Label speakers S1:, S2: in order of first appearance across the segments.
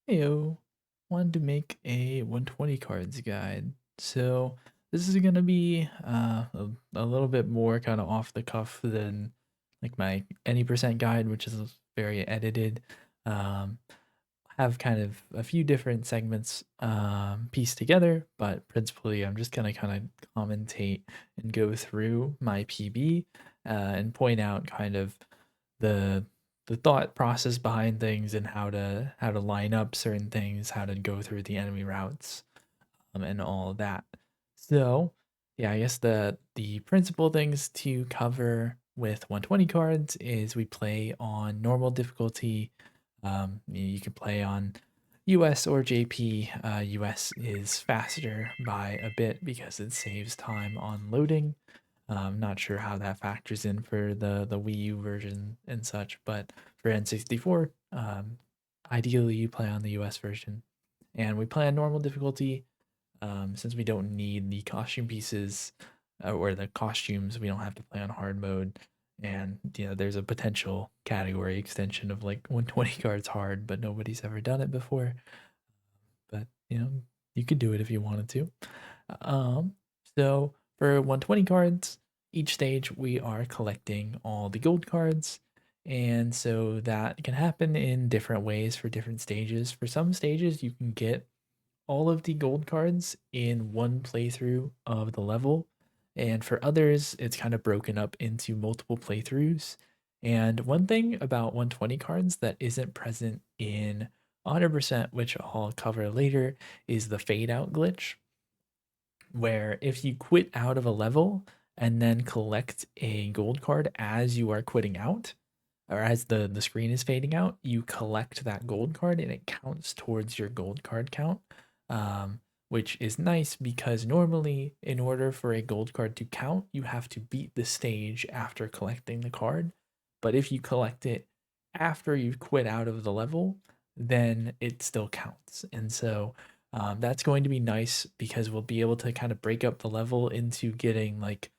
S1: Heyo, wanted to make a 120 cards guide. So this is gonna be a little bit more kind of off the cuff than like my any percent guide, which is very edited. Um, have kind of a few different segments pieced together, but principally I'm just gonna kind of commentate and go through my PB and point out kind of the the thought process behind things and how to line up certain things, how to go through the enemy routes, and all of that. So, yeah, I guess the principal things to cover with 120 cards is we play on normal difficulty. You can play on US or JP. US is faster by a bit because it saves time on loading. Not sure how that factors in for the Wii U version and such, but for N64, ideally you play on the US version. And we play on normal difficulty since we don't need the costume pieces or the costumes. We don't have to play on hard mode. And there's a potential category extension of like 120 cards hard, but nobody's ever done it before. But you could do it if you wanted to. Um, so for 120 cards, each stage we are collecting all the gold cards. And so that can happen in different ways for different stages. For some stages, you can get all of the gold cards in one playthrough of the level. And for others, it's kind of broken up into multiple playthroughs. And one thing about 120 cards that isn't present in 100%, which I'll cover later, is the fade out glitch, where if you quit out of a level and then collect a gold card as you are quitting out, or as the screen is fading out, you collect that gold card and it counts towards your gold card count, which is nice because normally, in order for a gold card to count, you have to beat the stage after collecting the card. But if you collect it after you've quit out of the level, then it still counts. And so that's going to be nice because we'll be able to kind of break up the level into getting like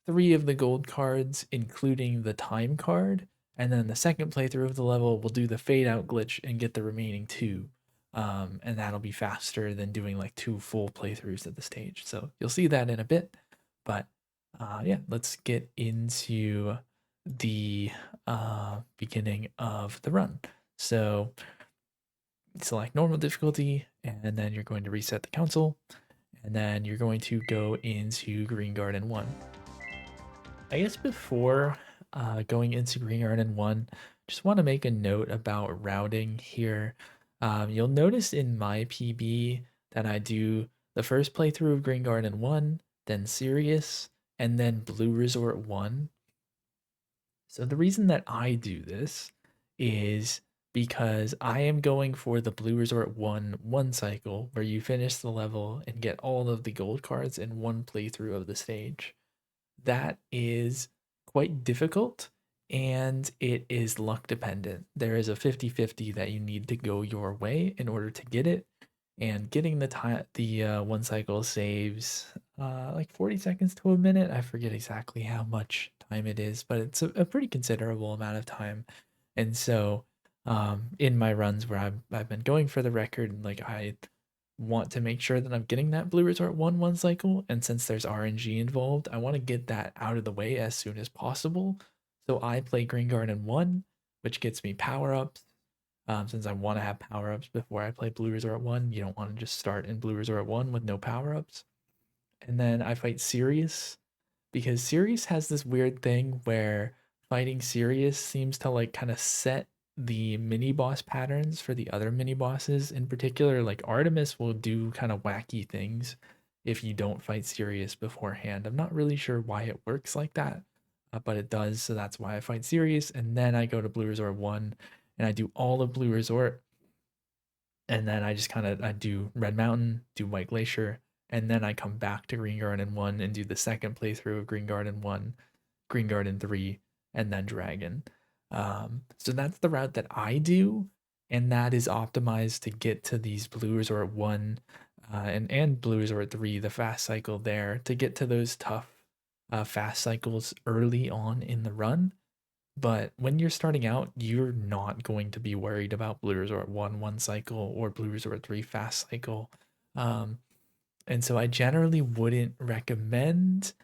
S1: 3 of the gold cards, including the time card. And then the second playthrough of the level, we'll do the fade out glitch and get the remaining 2. And that'll be faster than doing like 2 full playthroughs of the stage. So you'll see that in a bit. But yeah, let's get into the beginning of the run. So select normal difficulty, and then you're going to reset the console, and then you're going to go into Green Garden 1. I guess before going into Green Garden 1, just want to make a note about routing here. You'll notice in my PB that I do the first playthrough of Green Garden 1, then Sirius, and then Blue Resort 1. So the reason that I do this is because I am going for the Blue Resort 1 cycle where you finish the level and get all of the gold cards in one playthrough of the stage. That is quite difficult and it is luck dependent. There is a 50-50 that you need to go your way in order to get it. And getting the 1 cycle saves like 40 seconds to a minute. I forget exactly how much time it is, but it's a pretty considerable amount of time. And so in my runs where I've been going for the record, like I want to make sure that I'm getting that Blue Resort 1 cycle, and since there's RNG involved, I want to get that out of the way as soon as possible. So I play Green Garden 1, which gets me power-ups. Since I want to have power-ups before I play Blue Resort 1, you don't want to just start in Blue Resort 1 with no power-ups. And then I fight Sirius, because Sirius has this weird thing where fighting Sirius seems to like kind of set the mini boss patterns for the other mini bosses. In particular, like Artemis will do kind of wacky things if you don't fight Sirius beforehand. I'm not really sure why it works like that, but it does. So that's why I fight Sirius, and then I go to Blue Resort 1 and I do all of Blue Resort, and then I just kind of I do Red Mountain, do White Glacier, and then I come back to Green Garden 1 and do the second playthrough of Green Garden 1, Green Garden 3, and then Dragon. So that's the route that I do, and that is optimized to get to these Blue Resort 1 and Blue Resort 3, the fast cycle there, to get to those tough fast cycles early on in the run. But when you're starting out, you're not going to be worried about Blue Resort 1 cycle or Blue Resort 3 fast cycle. Um, and so I generally wouldn't recommend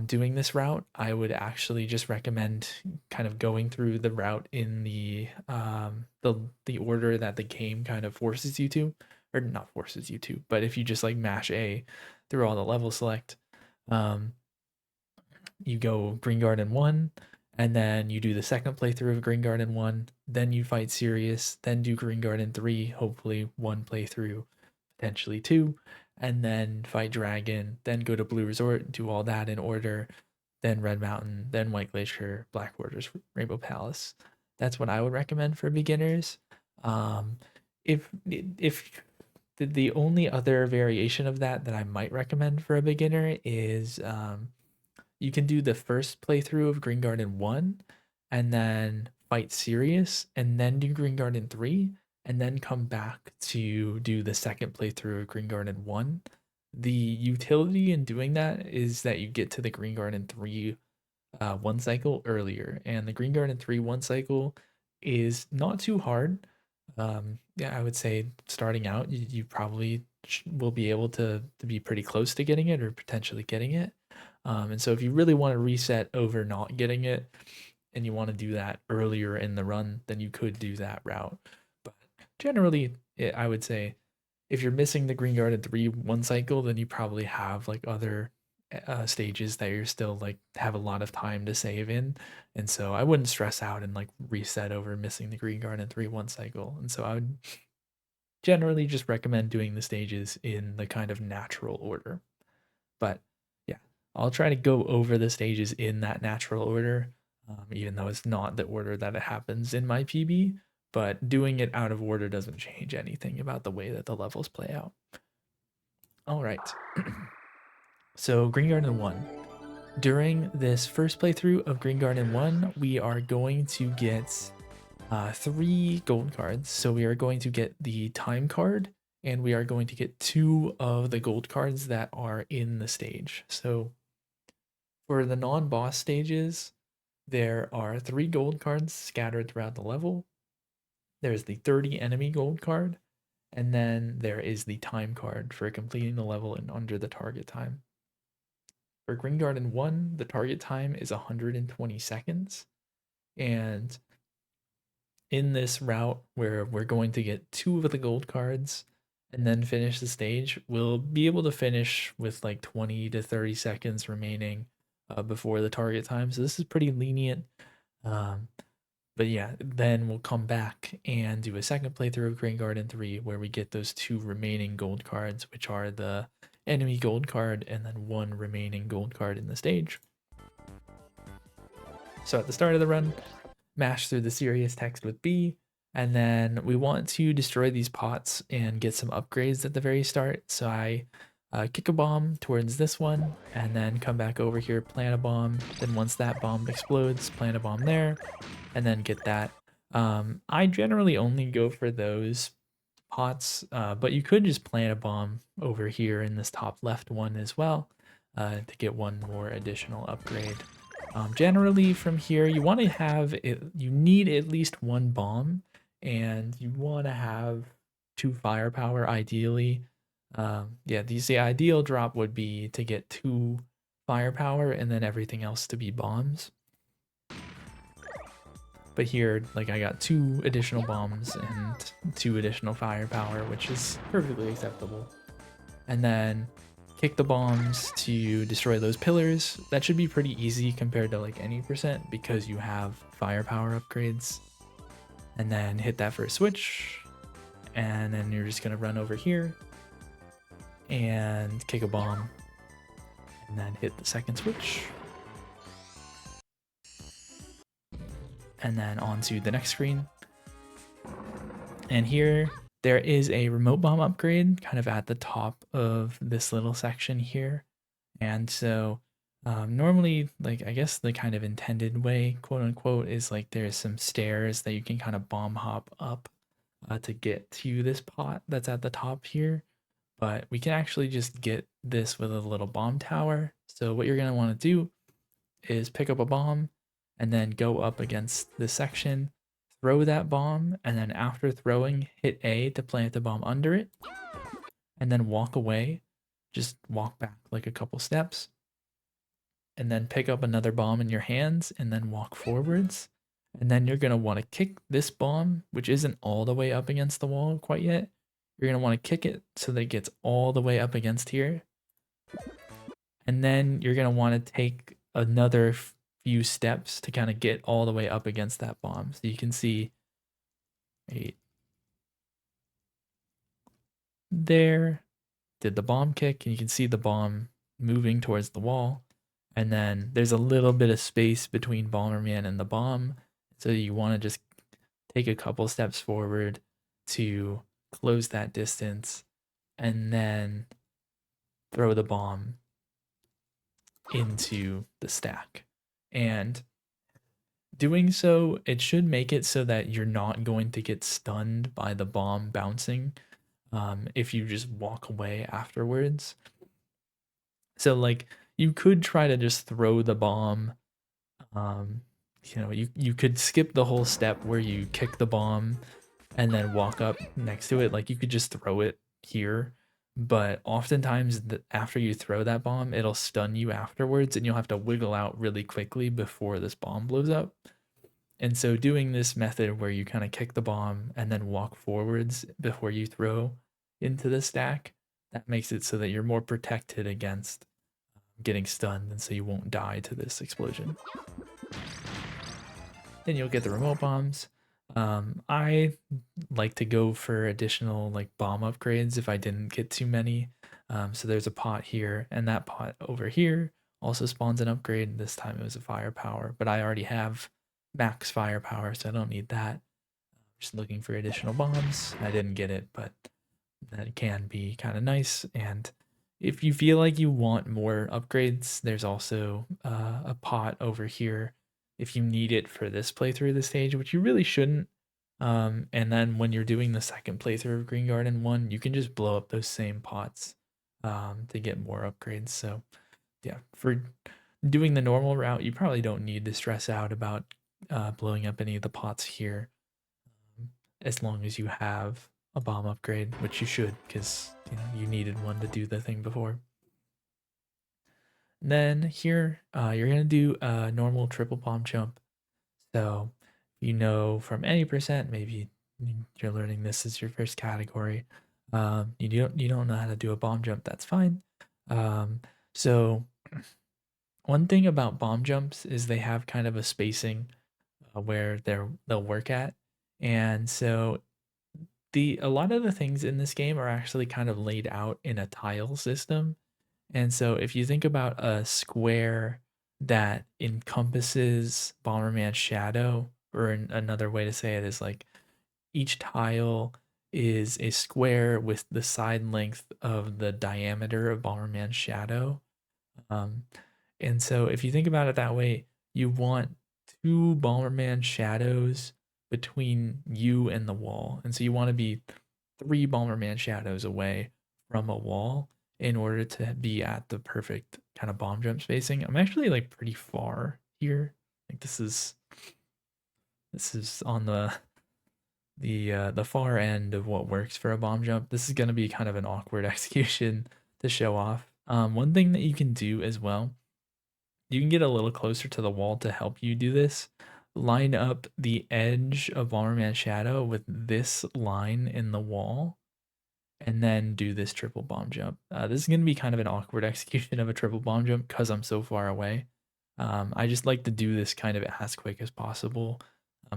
S1: doing this route. I would actually just recommend kind of going through the route in the order that the game kind of forces you to, or not forces you to, but if you just like mash A through all the level select, um, you go Green Garden 1, and then you do the second playthrough of Green Garden 1, then you fight Sirius, then do Green Garden 3, hopefully one playthrough, potentially two, and then fight Dragon, then go to Blue Resort, do all that in order, then Red Mountain, then White Glacier, Black Waters, Rainbow Palace. That's what I would recommend for beginners. Um, if the only other variation of that I might recommend for a beginner is you can do the first playthrough of Green Garden 1 and then fight Sirius and then do Green Garden 3 and then come back to do the second playthrough of Green Garden 1. The utility in doing that is that you get to the Green Garden 3 one cycle earlier, and the Green Garden 3 one cycle is not too hard. Yeah, I would say starting out, you probably will be able to be pretty close to getting it or potentially getting it. And so if you really want to reset over not getting it and you want to do that earlier in the run, then you could do that route. But generally, I would say if you're missing the Green Garden 3 one cycle, then you probably have like other stages that you're still like have a lot of time to save in. And so I wouldn't stress out and like reset over missing the Green Garden 3 one cycle. And so I would generally just recommend doing the stages in the kind of natural order. But yeah, I'll try to go over the stages in that natural order, even though it's not the order that it happens in my PB. But doing it out of order doesn't change anything about the way that the levels play out. All right. So Green Garden 1. During this first playthrough of Green Garden 1, we are going to get 3 gold cards. So we are going to get the time card, and we are going to get 2 of the gold cards that are in the stage. So for the non-boss stages, there are 3 gold cards scattered throughout the level. There's the 30 enemy gold card, and then there is the time card for completing the level in under the target time. For Green Garden 1, the target time is 120 seconds, and in this route where we're going to get 2 of the gold cards and then finish the stage, we'll be able to finish with like 20 to 30 seconds remaining before the target time. So this is pretty lenient. But yeah, then we'll come back and do a second playthrough of Green Garden 3 where we get those 2 remaining gold cards, which are the enemy gold card and then 1 remaining gold card in the stage. So at the start of the run, mash through the Sirius text with B, and then we want to destroy these pots and get some upgrades at the very start. So I kick a bomb towards this one, and then come back over here, plant a bomb. Then once that bomb explodes, plant a bomb there, and then get that. I generally only go for those pots, but you could just plant a bomb over here in this top left one as well to get one more additional upgrade. Generally from here, you want to have it, you need at least 1 bomb, and you want to have 2 firepower ideally. Yeah, the ideal drop would be to get 2 firepower and then everything else to be bombs. But here, like I got 2 additional bombs and 2 additional firepower, which is perfectly acceptable. And then kick the bombs to destroy those pillars. That should be pretty easy compared to like any percent because you have firepower upgrades. And then hit that first switch. And then you're just gonna run over here and kick a bomb. And then hit the second switch. And then onto the next screen. And here there is a remote bomb upgrade kind of at the top of this little section here. And so normally, like I guess the kind of intended way, quote unquote, is like there's some stairs that you can kind of bomb hop up to get to this pot that's at the top here. But we can actually just get this with a little bomb tower. So what you're going to want to do is pick up a bomb and then go up against the section, throw that bomb, and then after throwing, hit A to plant the bomb under it, and then walk away. Just walk back like a couple steps, and then pick up another bomb in your hands, and then walk forwards. And then you're going to want to kick this bomb, which isn't all the way up against the wall quite yet. You're going to want to kick it so that it gets all the way up against here. And then you're going to want to take another few steps to kind of get all the way up against that bomb. So you can see there, did the bomb kick, and you can see the bomb moving towards the wall. And then there's a little bit of space between Bomberman and the bomb. So you want to just take a couple steps forward to close that distance and then throw the bomb into the stack. And doing so, it should make it so that you're not going to get stunned by the bomb bouncing if you just walk away afterwards. So like you could try to just throw the bomb. You know, you could skip the whole step where you kick the bomb and then walk up next to it. Like you could just throw it here, but oftentimes after you throw that bomb, it'll stun you afterwards and you'll have to wiggle out really quickly before this bomb blows up. And so doing this method where you kind of kick the bomb and then walk forwards before you throw into the stack, that makes it so that you're more protected against getting stunned, and so you won't die to this explosion. Then you'll get the remote bombs. I like to go for additional like bomb upgrades if I didn't get too many. So there's a pot here, and that pot over here also spawns an upgrade. This time it was a firepower, but I already have max firepower, so I don't need that. Just looking for additional bombs. I didn't get it, but that can be kind of nice. And if you feel like you want more upgrades, there's also a pot over here if you need it for this playthrough of the stage, which you really shouldn't. And then when you're doing the second playthrough of Green Garden 1, you can just blow up those same pots to get more upgrades. So yeah, for doing the normal route, you probably don't need to stress out about blowing up any of the pots here, as long as you have a bomb upgrade, which you should, because you needed one to do the thing before. Then here, you're gonna do a normal triple bomb jump. So you know from any percent, maybe you're learning this as your first category. You don't know how to do a bomb jump. That's fine. So one thing about bomb jumps is they have kind of a spacing where they'll work at, and so a lot of the things in this game are actually kind of laid out in a tile system. And so if you think about a square that encompasses Bomberman's shadow, or another way to say it is like each tile is a square with the side length of the diameter of Bomberman's shadow. And so if you think about it that way, you want 2 Bomberman shadows between you and the wall. And so you want to be 3 Bomberman shadows away from a wall in order to be at the perfect kind of bomb jump spacing. I'm actually like pretty far here. Like this is on the far end of what works for a bomb jump. This is going to be kind of an awkward execution to show off. One thing that you can do as well, you can get a little closer to the wall to help you do this. Line up the edge of Bomberman's shadow with this line in the wall, and then do this triple bomb jump. This is going to be kind of an awkward execution of a triple bomb jump because I'm so far away. I just like to do this kind of as quick as possible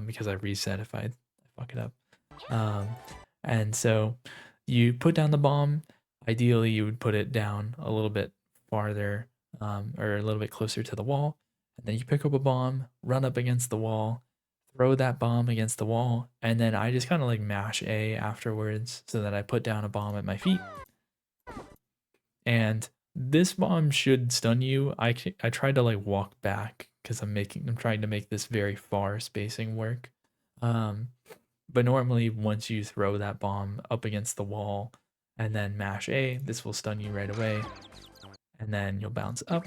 S1: because I reset if I fuck it up. And so you put down the bomb. Ideally, you would put it down a little bit farther or a little bit closer to the wall. And then you pick up a bomb, run up against the wall, throw that bomb against the wall, and then I just kind of like mash A afterwards so that I put down a bomb at my feet. And this bomb should stun you. I tried to like walk back because I'm trying to make this very far spacing work. But normally once you throw that bomb up against the wall and then mash A, this will stun you right away. And then you'll bounce up.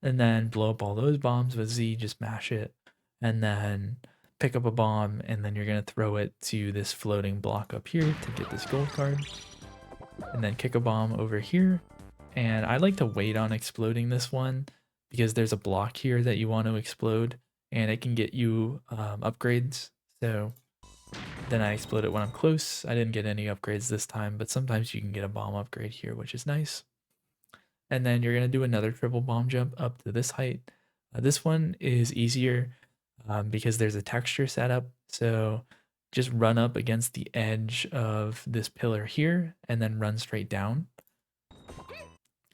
S1: and then blow up all those bombs with Z, just mash it, and then pick up a bomb, and then you're going to throw it to this floating block up here to get this gold card, and then kick a bomb over here. And I like to wait on exploding this one because there's a block here that you want to explode, and it can get you upgrades. So then I explode it when I'm close. I didn't get any upgrades this time, but sometimes you can get a bomb upgrade here, which is nice. And then you're going to do another triple bomb jump up to this height. This one is easier because there's a texture setup. So just run up against the edge of this pillar here and then run straight down.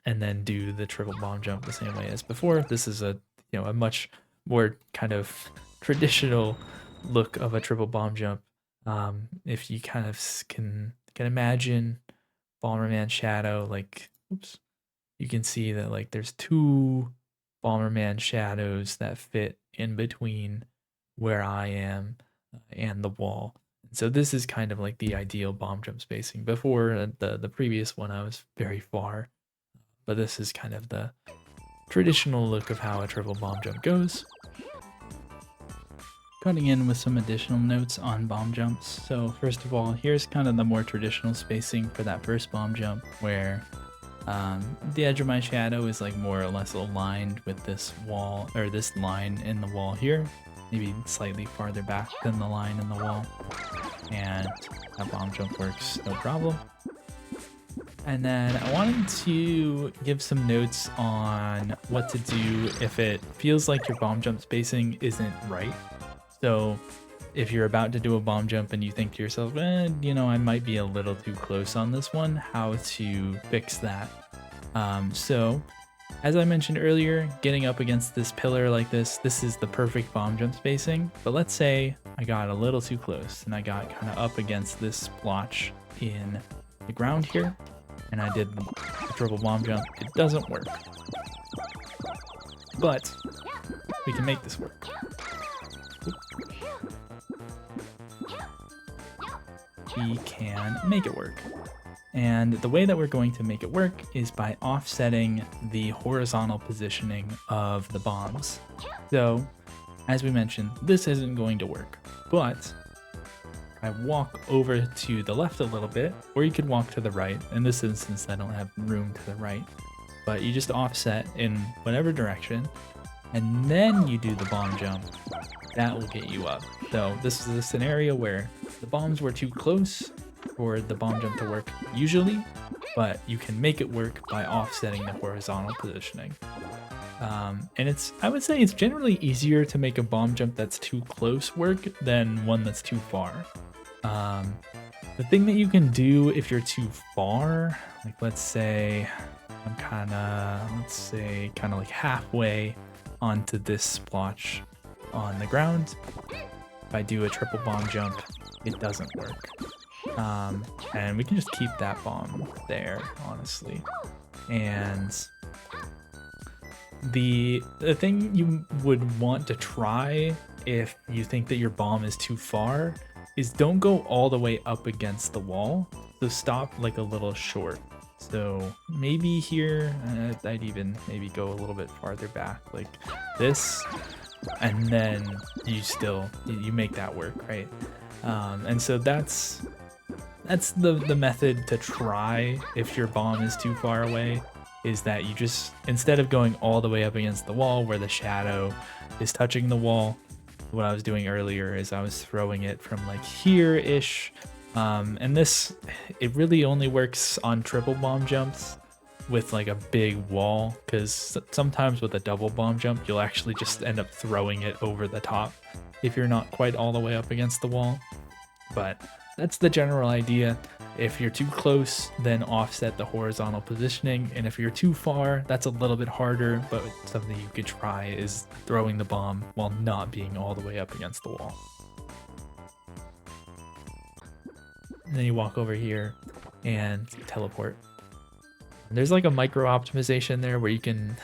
S1: And then do the triple bomb jump the same way as before. This is a a much more kind of traditional look of a triple bomb jump. If you kind of can imagine Bomberman shadow, like oops, you can see that like there's two Bomberman shadows that fit in between where I am and the wall. So this is kind of like the ideal bomb jump spacing. Before the previous one, I was very far, but this is kind of the traditional look of how a triple bomb jump goes. Cutting in with some additional notes on bomb jumps. So first of all, here's kind of the more traditional spacing for that first bomb jump, where the edge of my shadow is like more or less aligned with this wall, or this line in the wall here, maybe slightly farther back than the line in the wall, and that bomb jump works no problem. And then I wanted to give some notes on what to do if it feels like your bomb jump spacing isn't right. So if you're about to do a bomb jump and you think to yourself, I might be a little too close on this one, how to fix that. So as I mentioned earlier, getting up against this pillar like this is the perfect bomb jump spacing. But let's say I got a little too close and I got kind of up against this splotch in the ground here, and I did the triple bomb jump. It doesn't work, but we can make this work. We can make it work. And the way that we're going to make it work is by offsetting the horizontal positioning of the bombs. So, as we mentioned, this isn't going to work, but I walk over to the left a little bit, or you could walk to the right. In this instance, I don't have room to the right, but you just offset in whatever direction, and then you do the bomb jump. That will get you up. So this is a scenario where the bombs were too close for the bomb jump to work usually, but you can make it work by offsetting the horizontal positioning. And I would say it's generally easier to make a bomb jump that's too close work than one that's too far. The thing that you can do if you're too far, like let's say I'm kind of like halfway onto this splotch on the ground. If I do a triple bomb jump, it doesn't work. And we can just keep that bomb there, honestly. And the thing you would want to try if you think that your bomb is too far is don't go all the way up against the wall. So stop like a little short. So maybe here, I'd even maybe go a little bit farther back like this, and then you make that work, right? And so that's the method to try if your bomb is too far away, is that you just, instead of going all the way up against the wall where the shadow is touching the wall, what I was doing earlier is I was throwing it from like here-ish. And it really only works on triple bomb jumps with like a big wall, because sometimes with a double bomb jump, you'll actually just end up throwing it over the top if you're not quite all the way up against the wall. But that's the general idea. If you're too close, then offset the horizontal positioning. And if you're too far, that's a little bit harder, but something you could try is throwing the bomb while not being all the way up against the wall. And then you walk over here and teleport. There's like a micro optimization there where you can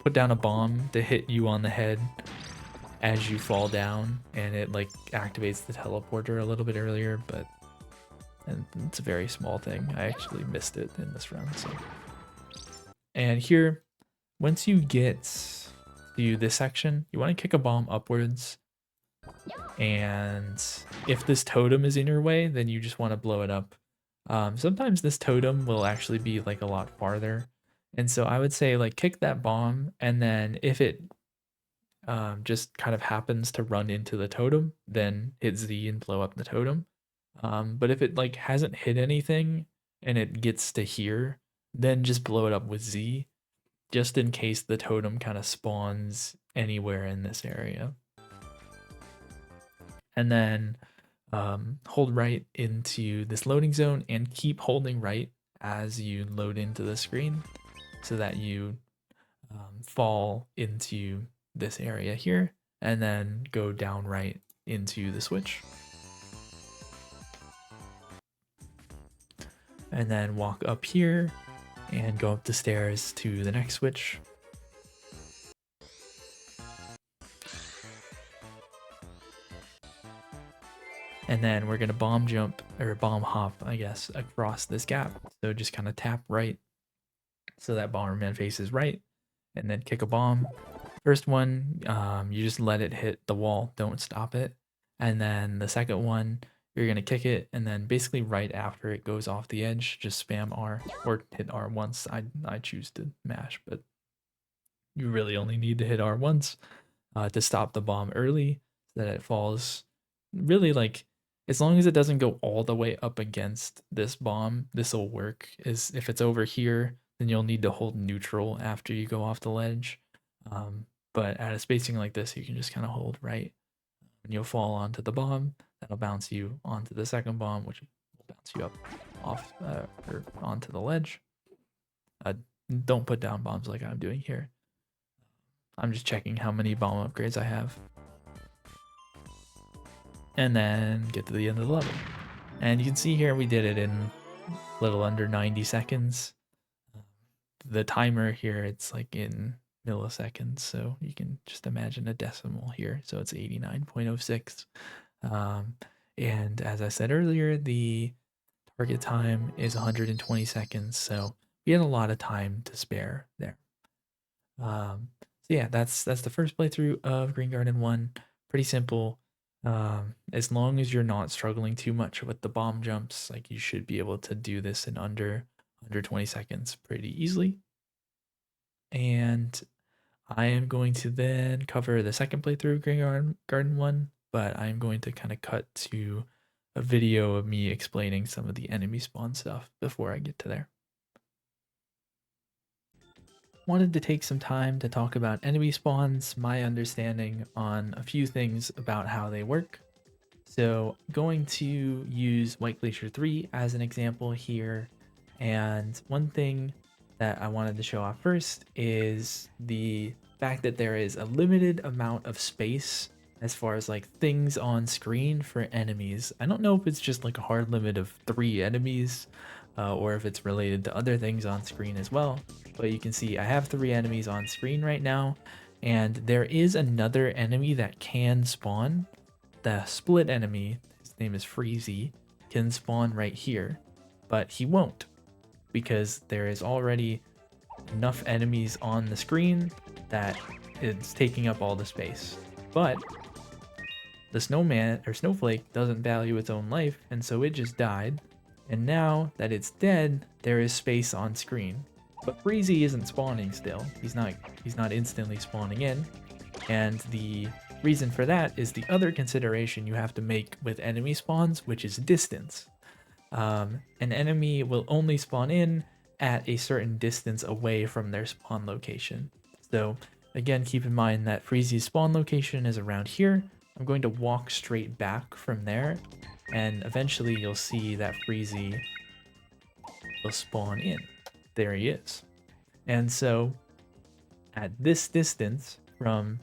S1: put down a bomb to hit you on the head as you fall down, and it like activates the teleporter a little bit earlier, but it's a very small thing. I actually missed it in this run. So, and here once you get to this section, you want to kick a bomb upwards. And if this totem is in your way, then you just want to blow it up. Sometimes this totem will actually be like a lot farther. And so I would say like kick that bomb, and then if it just kind of happens to run into the totem, then hit Z and blow up the totem. But if it like hasn't hit anything and it gets to here, then just blow it up with Z, just in case the totem kind of spawns anywhere in this area. And then hold right into this loading zone and keep holding right as you load into the screen so that you fall into this area here, and then go down right into the switch. And then walk up here and go up the stairs to the next switch. And then we're going to bomb jump, or bomb hop, I guess, across this gap. So just kind of tap right so that Bomberman faces right, and then kick a bomb. First one, you just let it hit the wall, don't stop it. And then the second one, you're going to kick it, and then basically right after it goes off the edge, just spam R, or hit R once. I choose to mash, but you really only need to hit R once to stop the bomb early so that it falls. Really, like, as long as it doesn't go all the way up against this bomb, this will work. Is if it's over here, then you'll need to hold neutral after you go off the ledge. But at a spacing like this, you can just kind of hold right, and you'll fall onto the bomb. That'll bounce you onto the second bomb, which will bounce you up off or onto the ledge. Don't put down bombs like I'm doing here. I'm just checking how many bomb upgrades I have. And then get to the end of the level. And you can see here we did it in a little under 90 seconds. The timer here, it's like in milliseconds, so you can just imagine a decimal here. So it's 89.06. And as I said earlier, the target time is 120 seconds, so we had a lot of time to spare there. So yeah, that's the first playthrough of Green Garden 1. Pretty simple. As long as you're not struggling too much with the bomb jumps, like you should be able to do this in under 20 seconds pretty easily. And I am going to then cover the second playthrough of Green Garden 1, but I'm going to kind of cut to a video of me explaining some of the enemy spawn stuff before I get to there. Wanted to take some time to talk about enemy spawns, my understanding on a few things about how they work. So going to use White Glacier 3 as an example here. And one thing that I wanted to show off first is the fact that there is a limited amount of space as far as like things on screen for enemies. I don't know if it's just like a hard limit of 3 enemies or if it's related to other things on screen as well. But you can see I have 3 enemies on screen right now, and there is another enemy that can spawn. The split enemy, his name is Freezy, can spawn right here, but he won't because there is already enough enemies on the screen that it's taking up all the space. But the snowman or snowflake doesn't value its own life, and so it just died. And now that it's dead, there is space on screen. But Freezy isn't spawning still. He's not instantly spawning in. And the reason for that is the other consideration you have to make with enemy spawns, which is distance. An enemy will only spawn in at a certain distance away from their spawn location. So again, keep in mind that Freezy's spawn location is around here. I'm going to walk straight back from there, and eventually you'll see that Freezy will spawn in. There he is. And so at this distance from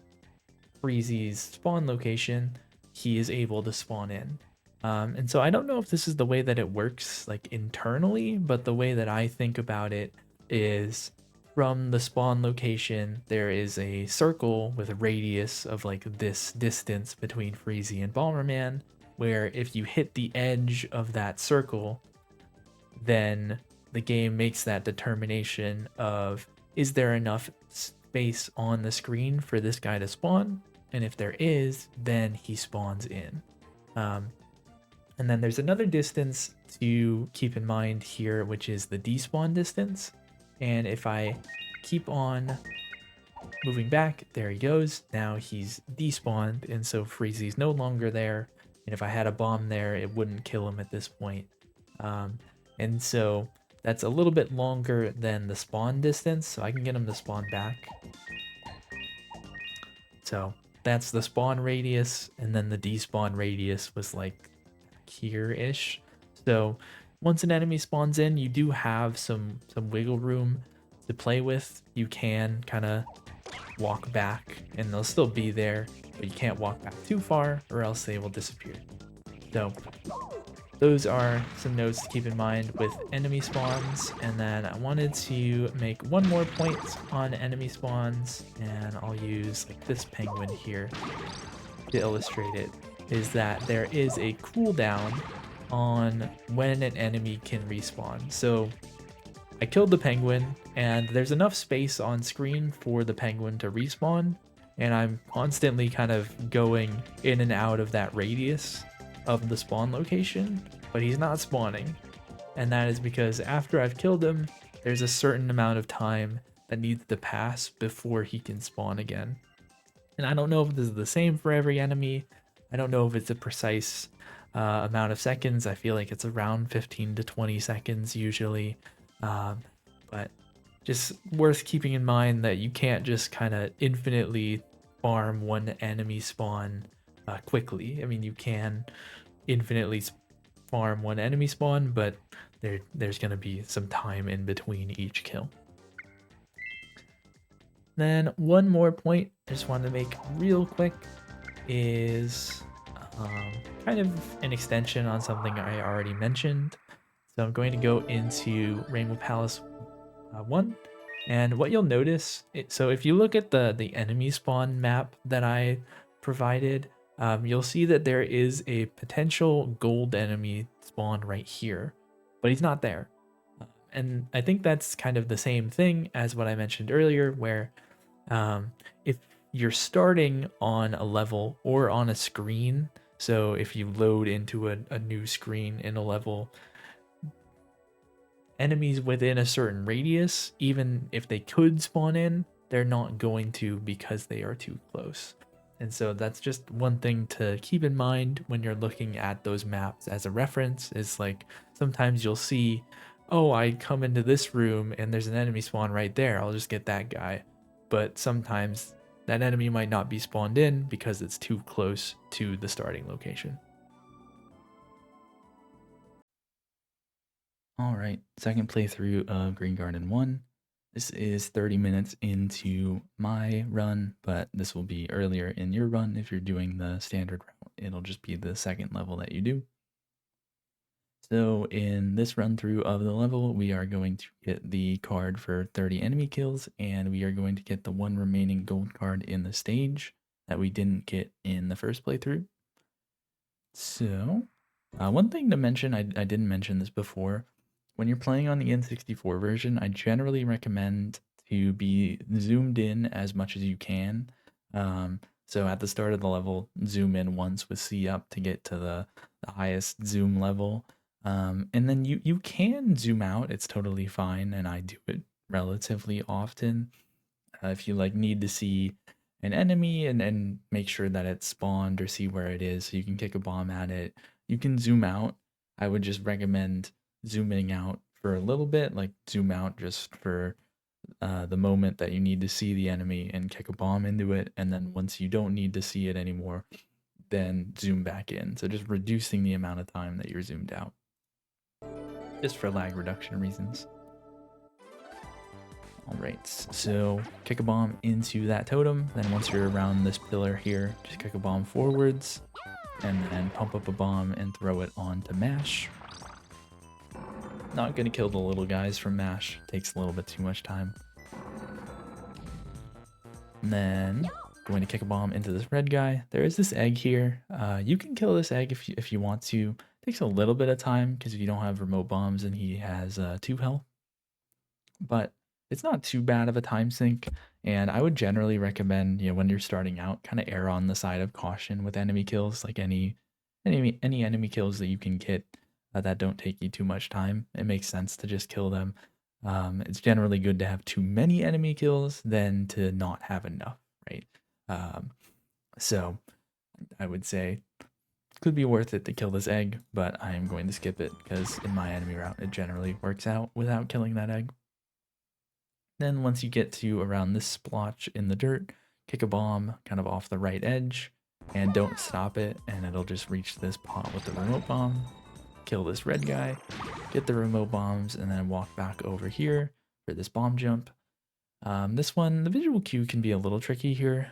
S1: Freezy's spawn location, he is able to spawn in. And so I don't know if this is the way that it works like internally, but the way that I think about it is from the spawn location, there is a circle with a radius of like this distance between Freezy and Bomberman, where if you hit the edge of that circle, then the game makes that determination of, is there enough space on the screen for this guy to spawn, and if there is, then he spawns in. And then there's another distance to keep in mind here, which is the despawn distance. And if I keep on moving back, there he goes. Now he's despawned, and so Freezy's no longer there. And if I had a bomb there, it wouldn't kill him at this point. And so that's a little bit longer than the spawn distance, so I can get him to spawn back. So that's the spawn radius, and then the despawn radius was like here-ish. So once an enemy spawns in, you do have some wiggle room to play with. You can kind of walk back and they'll still be there, but you can't walk back too far or else they will disappear. So those are some notes to keep in mind with enemy spawns. And then I wanted to make one more point on enemy spawns, and I'll use like this penguin here to illustrate it, is that there is a cooldown on when an enemy can respawn. So I killed the penguin, and there's enough space on screen for the penguin to respawn, and I'm constantly kind of going in and out of that radius of the spawn location, but he's not spawning. And that is because after I've killed him, there's a certain amount of time that needs to pass before he can spawn again. And I don't know if this is the same for every enemy. I don't know if it's a precise amount of seconds. I feel like it's around 15 to 20 seconds usually. But just worth keeping in mind that you can't just kind of infinitely farm one enemy spawn quickly. I mean, you can infinitely farm one enemy spawn, but there's going to be some time in between each kill. Then one more point I just wanted to make real quick is kind of an extension on something I already mentioned. So I'm going to go into Rainbow Palace 1, and what you'll notice, so if you look at the enemy spawn map that I provided, you'll see that there is a potential gold enemy spawn right here, but he's not there. And I think that's kind of the same thing as what I mentioned earlier, where if you're starting on a level or on a screen, so if you load into a new screen in a level, enemies within a certain radius, even if they could spawn in, they're not going to because they are too close. And so that's just one thing to keep in mind when you're looking at those maps as a reference. Is like sometimes you'll see, oh, I come into this room and there's an enemy spawn right there, I'll just get that guy. But sometimes that enemy might not be spawned in because it's too close to the starting location. Alright, second playthrough of Green Garden 1. This is 30 minutes into my run, but this will be earlier in your run if you're doing the standard route. It'll just be the second level that you do. So in this run through of the level, we are going to get the card for 30 enemy kills, and we are going to get the one remaining gold card in the stage that we didn't get in the first playthrough. So one thing to mention, I didn't mention this before, when you're playing on the N64 version, I generally recommend to be zoomed in as much as you can. So at the start of the level, zoom in once with C up to get to the highest zoom level. And then you can zoom out, it's totally fine, and I do it relatively often. If you like need to see an enemy and make sure that it's spawned or see where it is so you can kick a bomb at it, you can zoom out. I would just recommend zooming out for a little bit, like zoom out just for the moment that you need to see the enemy and kick a bomb into it, and then once you don't need to see it anymore, then zoom back in. So just reducing the amount of time that you're zoomed out, just for lag reduction reasons. Alright, so kick a bomb into that totem, then once you're around this pillar here, just kick a bomb forwards, and then pump up a bomb and throw it onto Mash. Not gonna kill the little guys from Mash, takes a little bit too much time. And then going to kick a bomb into this red guy. There is this egg here. You can kill this egg if you want to. It takes a little bit of time because you don't have remote bombs and he has 2 health. But it's not too bad of a time sink. And I would generally recommend, when you're starting out, kind of err on the side of caution with enemy kills, like any enemy kills that you can get that don't take you too much time. It makes sense to just kill them. It's generally good to have too many enemy kills than to not have enough, right? So I would say could be worth it to kill this egg, but I am going to skip it because in my enemy route, it generally works out without killing that egg. Then once you get to around this splotch in the dirt, kick a bomb kind of off the right edge and don't stop it, and it'll just reach this pot with the remote bomb, kill this red guy, get the remote bombs, and then walk back over here for this bomb jump. This one, the visual cue can be a little tricky here.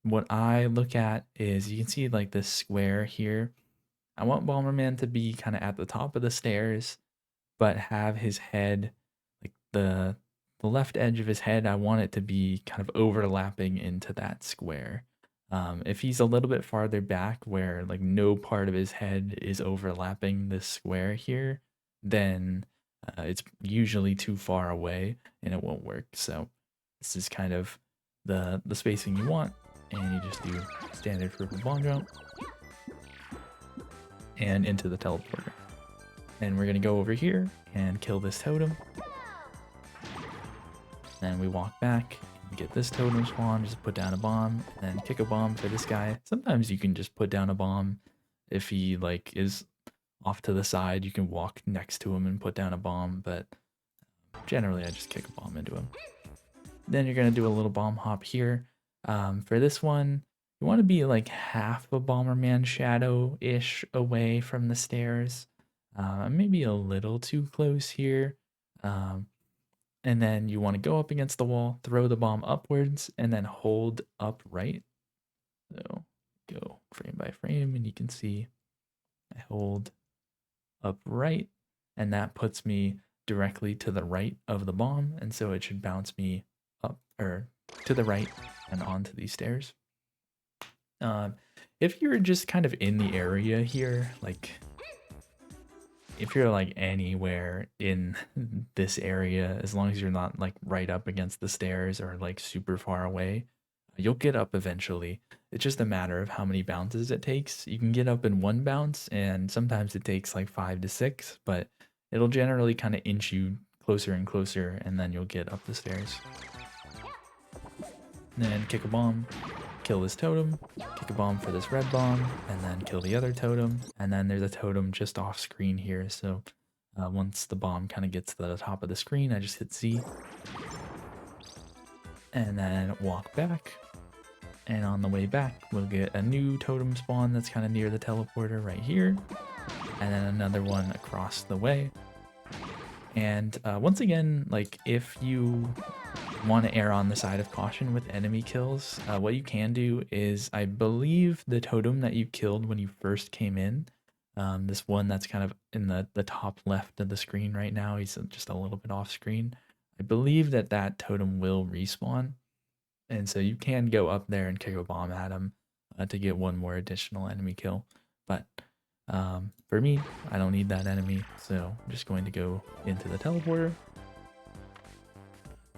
S1: What I look at is you can see like this square here. I want Bomberman to be kind of at the top of the stairs, but have his head, like the left edge of his head, I want it to be kind of overlapping into that square. If he's a little bit farther back where like no part of his head is overlapping this square here, then it's usually too far away and it won't work. So this is kind of the spacing you want, and you just do standard triple bomb jump and into the teleporter. And we're gonna go over here and kill this totem. Then we walk back, get this totem spawn, just put down a bomb, and then kick a bomb for this guy. Sometimes you can just put down a bomb if he like is off to the side. You can walk next to him and put down a bomb, but generally I just kick a bomb into him. Then you're gonna do a little bomb hop here. For this one, you want to be like half a Bomberman shadow-ish away from the stairs. Maybe a little too close here. And then you want to go up against the wall, throw the bomb upwards, and then hold upright. So go frame by frame, and you can see I hold upright, and that puts me directly to the right of the bomb, and so it should bounce me up or to the right and onto these stairs. If you're just kind of in the area here, like if you're like anywhere in this area, as long as you're not like right up against the stairs or like super far away, you'll get up eventually. It's just a matter of how many bounces it takes. You can get up in one bounce, and sometimes it takes like 5 to 6, but it'll generally kind of inch you closer and closer, and then you'll get up the stairs. And then kick a bomb, kill this totem, kick a bomb for this red bomb, and then kill the other totem. And then there's a totem just off screen here, so once the bomb kind of gets to the top of the screen, I just hit Z. And then walk back. And on the way back, we'll get a new totem spawn that's kind of near the teleporter right here. And then another one across the way. And once again, like if you want to err on the side of caution with enemy kills, what you can do is, I believe the totem that you killed when you first came in, this one that's kind of in the top left of the screen right now, he's just a little bit off screen. I believe that totem will respawn, and so you can go up there and kick a bomb at him to get one more additional enemy kill. But for me, I don't need that enemy, so I'm just going to go into the teleporter,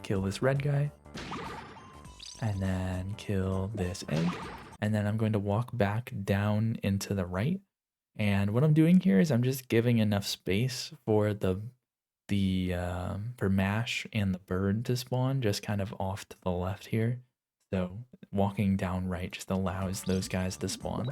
S1: kill this red guy, and then kill this egg, and then I'm going to walk back down into the right. And what I'm doing here is I'm just giving enough space for for Mash and the bird to spawn just kind of off to the left here. So walking down right just allows those guys to spawn.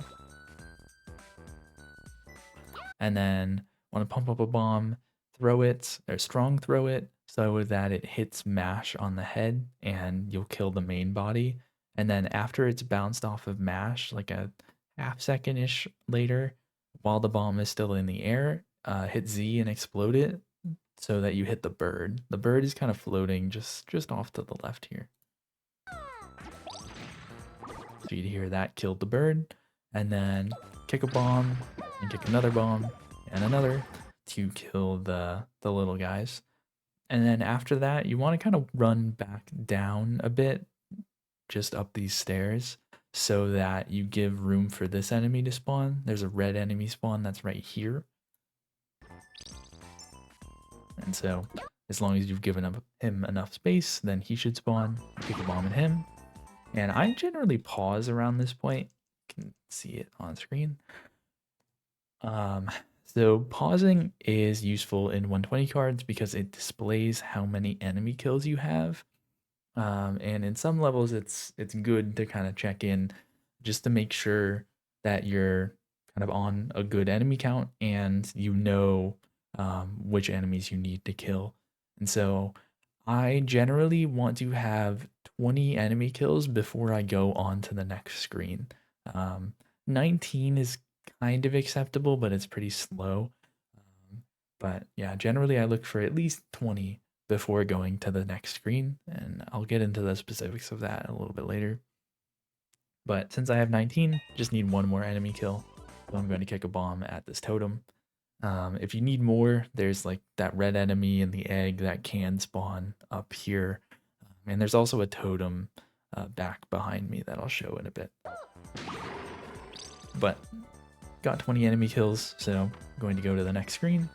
S1: And then want to pump up a bomb, throw it, or strong throw it, so that it hits Mash on the head and you'll kill the main body. And then after it's bounced off of Mash, like a half second-ish later, while the bomb is still in the air, hit Z and explode it so that you hit the bird. The bird is kind of floating just off to the left here. So you'd hear that killed the bird, and then kick a bomb and kick another bomb and another to kill the little guys. And then after that, you want to kind of run back down a bit, just up these stairs, so that you give room for this enemy to spawn. There's a red enemy spawn that's right here. And so As long as you've given him enough space, then he should spawn. Kick a bomb at him. And I generally pause around this point. You can see it on screen. So pausing is useful in 120 cards because it displays how many enemy kills you have. And in some levels, it's good to kind of check in just to make sure that you're kind of on a good enemy count and you know which enemies you need to kill. And so I generally want to have 20 enemy kills before I go on to the next screen. 19 is kind of acceptable, but it's pretty slow. But yeah, generally I look for at least 20 before going to the next screen, and I'll get into the specifics of that a little bit later. But since I have 19, just need one more enemy kill, so I'm going to kick a bomb at this totem. If you need more, there's like that red enemy in the egg that can spawn up here, and there's also a totem back behind me that I'll show in a bit. But got 20 enemy kills, so I'm going to go to the next screen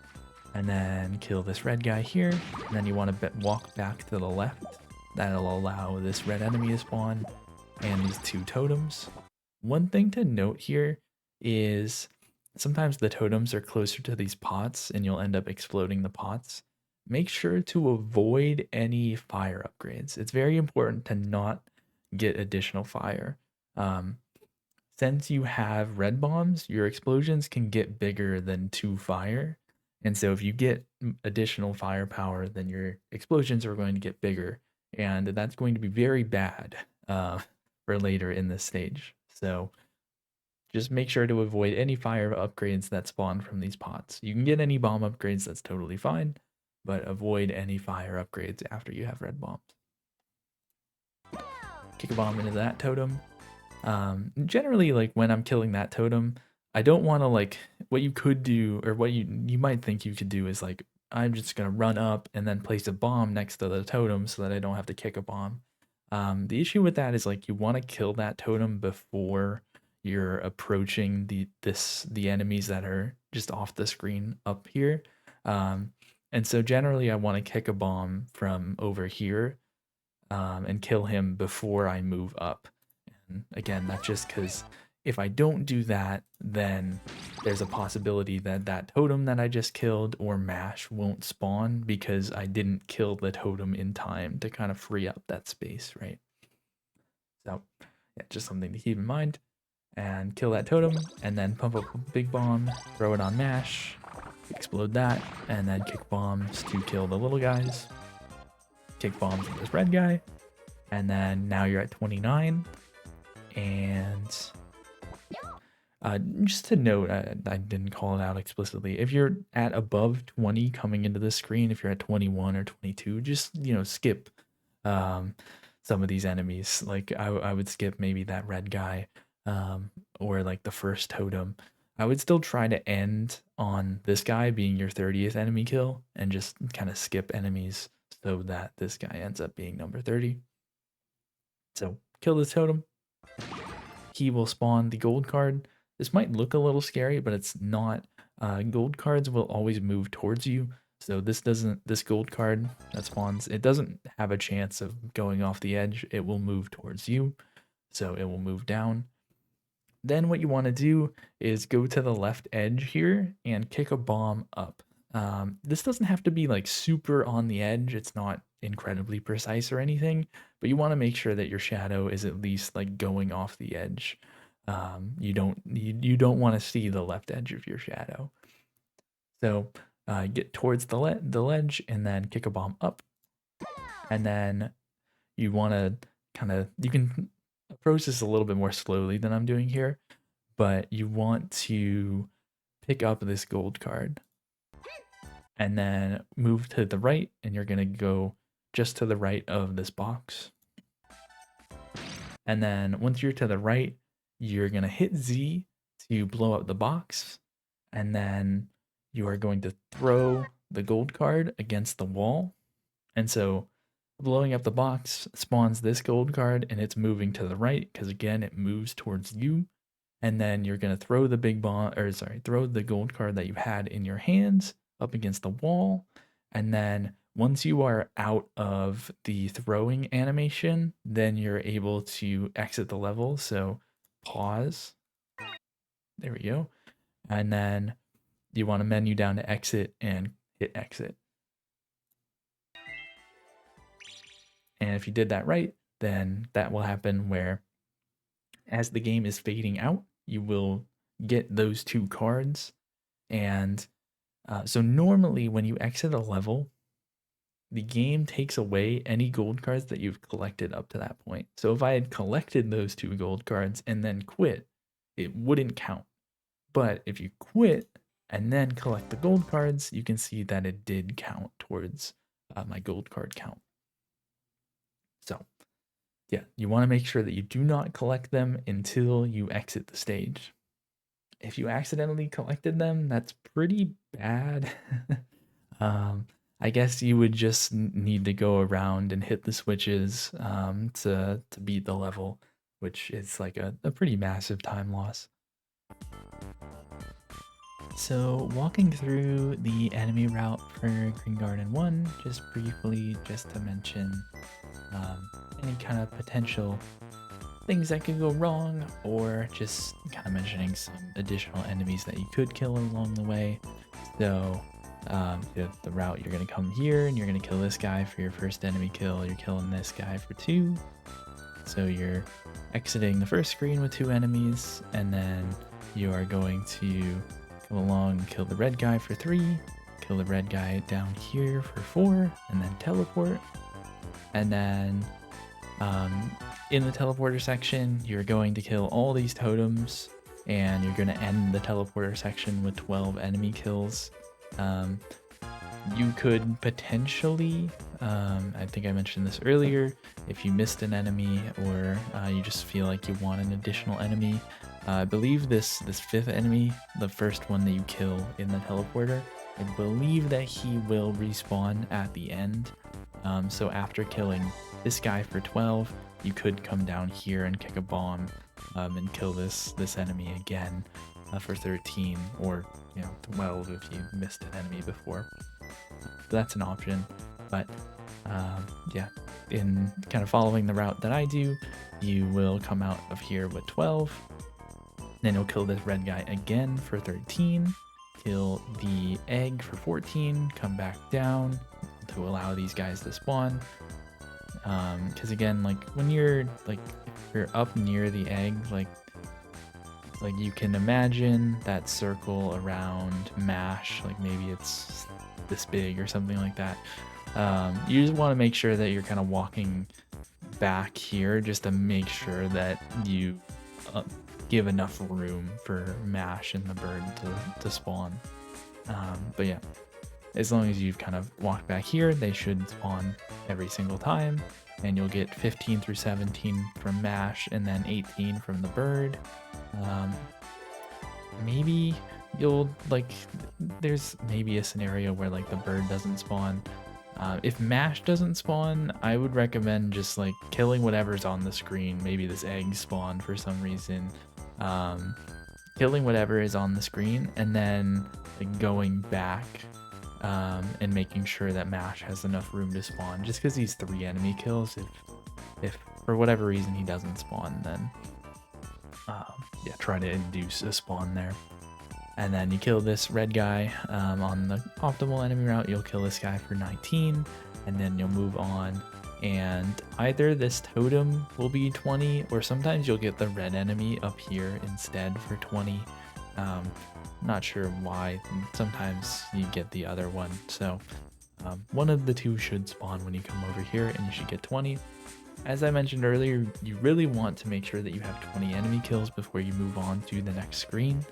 S1: and then kill this red guy here, and then you want to walk back to the left. That'll allow this red enemy to spawn and these two totems. One thing to note here is sometimes the totems are closer to these pots and you'll end up exploding the pots. Make sure to avoid any fire upgrades. It's very important to not get additional fire. Since you have red bombs, your explosions can get bigger than 2 fire. And so if you get additional firepower, then your explosions are going to get bigger. And that's going to be very bad for later in this stage. So just make sure to avoid any fire upgrades that spawn from these pots. You can get any bomb upgrades, that's totally fine, but avoid any fire upgrades after you have red bombs. Kick a bomb into that totem. Generally, like when I'm killing that totem, I don't want to like, what you could do, or what you might think you could do is like, I'm just going to run up and then place a bomb next to the totem so that I don't have to kick a bomb. The issue with that is like you want to kill that totem before you're approaching the enemies that are just off the screen up here. And so generally I want to kick a bomb from over here and kill him before I move up. And again, that's just because if I don't do that, then there's a possibility that that totem that I just killed or mash won't spawn because I didn't kill the totem in time to kind of free up that space, right? So yeah, just something to keep in mind. And kill that totem, and then pump up a big bomb, throw it on mash, explode that, and then kick bombs to kill the little guys. Kick bombs at this red guy, and then now you're at 29. And just to note, I didn't call it out explicitly. If you're at above 20 coming into the screen, if you're at 21 or 22, just, you know, skip some of these enemies. Like I would skip maybe that red guy or like the first totem. I would still try to end on this guy being your 30th enemy kill and just kind of skip enemies so that this guy ends up being number 30. So kill this totem. He will spawn the gold card. This might look a little scary, but it's not. Gold cards will always move towards you. So this gold card that spawns, it doesn't have a chance of going off the edge. It will move towards you. So it will move down. Then what you want to do is go to the left edge here and kick a bomb up. This doesn't have to be like super on the edge. It's not incredibly precise or anything, but you want to make sure that your shadow is at least like going off the edge. You don't want to see the left edge of your shadow. So get towards the ledge and then kick a bomb up. And then you want to you can approach this a little bit more slowly than I'm doing here, but you want to pick up this gold card and then move to the right, and you're going to go just to the right of this box. And then once you're to the right, you're going to hit Z to blow up the box, and then you are going to throw the gold card against the wall. And so blowing up the box spawns this gold card, and it's moving to the right because again it moves towards you. And then you're going to throw the throw the gold card that you had in your hands up against the wall. And then once you are out of the throwing animation, then you're able to exit the level. So pause. There we go. And then you want to menu down to exit and hit exit. And if you did that right, then that will happen where as the game is fading out, you will get those 2 cards. And so normally when you exit a level, the game takes away any gold cards that you've collected up to that point. So if I had collected those 2 gold cards and then quit, it wouldn't count. But if you quit and then collect the gold cards, you can see that it did count towards my gold card count. So yeah, you want to make sure that you do not collect them until you exit the stage. If you accidentally collected them, that's pretty bad. I guess you would just need to go around and hit the switches to beat the level, which is like a pretty massive time loss. So walking through the enemy route for Green Garden 1, just briefly, just to mention any kind of potential things that could go wrong, or just kind of mentioning some additional enemies that you could kill along the way. So the route, you're going to come here and you're going to kill this guy for your first enemy kill. You're killing this guy for 2. So you're exiting the first screen with 2 enemies, and then you are going to come along and kill the red guy for 3, kill the red guy down here for 4, and then teleport. And then in the teleporter section, you're going to kill all these totems, and you're going to end the teleporter section with 12 enemy kills. You could potentially, I think I mentioned this earlier, if you missed an enemy or you just feel like you want an additional enemy, I believe this 5th enemy, the first one that you kill in the teleporter, I believe that he will respawn at the end. So after killing this guy for 12, you could come down here and kick a bomb and kill this enemy again for 13, or 12 if you missed an enemy before. So that's an option. But yeah, in kind of following the route that I do, you will come out of here with 12. Then you'll kill this red guy again for 13, kill the egg for 14, come back down to allow these guys to spawn. Because again, like when you're up near the egg, like you can imagine that circle around MASH, like maybe it's this big or something like that. You just want to make sure that you're kind of walking back here just to make sure that you give enough room for MASH and the bird to spawn. But yeah, as long as you've kind of walked back here, they should spawn every single time, and you'll get 15 through 17 from MASH and then 18 from the bird. Maybe you'll there's maybe a scenario where the bird doesn't spawn. If MASH doesn't spawn, I would recommend just killing whatever's on the screen. Maybe this egg spawned for some reason. Killing whatever is on the screen, and then going back and making sure that MASH has enough room to spawn. Just because he's 3 enemy kills, if for whatever reason he doesn't spawn, then yeah, try to induce a spawn there. And then you kill this red guy on the optimal enemy route. You'll kill this guy for 19, and then you'll move on, and either this totem will be 20, or sometimes you'll get the red enemy up here instead for 20. Not sure why. Sometimes you get the other one. So one of the 2 should spawn when you come over here, and you should get 20. As I mentioned earlier, you really want to make sure that you have 20 enemy kills before you move on to the next screen.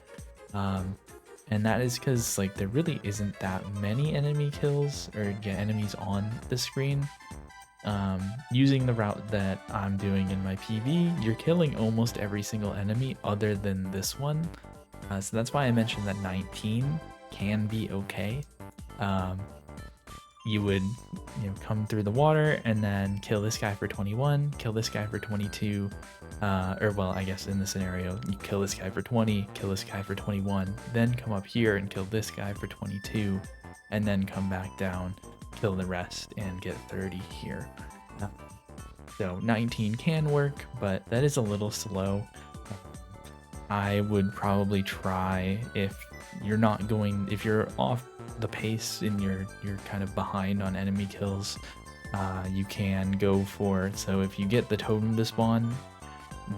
S1: And that is because there really isn't that many enemy kills or enemies on the screen. Using the route that I'm doing in my PB, you're killing almost every single enemy other than this one. So that's why I mentioned that 19 can be okay. You would come through the water and then kill this guy for 21, kill this guy for 22, or well, I guess in the scenario, you kill this guy for 20, kill this guy for 21, then come up here and kill this guy for 22, and then come back down, kill the rest and get 30 here. So 19 can work, but that is a little slow. I would probably try, if you're off the pace and you're kind of behind on enemy kills, you can go for, so if you get the totem to spawn,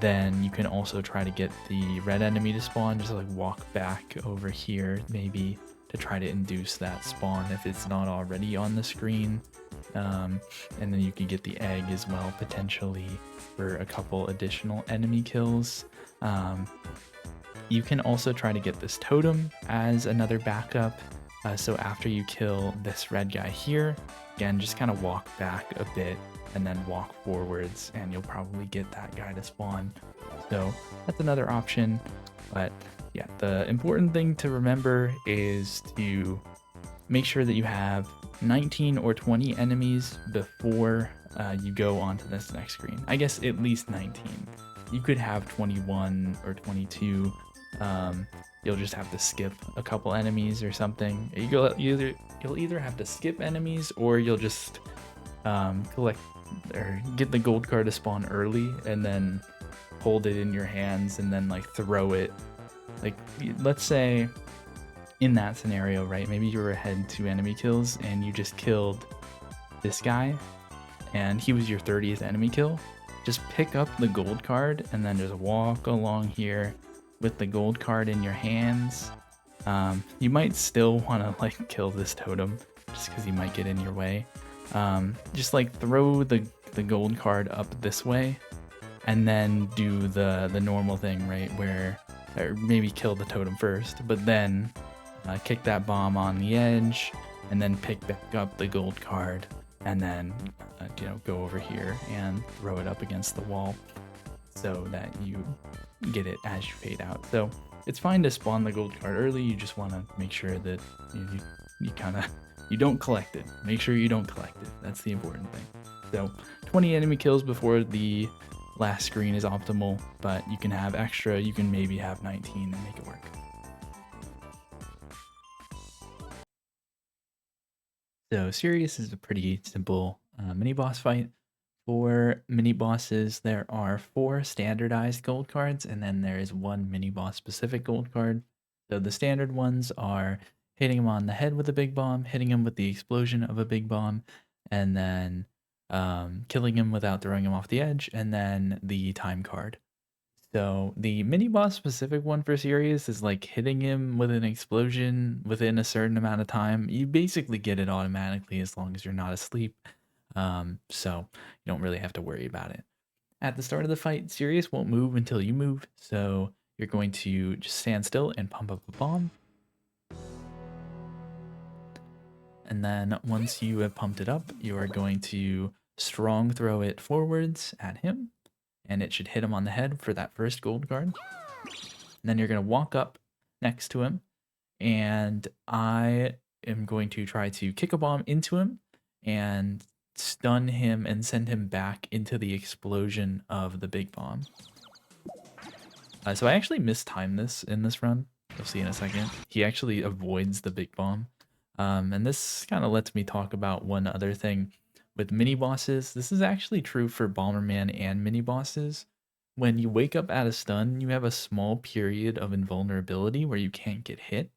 S1: then you can also try to get the red enemy to spawn. Just like walk back over here maybe to try to induce that spawn if it's not already on the screen. And then you can get the egg as well, potentially, for a couple additional enemy kills. You can also try to get this totem as another backup. So after you kill this red guy here, again, just kind of walk back a bit and then walk forwards, and you'll probably get that guy to spawn. So that's another option. But yeah, the important thing to remember is to make sure that you have 19 or 20 enemies before you go on to this next screen. I guess at least 19. You could have 21 or 22. You'll just have to skip a couple enemies or something. You'll either have to skip enemies, or you'll just collect or get the gold card to spawn early and then hold it in your hands and then like throw it. Like, let's say in that scenario, right, maybe you were ahead 2 enemy kills and you just killed this guy and he was your 30th enemy kill. Just pick up the gold card and then just walk along here with the gold card in your hands. You might still want to like kill this totem just because he might get in your way. Just like throw the gold card up this way and then do the normal thing, right, where, or maybe kill the totem first, but then kick that bomb on the edge and then pick back up the gold card and then go over here and throw it up against the wall so that you get it as you fade out. So it's fine to spawn the gold card early. You just want to make sure that you don't collect it. Make sure you don't collect it. That's the important thing. So 20 enemy kills before the last screen is optimal, but you can have extra. You can maybe have 19 and make it work. So Sirius is a pretty simple mini boss fight. For mini bosses, there are 4 standardized gold cards, and then there is 1 mini boss specific gold card. So the standard ones are hitting him on the head with a big bomb, hitting him with the explosion of a big bomb, and then killing him without throwing him off the edge, and then the time card. So the mini boss specific one for Sirius is like hitting him with an explosion within a certain amount of time. You basically get it automatically as long as you're not asleep. So you don't really have to worry about it. At the start of the fight, Sirius won't move until you move, so you're going to just stand still and pump up a bomb. And then once you have pumped it up, you are going to strong throw it forwards at him, and it should hit him on the head for that first gold card. And then you're going to walk up next to him, and I am going to try to kick a bomb into him and stun him and send him back into the explosion of the big bomb. So I actually mistimed this in this run. You'll see in a second. He actually avoids the big bomb. And this kind of lets me talk about one other thing with mini bosses. This is actually true for Bomberman and mini bosses. When you wake up at a stun, you have a small period of invulnerability where you can't get hit.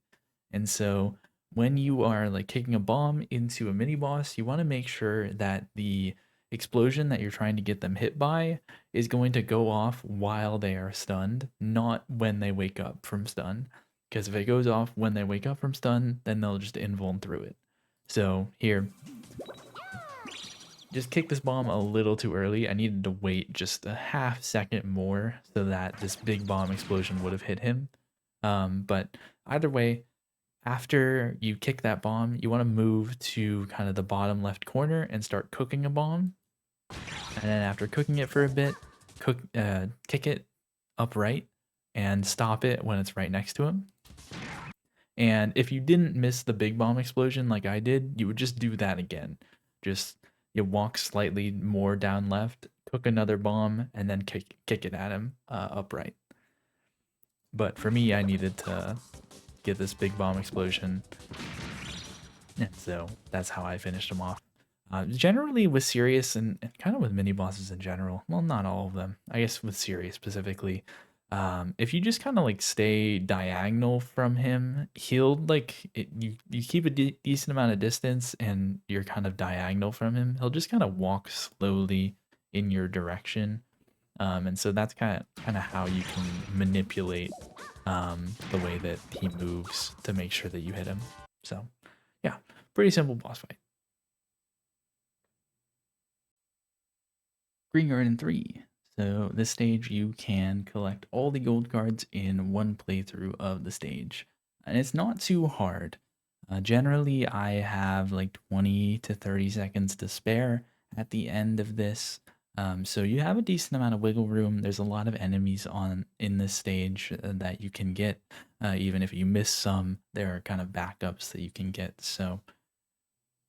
S1: And so when you are like kicking a bomb into a mini boss, you want to make sure that the explosion that you're trying to get them hit by is going to go off while they are stunned, not when they wake up from stun. Because if it goes off when they wake up from stun, then they'll just invuln through it. So here, just kick this bomb a little too early. I needed to wait just a half second more so that this big bomb explosion would have hit him. But either way, after you kick that bomb, you want to move to kind of the bottom left corner and start cooking a bomb. And then after cooking it for a bit, kick it upright and stop it when it's right next to him. And if you didn't miss the big bomb explosion like I did, you would just do that again. Just you walk slightly more down left, cook another bomb, and then kick it at him upright. But for me, I needed to get this big bomb explosion And so that's how I finished him off. Generally with Sirius and kind of with mini bosses in general, well, not all of them, I guess with Sirius specifically, if you just kind of like stay diagonal from him, he'll like you keep a decent amount of distance and you're kind of diagonal from him, he'll just kind of walk slowly in your direction. And so that's kind of how you can manipulate the way that he moves to make sure that you hit him. So yeah, pretty simple boss fight. Green Garden 3. So this stage you can collect all the gold cards in one playthrough of the stage. And it's not too hard. Generally I have like 20 to 30 seconds to spare at the end of this. So you have a decent amount of wiggle room. There's a lot of enemies in this stage that you can get. Even if you miss some, there are kind of backups that you can get. So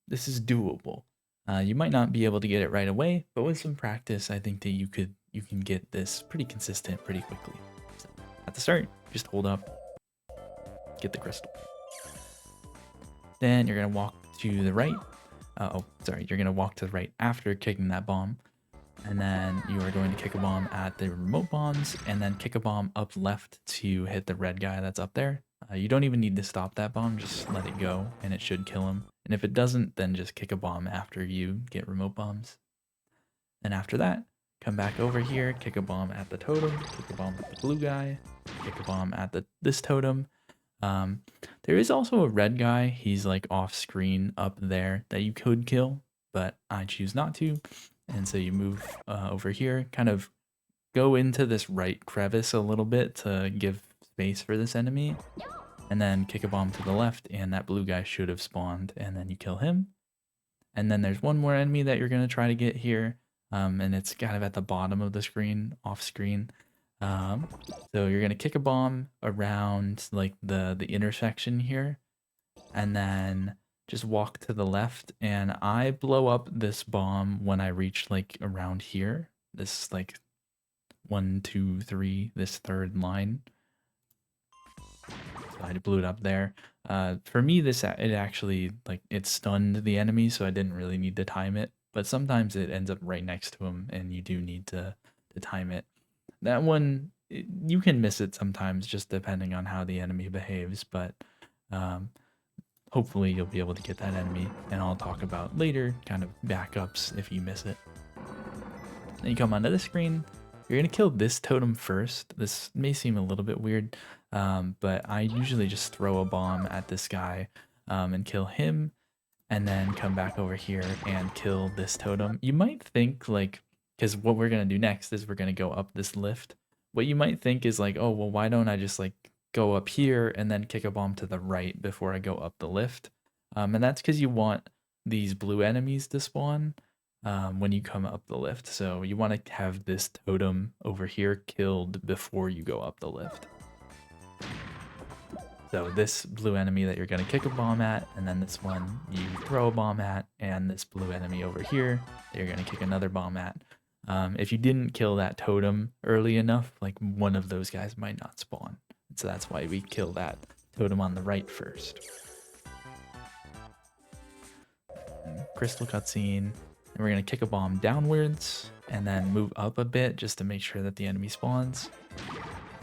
S1: this is doable. You might not be able to get it right away, but with some practice, I think that you can get this pretty consistent pretty quickly. So at the start, just hold up, get the crystal. Then you're gonna walk to the right. You're gonna walk to the right after kicking that bomb. And then you are going to kick a bomb at the remote bombs and then kick a bomb up left to hit the red guy that's up there. You don't even need to stop that bomb, just let it go and it should kill him. And if it doesn't, then just kick a bomb after you get remote bombs. Then after that, come back over here, kick a bomb at the totem, kick a bomb at the blue guy, kick a bomb at this totem. There is also a red guy, he's like off screen up there that you could kill, but I choose not to. And so you move over here, kind of go into this right crevice a little bit to give space for this enemy, and then kick a bomb to the left, and that blue guy should have spawned, and then you kill him. And then there's one more enemy that you're going to try to get here, and it's kind of at the bottom of the screen, off screen. So you're going to kick a bomb around like the intersection here, and then just walk to the left, and I blow up this bomb when I reach like around here. This like 1, 2, 3, this third line. So I blew it up there. For me, it actually like it stunned the enemy, so I didn't really need to time it. But sometimes it ends up right next to him, and you do need to time it. That one, you can miss it sometimes, just depending on how the enemy behaves. But hopefully you'll be able to get that enemy, and I'll talk about later kind of backups if you miss it. Then you come onto the screen. You're going to kill this totem first. This may seem a little bit weird, but I usually just throw a bomb at this guy and kill him, and then come back over here and kill this totem. You might think like, because what we're going to do next is we're going to go up this lift. What you might think is like, oh, well, why don't I just like go up here and then kick a bomb to the right before I go up the lift? And that's because you want these blue enemies to spawn when you come up the lift. So you want to have this totem over here killed before you go up the lift. So this blue enemy that you're going to kick a bomb at, and then this one you throw a bomb at, and this blue enemy over here that you're going to kick another bomb at. If you didn't kill that totem early enough, like one of those guys might not spawn. So that's why we kill that totem on the right first. Crystal cutscene. And we're going to kick a bomb downwards and then move up a bit just to make sure that the enemy spawns.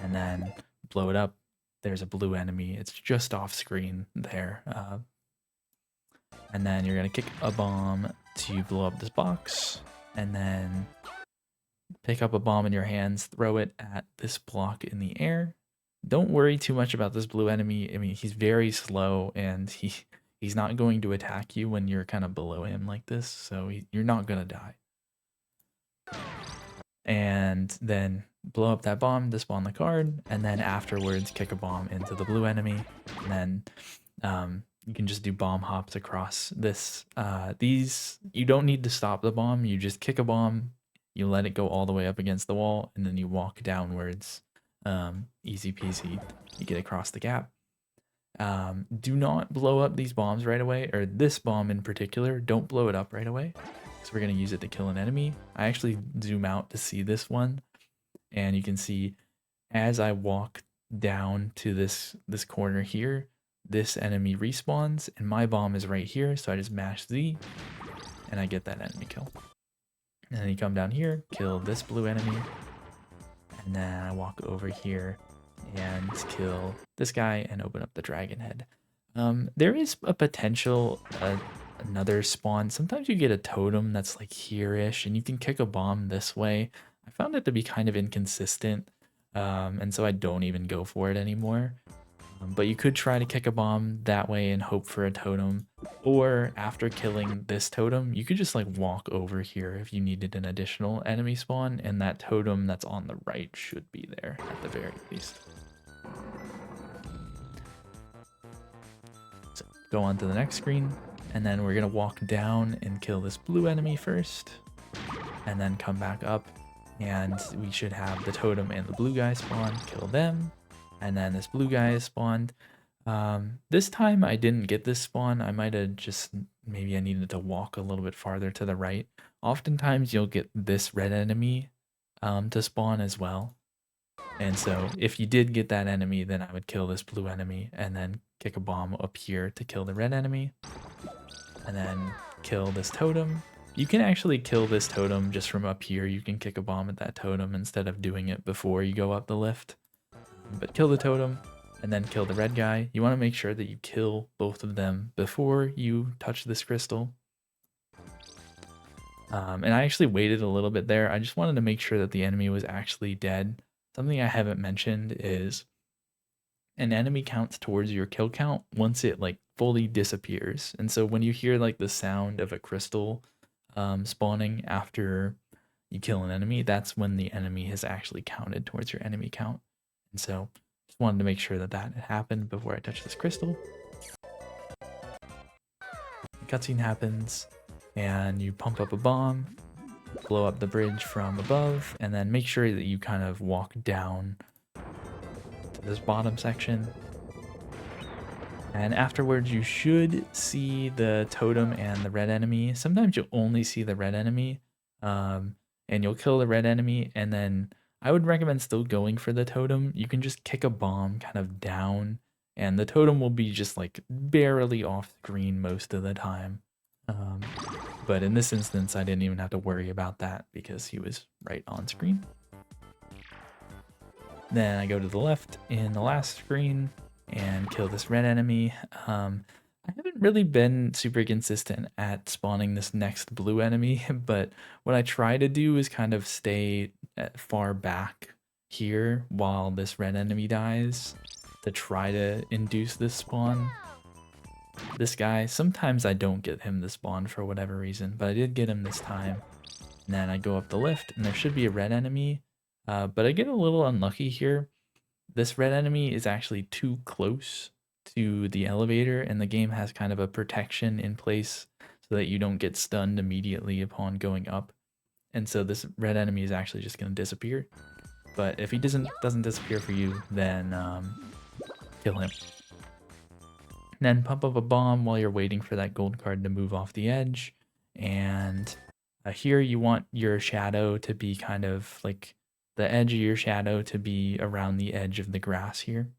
S1: And then blow it up. There's a blue enemy. It's just off screen there. And then you're going to kick a bomb to blow up this box. And then pick up a bomb in your hands, throw it at this block in the air. Don't worry too much about this blue enemy. I mean, he's very slow, and he's not going to attack you when you're kind of below him like this, so you're not going to die. And then blow up that bomb to spawn the card, and then afterwards kick a bomb into the blue enemy, and then you can just do bomb hops across this. These, you don't need to stop the bomb, you just kick a bomb, you let it go all the way up against the wall, and then you walk downwards. Easy peasy, you get across the gap. Do not blow up these bombs right away, or this bomb in particular, don't blow it up right away, because we're going to use it to kill an enemy. I actually zoom out to see this one, and you can see as I walk down to this corner here, this enemy respawns, and my bomb is right here, so I just mash Z, and I get that enemy kill. And then you come down here, kill this blue enemy, and then I walk over here and kill this guy and open up the dragon head. There is a potential another spawn. Sometimes you get a totem that's like here-ish, and you can kick a bomb this way. I found it to be kind of inconsistent, and so I don't even go for it anymore. But you could try to kick a bomb that way and hope for a totem, or after killing this totem, you could just like walk over here if you needed an additional enemy spawn, and that totem that's on the right should be there at the very least. So go on to the next screen, and then we're gonna walk down and kill this blue enemy first, and then come back up, and we should have the totem and the blue guy spawn, kill them. And then this blue guy is spawned. This time I didn't get this spawn. I might have just, maybe I needed to walk a little bit farther to the right. Oftentimes you'll get this red enemy to spawn as well. And so if you did get that enemy, then I would kill this blue enemy and then kick a bomb up here to kill the red enemy. And then kill this totem. You can actually kill this totem just from up here. You can kick a bomb at that totem instead of doing it before you go up the lift. But kill the totem and then kill the red guy. You want to make sure that you kill both of them before you touch this crystal. And I actually waited a little bit there. I just wanted to make sure that the enemy was actually dead. Something I haven't mentioned is an enemy counts towards your kill count once it like fully disappears. And so when you hear like the sound of a crystal spawning after you kill an enemy, that's when the enemy has actually counted towards your enemy count. And so just wanted to make sure that that happened before I touch this crystal. The cutscene happens and you pump up a bomb, blow up the bridge from above, and then make sure that you kind of walk down to this bottom section. And afterwards you should see the totem and the red enemy. Sometimes you'll only see the red enemy, and you'll kill the red enemy, and then I would recommend still going for the totem. You can just kick a bomb kind of down, and the totem will be just like barely off screen most of the time. But in this instance, I didn't even have to worry about that because he was right on screen. Then I go to the left in the last screen and kill this red enemy. I haven't really been super consistent at spawning this next blue enemy, but what I try to do is kind of stay far back here while this red enemy dies to try to induce this spawn. This guy, sometimes I don't get him to spawn for whatever reason, but I did get him this time. And then I go up the lift and there should be a red enemy, but I get a little unlucky here. This red enemy is actually too close to the elevator, and the game has kind of a protection in place so that you don't get stunned immediately upon going up. And so this red enemy is actually just going to disappear. But if he doesn't disappear for you, then kill him. And then pump up a bomb while you're waiting for that gold card to move off the edge. And here you want your shadow to be kind of like the edge of your shadow to be around the edge of the grass here.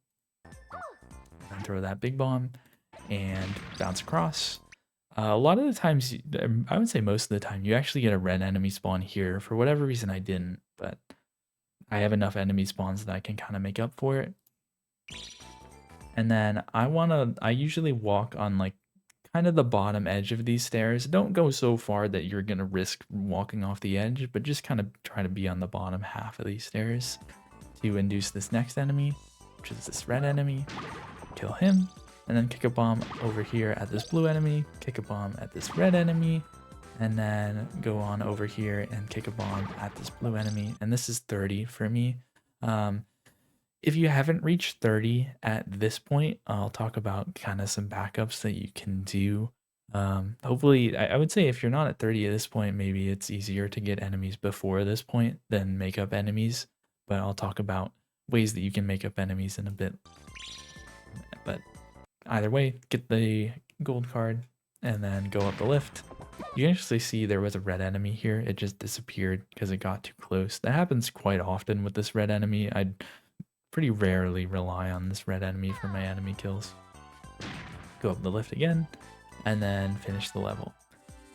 S1: And throw that big bomb and bounce across. A lot of the times, I would say most of the time, you actually get a red enemy spawn here. For whatever reason, I didn't, but I have enough enemy spawns that I can kind of make up for it. And then I usually walk on like kind of the bottom edge of these stairs. Don't go so far that you're going to risk walking off the edge, but just kind of try to be on the bottom half of these stairs to induce this next enemy, which is this red enemy. Kill him, and then kick a bomb over here at this blue enemy, kick a bomb at this red enemy, and then go on over here and kick a bomb at this blue enemy. And this is 30 for me. If you haven't reached 30 at this point, I'll talk about kind of some backups that you can do. Hopefully, I would say if you're not at 30 at this point, maybe it's easier to get enemies before this point than make up enemies. But I'll talk about ways that you can make up enemies in a bit. But either way, get the gold card and then go up the lift. You can actually see there was a red enemy here. It just disappeared because it got too close. That happens quite often with this red enemy. I'd pretty rarely rely on this red enemy for my enemy kills. go up the lift again, and then finish the level.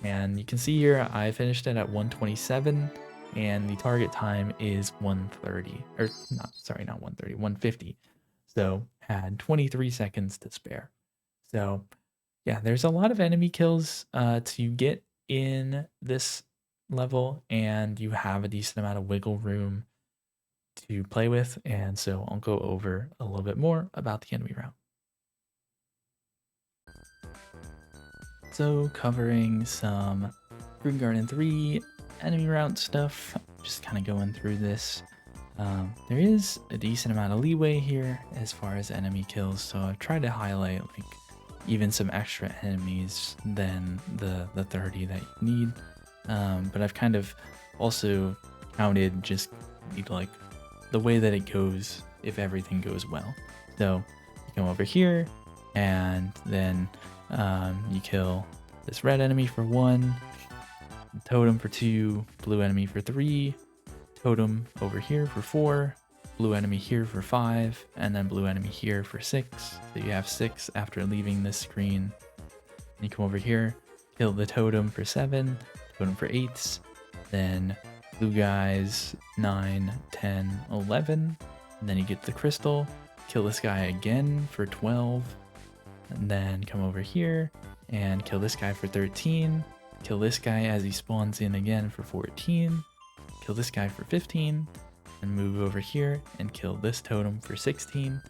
S1: And you can see here, I finished it at 127, and the target time is 130, or not, sorry, not 130, 150. So had 23 seconds to spare. So yeah, there's a lot of enemy kills to get in this level, and you have a decent amount of wiggle room to play with. And so I'll go over a little bit more about the enemy route. So covering some Green Garden 3 enemy route stuff, just kind of going through this. There is a decent amount of leeway here as far as enemy kills, so I've tried to highlight like even some extra enemies than the 30 that you need. But I've kind of also counted just like the way that it goes if everything goes well. So you come over here, and then you kill this red enemy for 1, totem for 2, blue enemy for 3, totem over here for 4, blue enemy here for 5, and then blue enemy here for 6. So you have 6 after leaving this screen. And you come over here, kill the totem for 7, totem for 8, then blue guys 9, 10, 11, and then you get the crystal, kill this guy again for 12, and then come over here and kill this guy for 13, kill this guy as he spawns in again for 14, kill this guy for 15, and move over here and kill this totem for 16.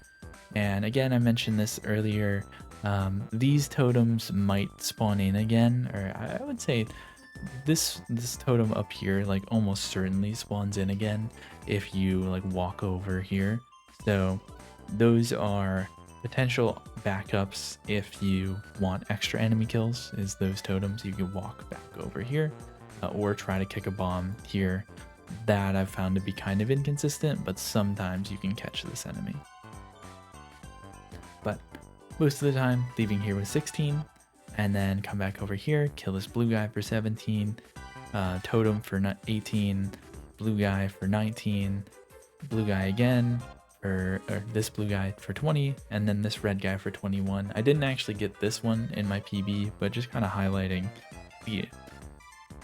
S1: And again, I mentioned this earlier, these totems might spawn in again, or I would say this totem up here like almost certainly spawns in again if you like walk over here. So those are potential backups if you want extra enemy kills, is those totems. You can walk back over here or try to kick a bomb here. That I've found to be kind of inconsistent, but sometimes you can catch this enemy. But most of the time, leaving here with 16, and then come back over here, kill this blue guy for 17, totem for 18, blue guy for 19, blue guy again, or this blue guy for 20, and then this red guy for 21. I didn't actually get this one in my PB, but just kind of highlighting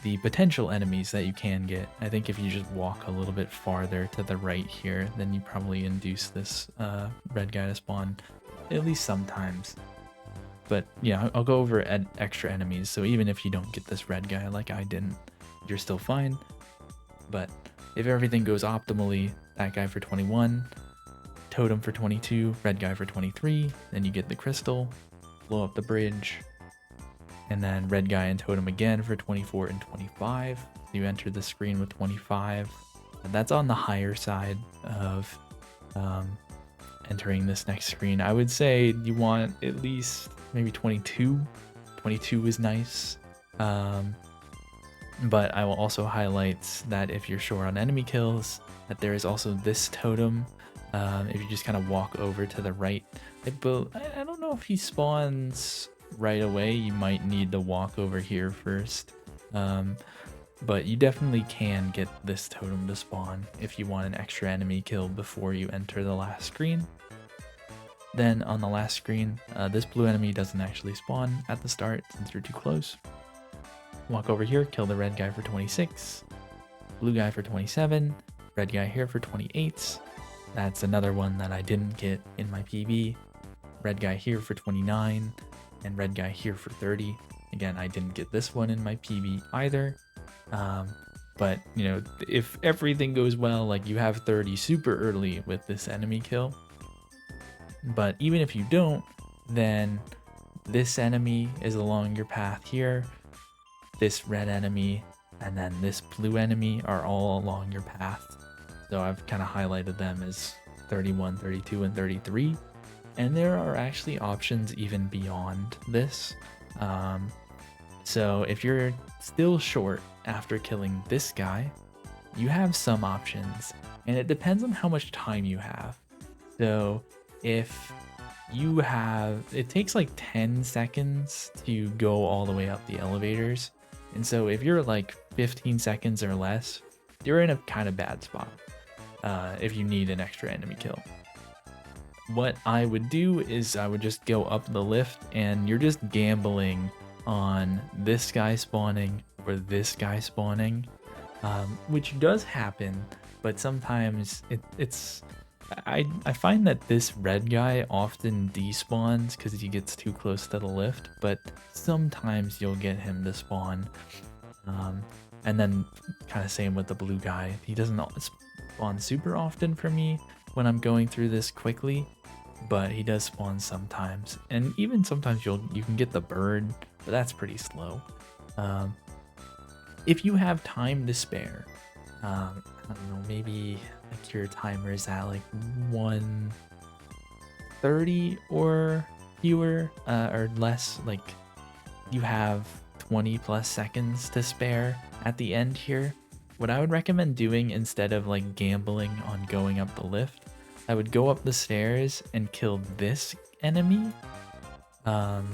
S1: the potential enemies that you can get. I think if you just walk a little bit farther to the right here, then you probably induce this red guy to spawn at least sometimes. But yeah, I'll go over extra enemies, so even if you don't get this red guy like I didn't, you're still fine. But if everything goes optimally, that guy for 21, totem for 22, red guy for 23, then you get the crystal, blow up the bridge, and then red guy and totem again for 24 and 25. You enter the screen with 25, and that's on the higher side of entering this next screen. I would say you want at least maybe 22. 22 is nice. But I will also highlight that if you're short on enemy kills, that there is also this totem. If you just kind of walk over to the right, I don't know if he spawns right away. You might need to walk over here first, but you definitely can get this totem to spawn if you want an extra enemy kill before you enter the last screen. Then on the last screen, this blue enemy doesn't actually spawn at the start since you're too close. Walk over here, kill the red guy for 26, blue guy for 27, red guy here for 28. That's another one that I didn't get in my PB. Red guy here for 29, and red guy here for 30. Again, I didn't get this one in my PB either. But you know, if everything goes well, like you have 30 super early with this enemy kill. But even if you don't, then this enemy is along your path here. This red enemy and then this blue enemy are all along your path. So I've kind of highlighted them as 31, 32, and 33. And there are actually options even beyond this. So if you're still short after killing this guy, you have some options, and it depends on how much time you have. So if you have, it takes like 10 seconds to go all the way up the elevators. And so if you're like 15 seconds or less, you're in a kind of bad spot if you need an extra enemy kill. what I would do is I would just go up the lift, and you're just gambling on this guy spawning or this guy spawning, which does happen, but sometimes it's I find that this red guy often despawns because he gets too close to the lift, but sometimes you'll get him to spawn. And then kind of same with the blue guy. He doesn't spawn super often for me when I'm going through this quickly, but he does spawn sometimes. And even sometimes you can get the bird, but that's pretty slow. If you have time to spare, I don't know, maybe like your timer is at like 1:30 or fewer, or less, like you have 20 plus seconds to spare at the end here. What I would recommend doing instead of like gambling on going up the lift, I would go up the stairs and kill this enemy. And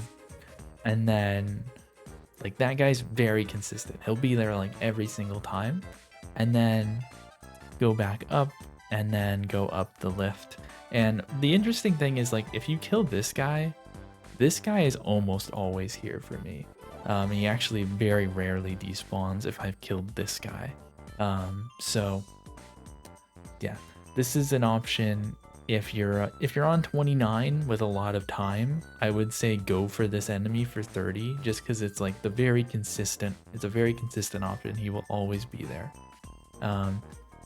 S1: then like that guy's very consistent. He'll be there like every single time. And then go back up and then go up the lift. And the interesting thing is, like, if you kill this guy is almost always here for me. He actually very rarely despawns if I've killed this guy. So yeah, this is an option. If you're on 29 with a lot of time, I would say go for this enemy for 30, just because it's like it's a very consistent option. He will always be there.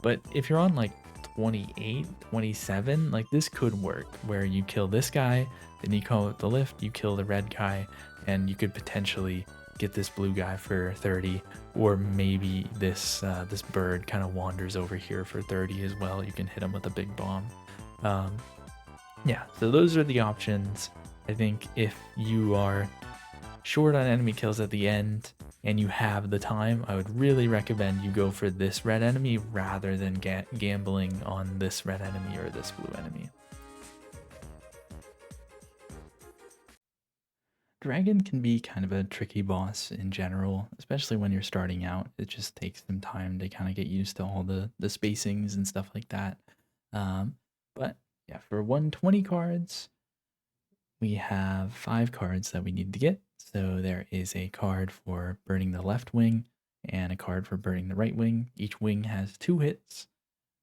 S1: But if you're on like 28, 27, like this could work where you kill this guy, then you call it the lift, you kill the red guy, and you could potentially get this blue guy for 30, or maybe this this bird kind of wanders over here for 30 as well. You can hit him with a big bomb. Yeah, so those are the options. I think if you are short on enemy kills at the end and you have the time, I would really recommend you go for this red enemy rather than gambling on this red enemy or this blue enemy. Dragon can be kind of a tricky boss in general, especially when you're starting out. It just takes some time to kind of get used to all the spacings and stuff like that. But yeah, for 120 cards, we have 5 cards that we need to get. So there is a card for burning the left wing and a card for burning the right wing. Each wing has 2 hits.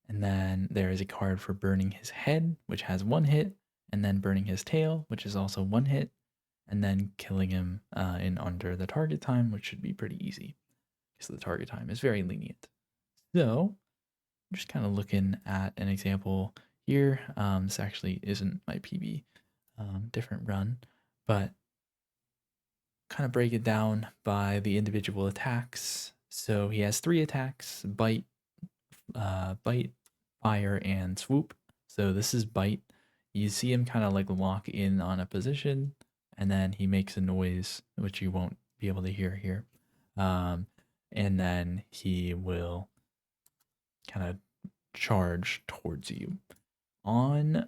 S1: And then there is a card for burning his head, which has 1 hit, and then burning his tail, which is also 1 hit, and then killing him in under the target time, which should be pretty easy because the target time is very lenient. So I'm just kind of looking at an example here. This actually isn't my PB, different run, but kind of break it down by the individual attacks. So he has 3 attacks: bite, fire, and swoop. So this is bite. You see him kind of like lock in on a position, and then he makes a noise, which you won't be able to hear here. And then he will kind of charge towards you. On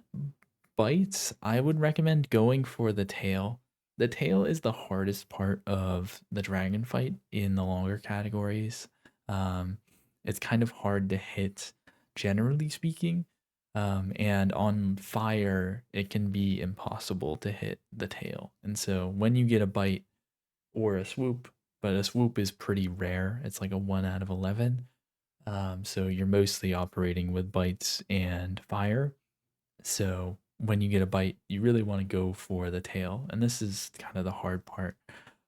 S1: bites, I would recommend going for the tail. The tail is the hardest part of the dragon fight in the longer categories. It's kind of hard to hit, generally speaking. And on fire, it can be impossible to hit the tail. And so when you get a bite or a swoop, but a swoop is pretty rare, it's like a 1 out of 11. So you're mostly operating with bites and fire. So when you get a bite, you really want to go for the tail. And this is kind of the hard part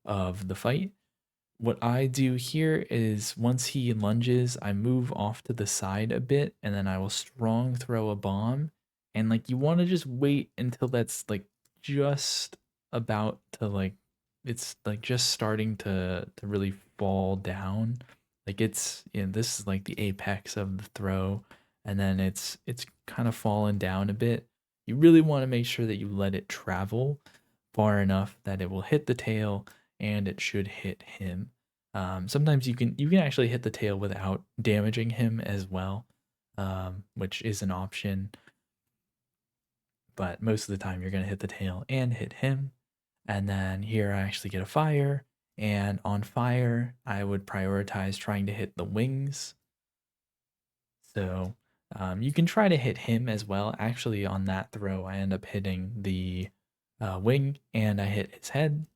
S1: of the fight. What I do here is once he lunges, I move off to the side a bit, and then I will strong throw a bomb. And like you want to just wait until that's like just about to like it's like just starting to really fall down. Like it's, you know, this is like the apex of the throw, and then it's kind of fallen down a bit. You really want to make sure that you let it travel far enough that it will hit the tail and it should hit him. Sometimes you can actually hit the tail without damaging him as well, which is an option. But most of the time you're going to hit the tail and hit him. And then here I actually get a fire. And on fire, I would prioritize trying to hit the wings. So You can try to hit him as well. Actually, on that throw, I end up hitting the wing and I hit his head.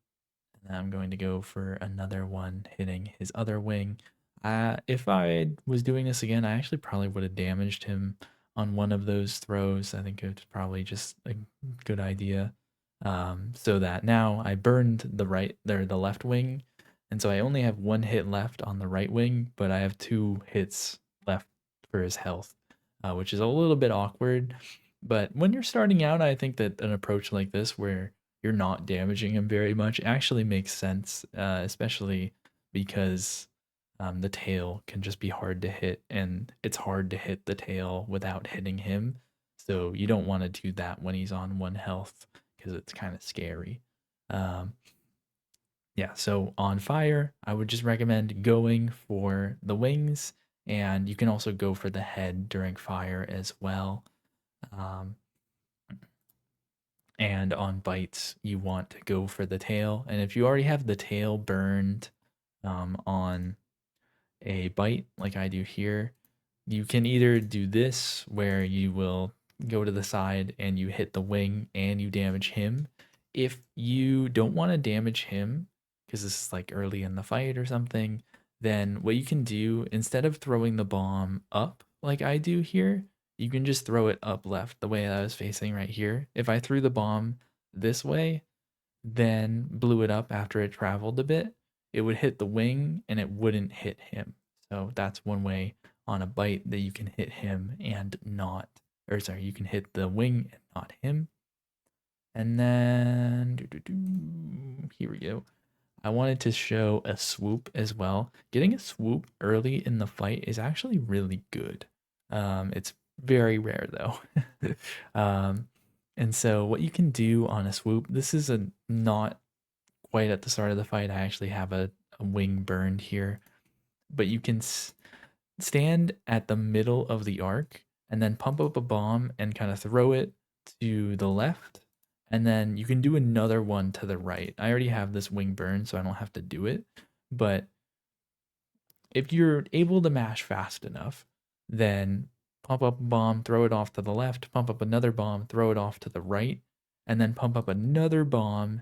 S1: And I'm going to go for another one hitting his other wing. If I was doing this again, I actually probably would have damaged him on one of those throws. I think it's probably just a good idea. So that now I burned the left wing, and so I only have one hit left on the right wing, but I have 2 hits left for his health, which is a little bit awkward. But when you're starting out, I think that an approach like this, where you're not damaging him very much, actually makes sense, especially because the tail can just be hard to hit, and it's hard to hit the tail without hitting him. So you don't want to do that when he's on 1 health because it's kind of scary. Yeah, so on fire, I would just recommend going for the wings, and you can also go for the head during fire as well. And on bites, you want to go for the tail. And if you already have the tail burned on a bite, like I do here, you can either do this, where you will go to the side and you hit the wing and you damage him. If you don't want to damage him, because this is like early in the fight or something, then what you can do, instead of throwing the bomb up like I do here, you can just throw it up left, the way I was facing right here. If I threw the bomb this way, then blew it up after it traveled a bit, it would hit the wing and it wouldn't hit him. So that's one way on a bite that you can hit him and not, or sorry, you can hit the wing and not him. And then here we go. I wanted to show a swoop as well. Getting a swoop early in the fight is actually really good. It's very rare though. And so what you can do on a swoop, this is a not quite at the start of the fight. I actually have a wing burned here, but you can stand at the middle of the arc and then pump up a bomb and kind of throw it to the left. And then you can do another one to the right. I already have this wing burn, so I don't have to do it. But if you're able to mash fast enough, then pump up a bomb, throw it off to the left, pump up another bomb, throw it off to the right, and then pump up another bomb.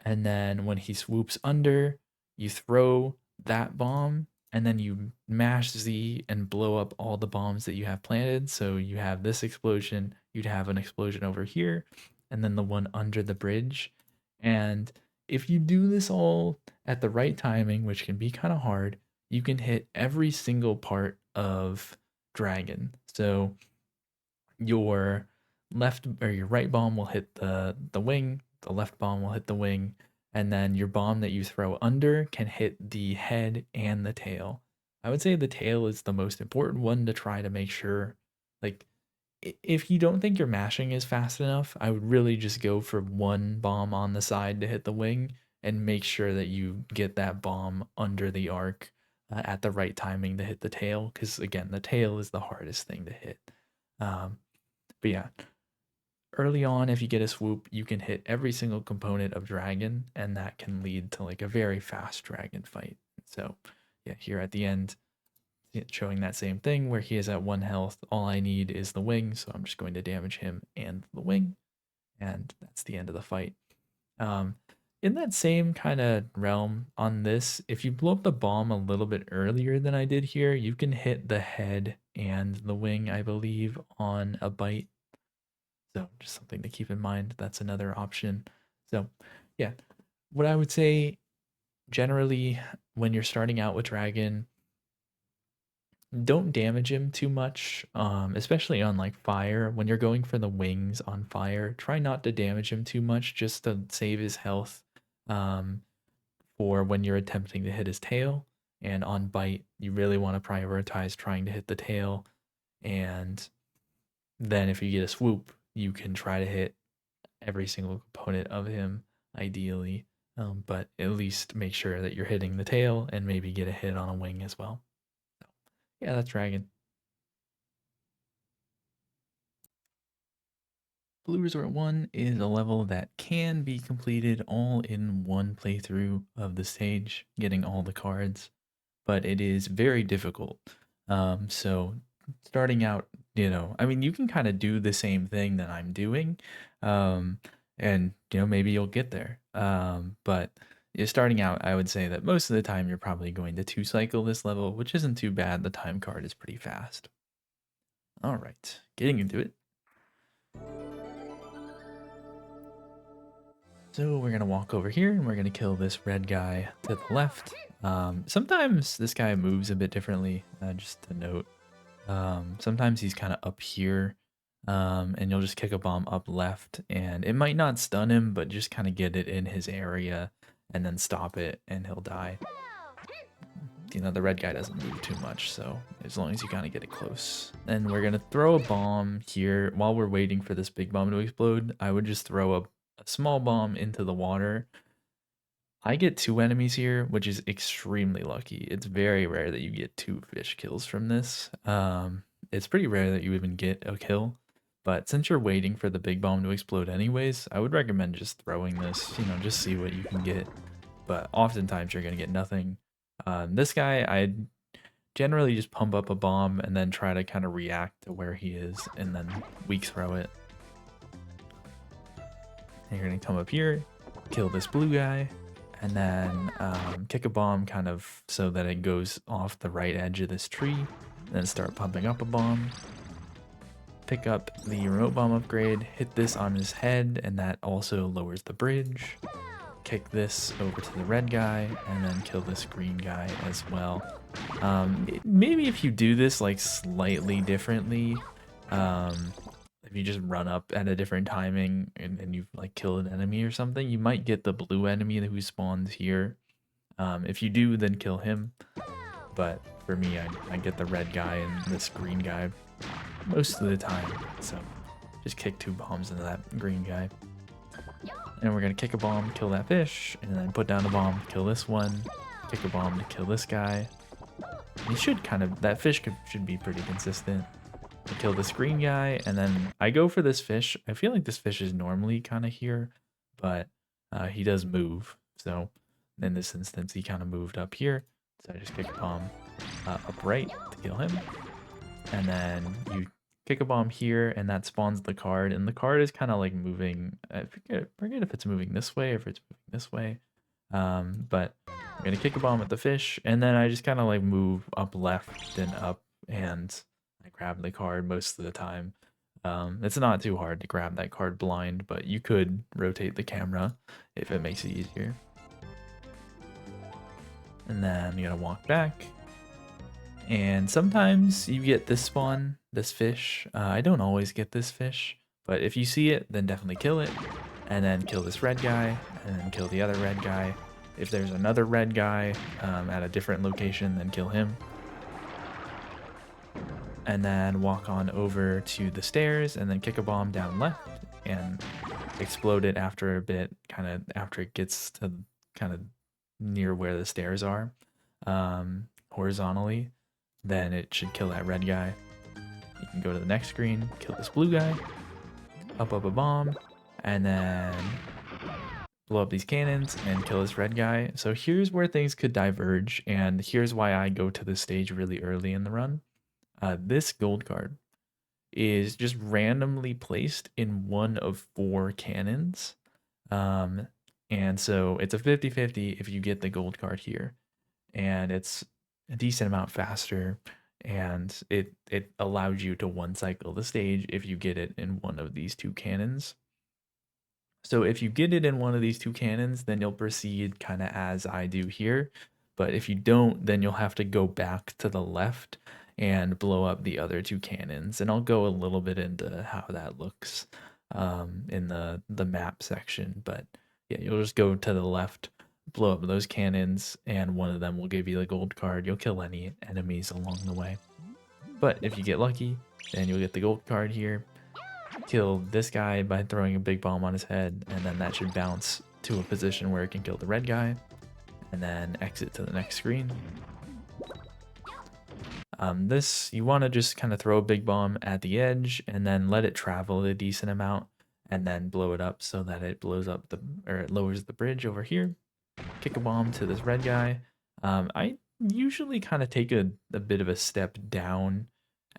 S1: And then when he swoops under, you throw that bomb, and then you mash Z and blow up all the bombs that you have planted. So you have this explosion, you'd have an explosion over here, and then the one under the bridge. And if you do this all at the right timing, which can be kind of hard, you can hit every single part of Dragon. So your left or your right bomb will hit the wing, the left bomb will hit the wing, and then your bomb that you throw under can hit the head and the tail. I would say the tail is the most important one to try to make sure, like, if you don't think your mashing is fast enough, I would really just go for one bomb on the side to hit the wing and make sure that you get that bomb under the arc at the right timing to hit the tail, because again, the tail is the hardest thing to hit. But yeah, early on, if you get a swoop, you can hit every single component of dragon, and that can lead to like a very fast dragon fight. So yeah, here at the end, showing that same thing where he is at 1 health. All I need is the wing, so I'm just going to damage him and the wing, and that's the end of the fight. In that same kind of realm on this, if you blow up the bomb a little bit earlier than I did here, you can hit the head and the wing, I believe, on a bite. So just something to keep in mind. That's another option. So yeah, what I would say generally when you're starting out with Dragon, don't damage him too much, especially on like fire. When you're going for the wings on fire, try not to damage him too much just to save his health for when you're attempting to hit his tail. And on bite, you really want to prioritize trying to hit the tail. And then if you get a swoop, you can try to hit every single component of him, ideally. But at least make sure that you're hitting the tail and maybe get a hit on a wing as well. So, yeah, that's Dragon. Blue Resort 1 is a level that can be completed all in one playthrough of the stage, getting all the cards, but it is very difficult. So starting out you know, I mean, you can kind of do the same thing that I'm doing, um, and you know, maybe you'll get there. But you're starting out, I would say that most of the time you're probably going to two cycle this level, which isn't too bad. The time card is pretty fast. All right, getting into it. So we're gonna walk over here and we're gonna kill this red guy to the left. Sometimes this guy moves a bit differently, just to note. Sometimes he's kind of up here, and you'll just kick a bomb up left, and it might not stun him, but just kind of get it in his area and then stop it, and he'll die. You know, the red guy doesn't move too much, so as long as you kind of get it close. And we're gonna throw a bomb here while we're waiting for this big bomb to explode. I would just throw a small bomb into the water. I get 2 enemies here, which is extremely lucky. It's very rare that you get 2 fish kills from this. It's pretty rare that you even get a kill. But since you're waiting for the big bomb to explode anyways, I would recommend just throwing this, you know, just see what you can get. But oftentimes you're going to get nothing. This guy, I generally just pump up a bomb and then try to kind of react to where he is and then weak throw it. And you're going to come up here, kill this blue guy, and then kick a bomb kind of so that it goes off the right edge of this tree, then start pumping up a bomb, pick up the remote bomb upgrade, hit this on his head, and that also lowers the bridge, kick this over to the red guy, and then kill this green guy as well. Maybe if you do this like slightly differently, if you just run up at a different timing and you like kill an enemy or something, you might get the blue enemy who spawns here. If you do, then kill him. But for me, I get the red guy and this green guy most of the time. So just kick 2 bombs into that green guy. And we're going to kick a bomb, kill that fish, and then put down a bomb, kill this one, kick a bomb to kill this guy. You should kind of, that fish should be pretty consistent. I kill this green guy, and then I go for this fish. I feel like this fish is normally kind of here, but he does move. So in this instance, he kind of moved up here. So I just kick a bomb up right to kill him. And then you kick a bomb here, and that spawns the card. And the card is kind of like moving. I forget if it's moving this way or if it's moving this way. But I'm going to kick a bomb at the fish, and then I just kind of like move up left and up, and I grab the card most of the time. It's not too hard to grab that card blind, but you could rotate the camera if it makes it easier. And then you gotta walk back. And sometimes you get this spawn, this fish. I don't always get this fish, but if you see it, then definitely kill it. And then kill this red guy, and then kill the other red guy. If there's another red guy at a different location, then kill him. And then walk on over to the stairs and then kick a bomb down left and explode it after a bit, kind of after it gets to kind of near where the stairs are, horizontally. Then it should kill that red guy. You can go to the next screen, kill this blue guy, up a bomb, and then blow up these cannons and kill this red guy. So here's where things could diverge, and here's why I go to this stage really early in the run. This gold card is just randomly placed in one of 4 cannons. And so it's a 50-50 if you get the gold card here. And it's a decent amount faster, and it allows you to one cycle the stage if you get it in one of these 2 cannons. So if you get it in one of these 2 cannons, then you'll proceed kind of as I do here. But if you don't, then you'll have to go back to the left and blow up the other 2 cannons. And I'll go a little bit into how that looks in the map section. But yeah, you'll just go to the left, blow up those cannons, and one of them will give you the gold card. You'll kill any enemies along the way. But if you get lucky, then you'll get the gold card here. Kill this guy by throwing a big bomb on his head, and then that should bounce to a position where it can kill the red guy, and then exit to the next screen. This, you want to just kind of throw a big bomb at the edge and then let it travel a decent amount and then blow it up so that it blows up it lowers the bridge over here. Kick a bomb to this red guy. I usually kind of take a bit of a step down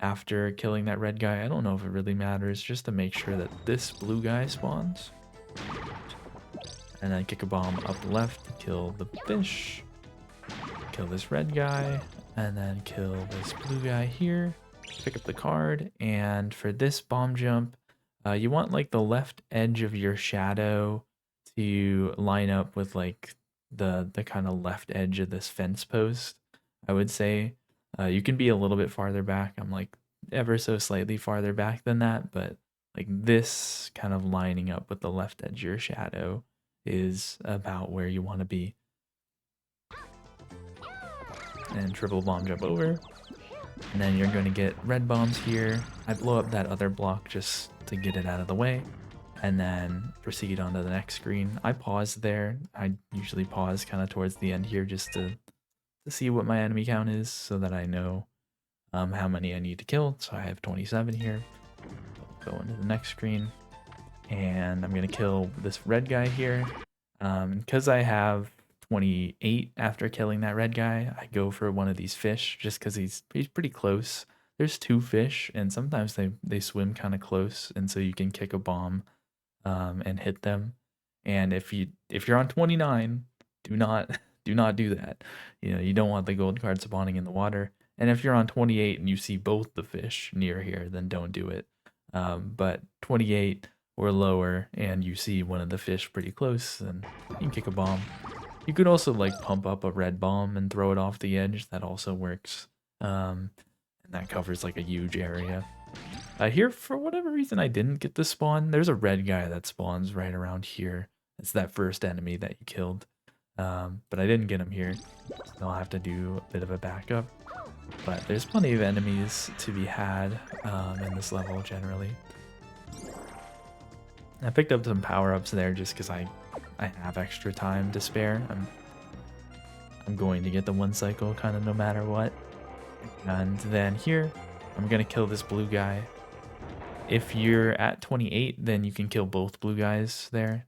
S1: after killing that red guy. I don't know if it really matters, just to make sure that this blue guy spawns. And then kick a bomb up left to kill the fish. Kill this red guy, and then kill this blue guy here. Pick up the card, and for this bomb jump, you want like the left edge of your shadow to line up with like the kind of left edge of this fence post. I would say you can be a little bit farther back. I'm like ever so slightly farther back than that, but like this kind of lining up with the left edge of your shadow is about where you want to be. And triple bomb jump over. And then you're going to get red bombs here. I blow up that other block just to get it out of the way. And then proceed on to the next screen. I pause there. I usually pause kind of towards the end here just to see what my enemy count is so that I know how many I need to kill. So I have 27 here. I'll go into the next screen. And I'm going to kill this red guy here. Because I have 28 after killing that red guy, I go for one of these fish just because he's pretty close. There's two fish, and sometimes they swim kind of close, and so you can kick a bomb and hit them. And if you're on 29, do not do that. You know, you don't want the gold card spawning in the water. And if you're on 28 and you see both the fish near here, then don't do it. But 28 or lower, and you see one of the fish pretty close, then you can kick a bomb. You could also like pump up a red bomb and throw it off the edge. That also works. And that covers like a huge area. Here, for whatever reason, I didn't get to spawn. There's a red guy that spawns right around here. It's that first enemy that you killed. But I didn't get him here. So I'll have to do a bit of a backup. But there's plenty of enemies to be had in this level generally. I picked up some power-ups there just because I have extra time to spare. I'm going to get the one cycle kind of no matter what. And then here, I'm going to kill this blue guy. If you're at 28, then you can kill both blue guys there.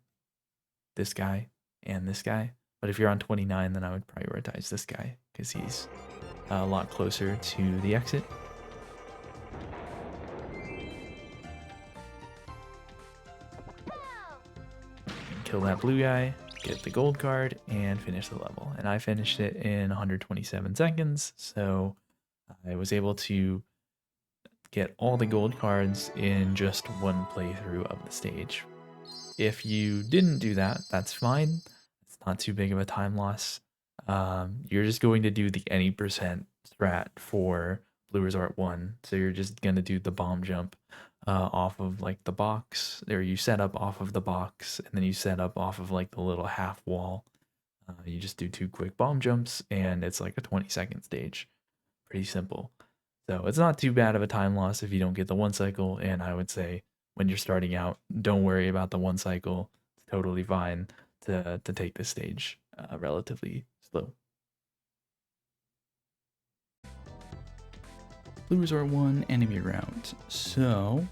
S1: This guy and this guy. But if you're on 29, then I would prioritize this guy because he's a lot closer to the exit. Kill that blue guy, get the gold card, and finish the level. And I finished it in 127 seconds, so I was able to get all the gold cards in just one playthrough of the stage. If you didn't do that, that's fine. It's not too big of a time loss. You're just going to do the any percent strat for Blue Resort 1. So you're just going to do the bomb jump off of like the box, or you set up off of the box, and then you set up off of like the little half wall. You just do 2 quick bomb jumps, and it's like a 20-second stage. Pretty simple. So it's not too bad of a time loss if you don't get the one cycle, and I would say when you're starting out, don't worry about the one cycle. It's totally fine to take this stage relatively slow. Blue Resort 1 Enemy Route. So,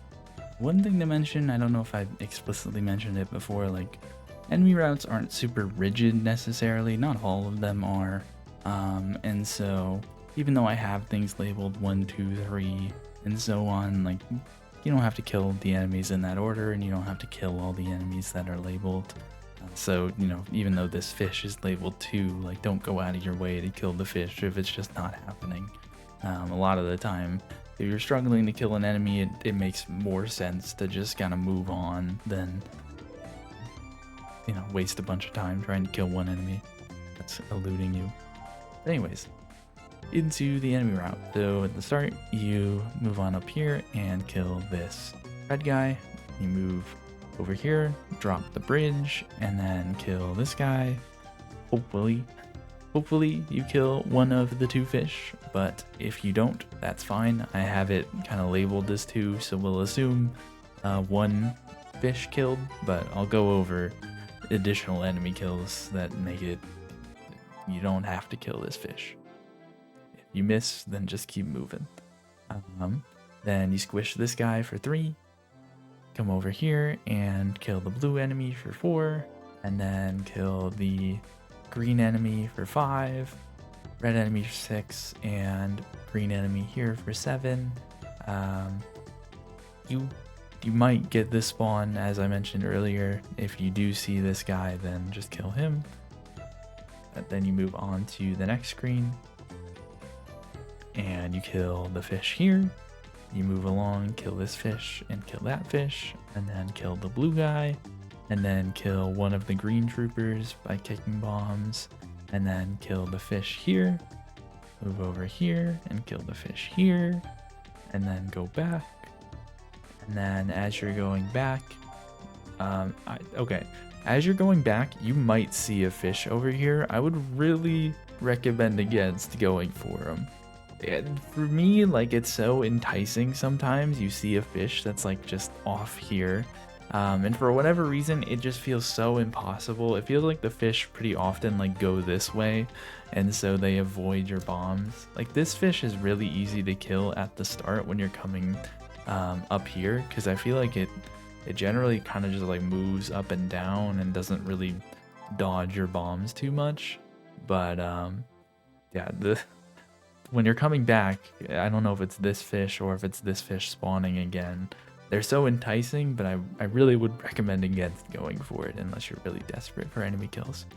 S1: one thing to mention, I don't know if I explicitly mentioned it before, like, enemy routes aren't super rigid necessarily, not all of them are, and so, even though I have things labeled 1, 2, 3, and so on, like, you don't have to kill the enemies in that order, and you don't have to kill all the enemies that are labeled. So, you know, even though this fish is labeled 2, like, don't go out of your way to kill the fish if it's just not happening. A lot of the time, if you're struggling to kill an enemy, it makes more sense to just kind of move on than, you know, waste a bunch of time trying to kill one enemy that's eluding you. But anyways, into the enemy route. So at the start, you move on up here and kill this red guy. You move over here, drop the bridge, and then kill this guy. Hopefully you kill one of the 2 fish, but if you don't, that's fine. I have it kind of labeled as 2, so we'll assume 1 fish killed, but I'll go over additional enemy kills that make it you don't have to kill this fish. If you miss, then just keep moving. Then you squish this guy for 3, come over here and kill the blue enemy for 4, and then kill the green enemy for 5, red enemy for 6, and green enemy here for 7. You might get this spawn, as I mentioned earlier. If you do see this guy, then just kill him. And then you move on to the next screen, and you kill the fish here. You move along, kill this fish, and kill that fish, and then kill the blue guy, and then kill one of the green troopers by kicking bombs, and then kill the fish here. Move over here, and kill the fish here, and then go back. And then as you're going back, as you're going back, you might see a fish over here. I would really recommend against going for him. And for me, like, it's so enticing sometimes. You see a fish that's like just off here, and for whatever reason, it just feels so impossible. It feels like the fish pretty often like go this way, and so they avoid your bombs. Like, this fish is really easy to kill at the start when you're coming up here, because I feel like it generally kind of just like moves up and down and doesn't really dodge your bombs too much. But yeah, when you're coming back, I don't know if it's this fish or if it's this fish spawning again. They're so enticing, but I really would recommend against going for it unless you're really desperate for enemy kills.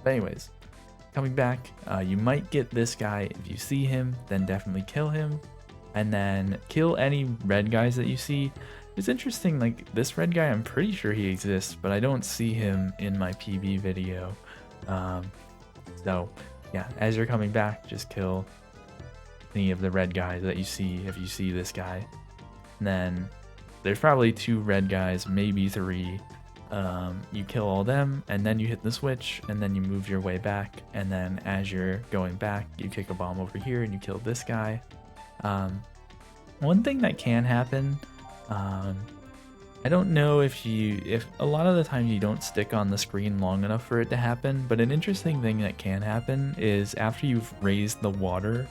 S1: But anyways, coming back, you might get this guy. If you see him, then definitely kill him. And then kill any red guys that you see. It's interesting, like, this red guy, I'm pretty sure he exists, but I don't see him in my PB video. So yeah, as you're coming back, just kill any of the red guys that you see if you see this guy. And then there's probably 2 red guys, maybe 3. You kill all them, and then you hit the switch, and then you move your way back. And then as you're going back, you kick a bomb over here and you kill this guy. One thing that can happen, I don't know if a lot of the time you don't stick on the screen long enough for it to happen, but an interesting thing that can happen is after you've raised the water,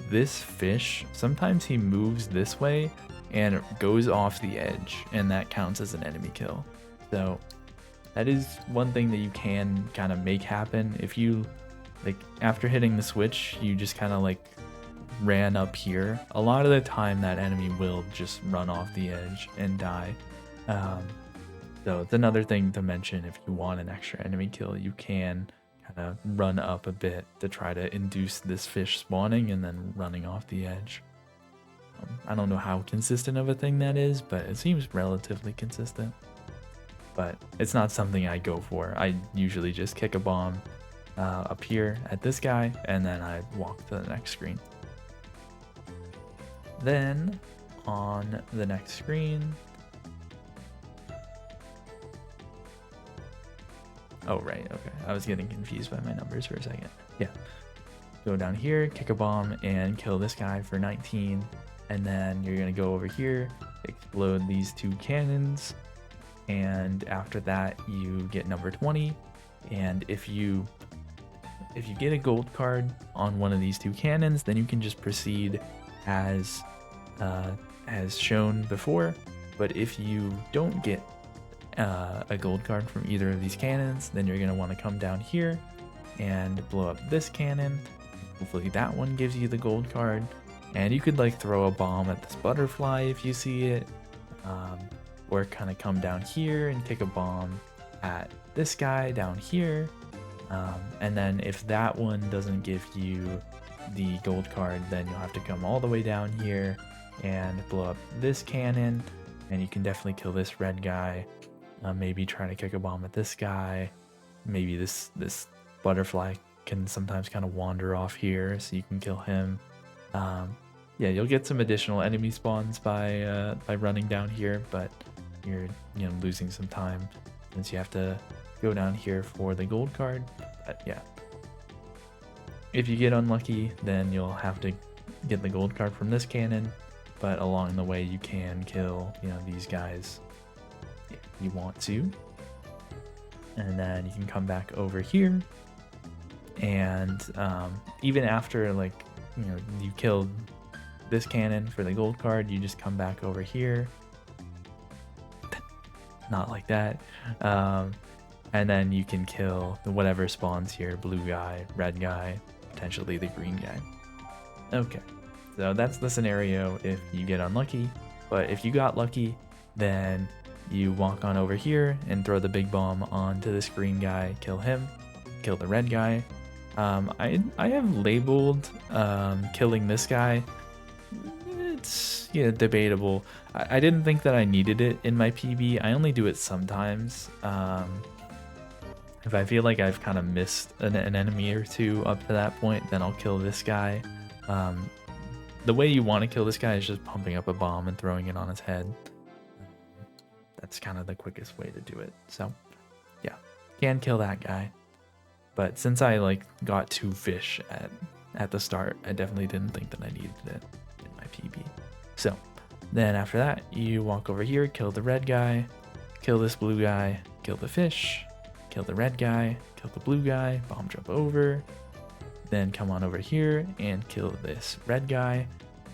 S1: this fish, sometimes he moves this way and goes off the edge, and that counts as an enemy kill. So that is one thing that you can kind of make happen. If you, like, after hitting the switch, you just kind of like ran up here, a lot of the time that enemy will just run off the edge and die. So it's another thing to mention. If you want an extra enemy kill, you can kind of run up a bit to try to induce this fish spawning and then running off the edge. I don't know how consistent of a thing that is, but it seems relatively consistent. But it's not something I go for. I usually just kick a bomb up here at this guy, and then I walk to the next screen. Then on the next screen, oh right, okay, I was getting confused by my numbers for a second. Yeah, go down here, kick a bomb, and kill this guy for 19, and then you're gonna go over here, explode these 2 cannons, and after that you get number 20. And if you get a gold card on one of these 2 cannons, then you can just proceed as shown before. But if you don't get a gold card from either of these cannons, then you're going to want to come down here and blow up this cannon. Hopefully that one gives you the gold card, and you could like throw a bomb at this butterfly if you see it, or kind of come down here and kick a bomb at this guy down here. And then if that one doesn't give you the gold card, then you'll have to come all the way down here and blow up this cannon, and you can definitely kill this red guy. Maybe try to kick a bomb at this guy. Maybe this butterfly can sometimes kind of wander off here, so you can kill him. Yeah, you'll get some additional enemy spawns by running down here, but you're losing some time since you have to go down here for the gold card. But yeah, if you get unlucky, then you'll have to get the gold card from this cannon, but along the way you can kill these guys if you want to. And then you can come back over here, and even after you killed this cannon for the gold card, you just come back over here. Not like that. And then you can kill whatever spawns here, blue guy, red guy, potentially the green guy. Okay, So that's the scenario if you get unlucky. But if you got lucky, then you walk on over here and throw the big bomb onto this green guy, kill him, kill the red guy. I have labeled killing this guy. It's debatable. I didn't think that I needed it in my PB. I only do it sometimes. If I feel like I've kind of missed an enemy or two up to that point, then I'll kill this guy. The way you want to kill this guy is just pumping up a bomb and throwing it on his head. That's kind of the quickest way to do it. So yeah, can kill that guy. But since I like got 2 fish at the start, I definitely didn't think that I needed it in my PB. So then after that, you walk over here, kill the red guy, kill this blue guy, kill the fish, kill the red guy, kill the blue guy, bomb jump over, then come on over here and kill this red guy.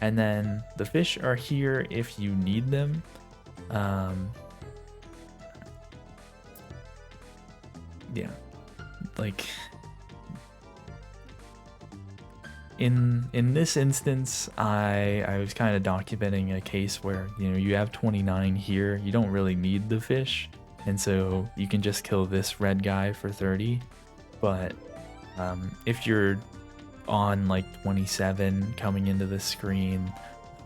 S1: And then the fish are here if you need them. Yeah, like in this instance, I was kind of documenting a case where, you know, you have 29 here, you don't really need the fish, and so you can just kill this red guy for 30. But if you're on like 27 coming into the screen,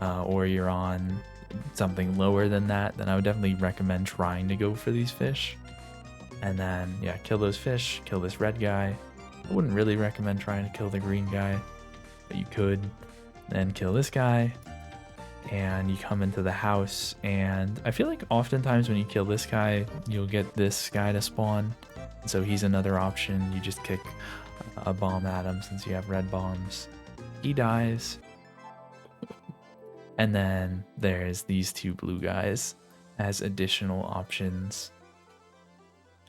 S1: or you're on something lower than that, then I would definitely recommend trying to go for these fish. And then yeah, kill those fish, kill this red guy. I wouldn't really recommend trying to kill the green guy, but you could. Then kill this guy, and you come into the house, and I feel like oftentimes when you kill this guy, you'll get this guy to spawn. So he's another option. You just kick a bomb at him since you have red bombs. He dies. And then there's these 2 blue guys as additional options.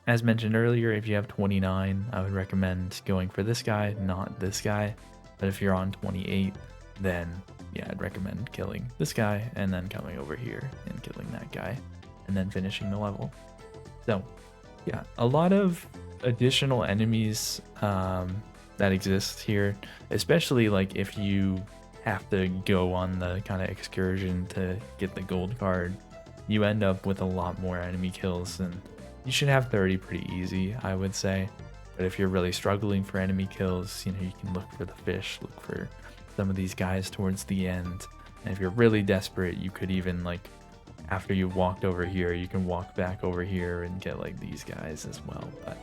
S1: As mentioned earlier, if you have 29, I would recommend going for this guy, not this guy. But if you're on 28, then yeah, I'd recommend killing this guy and then coming over here and killing that guy and then finishing the level. So yeah, a lot of additional enemies that exist here, especially like if you have to go on the kind of excursion to get the gold card, you end up with a lot more enemy kills, and you should have 30 pretty easy, I would say. But if you're really struggling for enemy kills, you know, you can look for the fish, look for some of these guys towards the end. And if you're really desperate, you could even, like, after you've walked over here, you can walk back over here and get like these guys as well. But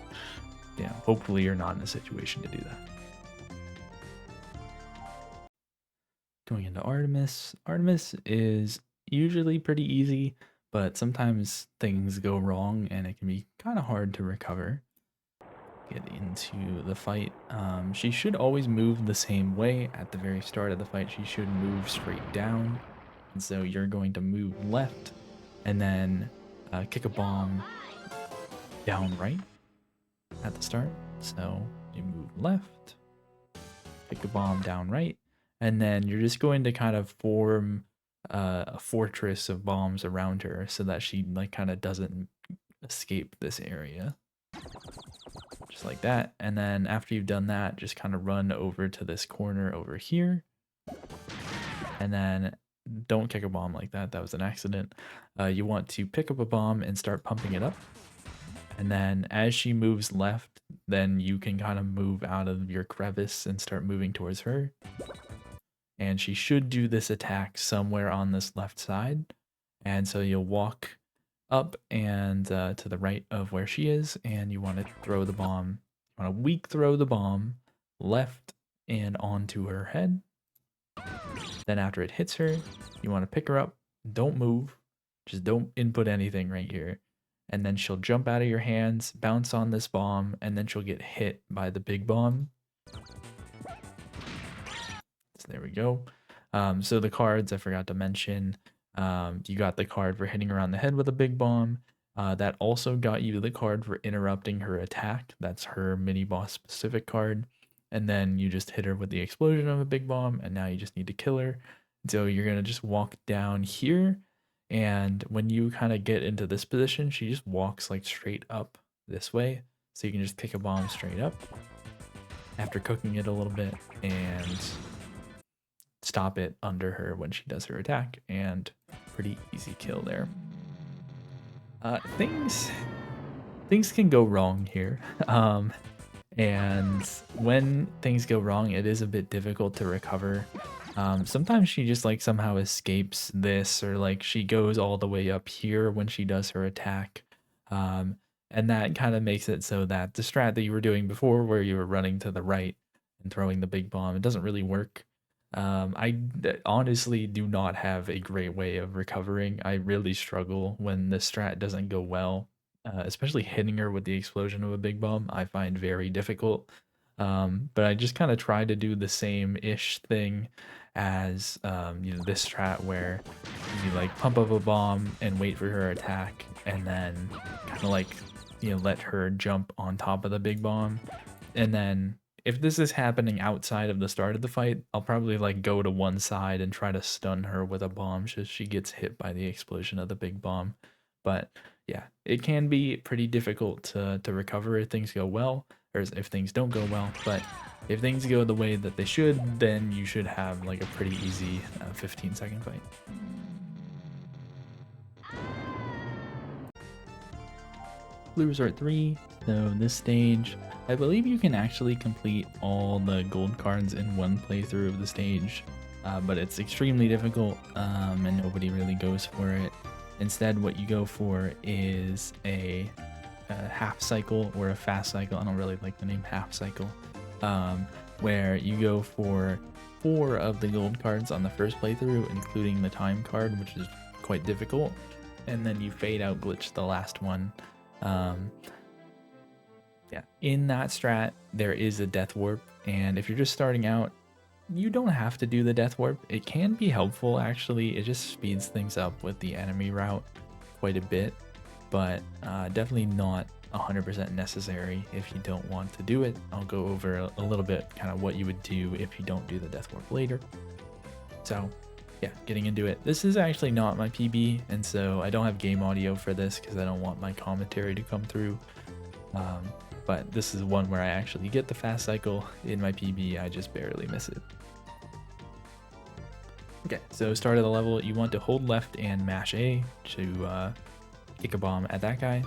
S1: yeah, hopefully you're not in a situation to do that. Going into Artemis. Artemis is usually pretty easy, but sometimes things go wrong and it can be kind of hard to recover. Get into the fight. She should always move the same way at the very start of the fight. She should move straight down, and so you're going to move left and then kick a bomb down right at the start. So you move left, kick a bomb down right, and then you're just going to kind of form a fortress of bombs around her so that she like kind of doesn't escape this area. Just like that. And then after you've done that, just kind of run over to this corner over here. And then don't kick a bomb like that. That was an accident. You want to pick up a bomb and start pumping it up. And then as she moves left, then you can kind of move out of your crevice and start moving towards her. And she should do this attack somewhere on this left side. And so you'll walk up and to the right of where she is, and you want to throw the bomb. You want to weak throw the bomb left and onto her head. Then after it hits her, you want to pick her up. Don't move. Just don't input anything right here. And then she'll jump out of your hands, bounce on this bomb, and then she'll get hit by the big bomb. So there we go. So the cards I forgot to mention. You got the card for hitting her on the head with a big bomb. That also got you the card for interrupting her attack. That's her mini boss specific card. And then you just hit her with the explosion of a big bomb, and now you just need to kill her. So you're gonna just walk down here, and when you kind of get into this position, she just walks like straight up this way. So you can just kick a bomb straight up after cooking it a little bit and stop it under her when she does her attack, and pretty easy kill there. Things can go wrong here. And when things go wrong, it is a bit difficult to recover. Sometimes she just like somehow escapes this, or like she goes all the way up here when she does her attack. And that kind of makes it so that the strat that you were doing before, where you were running to the right and throwing the big bomb, it doesn't really work. Honestly do not have a great way of recovering. I really struggle when the strat doesn't go well. Especially hitting her with the explosion of a big bomb, I find very difficult. But I just kind of try to do the same-ish thing as this strat, where you like pump up a bomb and wait for her attack, and then kind of like let her jump on top of the big bomb. And then if this is happening outside of the start of the fight, I'll probably like go to one side and try to stun her with a bomb so she gets hit by the explosion of the big bomb. But yeah, it can be pretty difficult to recover if things go well, or if things don't go well. But if things go the way that they should, then you should have like a pretty easy 15-second fight. Blue Resort 3. So this stage, I believe you can actually complete all the gold cards in one playthrough of the stage, but it's extremely difficult, and nobody really goes for it. Instead, what you go for is a half cycle or a fast cycle. I don't really like the name half cycle, where you go for 4 of the gold cards on the first playthrough, including the time card, which is quite difficult, and then you fade out glitch the last one. Yeah, in that strat, there is a death warp, and if you're just starting out, you don't have to do the death warp. It can be helpful, actually. It just speeds things up with the enemy route quite a bit, but definitely not 100% necessary if you don't want to do it. I'll go over a little bit kind of what you would do if you don't do the death warp later. So yeah, getting into it. This is actually not my PB, and so I don't have game audio for this because I don't want my commentary to come through. But this is one where I actually get the fast cycle. In my PB, I just barely miss it. Okay, so start of the level, you want to hold left and mash A to kick a bomb at that guy.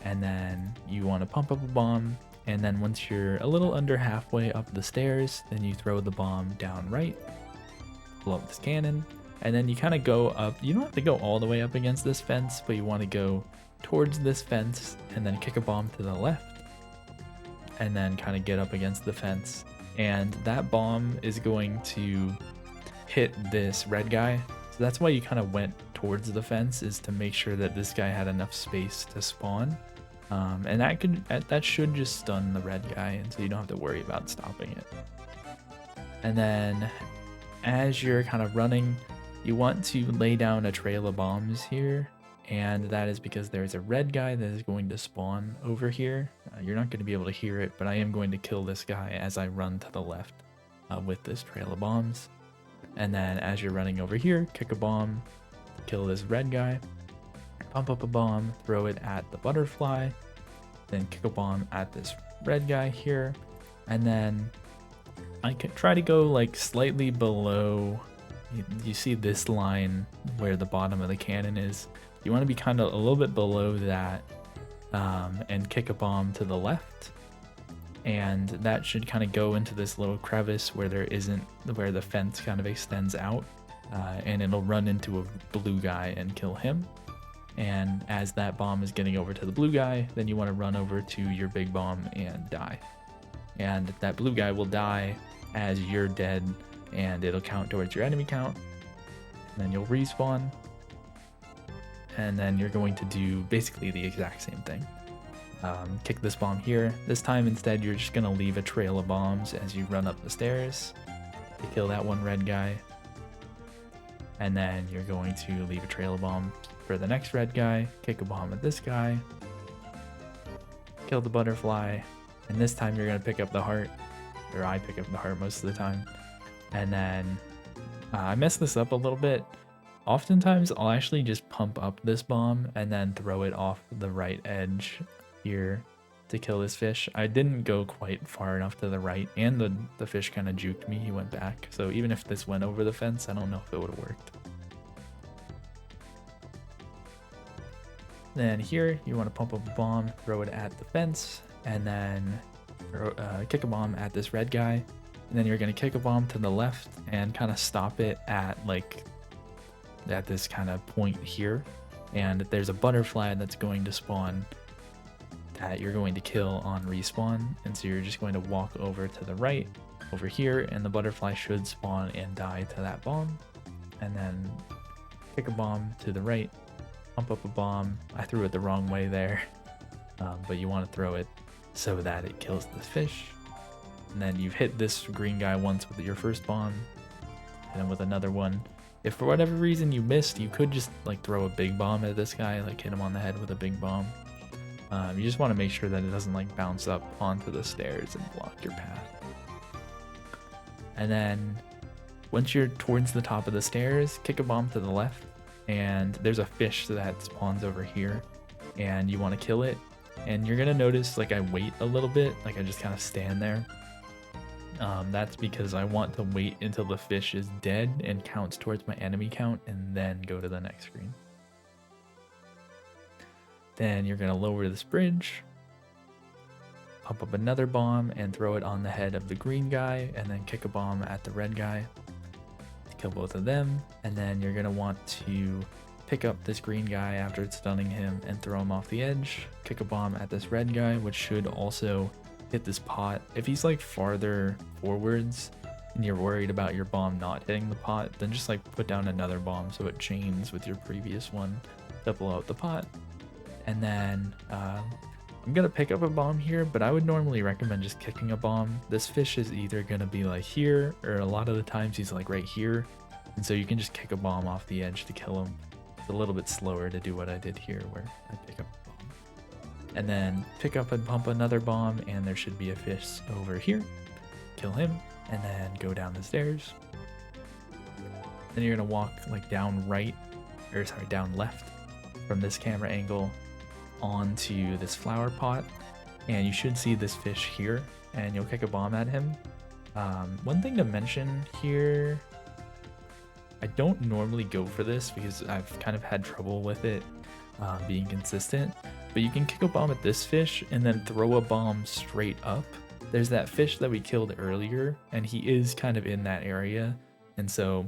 S1: And then you want to pump up a bomb. And then once you're a little under halfway up the stairs, then you throw the bomb down right, blow up this cannon, and then you kind of go up. You don't have to go all the way up against this fence, but you want to go towards this fence and then kick a bomb to the left, and then kind of get up against the fence. And that bomb is going to hit this red guy. So that's why you kind of went towards the fence, is to make sure that this guy had enough space to spawn. And that should just stun the red guy, and so you don't have to worry about stopping it. And then as you're kind of running, you want to lay down a trail of bombs here, and that is because there's a red guy that is going to spawn over here. You're not going to be able to hear it, but I am going to kill this guy as I run to the left with this trail of bombs. And then as you're running over here, kick a bomb, kill this red guy, pump up a bomb, throw it at the butterfly, then kick a bomb at this red guy here, and then I can try to go like slightly below. You see this line where the bottom of the cannon is. You want to be kind of a little bit below that, and kick a bomb to the left, and that should kind of go into this little crevice where where the fence kind of extends out, and it'll run into a blue guy and kill him. And as that bomb is getting over to the blue guy, then you want to run over to your big bomb and die. And that blue guy will die as you're dead, and it'll count towards your enemy count. And then you'll respawn, and then you're going to do basically the exact same thing. Kick this bomb here. This time instead, you're just going to leave a trail of bombs as you run up the stairs to kill that one red guy. And then you're going to leave a trail of bombs for the next red guy, kick a bomb at this guy, kill the butterfly, and this time you're going to pick up the heart, or I pick up the heart most of the time. And then I mess this up a little bit. Oftentimes I'll actually just pump up this bomb and then throw it off the right edge here to kill this fish. I didn't go quite far enough to the right, and the fish kind of juked me. He went back. So even if this went over the fence, I don't know if it would have worked. Then here, you want to pump up a bomb, throw it at the fence, and then kick a bomb at this red guy. And then you're going to kick a bomb to the left and kind of stop it at like at this kind of point here. And there's a butterfly that's going to spawn that you're going to kill on respawn, and so you're just going to walk over to the right over here, and the butterfly should spawn and die to that bomb. And then kick a bomb to the right, pump up a bomb. I threw it the wrong way there, but you want to throw it so that it kills this fish. And then you've hit this green guy once with your first bomb, and then with another one. If for whatever reason you missed, you could just like throw a big bomb at this guy, like hit him on the head with a big bomb. You just want to make sure that it doesn't like bounce up onto the stairs and block your path. And then once you're towards the top of the stairs, kick a bomb to the left, and there's a fish that spawns over here, and you want to kill it. And you're gonna notice like I wait a little bit, like I just kind of stand there. That's because I want to wait until the fish is dead and counts towards my enemy count, and then go to the next screen. Then you're going to lower this bridge, pump up another bomb, and throw it on the head of the green guy, and then kick a bomb at the red guy to kill both of them. And then you're going to want to pick up this green guy after stunning him and throw him off the edge, kick a bomb at this red guy, which should also hit this pot. If he's like farther forwards and you're worried about your bomb not hitting the pot, then just like put down another bomb so it chains with your previous one to blow out the pot. And then I'm gonna pick up a bomb here, but I would normally recommend just kicking a bomb. This fish is either gonna be like here, or a lot of the times he's like right here, and so you can just kick a bomb off the edge to kill him. It's a little bit slower to do what I did here, where I pick up a bomb and then pick up and pump another bomb, and there should be a fish over here. Kill him, and then go down the stairs. Then you're gonna walk like down left from this camera angle onto this flower pot, and you should see this fish here, and you'll kick a bomb at him. One thing to mention here, I don't normally go for this because I've kind of had trouble with it being consistent, but you can kick a bomb at this fish and then throw a bomb straight up. There's that fish that we killed earlier, and he is kind of in that area, and so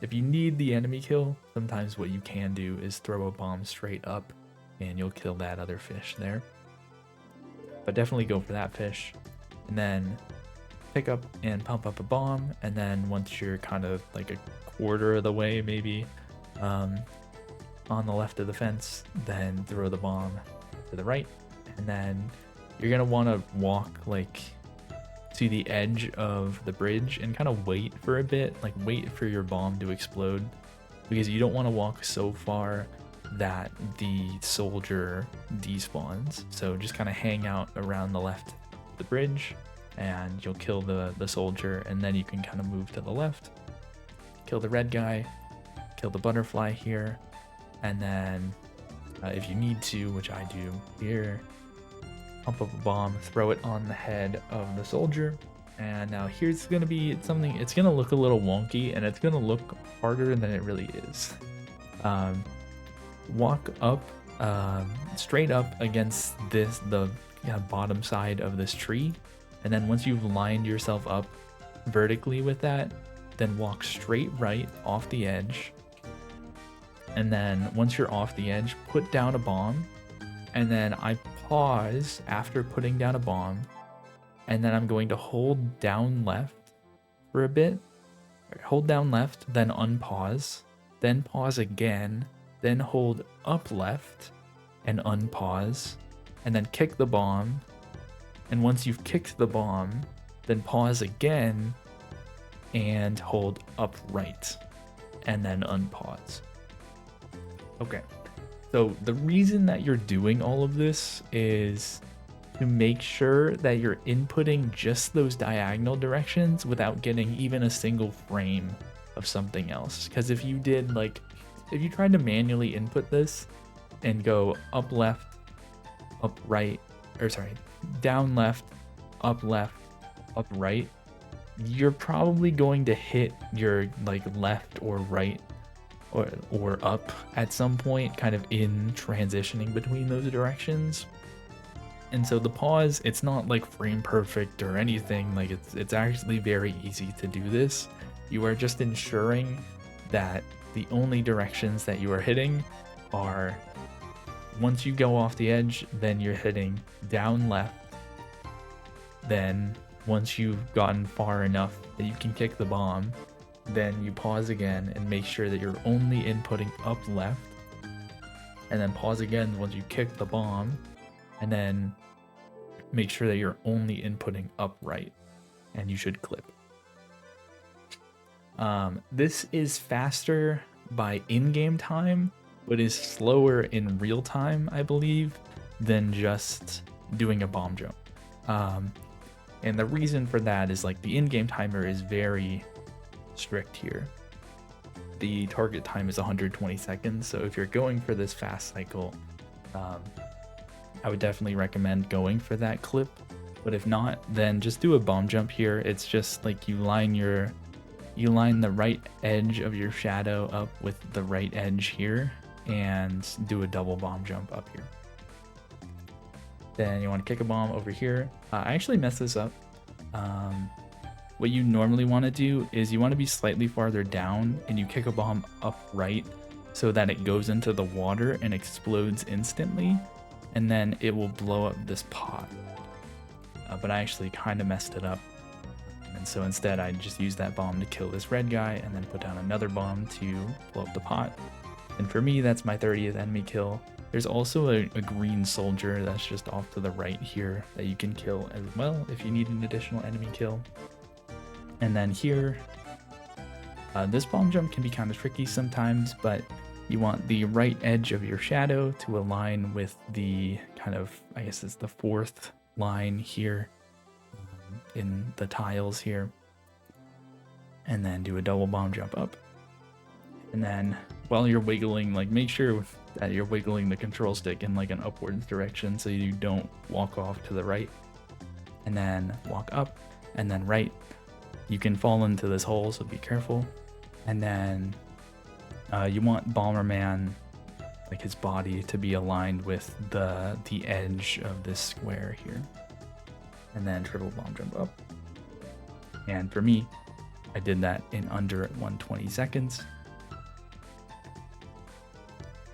S1: if you need the enemy kill, sometimes what you can do is throw a bomb straight up and you'll kill that other fish there. But definitely go for that fish, and then pick up and pump up a bomb, and then once you're kind of like a quarter of the way maybe on the left of the fence, then throw the bomb to the right, and then you're gonna want to walk like to the edge of the bridge and kind of wait for a bit, like wait for your bomb to explode, because you don't want to walk so far that the soldier despawns. So just kind of hang out around the left of the bridge and you'll kill the soldier, and then you can kind of move to the left, kill the red guy, kill the butterfly here, and then if you need to, which I do here, pump up a bomb, throw it on the head of the soldier. And now here's gonna be something, it's gonna look a little wonky and it's gonna look harder than it really is. Walk up straight up against the bottom side of this tree, and then once you've lined yourself up vertically with that, then walk straight right off the edge, and then once you're off the edge, put down a bomb, and then I pause after putting down a bomb, and then I'm going to hold down left for a bit, hold down left, then unpause, then pause again, then hold up left and unpause, and then kick the bomb, and once you've kicked the bomb, then pause again and hold up right and then unpause. Okay, so the reason that you're doing all of this is to make sure that you're inputting just those diagonal directions without getting even a single frame of something else. Because if you did if you tried to manually input this and go up left, up right, or sorry, down left, up right, you're probably going to hit your like left or right or up at some point, kind of in transitioning between those directions. And so the pause, it's not like frame perfect or anything, like it's actually very easy to do this. You are just ensuring that the only directions that you are hitting are, once you go off the edge, then you're hitting down left. Then once you've gotten far enough that you can kick the bomb, then you pause again and make sure that you're only inputting up left, and then pause again once you kick the bomb, and then make sure that you're only inputting up right, and you should clip. This is faster by in-game time, but is slower in real time, I believe, than just doing a bomb jump. And the reason for that is like the in-game timer is very strict here. The target time is 120 seconds, so if you're going for this fast cycle, I would definitely recommend going for that clip. But if not, then just do a bomb jump here. It's just like you line the right edge of your shadow up with the right edge here and do a double bomb jump up here. Then you want to kick a bomb over here. I actually messed this up. What you normally want to do is you want to be slightly farther down and you kick a bomb up right so that it goes into the water and explodes instantly, and then it will blow up this pot. But I actually kind of messed it up. And so instead I just used that bomb to kill this red guy and then put down another bomb to blow up the pot. And for me, that's my 30th enemy kill. There's also a green soldier that's just off to the right here that you can kill as well if you need an additional enemy kill. And then here, this bomb jump can be kind of tricky sometimes, but you want the right edge of your shadow to align with the kind of, I guess it's the fourth line here in the tiles here. And then do a double bomb jump up. And then while you're wiggling, like make sure that you're wiggling the control stick in like an upwards direction so you don't walk off to the right. And then walk up and then right. You can fall into this hole, so be careful. And then you want Bomberman, like his body, to be aligned with the edge of this square here. And then triple bomb jump up. And for me, I did that in under 120 seconds.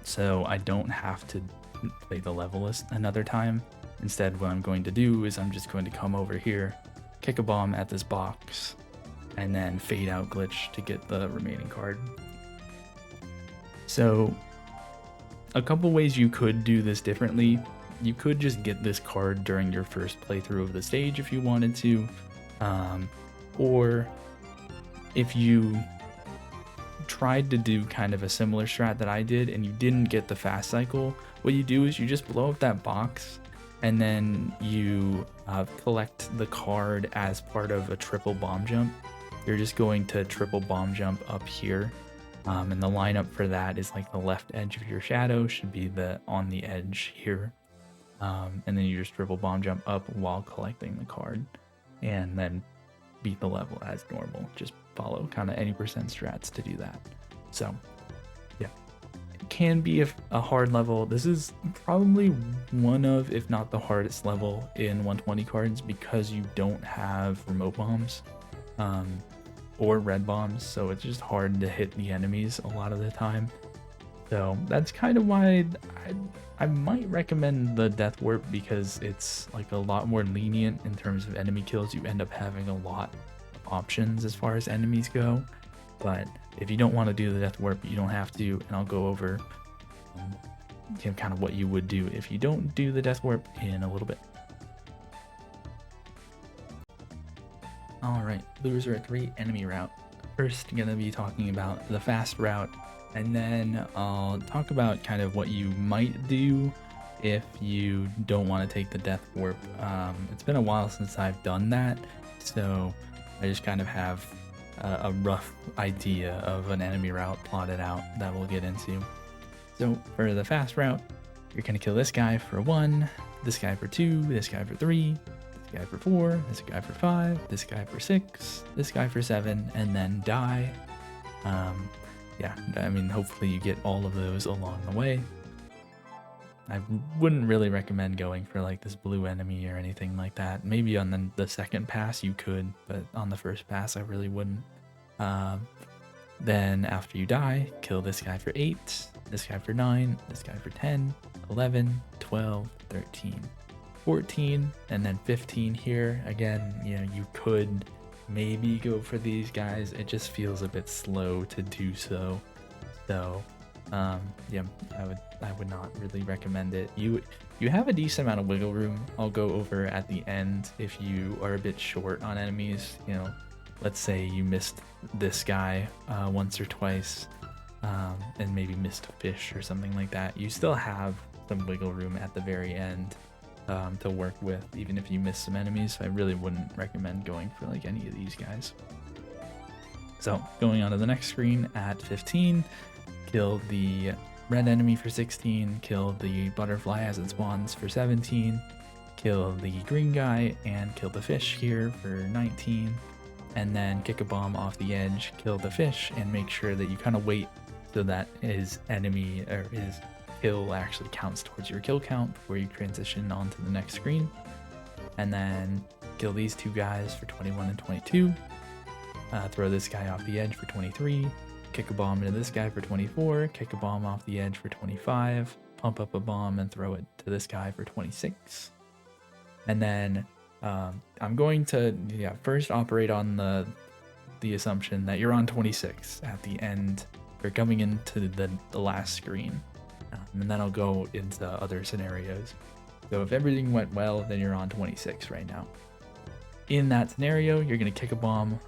S1: So I don't have to play the level another time. Instead, what I'm going to do is I'm just going to come over here, kick a bomb at this box, and then fade out glitch to get the remaining card. So a couple ways you could do this differently. You could just get this card during your first playthrough of the stage if you wanted to, or if you tried to do kind of a similar strat that I did and you didn't get the fast cycle, what you do is you just blow up that box and then you collect the card as part of a triple bomb jump. You're just going to triple bomb jump up here, and the lineup for that is like the left edge of your shadow should be on the edge here, and then you just triple bomb jump up while collecting the card, and then beat the level as normal. Just follow kind of any percent strats to do that. So yeah, it can be a hard level. This is probably one of, if not the hardest level in 120 cards because you don't have remote bombs or red bombs, so it's just hard to hit the enemies a lot of the time. So that's kind of why I might recommend the death warp, because it's like a lot more lenient in terms of enemy kills. You end up having a lot of options as far as enemies go, but if you don't want to do the death warp, you don't have to, and I'll go over kind of what you would do if you don't do the death warp in a little bit. Alright, loser 3 enemy route. First, gonna be talking about the fast route, and then I'll talk about kind of what you might do if you don't want to take the death warp. It's been a while since I've done that, so I just kind of have a rough idea of an enemy route plotted out that we'll get into. So for the fast route, you're going to kill this guy for 1, this guy for 2, this guy for 3, this guy for 4, this guy for 5, this guy for 6, this guy for 7, and then die. Yeah, I mean, hopefully you get all of those along the way. I wouldn't really recommend going for like this blue enemy or anything like that. Maybe on the second pass you could, but on the first pass I really wouldn't. Then after you die, kill this guy for 8, this guy for 9, this guy for 10, 11, 12, 13, 14, and then 15 here. Again, you know, you could maybe go for these guys. It just feels a bit slow to do so. So, yeah, I would not really recommend it. You have a decent amount of wiggle room. I'll go over at the end if you are a bit short on enemies. You know, let's say you missed this guy once or twice, and maybe missed a fish or something like that. You still have some wiggle room at the very end to work with, even if you miss some enemies. I really wouldn't recommend going for like any of these guys. So going on to the next screen at 15, kill the red enemy for 16, kill the butterfly as it spawns for 17, kill the green guy and kill the fish here for 19, and then kick a bomb off the edge, kill the fish, and make sure that you kind of wait so that his enemy or his kill actually counts towards your kill count before you transition onto the next screen. And then kill these two guys for 21 and 22, throw this guy off the edge for 23, kick a bomb into this guy for 24, kick a bomb off the edge for 25, pump up a bomb and throw it to this guy for 26. And then I'm going to first operate on the assumption that you're on 26 at the end. You're coming into the last screen, and then I'll go into other scenarios. So if everything went well, then you're on 26 right now. In that scenario, you're going to kick a bomb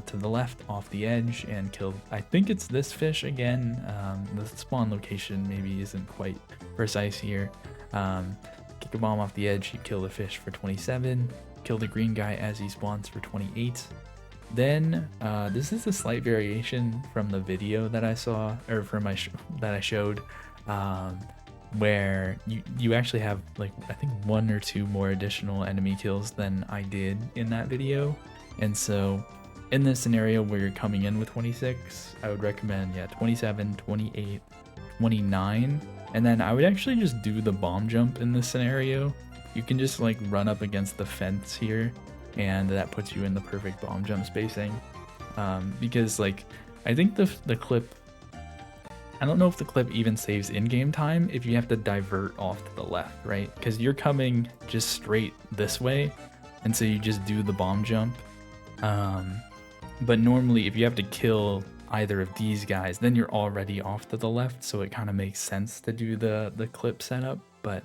S1: to the left off the edge and kill, I think it's this fish again. The spawn location maybe isn't quite precise here. Kick a bomb off the edge, you kill the fish for 27, kill the green guy as he spawns for 28. Then this is a slight variation from the video that I saw, or from that I showed, where you actually have like I think 1 or 2 more additional enemy kills than I did in that video. And so in this scenario where you're coming in with 26, I would recommend 27, 28, 29, and then I would actually just do the bomb jump in this scenario. You can just like run up against the fence here, and that puts you in the perfect bomb jump spacing. Because like I think the clip, I don't know if the clip even saves in-game time if you have to divert off to the left, right? Because you're coming just straight this way, and so you just do the bomb jump. But normally if you have to kill either of these guys, then you're already off to the left, so it kind of makes sense to do the clip setup. But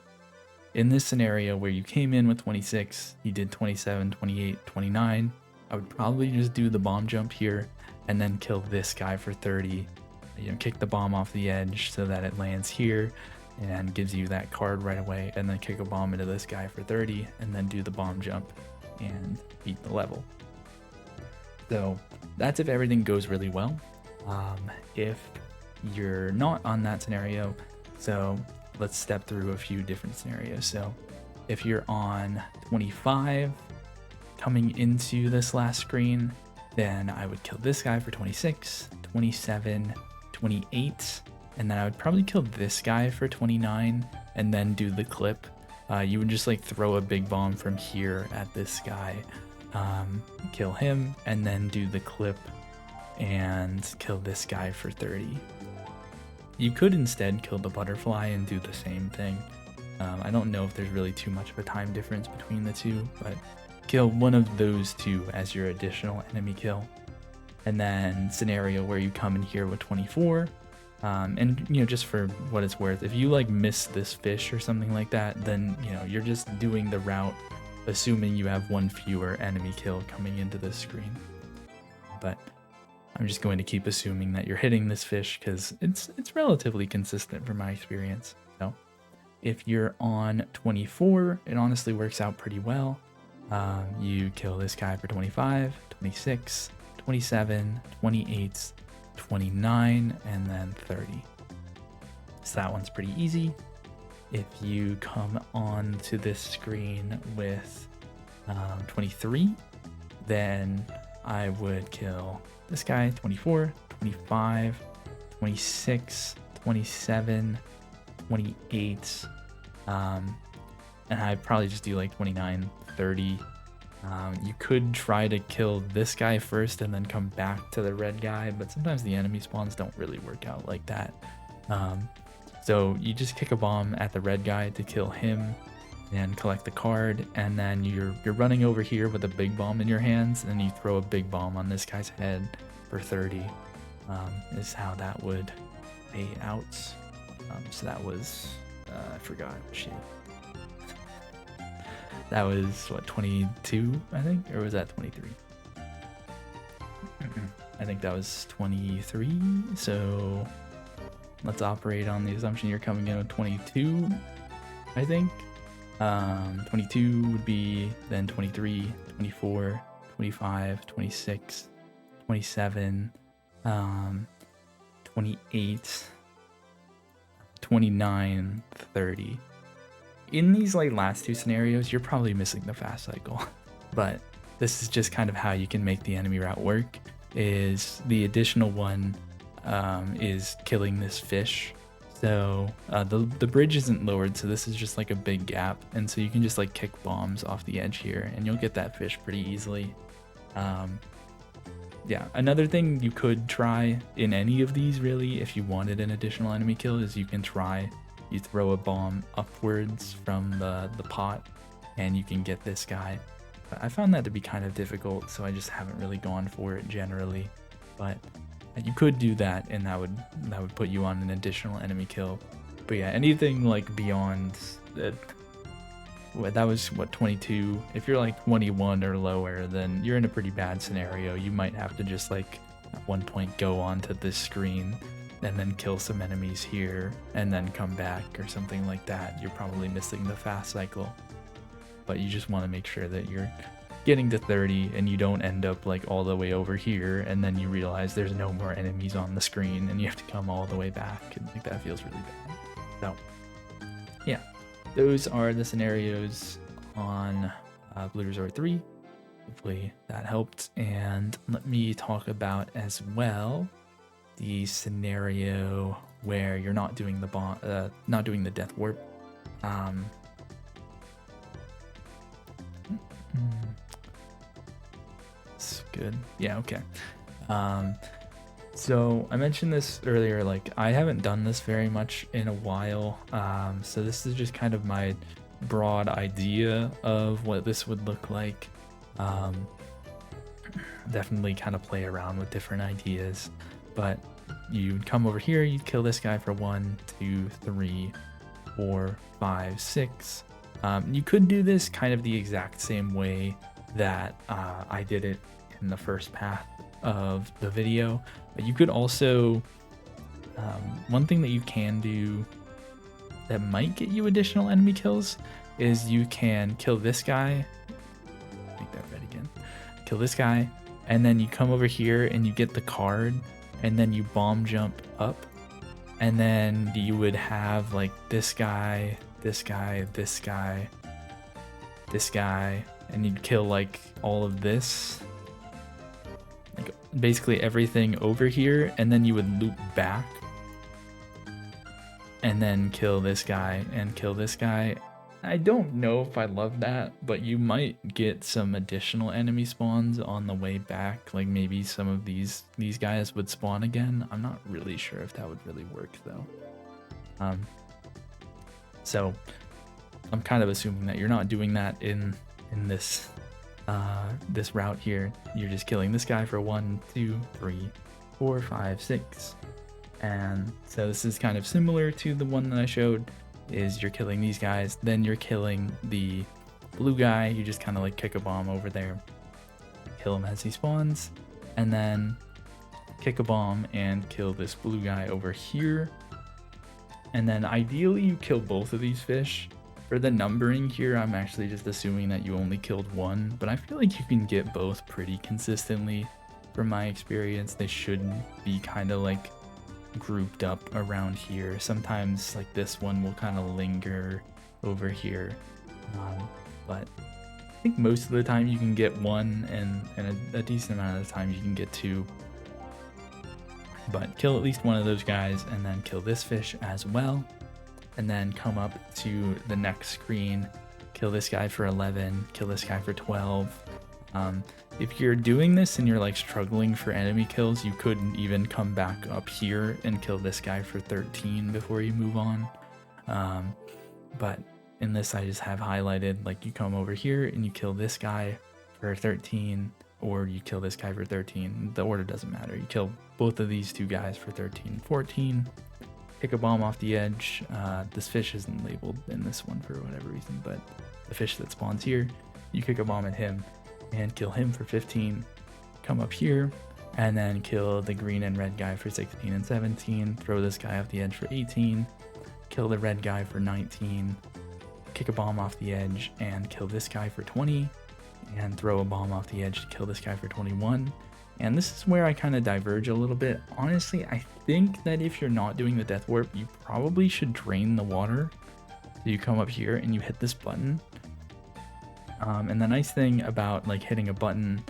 S1: in this scenario where you came in with 26, you did 27, 28, 29, I would probably just do the bomb jump here and then kill this guy for 30. You know, kick the bomb off the edge so that it lands here and gives you that card right away, and then kick a bomb into this guy for 30 and then do the bomb jump and beat the level. So that's if everything goes really well. If you're not on that scenario, so let's step through a few different scenarios. So if you're on 25 coming into this last screen, then I would kill this guy for 26, 27, 28, and then I would probably kill this guy for 29 and then do the clip. You would just like throw a big bomb from here at this guy, kill him, and then do the clip and kill this guy for 30. You could instead kill the butterfly and do the same thing. I don't know if there's really too much of a time difference between the two, but kill one of those two as your additional enemy kill. And then scenario where you come in here with 24, and you know, just for what it's worth, if you like miss this fish or something like that, then you know, you're just doing the route assuming you have 1 fewer enemy kill coming into this screen. But I'm just going to keep assuming that you're hitting this fish because it's relatively consistent from my experience. So if you're on 24, it honestly works out pretty well. You kill this guy for 25, 26, 27, 28, 29, and then 30. So that one's pretty easy. if you come on to this screen with 23, then I would kill this guy, 24, 25, 26, 27, 28, and I'd probably just do like 29, 30. You could try to kill this guy first and then come back to the red guy, but sometimes the enemy spawns don't really work out like that. So you just kick a bomb at the red guy to kill him and collect the card, and then you're running over here with a big bomb in your hands, and you throw a big bomb on this guy's head for 30. Is how that would pay out. So that was I forgot, shit. That was what, 22, I think, or was that 23? I think that was 23. So let's operate on the assumption you're coming in with 22, I think. 22 would be then 23, 24, 25, 26, 27, 28, 29, 30. In these like last two scenarios, you're probably missing the fast cycle, but this is just kind of how you can make the enemy route work. Is the additional one is killing this fish. So the bridge isn't lowered, so this is just like a big gap, and so you can just like kick bombs off the edge here, and you'll get that fish pretty easily. Yeah, another thing you could try in any of these, really, if you wanted an additional enemy kill, is you throw a bomb upwards from the pot, and you can get this guy. But I found that to be kind of difficult, so I just haven't really gone for it generally. But you could do that, and that would put you on an additional enemy kill. But yeah, anything like beyond that was what, 22. If you're like 21 or lower, then you're in a pretty bad scenario. You might have to just like at one point go onto this screen and then kill some enemies here and then come back or something like that. You're probably missing the fast cycle, but you just want to make sure that you're getting to 30 and you don't end up like all the way over here and then you realize there's no more enemies on the screen and you have to come all the way back, and like that feels really bad. So yeah, those are the scenarios on Blue Resort 3. Hopefully that helped. And let me talk about as well the scenario where you're not doing the not doing the death warp. It's good. Yeah, okay. So I mentioned this earlier, like I haven't done this very much in a while. So this is just kind of my broad idea of what this would look like. Definitely kind of play around with different ideas, but you'd come over here, you'd kill this guy for 1, 2, 3, 4, 5, 6. You could do this kind of the exact same way that I did it in the first path of the video, but you could also one thing that you can do that might get you additional enemy kills is you can kill this guy, make that red again, kill this guy, and then you come over here and you get the card, and then you bomb jump up, and then you would have like this guy, this guy, this guy, this guy, and you'd kill like all of this, like basically everything over here, and then you would loop back and then kill this guy and kill this guy. I don't know if I love that, but you might get some additional enemy spawns on the way back. Like maybe some of these guys would spawn again. I'm not really sure if that would really work though. So I'm kind of assuming that you're not doing that in this this route here. You're just killing this guy for 1, 2, 3, 4, 5, 6. And so this is kind of similar to the one that I showed, is you're killing these guys, then you're killing the blue guy. You just kind of like kick a bomb over there, kill him as he spawns, and then kick a bomb and kill this blue guy over here. And then ideally you kill both of these fish. For the numbering here, I'm actually just assuming that you only killed one, but I feel like you can get both pretty consistently. From my experience, they should be kind of like grouped up around here. Sometimes like this one will kind of linger over here, but I think most of the time you can get one, and a decent amount of the time you can get two. But kill at least one of those guys and then kill this fish as well, and then come up to the next screen, kill this guy for 11, kill this guy for 12. If you're doing this and you're like struggling for enemy kills, you could even come back up here and kill this guy for 13 before you move on. But in this I just have highlighted, like you come over here and you kill this guy for 13, or you kill this guy for 13. The order doesn't matter. You kill both of these two guys for 13, 14. Pick a bomb off the edge. This fish isn't labeled in this one for whatever reason, but the fish that spawns here, you kick a bomb at him and kill him for 15. Come up here and then kill the green and red guy for 16 and 17. Throw this guy off the edge for 18. Kill the red guy for 19. Kick a bomb off the edge and kill this guy for 20. And throw a bomb off the edge to kill this guy for 21. And this is where I kind of diverge a little bit. Honestly, I think that if you're not doing the death warp, you probably should drain the water. So you come up here and you hit this button. And the nice thing about like hitting a button,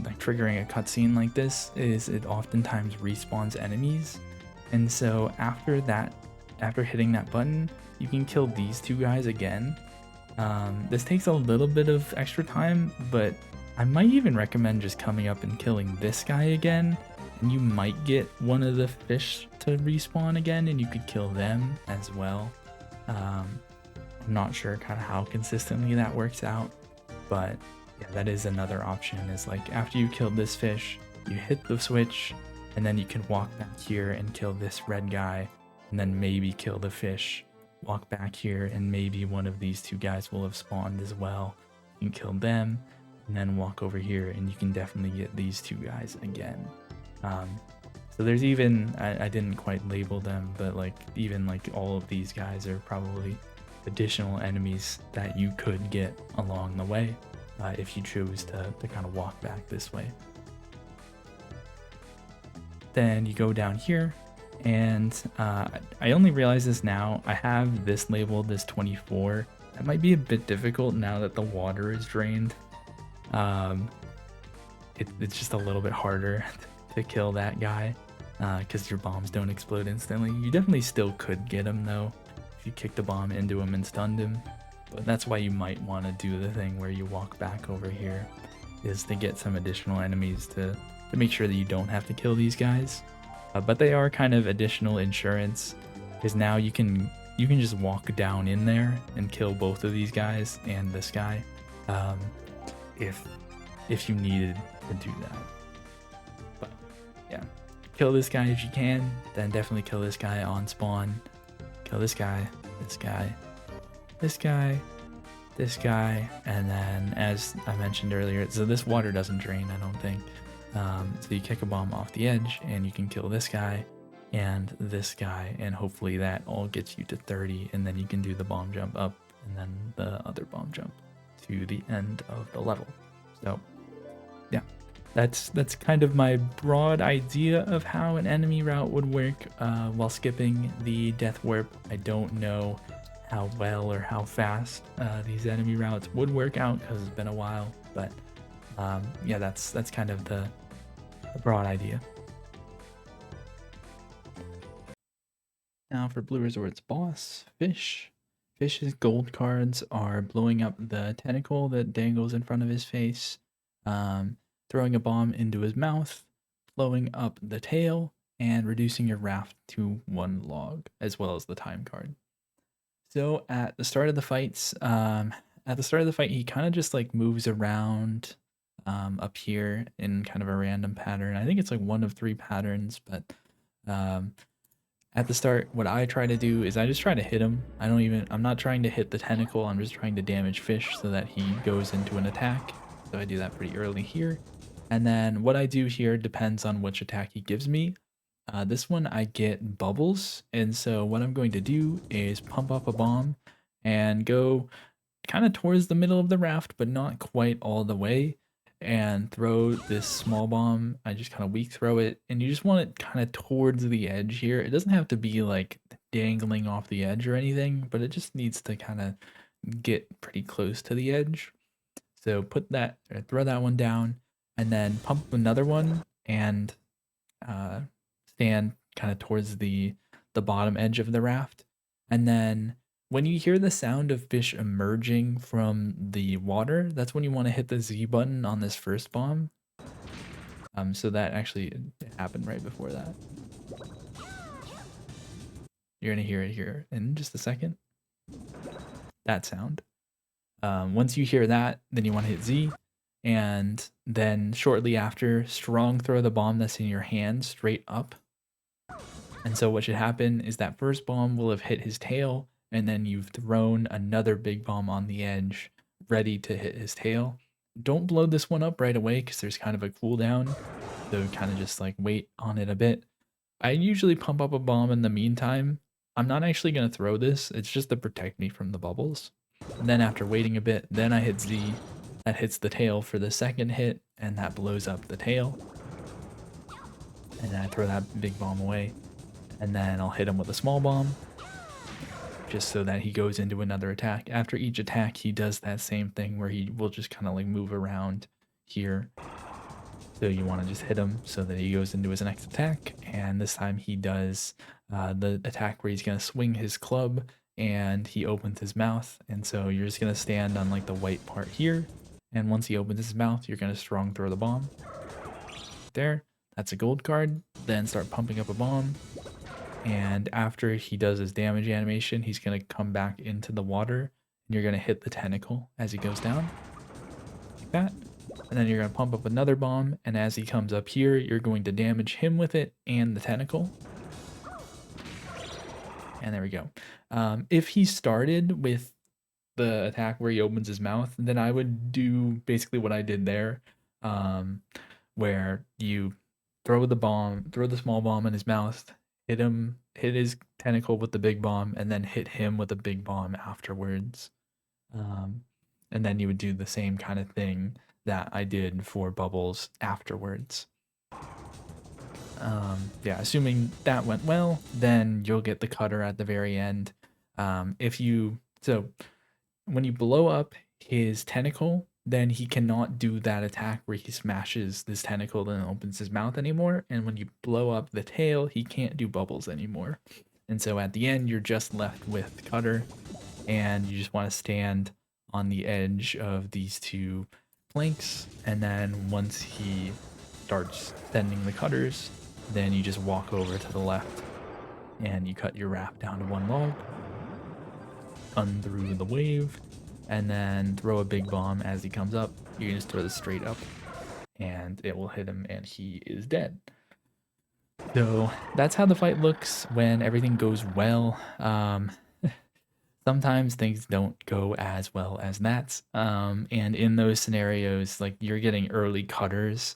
S1: like triggering a cutscene like this, is it oftentimes respawns enemies. And so after hitting that button, you can kill these two guys again. This takes a little bit of extra time, but I might even recommend just coming up and killing this guy again, and you might get one of the fish to respawn again, and you could kill them as well. I'm not sure kind of how consistently that works out, but yeah, that is another option, is like after you kill this fish, you hit the switch, and then you can walk back here and kill this red guy, and then maybe kill the fish. Walk back here and maybe one of these two guys will have spawned as well. You can kill them and then walk over here and you can definitely get these two guys again. So there's even, I didn't quite label them, but like even like all of these guys are probably additional enemies that you could get along the way if you choose to kind of walk back this way. Then you go down here. And I only realize this now. I have this labeled as 24. That might be a bit difficult now that the water is drained. It's just a little bit harder to kill that guy because your bombs don't explode instantly. You definitely still could get him though if you kicked a bomb into him and stunned him. But that's why you might want to do the thing where you walk back over here, is to get some additional enemies to make sure that you don't have to kill these guys. But they are kind of additional insurance, because now you can just walk down in there and kill both of these guys and this guy, if you needed to do that. But yeah, kill this guy if you can, then definitely kill this guy on spawn. Kill this guy, this guy, this guy, this guy, and then as I mentioned earlier, so this water doesn't drain, I don't think. So you kick a bomb off the edge and you can kill this guy and this guy, and hopefully that all gets you to 30, and then you can do the bomb jump up and then the other bomb jump to the end of the level. So yeah, that's kind of my broad idea of how an enemy route would work while skipping the death warp. I don't know how well or how fast these enemy routes would work out because it's been a while, but yeah, that's kind of the broad idea. Now for Blue Resort's boss, Fish. Fish's gold cards are blowing up the tentacle that dangles in front of his face, throwing a bomb into his mouth, blowing up the tail, and reducing your raft to 1 log, as well as the time card. So at the start of the fights, he kind of just like moves around up here in kind of a random pattern. I think it's like 1 of 3 patterns, but at the start, what I try to do is I just try to hit him. I'm not trying to hit the tentacle, I'm just trying to damage Fish so that he goes into an attack. So I do that pretty early here. And then what I do here depends on which attack he gives me. This one I get bubbles, and so what I'm going to do is pump up a bomb and go kind of towards the middle of the raft, but not quite all the way. and throw this small bomb. I just kind of weak throw it, and you just want it kind of towards the edge here. It doesn't have to be like dangling off the edge or anything, but it just needs to kind of get pretty close to the edge. So put that, or throw that one down, and then pump another one and stand kind of towards the bottom edge of the raft. And then when you hear the sound of fish emerging from the water, that's when you want to hit the Z button on this first bomb. So that actually happened right before that. You're gonna hear it here in just a second. That sound. Once you hear that, then you want to hit Z, and then shortly after, strong throw the bomb that's in your hand straight up. And so what should happen is that first bomb will have hit his tail, and then you've thrown another big bomb on the edge, ready to hit his tail. Don't blow this one up right away because there's kind of a cooldown, so kind of just like wait on it a bit. I usually pump up a bomb in the meantime. I'm not actually going to throw this, it's just to protect me from the bubbles. And then after waiting a bit, then I hit Z. That hits the tail for the second hit, and that blows up the tail. And then I throw that big bomb away. And then I'll hit him with a small bomb, just so that he goes into another attack. After each attack, he does that same thing where he will just kind of like move around here. So you want to just hit him so that he goes into his next attack. And this time he does the attack where he's going to swing his club and he opens his mouth. And so you're just going to stand on like the white part here. And once he opens his mouth, you're going to strong throw the bomb. There, that's a gold card. Then start pumping up a bomb. And after he does his damage animation, he's going to come back into the water. And you're going to hit the tentacle as he goes down. Like that. And then you're going to pump up another bomb. And as he comes up here, you're going to damage him with it and the tentacle. And there we go. If he started with the attack where he opens his mouth, then I would do basically what I did there, where you throw the small bomb in his mouth, hit his tentacle with the big bomb, and then hit him with a big bomb afterwards. And then you would do the same kind of thing that I did for bubbles afterwards. Yeah, assuming that went well, then you'll get the cutter at the very end. So when you blow up his tentacle, then he cannot do that attack where he smashes this tentacle and opens his mouth anymore. And when you blow up the tail, he can't do bubbles anymore. And so at the end, you're just left with cutter, and you just want to stand on the edge of these two planks. And then once he starts sending the cutters, then you just walk over to the left and you cut your raft down to one log, through the wave, and then throw a big bomb as he comes up. You can just throw this straight up and it will hit him and he is dead. So that's how the fight looks when everything goes well. Sometimes things don't go as well as that. And in those scenarios, like you're getting early cutters.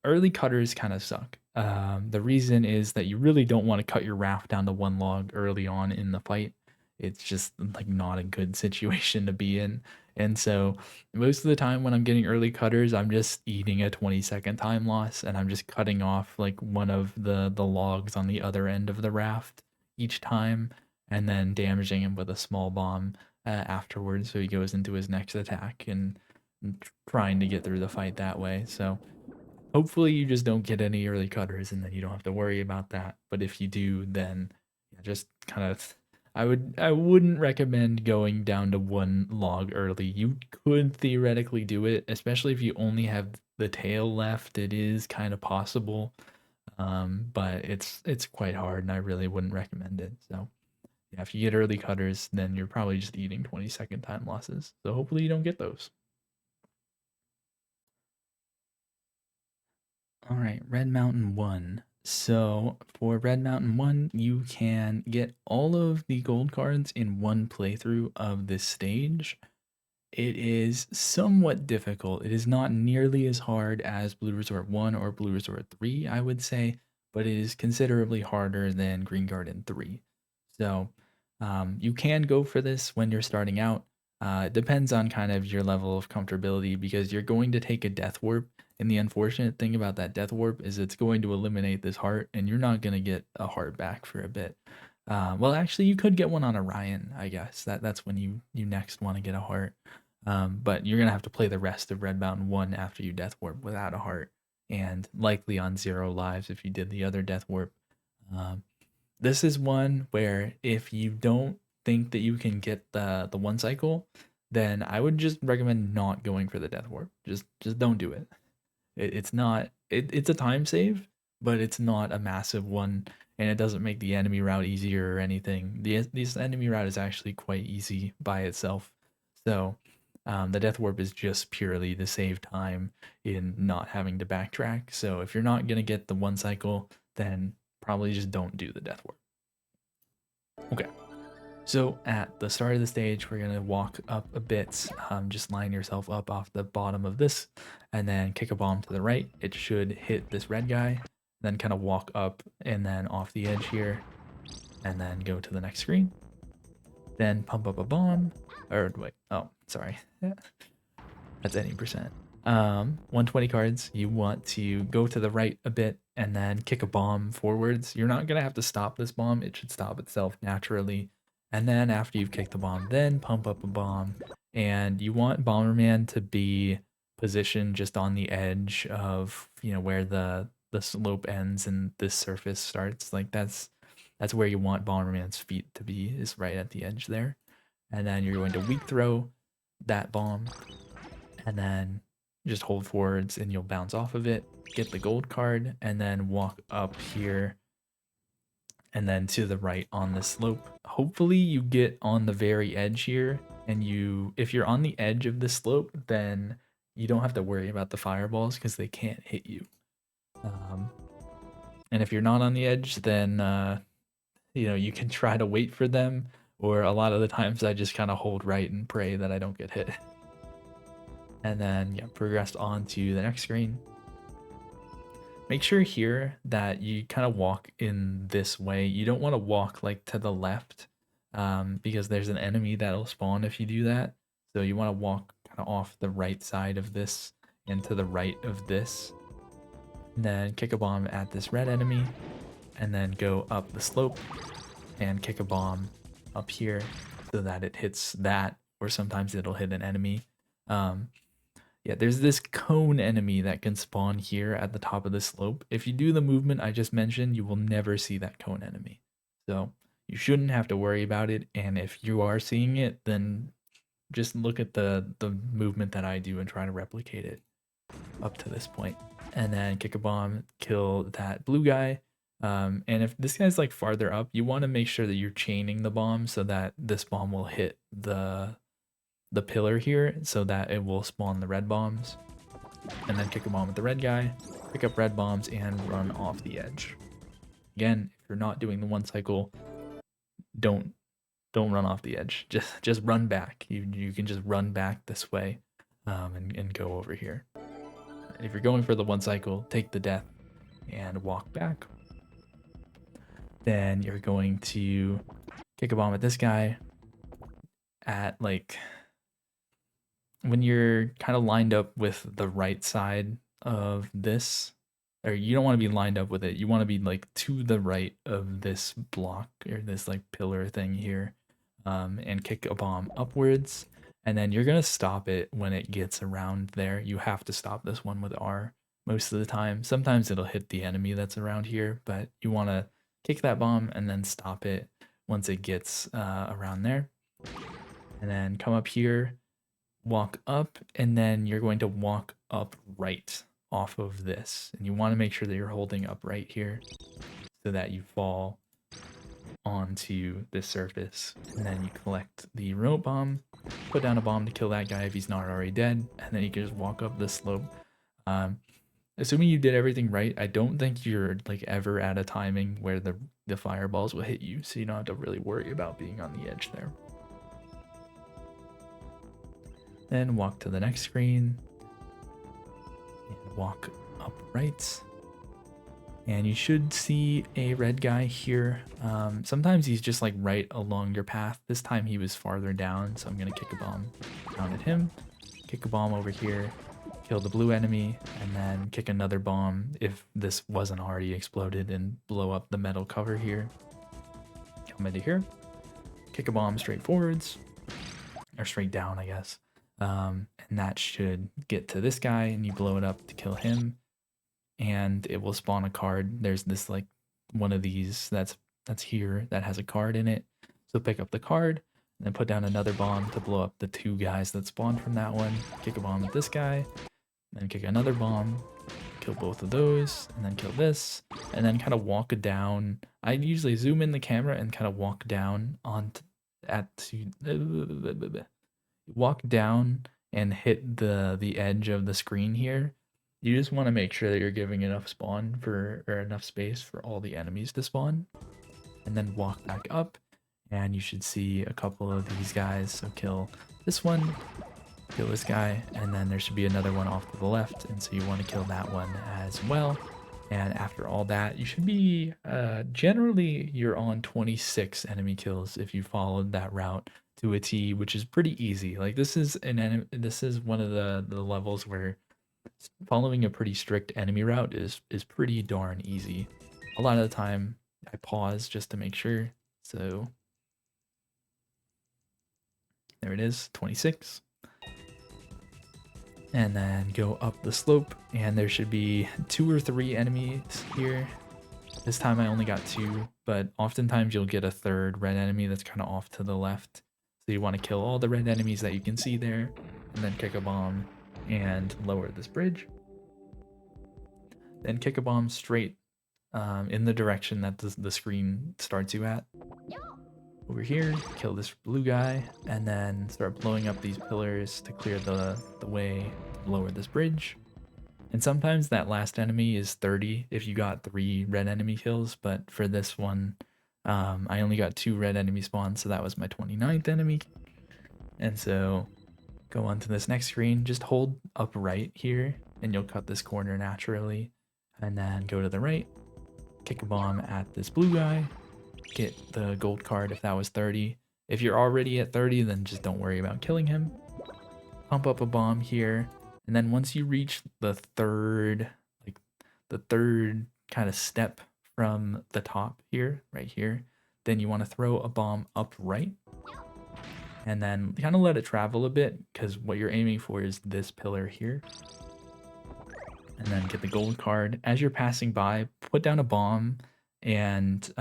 S1: Early cutters kind of suck. The reason is that you really don't want to cut your raft down to one log early on in the fight. It's just like not a good situation to be in. And so most of the time when I'm getting early cutters, I'm just eating a 20-second time loss, and I'm just cutting off like one of the logs on the other end of the raft each time, and then damaging him with a small bomb afterwards, so he goes into his next attack, and trying to get through the fight that way. So hopefully you just don't get any early cutters and then you don't have to worry about that. But if you do, then just kind of, I wouldn't recommend going down to one log early. You could theoretically do it, especially if you only have the tail left. It is kind of possible, but it's quite hard, and I really wouldn't recommend it. So yeah, if you get early cutters, then you're probably just eating 20-second time losses. So hopefully you don't get those. All right, Red Mountain 1. So for Red Mountain 1, you can get all of the gold cards in one playthrough of this stage. It is somewhat difficult. It is not nearly as hard as Blue Resort 1 or Blue Resort 3, I would say, but it is considerably harder than Green Garden 3. So you can go for this when you're starting out. It depends on kind of your level of comfortability because you're going to take a death warp. And the unfortunate thing about that death warp is it's going to eliminate this heart, and you're not going to get a heart back for a bit. Well, actually, you could get one on Orion, I guess. That's when you next want to get a heart. But you're gonna have to play the rest of Redbound 1 after you death warp without a heart, and likely on 0 lives if you did the other death warp. This is one where if you don't think that you can get the one cycle, then I would just recommend not going for the death warp. Just don't do it. It's not it's a time save, but it's not a massive one, and it doesn't make the enemy route easier or anything. This enemy route is actually quite easy by itself. So the death warp is just purely to save time in not having to backtrack. So if you're not gonna get the one cycle, then probably just don't do the death warp. Okay. So at the start of the stage, we're going to walk up a bit, just line yourself up off the bottom of this, and then kick a bomb to the right. It should hit this red guy, then kind of walk up and then off the edge here, and then go to the next screen. Then pump up a bomb, or wait, oh, sorry. That's any percent. 120 cards, you want to go to the right a bit and then kick a bomb forwards. You're not going to have to stop this bomb. It should stop itself naturally. And then after you've kicked the bomb, then pump up a bomb. And you want Bomberman to be positioned just on the edge of, you know, where the slope ends and this surface starts. Like that's where you want Bomberman's feet to be, is right at the edge there. And then you're going to weak throw that bomb, and then just hold forwards and you'll bounce off of it, get the gold card, and then walk up here and then to the right on the slope. Hopefully you get on the very edge here, and if you're on the edge of the slope, then you don't have to worry about the fireballs because they can't hit you. And if you're not on the edge, then you know, you can try to wait for them, or a lot of the times I just kind of hold right and pray that I don't get hit. And then yeah, progress on to the next screen. Make sure here that you kind of walk in this way. You don't want to walk like to the left because there's an enemy that'll spawn if you do that. So you want to walk kind of off the right side of this and to the right of this. And then kick a bomb at this red enemy, and then go up the slope and kick a bomb up here so that it hits that, or sometimes it'll hit an enemy. Yeah, there's this cone enemy that can spawn here at the top of the slope. If you do the movement I just mentioned, you will never see that cone enemy. So you shouldn't have to worry about it. And if you are seeing it, then just look at the movement that I do and try to replicate it up to this point. And then kick a bomb, kill that blue guy. And if this guy's like farther up, you want to make sure that you're chaining the bomb so that this bomb will hit the pillar here so that it will spawn the red bombs. And then kick a bomb with the red guy, pick up red bombs, and run off the edge. Again, if you're not doing the one cycle, don't run off the edge. Just run back. You can just run back this way and go over here. And if you're going for the one cycle, take the death and walk back. Then you're going to kick a bomb at this guy at like when you're kind of lined up with the right side of this, or you don't want to be lined up with it. You want to be like to the right of this block or this like pillar thing here, and kick a bomb upwards. And then you're going to stop it when it gets around there. You have to stop this one with R most of the time. Sometimes it'll hit the enemy that's around here, but you want to kick that bomb and then stop it once it gets around there. And then come up here, walk up, and then you're going to walk up right off of this. And you want to make sure that you're holding up right here so that you fall onto this surface. And then you collect the remote bomb, put down a bomb to kill that guy if he's not already dead, and then you can just walk up this slope. Assuming you did everything right, I don't think you're like ever at a timing where the fireballs will hit you, so you don't have to really worry about being on the edge there. Then walk to the next screen and walk up right, and you should see a red guy here. Sometimes he's just like right along your path. This time he was farther down, so I'm gonna kick a bomb down at him, kick a bomb over here, kill the blue enemy, and then kick another bomb if this wasn't already exploded and blow up the metal cover here. Come into here, kick a bomb straight forwards, or straight down, I guess. And that should get to this guy, and you blow it up to kill him, and it will spawn a card. There's this like one of these that's here that has a card in it. So pick up the card, and then put down another bomb to blow up the two guys that spawned from that one. Kick a bomb at this guy, then kick another bomb, kill both of those, and then kill this, and then kind of walk down. I usually zoom in the camera and kind of walk down walk down and hit the edge of the screen here. You just want to make sure that you're giving enough spawn for, or enough space for all the enemies to spawn, and then walk back up, and you should see a couple of these guys. So kill this one, kill this guy, and then there should be another one off to the left, and so you want to kill that one as well. And after all that, you should be generally you're on 26 enemy kills if you followed that route to a T, which is pretty easy. Like this is one of the levels where following a pretty strict enemy route is pretty darn easy. A lot of the time I pause just to make sure. So there it is, 26. And then go up the slope, and there should be 2 or 3 enemies here. This time I only got 2, but oftentimes you'll get a third red enemy that's kind of off to the left. So you want to kill all the red enemies that you can see there, and then kick a bomb and lower this bridge. Then kick a bomb straight in the direction that the screen starts you at. Over here, kill this blue guy, and then start blowing up these pillars to clear the way to lower this bridge. And sometimes that last enemy is 30 if you got 3 red enemy kills, but for this one, I only got 2 red enemy spawns, so that was my 29th enemy. And so go on to this next screen, just hold up right here, and you'll cut this corner naturally, and then go to the right, kick a bomb at this blue guy, get the gold card if that was 30. If you're already at 30, then just don't worry about killing him. Pump up a bomb here, and then once you reach the third kind of step from the top here, right here, then you want to throw a bomb up right, and then kind of let it travel a bit, because what you're aiming for is this pillar here. And then get the gold card. As you're passing by, put down a bomb and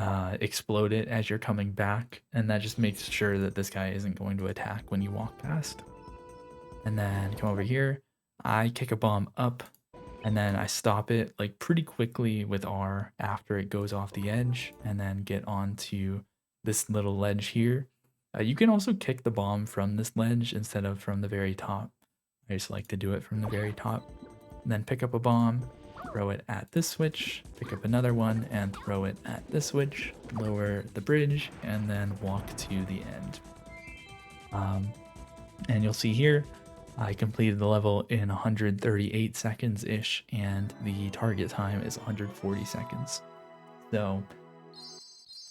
S1: explode it as you're coming back, and that just makes sure that this guy isn't going to attack when you walk past. And then come over here, I kick a bomb up, and then I stop it like pretty quickly with R after it goes off the edge, and then get onto this little ledge here. You can also kick the bomb from this ledge instead of from the very top. I just like to do it from the very top. And then pick up a bomb, throw it at this switch, pick up another one and throw it at this switch, lower the bridge, and then walk to the end. And you'll see here, I completed the level in 138 seconds-ish, and the target time is 140 seconds. So,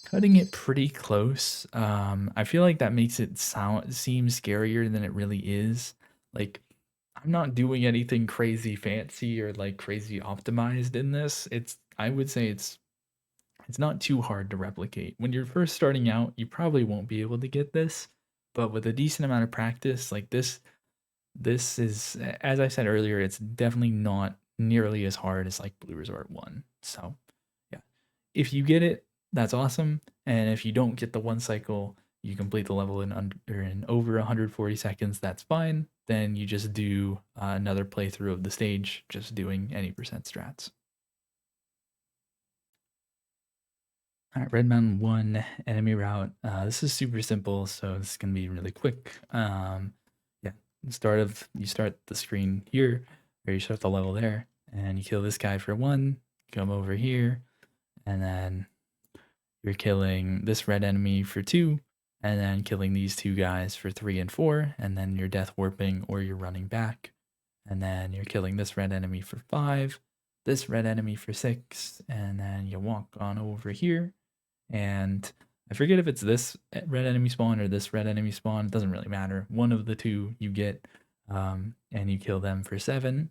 S1: cutting it pretty close. I feel like that makes it seem scarier than it really is. Like, I'm not doing anything crazy fancy or like crazy optimized in this. I would say it's not too hard to replicate. When you're first starting out, you probably won't be able to get this, but with a decent amount of practice, like this is, as I said earlier, it's definitely not nearly as hard as like Blue Resort 1. So yeah, if you get it, that's awesome. And if you don't get the one cycle, you complete the level in over 140 seconds, that's fine. Then you just do another playthrough of the stage, just doing any percent strats. All right, RM1 Enemy Route. This is super simple, so this is gonna be really quick. Yeah, you start the screen here, or you start the level there, and you kill this guy for 1. Come over here, and then you're killing this red enemy for 2. And then killing these 2 guys for 3 and 4, and then you're death warping or you're running back. And then you're killing this red enemy for 5, this red enemy for 6, and then you walk on over here, and I forget if it's this red enemy spawn or this red enemy spawn. It doesn't really matter. One of the two you get, and you kill them for 7,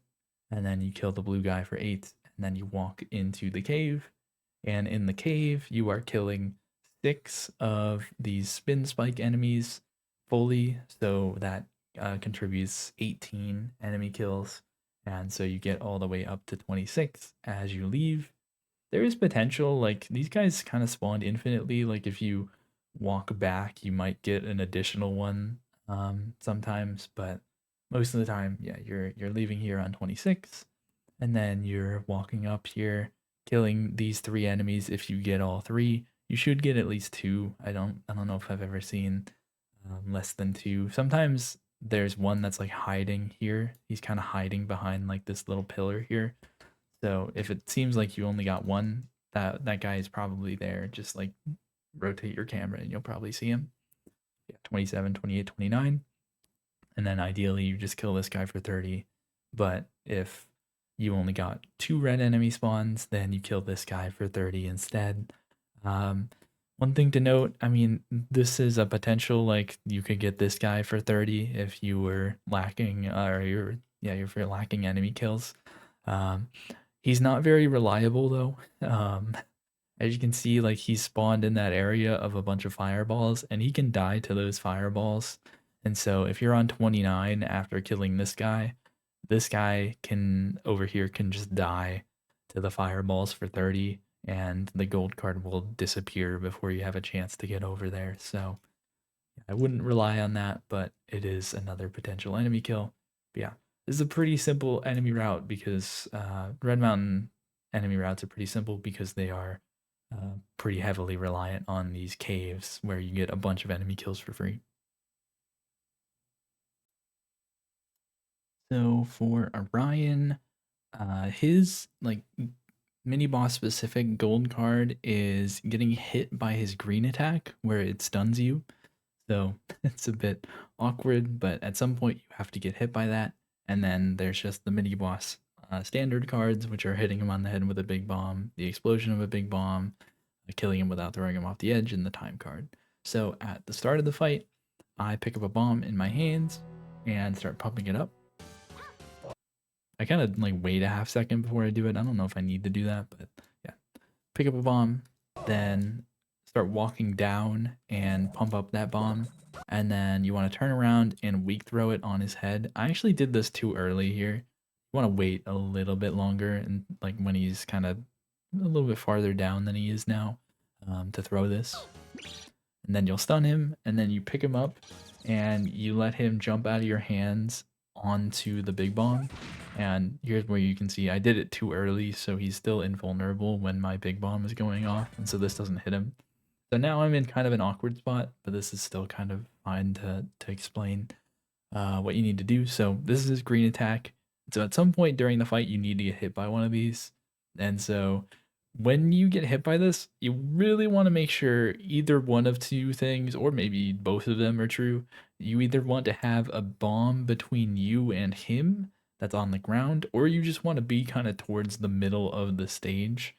S1: and then you kill the blue guy for 8, and then you walk into the cave, and in the cave you are killing 6 of these spin spike enemies fully, so that contributes 18 enemy kills, and so you get all the way up to 26 as you leave. There is potential, like these guys kind of spawned infinitely, like if you walk back you might get an additional one sometimes, but most of the time, yeah, you're leaving here on 26, and then you're walking up here killing these 3 enemies. If you get all 3, you should get at least 2. I don't know if I've ever seen less than 2. Sometimes there's one that's like hiding here. He's kind of hiding behind like this little pillar here. So if it seems like you only got 1, that guy is probably there. Just like rotate your camera and you'll probably see him. Yeah, 27, 28, 29. And then ideally you just kill this guy for 30. But if you only got 2 red enemy spawns, then you kill this guy for 30 instead. One thing to note, I mean, this is a potential, like you could get this guy for 30 if you were lacking, or if you're lacking enemy kills. He's not very reliable though. As you can see, like he spawned in that area of a bunch of fireballs, and he can die to those fireballs. And so if you're on 29 after killing this guy can over here can just die to the fireballs for 30, and the gold card will disappear before you have a chance to get over there. So I wouldn't rely on that, but it is another potential enemy kill. But yeah, this is a pretty simple enemy route because Red Mountain enemy routes are pretty simple because they are pretty heavily reliant on these caves where you get a bunch of enemy kills for free. So for Orion, his like mini boss specific gold card is getting hit by his green attack where it stuns you. So it's a bit awkward, but at some point you have to get hit by that. And then there's just the mini boss standard cards, which are hitting him on the head with a big bomb, the explosion of a big bomb, killing him without throwing him off the edge, and the time card. So at the start of the fight, I pick up a bomb in my hands and start pumping it up. I kind of like wait a half second before I do it. I don't know if I need to do that, but yeah. Pick up a bomb, then start walking down and pump up that bomb. And then you want to turn around and weak throw it on his head. I actually did this too early here. You want to wait a little bit longer, and like when he's kind of a little bit farther down than he is now, to throw this. And then you'll stun him, and then you pick him up and you let him jump out of your hands onto the big bomb. And here's where you can see I did it too early, so he's still invulnerable when my big bomb is going off, and so this doesn't hit him. So now I'm in kind of an awkward spot, but this is still kind of fine to explain what you need to do. So this is his green attack. So at some point during the fight, you need to get hit by one of these. And so when you get hit by this, you really want to make sure either one of 2 things, or maybe both of them are true. You either want to have a bomb between you and him that's on the ground, or you just want to be kind of towards the middle of the stage,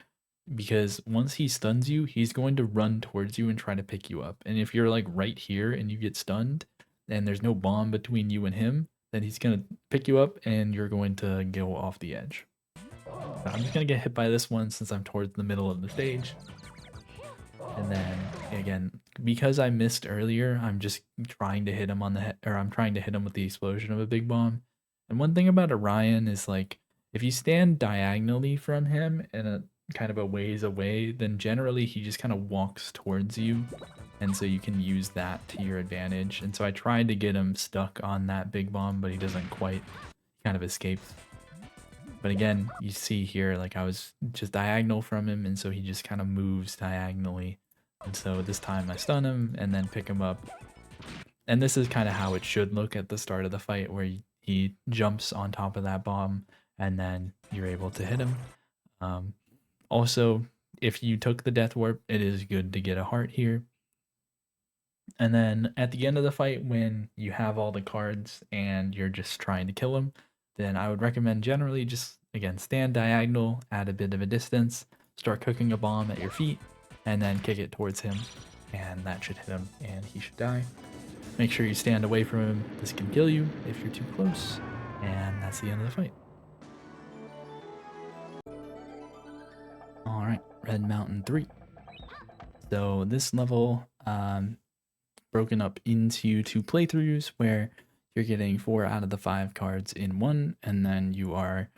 S1: because once he stuns you, he's going to run towards you and try to pick you up. And if you're like right here and you get stunned and there's no bomb between you and him, then he's going to pick you up and you're going to go off the edge. So I'm just going to get hit by this one since I'm towards the middle of the stage. And then again, because I missed earlier, I'm just trying to hit him on the head, or I'm trying to hit him with the explosion of a big bomb. And one thing about Orion is like, if you stand diagonally from him and a kind of a ways away, then generally he just kind of walks towards you, and so you can use that to your advantage. And so I tried to get him stuck on that big bomb, but he doesn't quite, kind of escapes. But again, you see here, like I was just diagonal from him, and so he just kind of moves diagonally. And so this time I stun him and then pick him up. And this is kind of how it should look at the start of the fight, where he jumps on top of that bomb and then you're able to hit him. Also, if you took the death warp, it is good to get a heart here. And then at the end of the fight, when you have all the cards and you're just trying to kill him, then I would recommend generally just again, stand diagonal at a bit of a distance, start cooking a bomb at your feet, and then kick it towards him, and that should hit him, and he should die. Make sure you stand away from him. This can kill you if you're too close, and that's the end of the fight. All right, Red Mountain 3. So this level broken up into 2 playthroughs where you're getting 4 out of the 5 cards in one, and then you are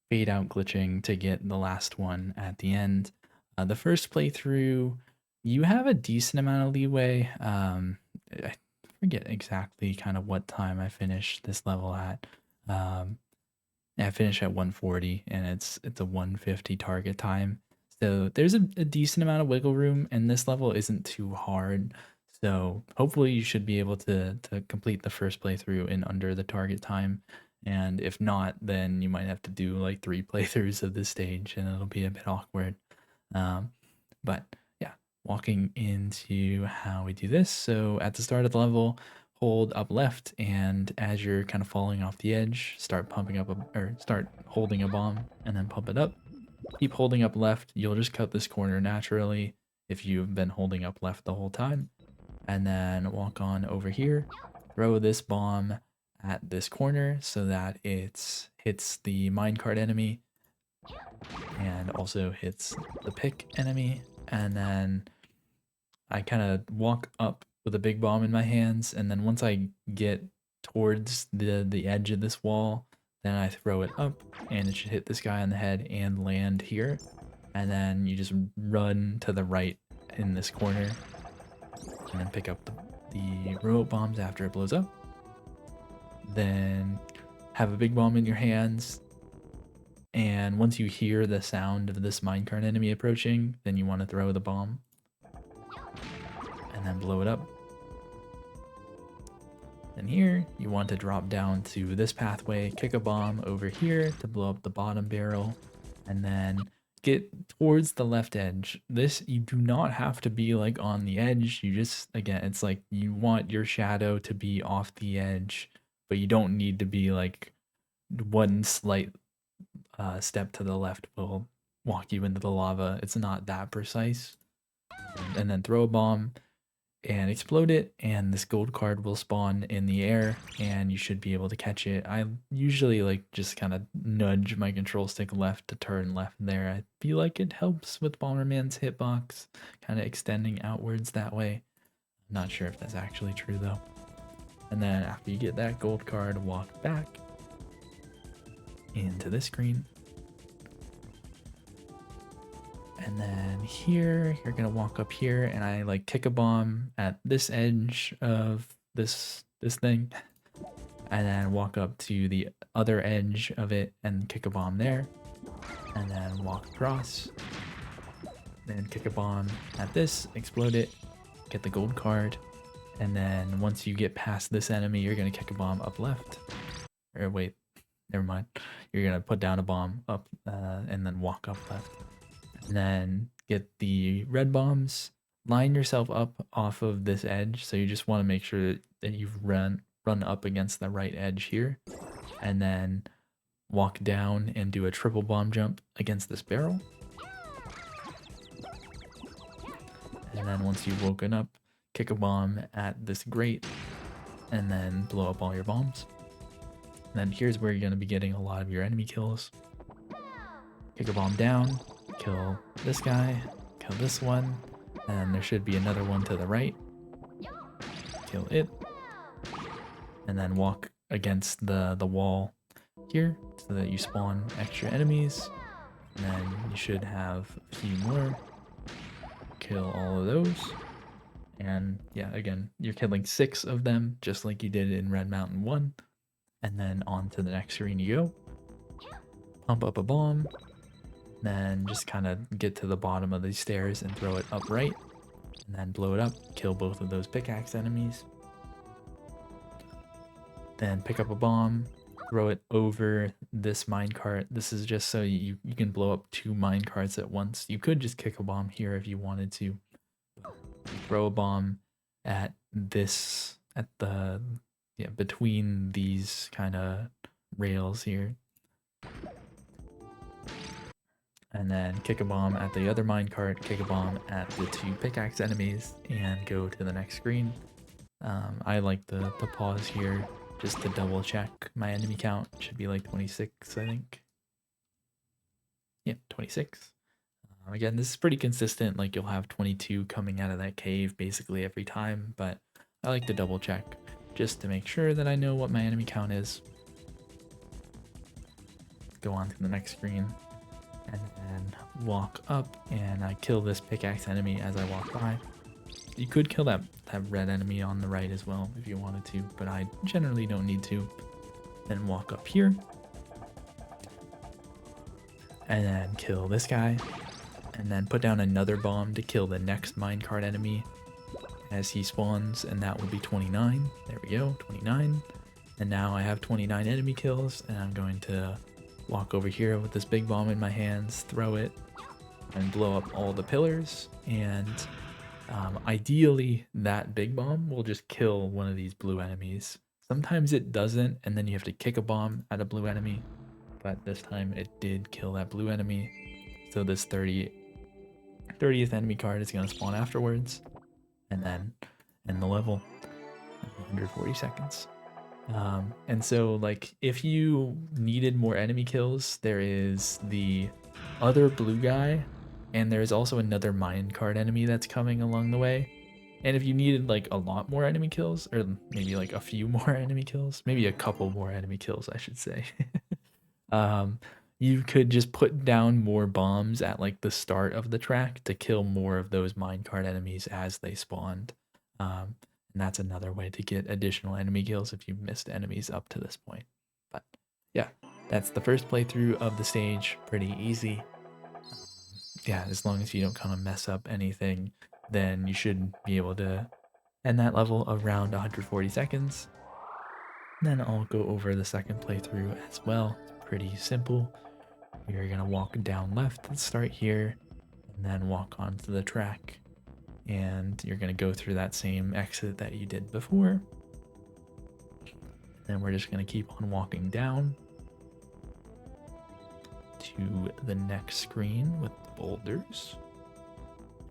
S1: fade out glitching to get the last one at the end. The first playthrough, you have a decent amount of leeway. I forget exactly kind of what time I finished this level at. I finished at 140, and it's a 150 target time. So there's a decent amount of wiggle room, and this level isn't too hard. So hopefully you should be able to complete the first playthrough in under the target time. And if not, then you might have to do like 3 playthroughs of this stage, and it'll be a bit awkward. But yeah, walking into how we do this. So at the start of the level, hold up left, and as you're kind of falling off the edge, start pumping up start holding a bomb and then pump it up. Keep holding up left. You'll just cut this corner naturally if you've been holding up left the whole time. And then walk on over here, throw this bomb at this corner so that it hits the minecart enemy and also hits the pick enemy. And then I kind of walk up with a big bomb in my hands, and then once I get towards the edge of this wall, then I throw it up, and it should hit this guy on the head and land here. And then you just run to the right in this corner, and then pick up the robot bombs after it blows up. Then have a big bomb in your hands, and once you hear the sound of this minecart enemy approaching, then you want to throw the bomb and then blow it up. And here you want to drop down to this pathway, kick a bomb over here to blow up the bottom barrel, and then get towards the left edge. This, you do not have to be like on the edge. You just, again, it's like you want your shadow to be off the edge, but you don't need to be like one slight step to the left will walk you into the lava. It's not that precise. And then throw a bomb and explode it, and this gold card will spawn in the air, and you should be able to catch it. I usually like just kind of nudge my control stick left to turn left there. I feel like it helps with Bomberman's hitbox, kind of extending outwards that way. I'm not sure if that's actually true though. And then after you get that gold card, walk back into this screen. And then here, you're gonna walk up here, and I like kick a bomb at this edge of this thing, and then walk up to the other edge of it and kick a bomb there, and then walk across, then kick a bomb at this, explode it, get the gold card, and then once you get past this enemy, you're gonna kick a bomb up left. Or wait, never mind. You're gonna put down a bomb up and then walk up left. And then get the red bombs, line yourself up off of this edge. So you just want to make sure that you've run up against the right edge here, and then walk down and do a triple bomb jump against this barrel. And then once you've woken up, kick a bomb at this grate, and then blow up all your bombs. And then here's where you're going to be getting a lot of your enemy kills. Kick a bomb down, kill this guy, kill this one, and there should be another one to the right. Kill it, and then walk against the wall here so that you spawn extra enemies. And then you should have a few more. Kill all of those, and yeah, again, you're killing 6 of them just like you did in Red Mountain 1. And then on to the next screen you go. Pump up a bomb, then just kind of get to the bottom of these stairs and throw it upright, and then blow it up, kill both of those pickaxe enemies. Then pick up a bomb, throw it over this minecart. This is just so you can blow up 2 minecarts at once. You could just kick a bomb here if you wanted to. Throw a bomb at this, at the, yeah, between these kind of rails here. and then kick a bomb at the other minecart, kick a bomb at the 2 pickaxe enemies, and go to the next screen. I like the pause here just to double check my enemy count. It should be like 26, I think. Yep, 26. Again, this is pretty consistent. Like, you'll have 22 coming out of that cave basically every time, but I like to double check just to make sure that I know what my enemy count is. Go on to the next screen and then walk up, and I kill this pickaxe enemy as I walk by. You could kill that red enemy on the right as well if you wanted to, but I generally don't need to. Then walk up here and then kill this guy, and then put down another bomb to kill the next minecart enemy as he spawns, and that will be 29. There we go, 29. And now I have 29 enemy kills, and I'm going to walk over here with this big bomb in my hands, throw it, and blow up all the pillars. And ideally, that big bomb will just kill one of these blue enemies. Sometimes it doesn't, and then you have to kick a bomb at a blue enemy. But this time it did kill that blue enemy. So this 30th enemy card is going to spawn afterwards, and then end the level in 140 seconds. And so, like, if you needed more enemy kills, there is the other blue guy, and there's also another minecart enemy that's coming along the way. And if you needed like a lot more enemy kills, or maybe like a few more enemy kills, maybe a couple more enemy kills, I should say, you could just put down more bombs at like the start of the track to kill more of those minecart enemies as they spawned. And that's another way to get additional enemy kills if you've missed enemies up to this point. But yeah, that's the first playthrough of the stage. Pretty easy. Yeah, as long as you don't kind of mess up anything, then you should be able to end that level around 140 seconds. Then I'll go over the second playthrough as well. It's pretty simple. You're gonna walk down left and start here, and then walk onto the track. And you're going to go through that same exit that you did before. Then we're just going to keep on walking down to the next screen with the boulders.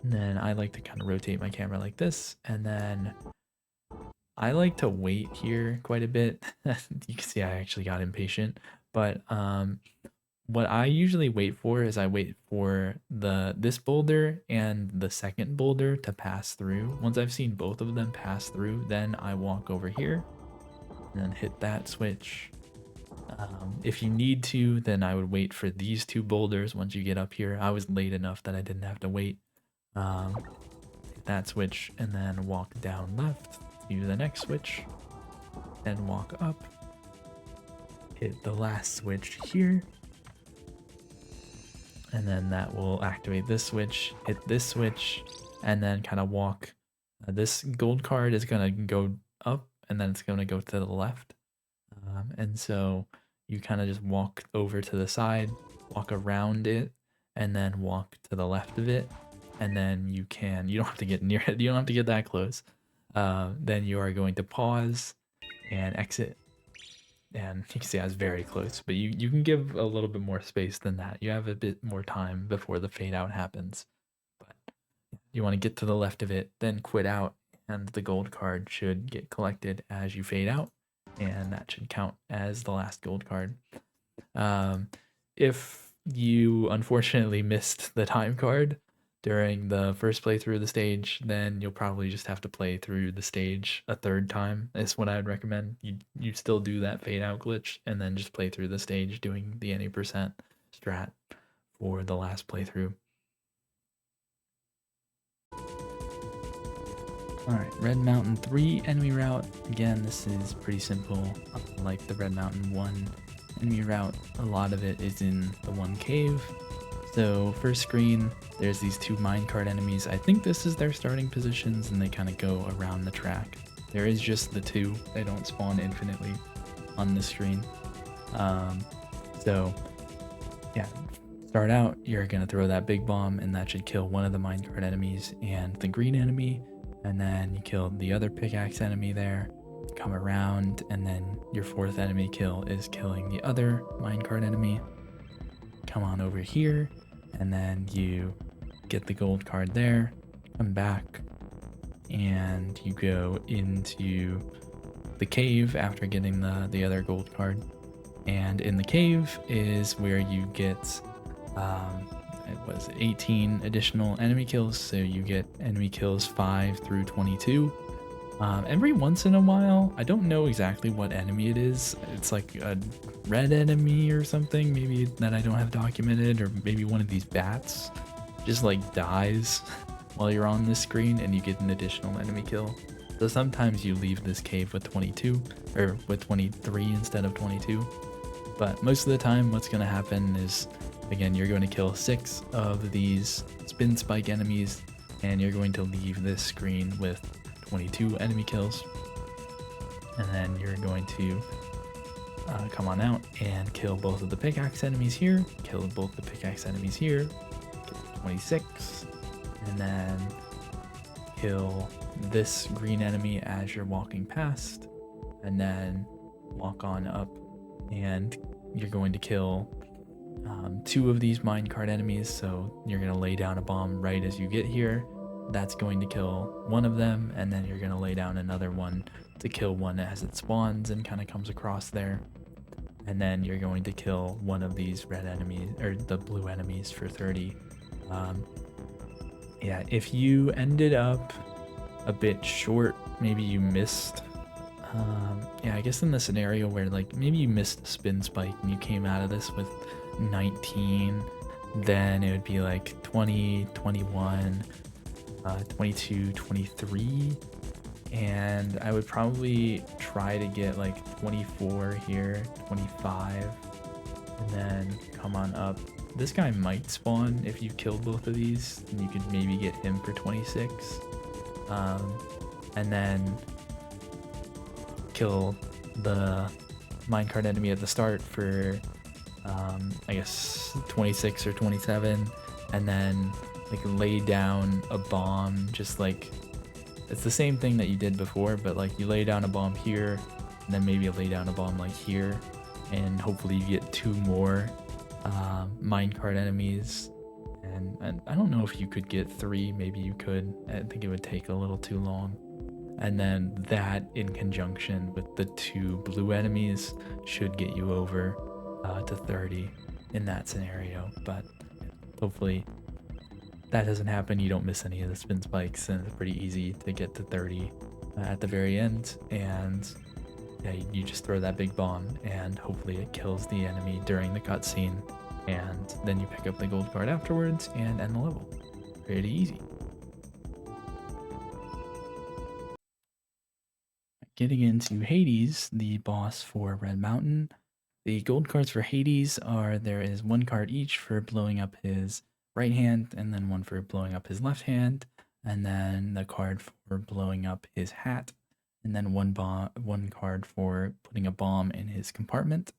S1: And then I like to kind of rotate my camera like this. And then I like to wait here quite a bit. You can see I actually got impatient. But what I usually wait for is I wait for this boulder and the second boulder to pass through. Once I've seen both of them pass through, then I walk over here and then hit that switch. If you need to, then I would wait for these 2 boulders once you get up here. I was late enough that I didn't have to wait. Hit that switch and then walk down left to the next switch and walk up. Hit the last switch here. And then that will activate this switch, hit this switch, and then kind of walk. This gold card is going to go up, and then it's going to go to the left. And so you kind of just walk over to the side, walk around it, and then walk to the left of it. And then you don't have to get near it, you don't have to get that close. Then you are going to pause and exit. And you can see I was very close, but you can give a little bit more space than that. You have a bit more time before the fade out happens. But you want to get to the left of it, then quit out, and the gold card should get collected as you fade out, and that should count as the last gold card. If you unfortunately missed the time card during the first playthrough of the stage, then you'll probably just have to play through the stage a 3rd time is what I would recommend. You still do that fade out glitch and then just play through the stage doing the any percent strat for the last playthrough. Alright, Red Mountain 3 Enemy Route. Again, this is pretty simple. Like the Red Mountain 1 Enemy Route, a lot of it is in the one cave. So first screen, there's these 2 minecart enemies. I think this is their starting positions, and they kind of go around the track. There is just the 2. They don't spawn infinitely on this screen. So yeah, start out, you're going to throw that big bomb, and that should kill one of the minecart enemies and the green enemy. And then you kill the other pickaxe enemy there, come around, and then your 4th enemy kill is killing the other minecart enemy. Come on over here, and then you get the gold card there, come back, and you go into the cave after getting the other gold card. And in the cave is where you get it was 18 additional enemy kills, so you get enemy kills 5 through 22. Every once in a while, I don't know exactly what enemy it is. It's like a red enemy or something, maybe that I don't have documented, or maybe one of these bats just like dies while you're on this screen and you get an additional enemy kill. So sometimes you leave this cave with 22 or with 23 instead of 22. But most of the time what's going to happen is, again, you're going to kill 6 of these spin spike enemies and you're going to leave this screen with 22 enemy kills. And then you're going to come on out and kill both of the pickaxe enemies here, kill both the pickaxe enemies here, kill 26, and then kill this green enemy as you're walking past, and then walk on up and you're going to kill 2 of these minecart enemies. So you're going to lay down a bomb right as you get here. That's going to kill one of them, and then you're going to lay down another one to kill one as it spawns and kind of comes across there. And then you're going to kill one of these red enemies, or the blue enemies, for 30. Yeah, if you ended up a bit short, maybe you missed, yeah, I guess in the scenario where like maybe you missed a spin spike and you came out of this with 19, then it would be like 20, 21, 22, 23, and I would probably try to get like 24 here, 25, and then come on up. This guy might spawn if you kill both of these, and you could maybe get him for 26, and then kill the minecart enemy at the start for I guess 26 or 27, and then like lay down a bomb, just like it's the same thing that you did before, but like you lay down a bomb here and then maybe lay down a bomb like here, and hopefully you get 2 more minecart enemies. And I don't know if you could get 3, maybe you could. I think it would take a little too long. And then that in conjunction with the 2 blue enemies should get you over to 30 in that scenario. But hopefully that doesn't happen, you don't miss any of the spin spikes, and it's pretty easy to get to 30 at the very end. And yeah, you just throw that big bomb and hopefully it kills the enemy during the cutscene, and then you pick up the gold card afterwards and end the level. Pretty easy. Getting into Hades, the boss for Red Mountain. The gold cards for Hades are, there is 1 card each for blowing up his right hand, and then 1 for blowing up his left hand, and then the card for blowing up his hat, and then 1 card for putting a bomb in his compartment.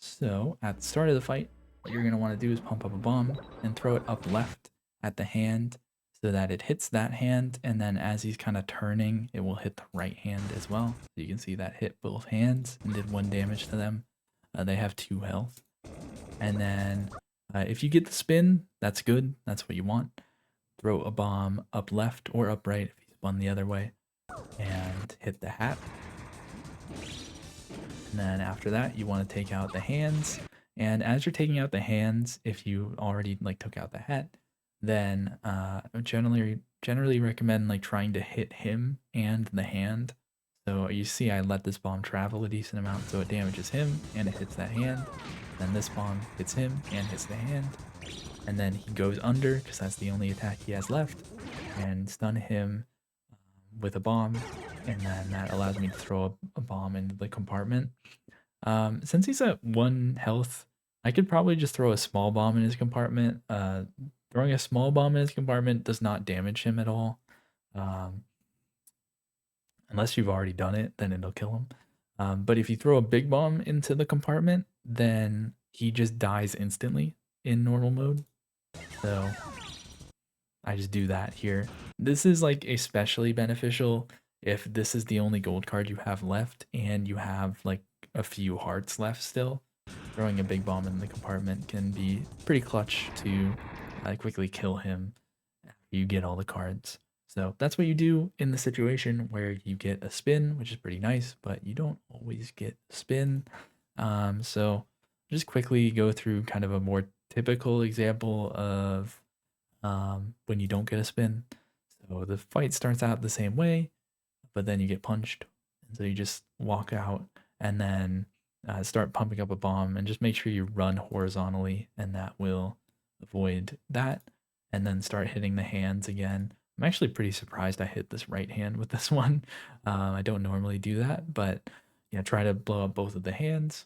S1: So at the start of the fight, what you're going to want to do is pump up a bomb and throw it up left at the hand so that it hits that hand, and then as he's kind of turning, it will hit the right hand as well. So you can see that hit both hands and did 1 damage to them. They have 2 health. And then if you get the spin, that's good. That's what you want. Throw a bomb up left or up right if he spun the other way, and hit the hat. And then after that, you want to take out the hands. And as you're taking out the hands, if you already like took out the hat, then generally recommend like trying to hit him and the hand. So you see I let this bomb travel a decent amount, so it damages him and it hits that hand. Then this bomb hits him and hits the hand. And then he goes under, because that's the only attack he has left, and stun him with a bomb. And then that allows me to throw a bomb into the compartment. Since he's at 1 health, I could probably just throw a small bomb in his compartment. Throwing a small bomb in his compartment does not damage him at all. Unless you've already done it, then it'll kill him. But if you throw a big bomb into the compartment, then he just dies instantly in normal mode. So I just do that here. This is like especially beneficial if this is the only gold card you have left and you have like a few hearts left still. throwing a big bomb in the compartment can be pretty clutch to quickly kill him after you get all the cards. So that's what you do in the situation where you get a spin, which is pretty nice, but you don't always get a spin. So just quickly go through kind of a more typical example of when you don't get a spin. So the fight starts out the same way, but then you get punched. And so you just walk out and then start pumping up a bomb and just make sure you run horizontally, and that will avoid that. And then start hitting the hands again. I'm actually pretty surprised I hit this right hand with this one. I don't normally do that, but yeah, try to blow up both of the hands.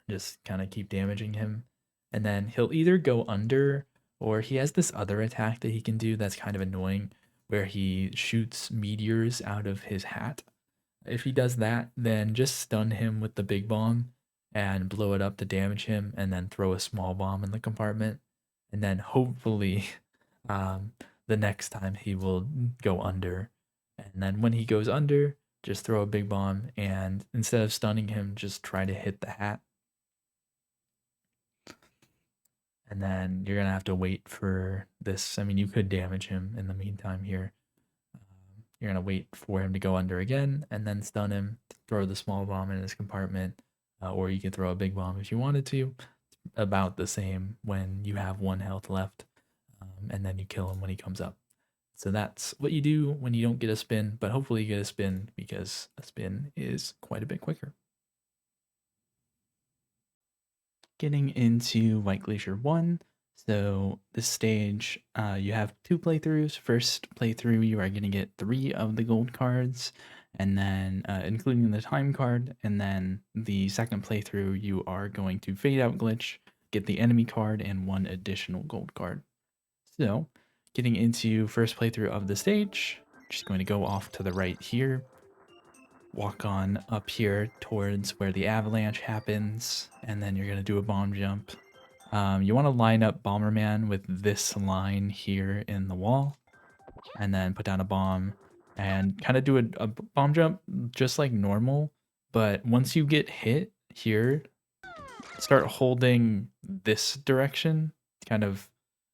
S1: Just kind of keep damaging him. And then he'll either go under, or he has this other attack that he can do that's kind of annoying, where he shoots meteors out of his hat. If he does that, then just stun him with the big bomb and blow it up to damage him, and then throw a small bomb in the compartment. And then hopefully the next time he will go under. And then when he goes under, just throw a big bomb, and instead of stunning him, just try to hit the hat. And then you're going to have to wait for this. I mean, you could damage him in the meantime here. You're going to wait for him to go under again and then stun him, throw the small bomb in his compartment, or you can throw a big bomb if you wanted to. It's about the same when you have 1 health left, and then you kill him when he comes up. So that's what you do when you don't get a spin, but hopefully you get a spin, because a spin is quite a bit quicker. Getting into White Glacier 1. So this stage, you have 2 playthroughs. First playthrough, you are going to get 3 of the gold cards, and then including the time card. And then the second playthrough, you are going to fade out glitch, get the enemy card, and 1 additional gold card. So getting into first playthrough of the stage, just going to go off to the right here. Walk on up here towards where the avalanche happens, and then you're going to do a bomb jump. You want to line up Bomberman with this line here in the wall, and then put down a bomb and kind of do a bomb jump just like normal. But once you get hit here, start holding this direction. Kind of,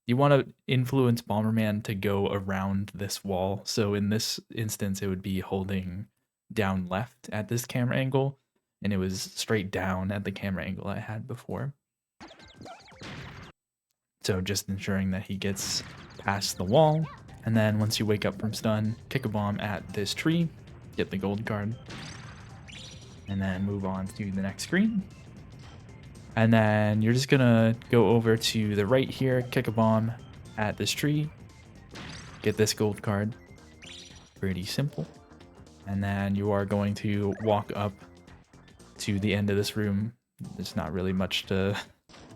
S1: you want to influence Bomberman to go around this wall. So in this instance, it would be holding down left at this camera angle, and it was straight down at the camera angle I had before. So just ensuring that he gets past the wall, and then once you wake up from stun, kick a bomb at this tree, get the gold card, and then move on to the next screen. And then you're just gonna go over to the right here, kick a bomb at this tree, get this gold card. Pretty simple. And then you are going to walk up to the end of this room. There's not really much to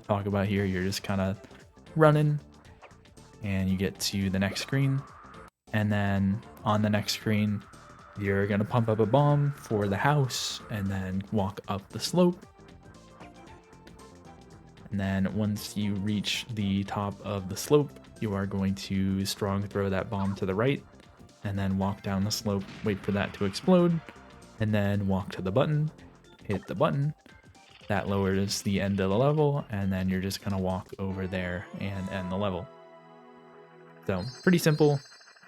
S1: talk about here. You're just kind of running, and you get to the next screen. And then on the next screen, you're going to pump up a bomb for the house and then walk up the slope. And then once you reach the top of the slope, you are going to strong throw that bomb to the right, and then walk down the slope, wait for that to explode, and then walk to the button, hit the button. That lowers the end of the level, and then you're just gonna walk over there and end the level. So pretty simple.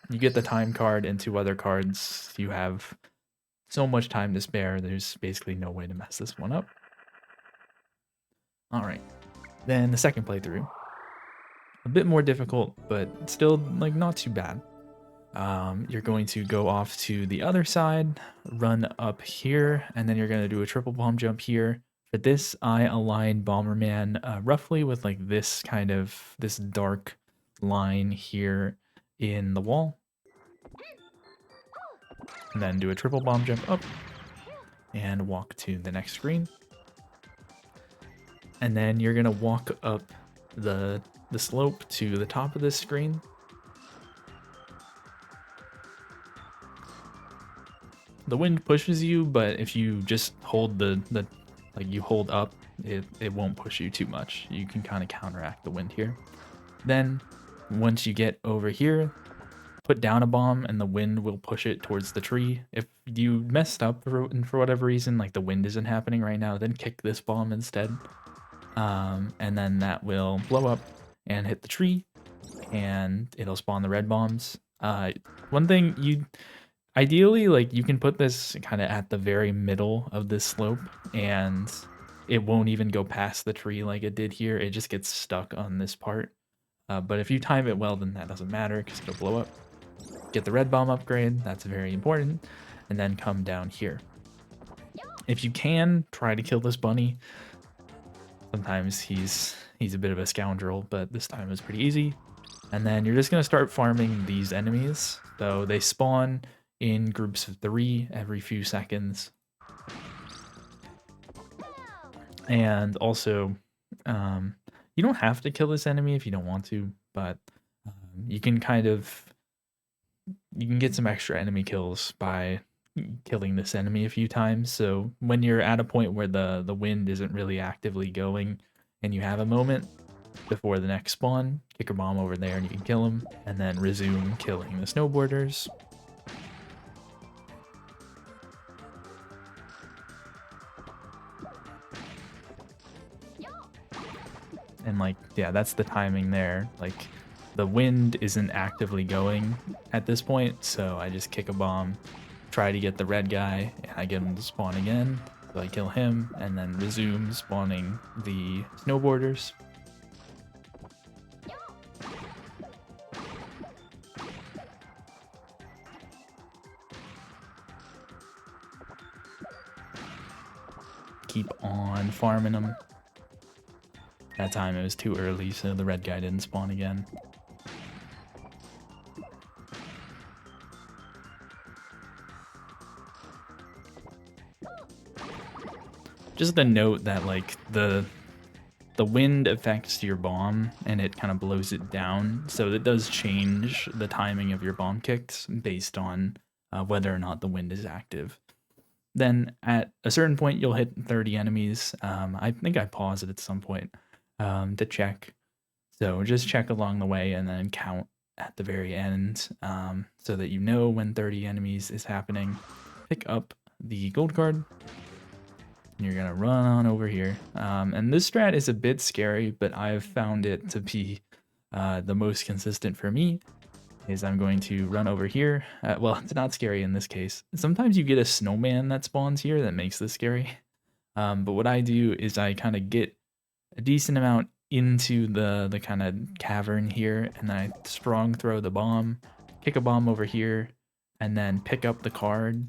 S1: You get the time card and 2 other cards. You have so much time to spare. There's basically no way to mess this one up. All right, then the second playthrough. A bit more difficult, but still like not too bad. You're going to go off to the other side, run up here, and then you're going to do a triple bomb jump here. For this, I aligned Bomberman roughly with like this kind of, this dark line here in the wall. And then do a triple bomb jump up and walk to the next screen. And then you're going to walk up the slope to the top of this screen. The wind pushes you, but if you just hold like you hold up, it won't push you too much. You can kind of counteract the wind here. Then once you get over here, put down a bomb and the wind will push it towards the tree. If you messed up and for whatever reason, like the wind isn't happening right now, then kick this bomb instead. And then that will blow up and hit the tree, and it'll spawn the red bombs. One thing ideally, like, you can put this kind of at the very middle of this slope, and it won't even go past the tree like it did here. It just gets stuck on this part. But if you time it well, then that doesn't matter because it'll blow up. Get the red bomb upgrade, that's very important, and then come down here. If you can, try to kill this bunny. Sometimes he's a bit of a scoundrel, but this time it's pretty easy. And then you're just going to start farming these enemies. So they spawn in groups of 3 every few seconds. And also, you don't have to kill this enemy if you don't want to, but you can get some extra enemy kills by killing this enemy a few times. So when you're at a point where the wind isn't really actively going and you have a moment before the next spawn, kick a bomb over there and you can kill him, and then resume killing the snowboarders. And like, yeah, that's the timing there. Like, the wind isn't actively going at this point, so I just kick a bomb, try to get the red guy, and I get him to spawn again. So I kill him, and then resume spawning the snowboarders. Keep on farming them. That time it was too early, so the red guy didn't spawn again. Just a note that, like, the wind affects your bomb and it kind of blows it down, so it does change the timing of your bomb kicks based on whether or not the wind is active. Then at a certain point you'll hit 30 enemies. I think I paused it at some point to check. So just check along the way and then count at the very end, so that you know when 30 enemies is happening. Pick up the gold card. And you're gonna run on over here. And this strat is a bit scary, but I've found it to be the most consistent for me. Is I'm going to run over here. Well, it's not scary in this case. Sometimes you get a snowman that spawns here that makes this scary. But what I do is I kind of get a decent amount into the kind of cavern here, and then I strong throw the bomb, kick a bomb over here, and then pick up the card,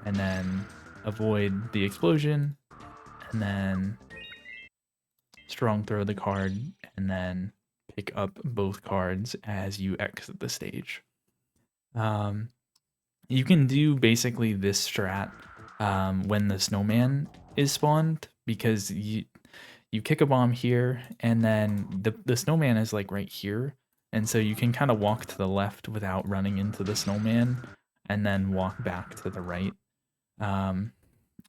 S1: and then avoid the explosion, and then strong throw the card, and then pick up both cards as you exit the stage. You can do basically this strat when the snowman is spawned, because you kick a bomb here, and then the snowman is like right here, and so you can kind of walk to the left without running into the snowman, and then walk back to the right.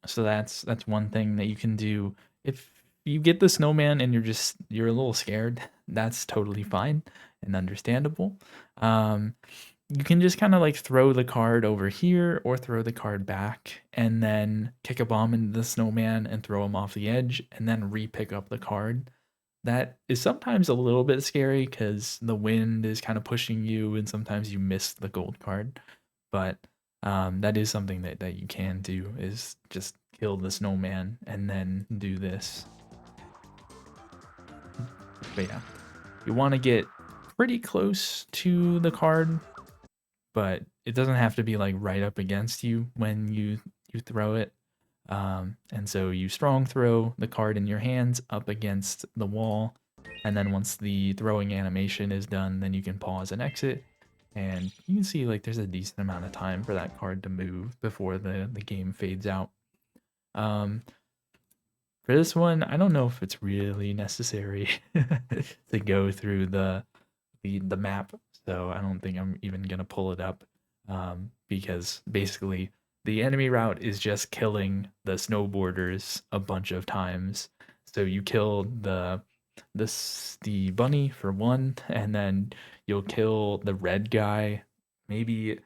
S1: So that's one thing that you can do. If you get the snowman and you're a little scared, that's totally fine and understandable. You can just kind of like throw the card over here or throw the card back, and then kick a bomb into the snowman and throw him off the edge, and then re-pick up the card. That is sometimes a little bit scary because the wind is kind of pushing you, and sometimes you miss the gold card. But that is something that you can do, is just kill the snowman and then do this. But yeah, you want to get pretty close to the card, but it doesn't have to be like right up against you when you throw it. And so you strong throw the card in your hands up against the wall, and then once the throwing animation is done, then you can pause and exit. And you can see like there's a decent amount of time for that card to move before the game fades out. For this one, I don't know if it's really necessary to go through the map, so I don't think I'm even gonna pull it up, because basically the enemy route is just killing the snowboarders a bunch of times. So you kill the bunny for one, and then you'll kill the red guy maybe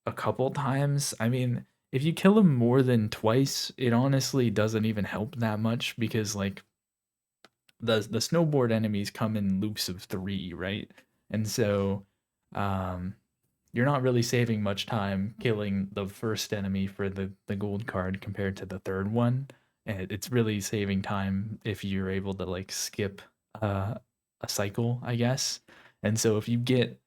S1: a couple times. I mean, if you kill him more than twice, it honestly doesn't even help that much because like the snowboard enemies come in loops of 3, right? And so um you're not really saving much time killing the first enemy for the gold card compared to the third one. And it's really saving time if you're able to like skip a cycle, I guess. And so if you get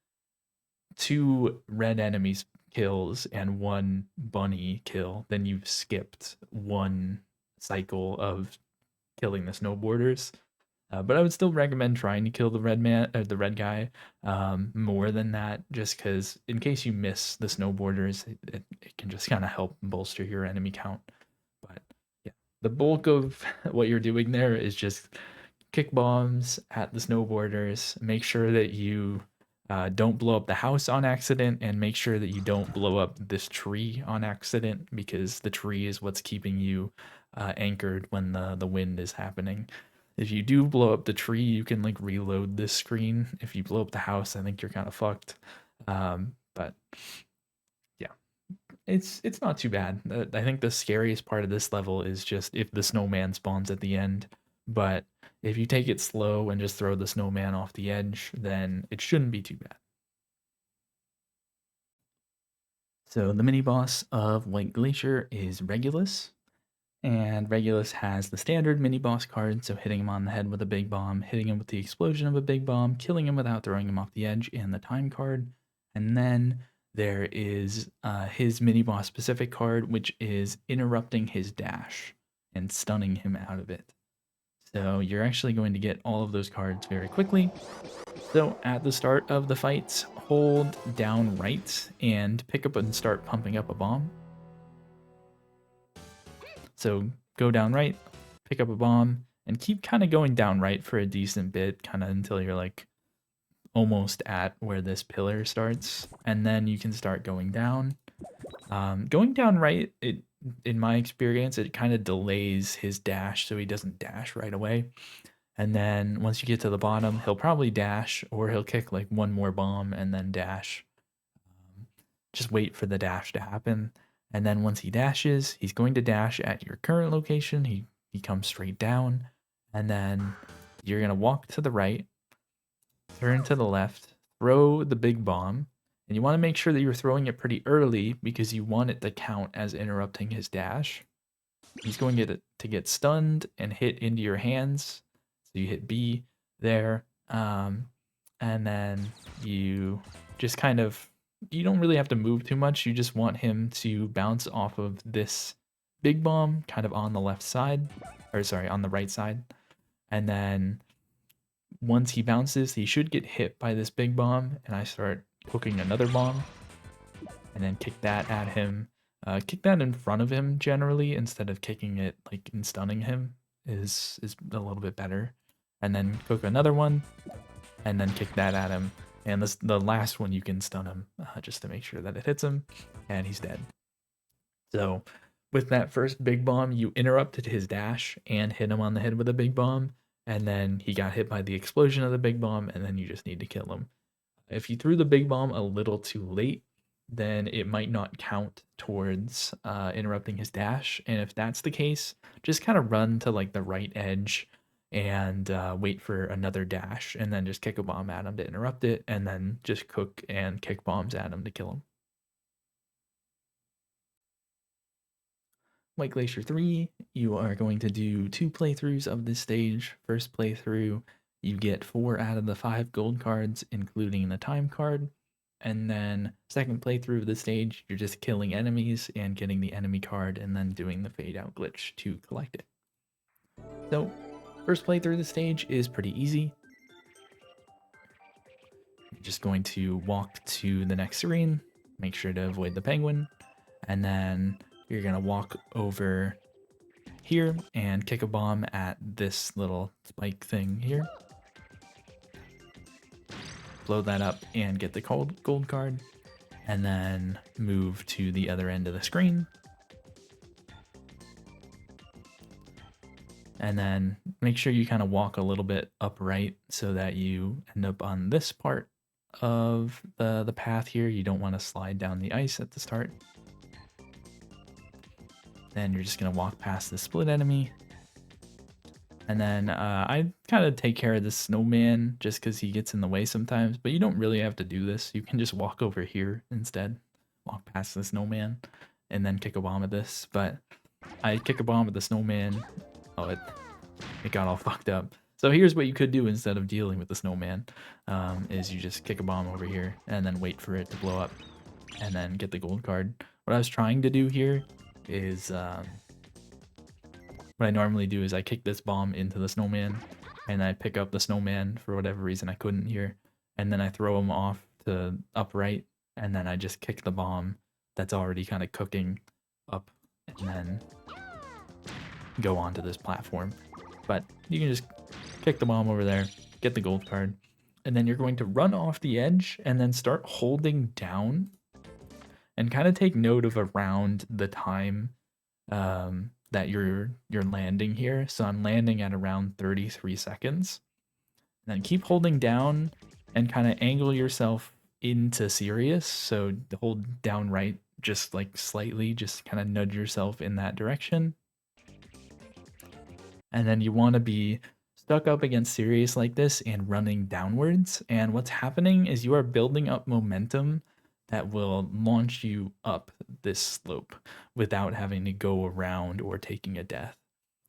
S1: 2 red enemies kills and 1 bunny kill, then you've skipped 1 cycle of killing the snowboarders. But I would still recommend trying to kill the red man or the red guy more than that, just because in case you miss the snowboarders, it can just kind of help bolster your enemy count. But yeah, the bulk of what you're doing there is just kick bombs at the snowboarders. Make sure that you don't blow up the house on accident, and make sure that you don't blow up this tree on accident because the tree is what's keeping you anchored when the wind is happening. If you do blow up the tree, you can like reload this screen. If you blow up the house, I think you're kind of fucked. But yeah, it's not too bad. I think the scariest part of this level is just if the snowman spawns at the end. But if you take it slow and just throw the snowman off the edge, then it shouldn't be too bad. So the mini boss of White Glacier is Regulus. And Regulus has the standard mini boss card, so hitting him on the head with a big bomb, hitting him with the explosion of a big bomb, killing him without throwing him off the edge, and the time card. And then there is his mini boss specific card, which is interrupting his dash and stunning him out of it. So you're actually going to get all of those cards very quickly. So at the start of the fights, hold down right and pick up and start pumping up a bomb. So go down right, pick up a bomb, and keep kind of going down right for a decent bit, kind of until you're like almost at where this pillar starts. And then you can start going down. Going down right, in my experience, it kind of delays his dash so he doesn't dash right away. And then once you get to the bottom, he'll probably dash or he'll kick like 1 more bomb and then dash. Just wait for the dash to happen. And then once he dashes, he's going to dash at your current location. He comes straight down. And then you're going to walk to the right, turn to the left, throw the big bomb. And you want to make sure that you're throwing it pretty early because you want it to count as interrupting his dash. He's going to get stunned and hit into your hands. So you hit B there. And then you just kind of, you don't really have to move too much. You just want him to bounce off of this big bomb kind of on the left side, or sorry, on the right side. And then once he bounces, he should get hit by this big bomb, and I start cooking another bomb, and then kick that at him. Kick that in front of him generally instead of kicking it like and stunning him is a little bit better. And then cook another one, and then kick that at him. And this, the last one you can stun him just to make sure that it hits him, and he's dead. So with that first big bomb, you interrupted his dash and hit him on the head with a big bomb, and then he got hit by the explosion of the big bomb, and then you just need to kill him. If you threw the big bomb a little too late, then it might not count towards interrupting his dash. And if that's the case, just kind of run to like the right edge and wait for another dash, and then just kick a bomb at him to interrupt it, and then just cook and kick bombs at him to kill him. White Glacier 3, you are going to do 2 playthroughs of this stage. First playthrough, you get 4 out of the 5 gold cards, including the time card. And then second playthrough of the stage, you're just killing enemies and getting the enemy card and then doing the fade out glitch to collect it. So first playthrough of the stage is pretty easy. You're just going to walk to the next screen, make sure to avoid the penguin, and then you're going to walk over here and kick a bomb at this little spike thing here. Blow that up and get the gold card, and then move to the other end of the screen. And then make sure you kind of walk a little bit upright so that you end up on this part of the path here. You don't want to slide down the ice at the start. Then you're just going to walk past the split enemy. And then I kind of take care of the snowman just because he gets in the way sometimes. But you don't really have to do this. You can just walk over here instead. Walk past the snowman and then kick a bomb at this. But I kick a bomb at the snowman. Oh, it got all fucked up. So here's what you could do instead of dealing with the snowman, is you just kick a bomb over here and then wait for it to blow up and then get the gold card. What I was trying to do here is, what I normally do is I kick this bomb into the snowman and I pick up the snowman for whatever reason I couldn't here. And then I throw him off to upright and then I just kick the bomb that's already kind of cooking up and then go onto this platform. But you can just kick the bomb over there, get the gold card, and then you're going to run off the edge and then start holding down and kind of take note of around the time that you're landing here. So I'm landing at around 33 seconds. And then keep holding down and kind of angle yourself into Sirius. So hold down right just like slightly, just kind of nudge yourself in that direction. And then you want to be stuck up against Sirius like this and running downwards. And what's happening is you are building up momentum that will launch you up this slope without having to go around or taking a death.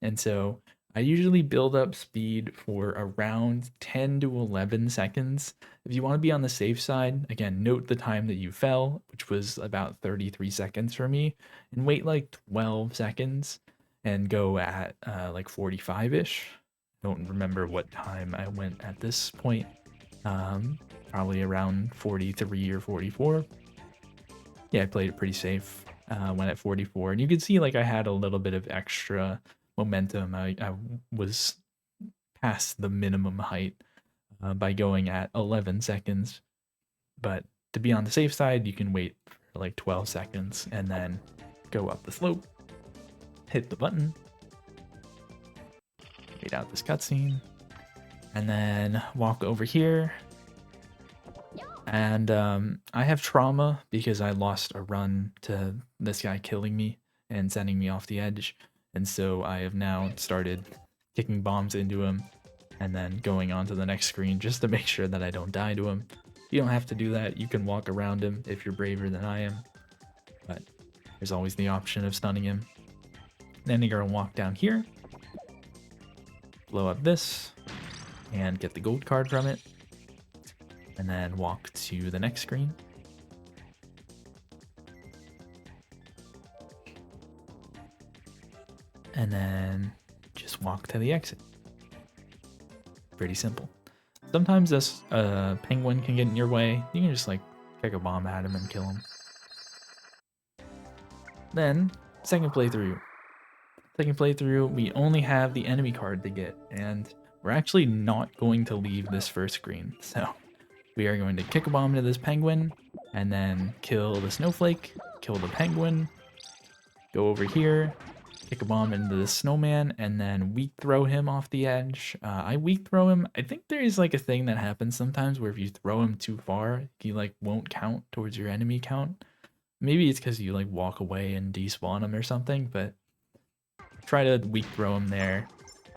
S1: And so I usually build up speed for around 10 to 11 seconds. If you want to be on the safe side, again, note the time that you fell, which was about 33 seconds for me, and wait like 12 seconds and go at like 45-ish. Don't remember what time I went at this point. Probably around 43 or 44. Yeah, I played it pretty safe. Went at 44, and you can see like I had a little bit of extra momentum. I was past the minimum height by going at 11 seconds. But to be on the safe side, you can wait for like 12 seconds and then go up the slope, hit the button, wait out this cutscene, and then walk over here. And I have trauma because I lost a run to this guy killing me and sending me off the edge. And so I have now started kicking bombs into him and then going on to the next screen just to make sure that I don't die to him. You don't have to do that. You can walk around him if you're braver than I am. But there's always the option of stunning him. Then you're going to walk down here, blow up this, and get the gold card from it. And then walk to the next screen. And then just walk to the exit. Pretty simple. Sometimes this penguin can get in your way. You can just like kick a bomb at him and kill him. Then, second playthrough. Second playthrough, we only have the enemy card to get, and we're actually not going to leave this first screen. So we are going to kick a bomb into this penguin, and then kill the snowflake, kill the penguin, go over here, kick a bomb into the snowman, and then weak throw him off the edge. I weak throw him. I think there is like a thing that happens sometimes where if you throw him too far, he like won't count towards your enemy count. Maybe it's because you like walk away and despawn him or something, but try to weak throw him there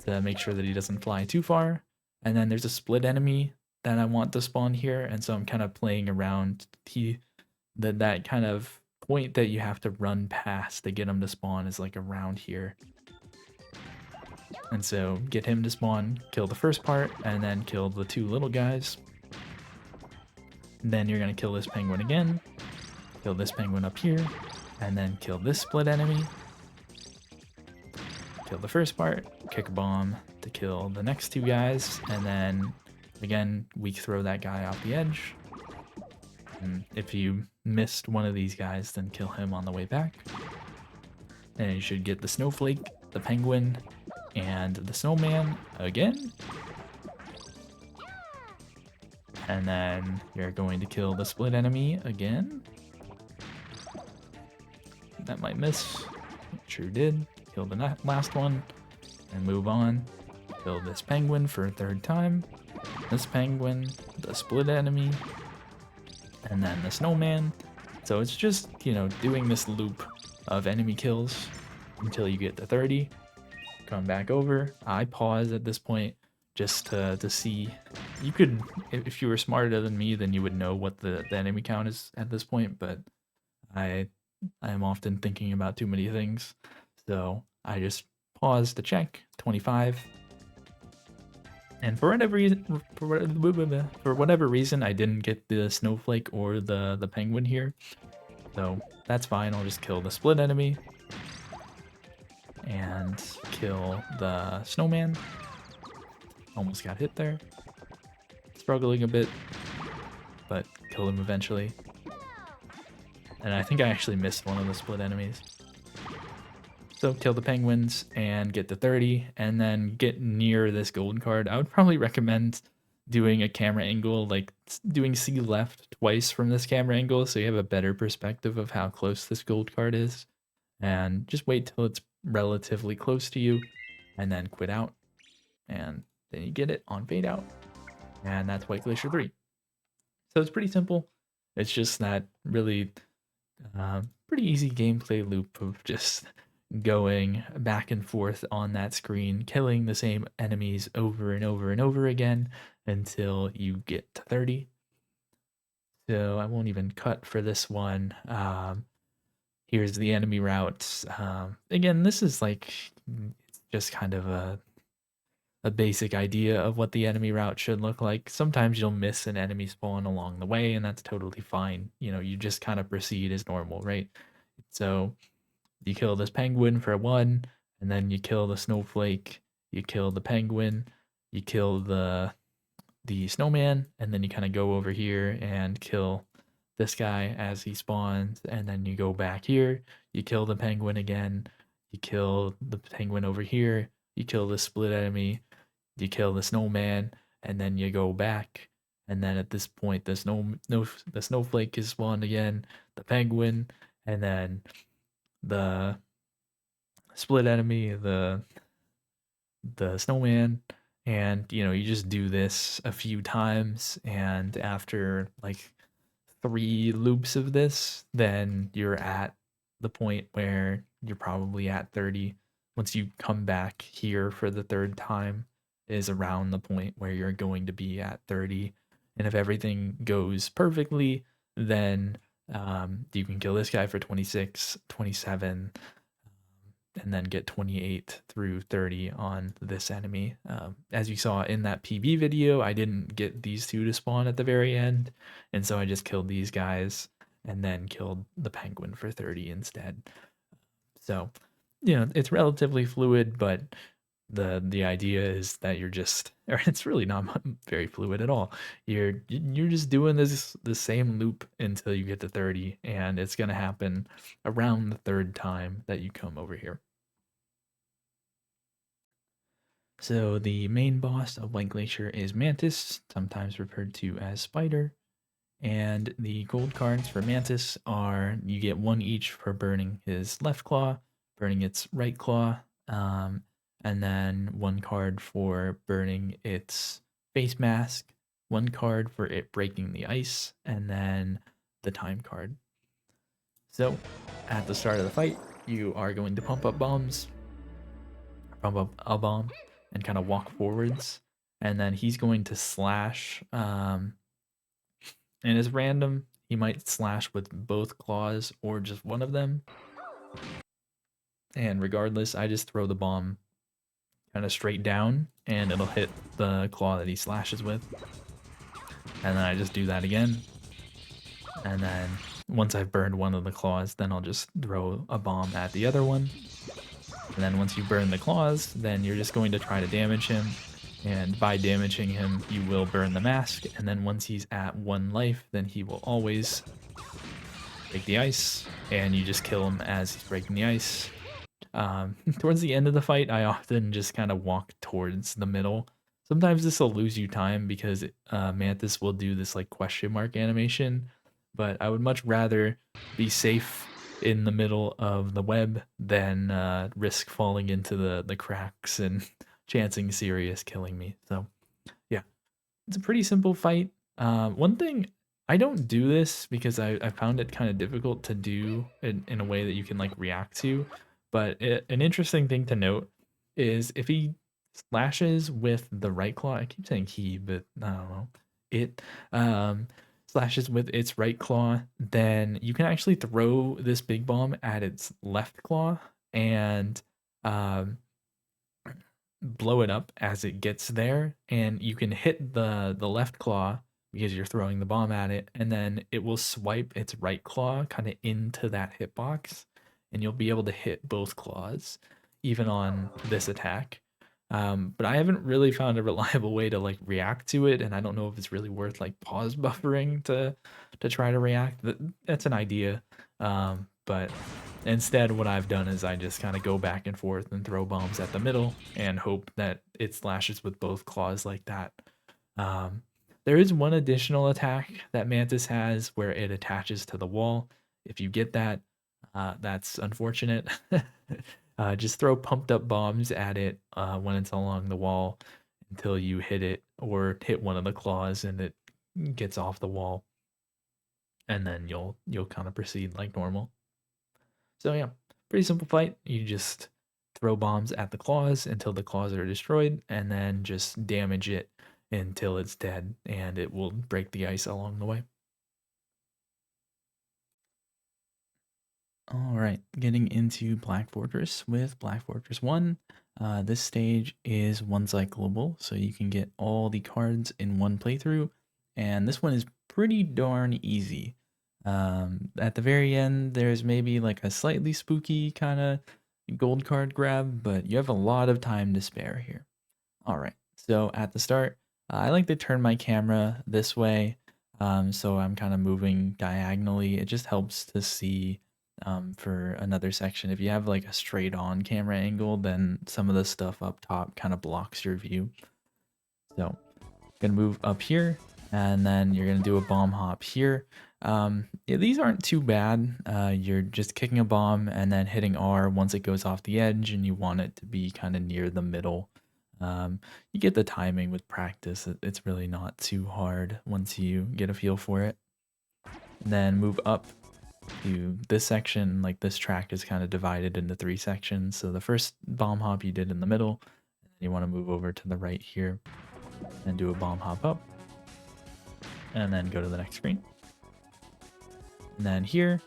S1: to make sure that he doesn't fly too far. And then there's a split enemy that I want to spawn here, and so I'm kind of playing around that kind of point that you have to run past to get him to spawn is like around here. And so get him to spawn, kill the first part, and then kill the two little guys. And then you're going to kill this penguin again, kill this penguin up here, and then kill this split enemy. Kill the first part, kick a bomb to kill the next two guys, and then again, weak throw that guy off the edge. And if you missed one of these guys, then kill him on the way back. And you should get the snowflake, the penguin, and the snowman again. And then you're going to kill the split enemy again. That might miss. It sure did. Kill the last one and move on. Kill this penguin for a third time. This penguin, the split enemy, and then the snowman. So it's just, you know, doing this loop of enemy kills until you get to 30. Come back over. I pause at this point just to see. You could, if you were smarter than me, then you would know what the enemy count is at this point, but I am often thinking about too many things. So I just pause to check 25. And for whatever reason, I didn't get the snowflake or the penguin here. So that's fine. I'll just kill the split enemy and kill the snowman. Almost got hit there. Struggling a bit, but killed him eventually. And I think I actually missed one of the split enemies. So kill the penguins and get to 30 and then get near this gold card. I would probably recommend doing a camera angle, like doing C left twice from this camera angle so you have a better perspective of how close this gold card is. And just wait till it's relatively close to you and then quit out. And then you get it on fade out. And that's White Glacier 3. So it's pretty simple. It's just that really pretty easy gameplay loop of just going back and forth on that screen, killing the same enemies over and over and over again until you get to 30. So I won't even cut for this one. Here's the enemy routes. Again, this is like just kind of a basic idea of what the enemy route should look like. Sometimes you'll miss an enemy spawn along the way, and that's totally fine. You know, you just kind of proceed as normal, right? So you kill this penguin for 1, and then you kill the snowflake, you kill the penguin, you kill the snowman, and then you kind of go over here and kill this guy as he spawns, and then you go back here, you kill the penguin again, you kill the penguin over here, you kill the split enemy, you kill the snowman, and then you go back, and then at this point the snowflake is spawned again, the penguin, and then the split enemy, the snowman, and you know, you just do this a few times, and after like 3 loops of this, then you're at the point where you're probably at 30. Once you come back here for the 3rd time is around the point where you're going to be at 30. And if everything goes perfectly, then you can kill this guy for 26, 27, and then get 28 through 30 on this enemy. As you saw in that PB video, I didn't get these 2 to spawn at the very end, and so I just killed these guys and then killed the penguin for 30 instead. So, you know, it's relatively fluid, but the idea is that you're just, or it's really not very fluid at all. You're just doing the same loop until you get to 30, and it's going to happen around the 3rd time that you come over here. So the main boss of White Glacier is Mantis, sometimes referred to as Spider. And the gold cards for Mantis are, you get 1 each for burning his left claw, burning its right claw, and then 1 card for burning its face mask, 1 card for it breaking the ice, and then the time card. So at the start of the fight, you are going to pump up bombs, pump up a bomb, and kind of walk forwards, and then he's going to slash, and it's random. He might slash with both claws or just one of them. And regardless, I just throw the bomb kind of straight down, and it'll hit the claw that he slashes with. And then I just do that again. And then once I've burned one of the claws, then I'll just throw a bomb at the other one. And then once you burn the claws, then you're just going to try to damage him. And by damaging him, you will burn the mask. And then once he's at 1 life, then he will always break the ice. And you just kill him as he's breaking the ice. Towards the end of the fight, I often just kind of walk towards the middle. Sometimes this will lose you time because Mantis will do this like question mark animation. But I would much rather be safe in the middle of the web than risk falling into the cracks and chancing Sirius killing me. So yeah, it's a pretty simple fight. One thing I don't do this because I found it kind of difficult to do in a way that you can like react to. But an interesting thing to note is if he slashes with the right claw, I keep saying he, but I don't know, it slashes with its right claw, then you can actually throw this big bomb at its left claw and um, blow it up as it gets there, and you can hit the left claw because you're throwing the bomb at it, and then it will swipe its right claw kind of into that hitbox, and you'll be able to hit both claws, even on this attack. But I haven't really found a reliable way to like react to it, and I don't know if it's really worth like pause buffering to try to react. That's an idea, but instead, what I've done is I just kind of go back and forth and throw bombs at the middle and hope that it slashes with both claws like that. Um, there is one additional attack that Mantis has where it attaches to the wall. If you get that, that's unfortunate. Just throw pumped up bombs at it when it's along the wall until you hit it or hit one of the claws and it gets off the wall, and then you'll kind of proceed like normal. So yeah, pretty simple fight. You just throw bombs at the claws until the claws are destroyed, and then just damage it until it's dead, and it will break the ice along the way. All right, getting into Black Fortress with Black Fortress 1. This stage is one cyclable, so you can get all the cards in one playthrough, and this one is pretty darn easy. At the very end, there's maybe like a slightly spooky kind of gold card grab, but you have a lot of time to spare here. All right, so at the start, I like to turn my camera this way, so I'm kind of moving diagonally. It just helps to see for another section. If you have like a straight on camera angle, then some of the stuff up top kind of blocks your view. So gonna move up here, and then you're gonna do a bomb hop here. Yeah, these aren't too bad. You're just kicking a bomb and then hitting R once it goes off the edge, and you want it to be kind of near the middle. You get the timing with practice. It's really not too hard once you get a feel for it. And then move up to this section. Like this track is kind of divided into 3 sections. So the first bomb hop you did in the middle, and you want to move over to the right here and do a bomb hop up, and then go to the next screen. And then here,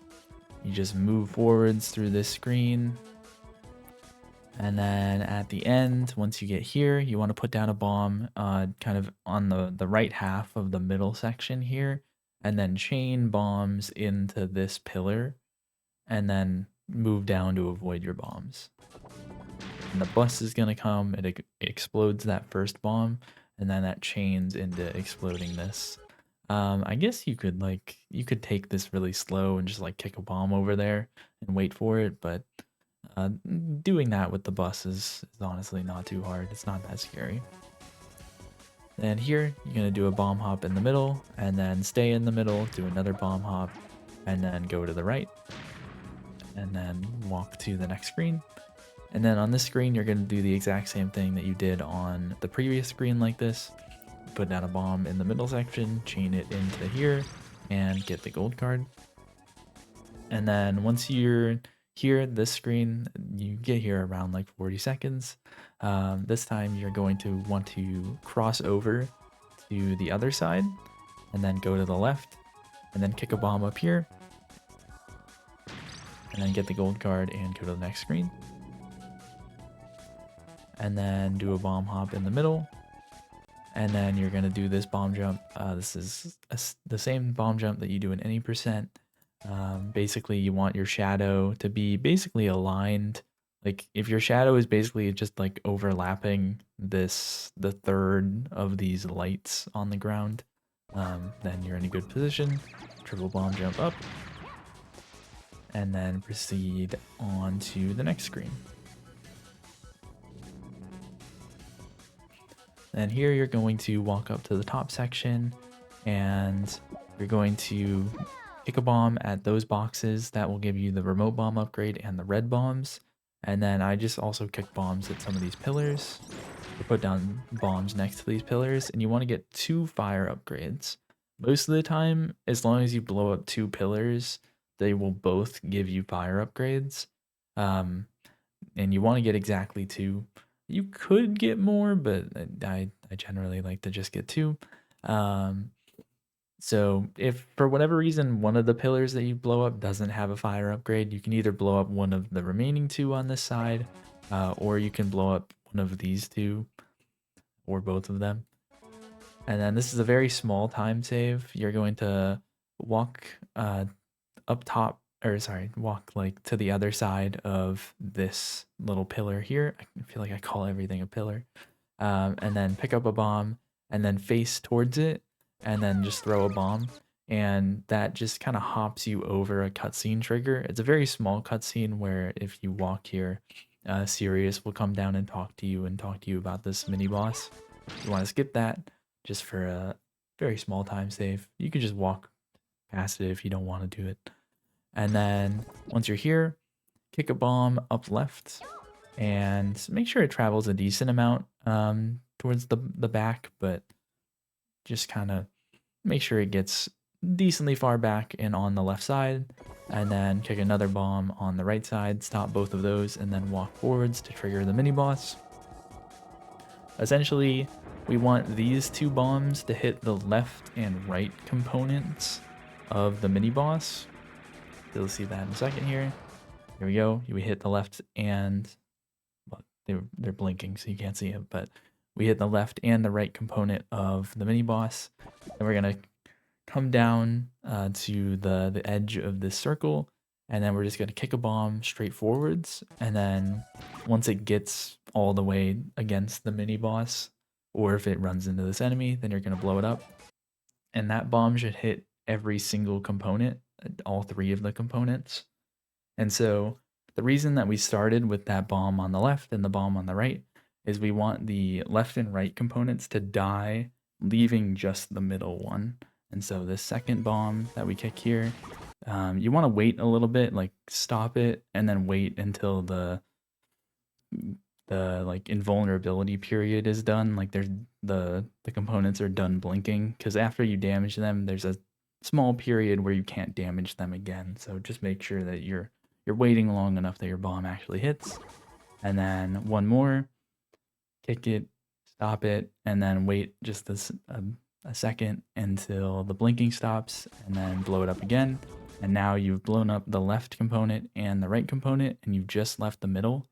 S1: you just move forwards through this screen. And then at the end, once you get here, you want to put down a bomb kind of on the right half of the middle section here, and then chain bombs into this pillar, and then move down to avoid your bombs. And the bus is going to come, it explodes that first bomb, and then that chains into exploding this. I guess you could take this really slow and just like kick a bomb over there and wait for it, but doing that with the bus is honestly not too hard. It's not that scary. Then here, you're going to do a bomb hop in the middle, and then stay in the middle, do another bomb hop, and then go to the right, and then walk to the next screen. And then on this screen, you're going to do the exact same thing that you did on the previous screen like this. Put down a bomb in the middle section, chain it into here, and get the gold card. And then once you're here, this screen, you get here around like 40 seconds. This time you're going to want to cross over to the other side, and then go to the left, and then kick a bomb up here, and then get the gold card and go to the next screen. And then do a bomb hop in the middle, and then you're going to do this bomb jump. This is the same bomb jump that you do in any percent. Basically, you want your shadow to be basically aligned. Like if your shadow is basically just like overlapping the third of these lights on the ground, then you're in a good position. Triple bomb jump up, and then proceed on to the next screen. And here you're going to walk up to the top section, and you're going to kick a bomb at those boxes. That will give you the remote bomb upgrade and the red bombs. And then I just also kick bombs at some of these pillars. You put down bombs next to these pillars, and you want to get 2 fire upgrades. most of the time, as long as you blow up 2 pillars, they will both give you fire upgrades. Um, and you want to get exactly 2. You could get more, but I generally like to just get 2. Um, so if for whatever reason one of the pillars that you blow up doesn't have a fire upgrade, you can either blow up one of the remaining 2 on this side, or you can blow up one of these 2, or both of them. And then this is a very small time save. You're going to walk up top, or sorry, walk like to the other side of this little pillar here. I feel like I call everything a pillar. And then pick up a bomb and then face towards it and then just throw a bomb. And that just kind of hops you over a cutscene trigger. It's a very small cutscene where if you walk here, Sirius will come down and talk to you about this mini boss. If you want to skip that, just for a very small time save, you can just walk past it if you don't want to do it. And then once you're here, kick a bomb up left and make sure it travels a decent amount towards the back, but just kind of make sure it gets decently far back and on the left side, and then kick another bomb on the right side, stop both of those, and then walk forwards to trigger the mini boss. Essentially, we want these 2 bombs to hit the left and right components of the mini boss. You'll see that in a second here. Here we go. We hit the left and, well, they're blinking so you can't see it, but we hit the left and the right component of the mini boss. And we're gonna come down to the edge of this circle, and then we're just gonna kick a bomb straight forwards. And then once it gets all the way against the mini boss, or if it runs into this enemy, then you're gonna blow it up. And that bomb should hit every single component, all 3 of the components. And so the reason that we started with that bomb on the left and the bomb on the right is we want the left and right components to die, leaving just the middle one. And so this second bomb that we kick here, you want to wait a little bit, like stop it, and then wait until the like invulnerability period is done. Like there's the components are done blinking, because after you damage them, there's a small period where you can't damage them again. So just make sure that you're waiting long enough that your bomb actually hits. And then one more, kick it, stop it, and then wait just a second until the blinking stops, and then blow it up again. And now you've blown up the left component and the right component, and you've just left the middle.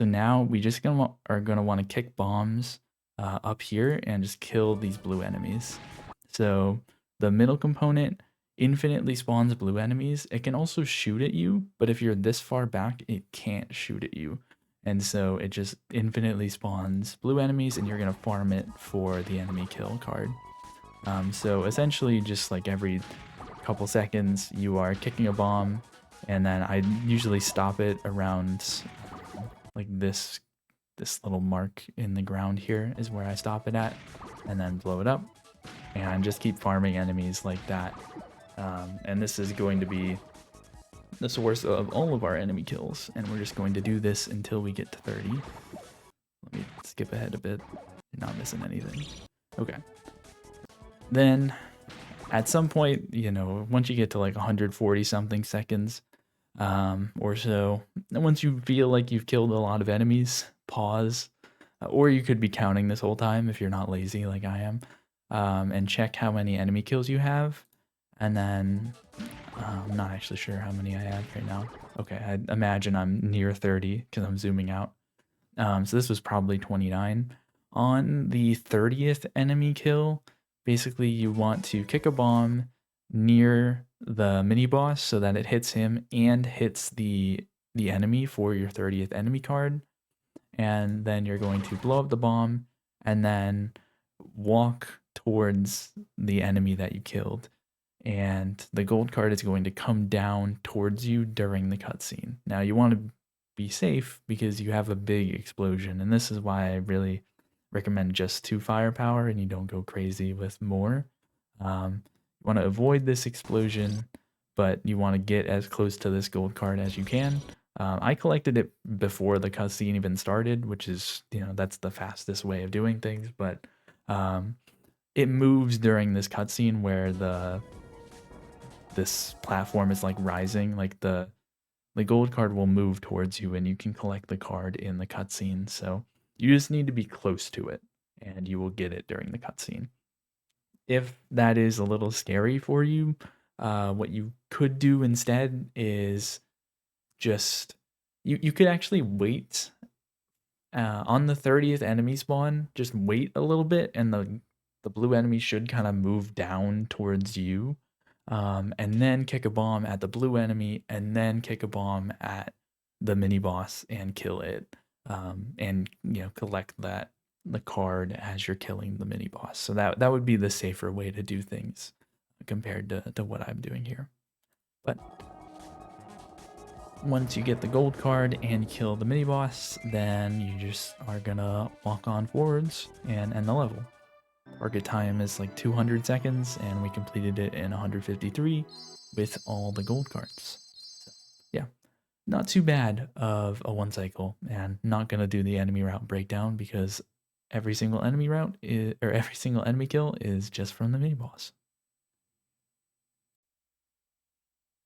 S1: So now we just are gonna want to kick bombs up here and just kill these blue enemies. So the middle component infinitely spawns blue enemies. It can also shoot at you, but if you're this far back, it can't shoot at you. And so it just infinitely spawns blue enemies, and you're gonna farm it for the enemy kill card. So essentially, just like every couple seconds, you are kicking a bomb, and then I usually stop it around like this little mark in the ground here is where I stop it at, and then blow it up, and just keep farming enemies like that. And this is going to be the source of all of our enemy kills, and we're just going to do this until we get to 30. Let me skip ahead a bit. You're not missing anything. Okay. Then at some point, you know, once you get to like 140 something seconds or so, once you feel like you've killed a lot of enemies, pause, or you could be counting this whole time if you're not lazy like I am, and check how many enemy kills you have. And then I'm not actually sure how many I have right now. Okay, I imagine I'm near 30 because I'm zooming out. So this was probably 29. On the 30th enemy kill, basically you want to kick a bomb near the mini boss so that it hits him and hits the enemy for your 30th enemy card. And then you're going to blow up the bomb and then walk towards the enemy that you killed. And the gold card is going to come down towards you during the cutscene. Now you want to be safe because you have a big explosion, and this is why I really recommend just 2 firepower and you don't go crazy with more. You want to avoid this explosion, but you want to get as close to this gold card as you can. I collected it before the cutscene even started, which is, you know, that's the fastest way of doing things, but it moves during this cutscene where this platform is like rising, like the gold card will move towards you and you can collect the card in the cutscene. So you just need to be close to it and you will get it during the cutscene. If that is a little scary for you, what you could do instead is just you could actually wait on the 30th enemy spawn. Just wait a little bit, and the blue enemy should kind of move down towards you, and then kick a bomb at the blue enemy, and then kick a bomb at the mini boss and kill it, and collect the card as you're killing the mini boss. So that would be the safer way to do things compared to what I'm doing here. But once you get the gold card and kill the mini boss, then you just are gonna walk on forwards and end the level. Target time is like 200 seconds, and we completed it in 153 with all the gold cards. So, yeah, not too bad of a one cycle, and not gonna do the enemy route breakdown because every single enemy route or every single enemy kill is just from the mini boss.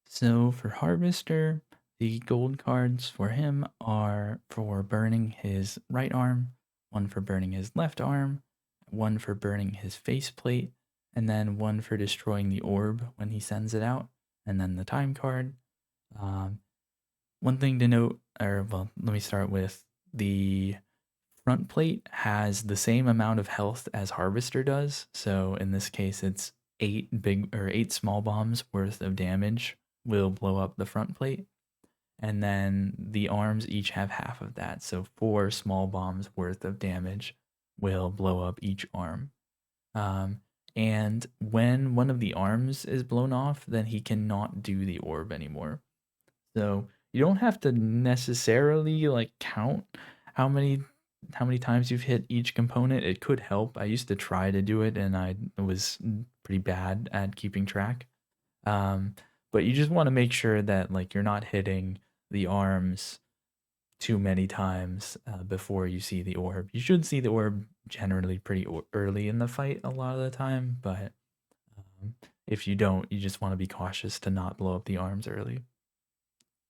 S1: So for Harvester, the gold cards for him are for burning his right arm, one for burning his left arm, one for burning his faceplate, and then one for destroying the orb when he sends it out, and then the time card. One thing to note, let me start with the front plate has the same amount of health as Harvester does. So in this case, it's 8 small bombs worth of damage will blow up the front plate. And then the arms each have half of that. So 4 small bombs worth of damage will blow up each arm. And when one of the arms is blown off, then he cannot do the orb anymore. So you don't have to necessarily like count how many times you've hit each component. It could help. I used to try to do it and I was pretty bad at keeping track. But you just want to make sure that like you're not hitting the arms too many times before you see the orb. You should see the orb generally pretty early in the fight a lot of the time, but if you don't, you just want to be cautious to not blow up the arms early.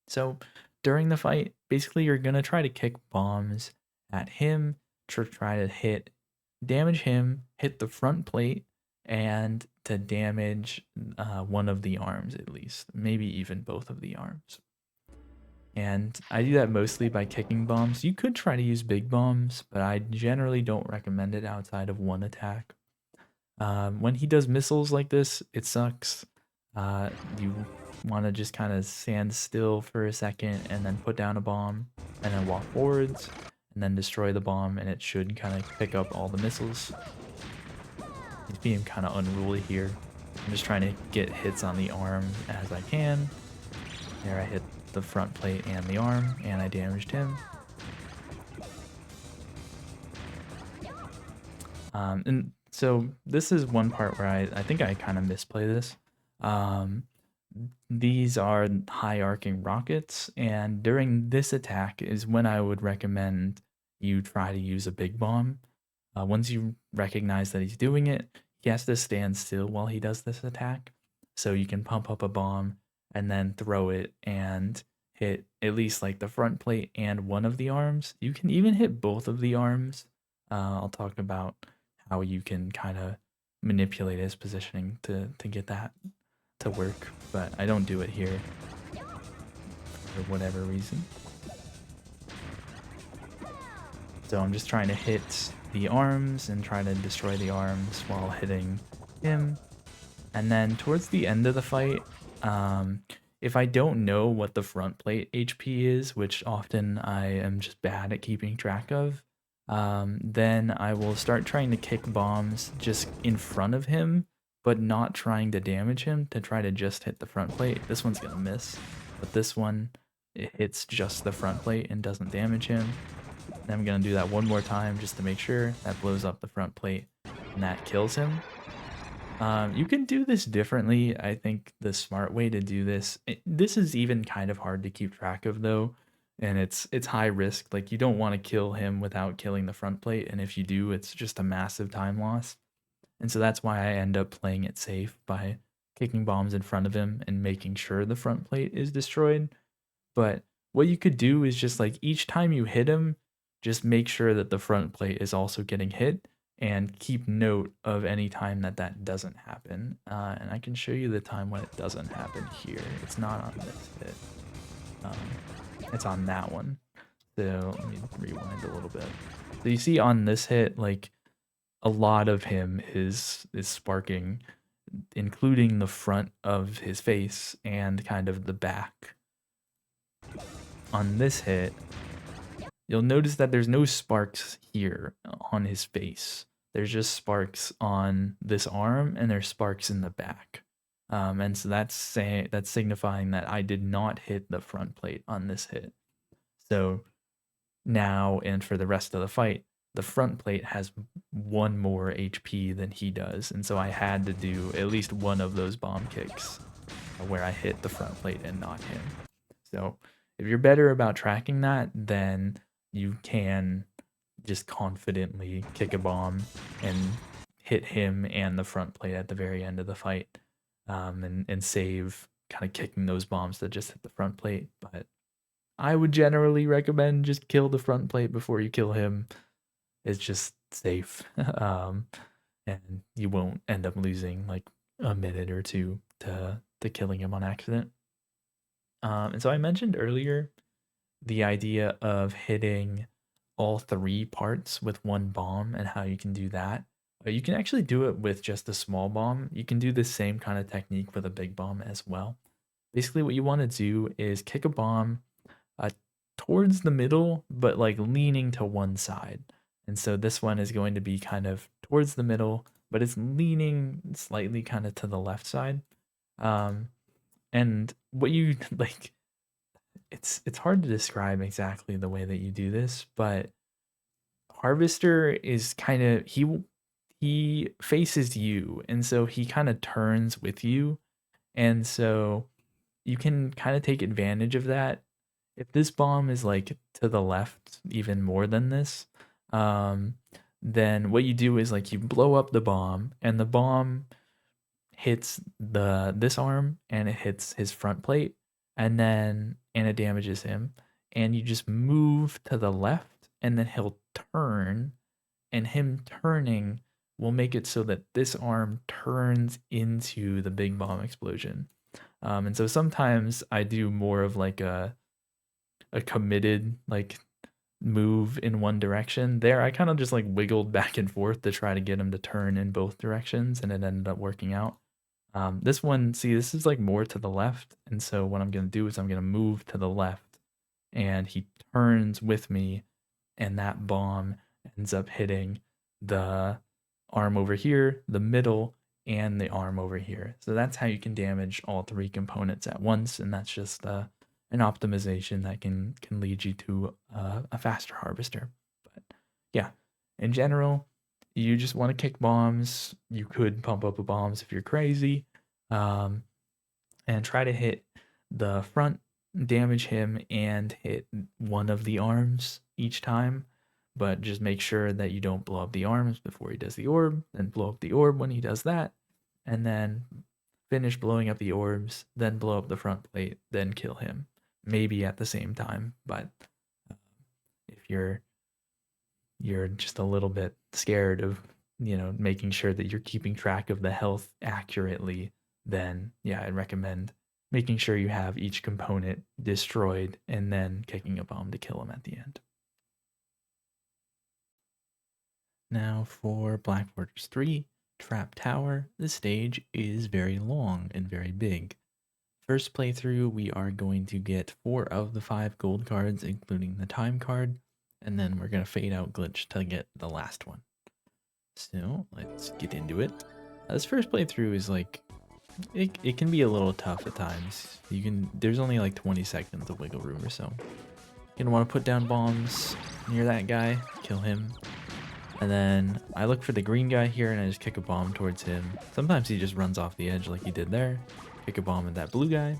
S1: So during the fight, basically you're going to try to kick bombs at him to try to damage him, hit the front plate, and to damage one of the arms at least, maybe even both of the arms. And I do that mostly by kicking bombs. You could try to use big bombs, but I generally don't recommend it outside of one attack. When he does missiles like this, it sucks. You want to just kind of stand still for a second and then put down a bomb and then walk forwards and then destroy the bomb, and it should kind of pick up all the missiles. He's being kind of unruly here. I'm just trying to get hits on the arm as I can. There, I hit the front plate and the arm, and I damaged him. And so this is one part where I think I kind of misplay this. These are high arcing rockets, and during this attack is when I would recommend you try to use a big bomb. Once you recognize that he's doing it, he has to stand still while he does this attack. So you can pump up a bomb and then throw it and hit at least like the front plate and one of the arms. You can even hit both of the arms. I'll talk about how you can kind of manipulate his positioning to get that to work, but I don't do it here for whatever reason. So I'm just trying to hit the arms and try to destroy the arms while hitting him. And then towards the end of the fight, if I don't know what the front plate HP is, which often I am just bad at keeping track of, then I will start trying to kick bombs just in front of him, but not trying to damage him, to try to just hit the front plate. This one's gonna miss, but this one, it hits just the front plate and doesn't damage him. Then I'm gonna do that one more time just to make sure. That blows up the front plate and that kills him. You can do this differently. I think the smart way to do this, this is even kind of hard to keep track of though, and it's high risk. Like you don't want to kill him without killing the front plate, and if you do, it's just a massive time loss. And so that's why I end up playing it safe by kicking bombs in front of him and making sure the front plate is destroyed. But what you could do is just like each time you hit him, just make sure that the front plate is also getting hit and keep note of any time that that doesn't happen. And I can show you the time when it doesn't happen here. It's not on this hit. It's on that one. So let me rewind a little bit. So you see on this hit, like a lot of him is sparking, including the front of his face and kind of the back. On this hit, you'll notice that there's no sparks here on his face. There's just sparks on this arm and there's sparks in the back. And so that's signifying that I did not hit the front plate on this hit. So now and for the rest of the fight, the front plate has 1 more HP than he does. And so I had to do at least one of those bomb kicks where I hit the front plate and not him. So if you're better about tracking that, then you can just confidently kick a bomb and hit him and the front plate at the very end of the fight, and save kind of kicking those bombs that just hit the front plate. But I would generally recommend just kill the front plate before you kill him. It's just safe, and you won't end up losing like a minute or two to killing him on accident. And so I mentioned earlier the idea of hitting all 3 parts with 1 bomb and how you can do that. You can actually do it with just a small bomb. You can do the same kind of technique with a big bomb as well. Basically, what you want to do is kick a bomb towards the middle, but like leaning to one side. And so this one is going to be kind of towards the middle, but it's leaning slightly kind of to the left side. And what you like, it's hard to describe exactly the way that you do this, but Harvester is kind of he faces you, and so he kind of turns with you, and so you can kind of take advantage of that. If this bomb is like to the left even more than this, then what you do is like you blow up the bomb, and the bomb hits this arm and it hits his front plate, and it damages him, and you just move to the left, and then he'll turn, and him turning will make it so that this arm turns into the big bomb explosion. And so sometimes I do more of like a committed like move in one direction. There I kind of just like wiggled back and forth to try to get him to turn in both directions, and it ended up working out. This one, see, this is like more to the left, and so what I'm going to do is I'm going to move to the left, and he turns with me, and that bomb ends up hitting the arm over here, the middle, and the arm over here. So that's how you can damage all 3 components at once, and that's just an optimization that can lead you to a faster harvester. But yeah, in general, you just want to kick bombs. You could pump up bombs if you're crazy, and try to hit the front, damage him, and hit one of the arms each time. But just make sure that you don't blow up the arms before he does the orb, then blow up the orb when he does that, and then finish blowing up the orbs, then blow up the front plate, then kill him. Maybe at the same time, but if you're just a little bit scared of, making sure that you're keeping track of the health accurately, then yeah, I'd recommend making sure you have each component destroyed and then kicking a bomb to kill him at the end. Now for Black Fortress 3, Trap Tower, the stage is very long and very big. First playthrough, we are going to get 4 of the 5 gold cards, including the time card, and then we're going to fade out glitch to get the last one. So let's get into it. This first playthrough is like, it can be a little tough at times. There's only like 20 seconds of wiggle room or so. You're gonna want to put down bombs near that guy, kill him, and then I look for the green guy here and I just kick a bomb towards him. Sometimes he just runs off the edge like he did there. Kick a bomb at that blue guy,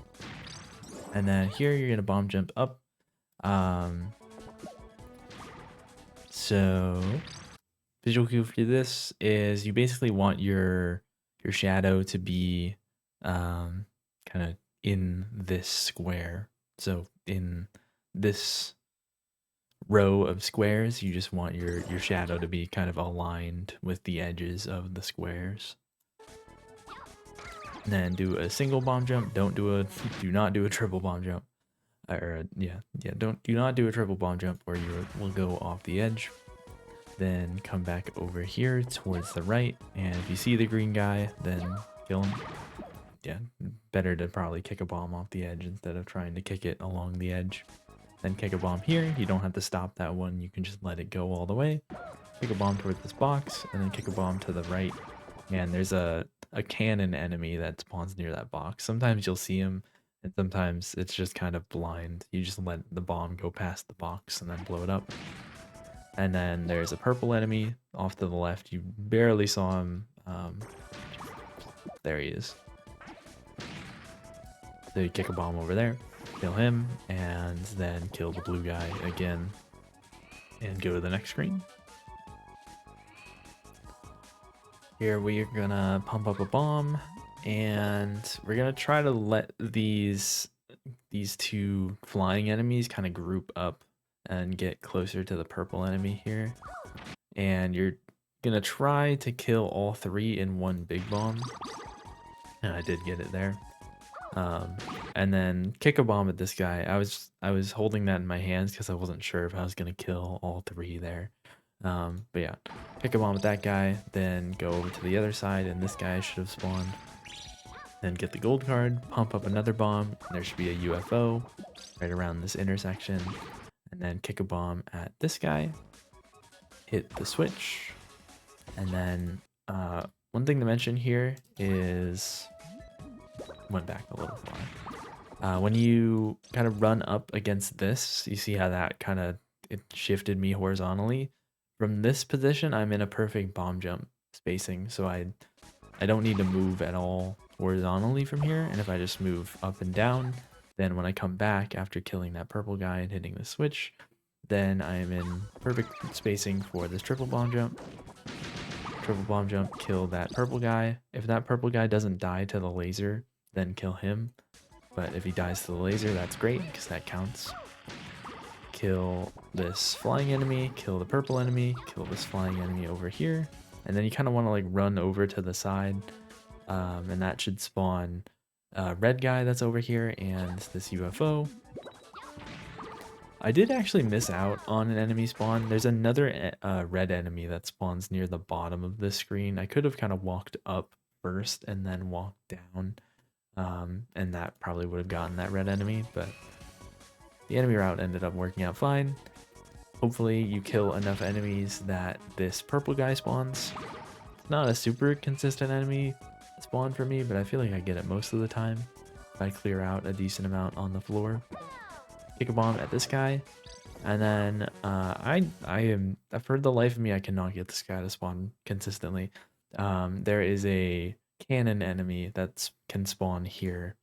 S1: and then here you're gonna bomb jump up. So Visual cue for this is you basically want your shadow to be kind of in this square. So in this row of squares, you just want your shadow to be kind of aligned with the edges of the squares. And then do a single bomb jump. Do not do a triple bomb jump. Do not do a triple bomb jump or you will go off the edge. Then come back over here towards the right, and if you see the green guy, then kill him. Yeah, better to probably kick a bomb off the edge instead of trying to kick it along the edge. Then kick a bomb here. You don't have to stop that one, you can just let it go all the way. Kick a bomb towards this box, and then kick a bomb to the right. And there's a cannon enemy that spawns near that box. Sometimes you'll see him, and sometimes it's just kind of blind. You just let the bomb go past the box and then blow it up. And then there's a purple enemy off to the left. You barely saw him. There he is. So you kick a bomb over there, kill him, and then kill the blue guy again. And go to the next screen. Here we're gonna pump up a bomb, and we're gonna try to let these two flying enemies kind of group up and get closer to the purple enemy here. And you're gonna try to kill all three in one big bomb. And I did get it there. And then kick a bomb at this guy. I was holding that in my hands because I wasn't sure if I was gonna kill all three there. But yeah, kick a bomb at that guy, then go over to the other side, and this guy should have spawned. Then get the gold card, pump up another bomb, and there should be a UFO right around this intersection. And then kick a bomb at this guy, hit the switch, and then one thing to mention here is, went back a little far. When you kind of run up against this, you see how that kind of, it shifted me horizontally. From this position, I'm in a perfect bomb jump spacing, so I don't need to move at all horizontally from here. And if I just move up and down, then when I come back after killing that purple guy and hitting the switch, then I am in perfect spacing for this triple bomb jump. Triple bomb jump, kill that purple guy. If that purple guy doesn't die to the laser, then kill him. But if he dies to the laser, that's great, because that counts. Kill this flying enemy, kill the purple enemy, kill this flying enemy over here. And then you kind of want to like run over to the side. And that should spawn a red guy that's over here and this UFO. I did actually miss out on an enemy spawn. There's another red enemy that spawns near the bottom of the screen. I could have kind of walked up first and then walked down. And that probably would have gotten that red enemy, but the enemy route ended up working out fine. Hopefully you kill enough enemies that this purple guy spawns. It's not a super consistent enemy spawn for me, but I feel like I get it most of the time if I clear out a decent amount on the floor. Kick a bomb at this guy, and then for the life of me, I cannot get this guy to spawn consistently. There is a cannon enemy that can spawn here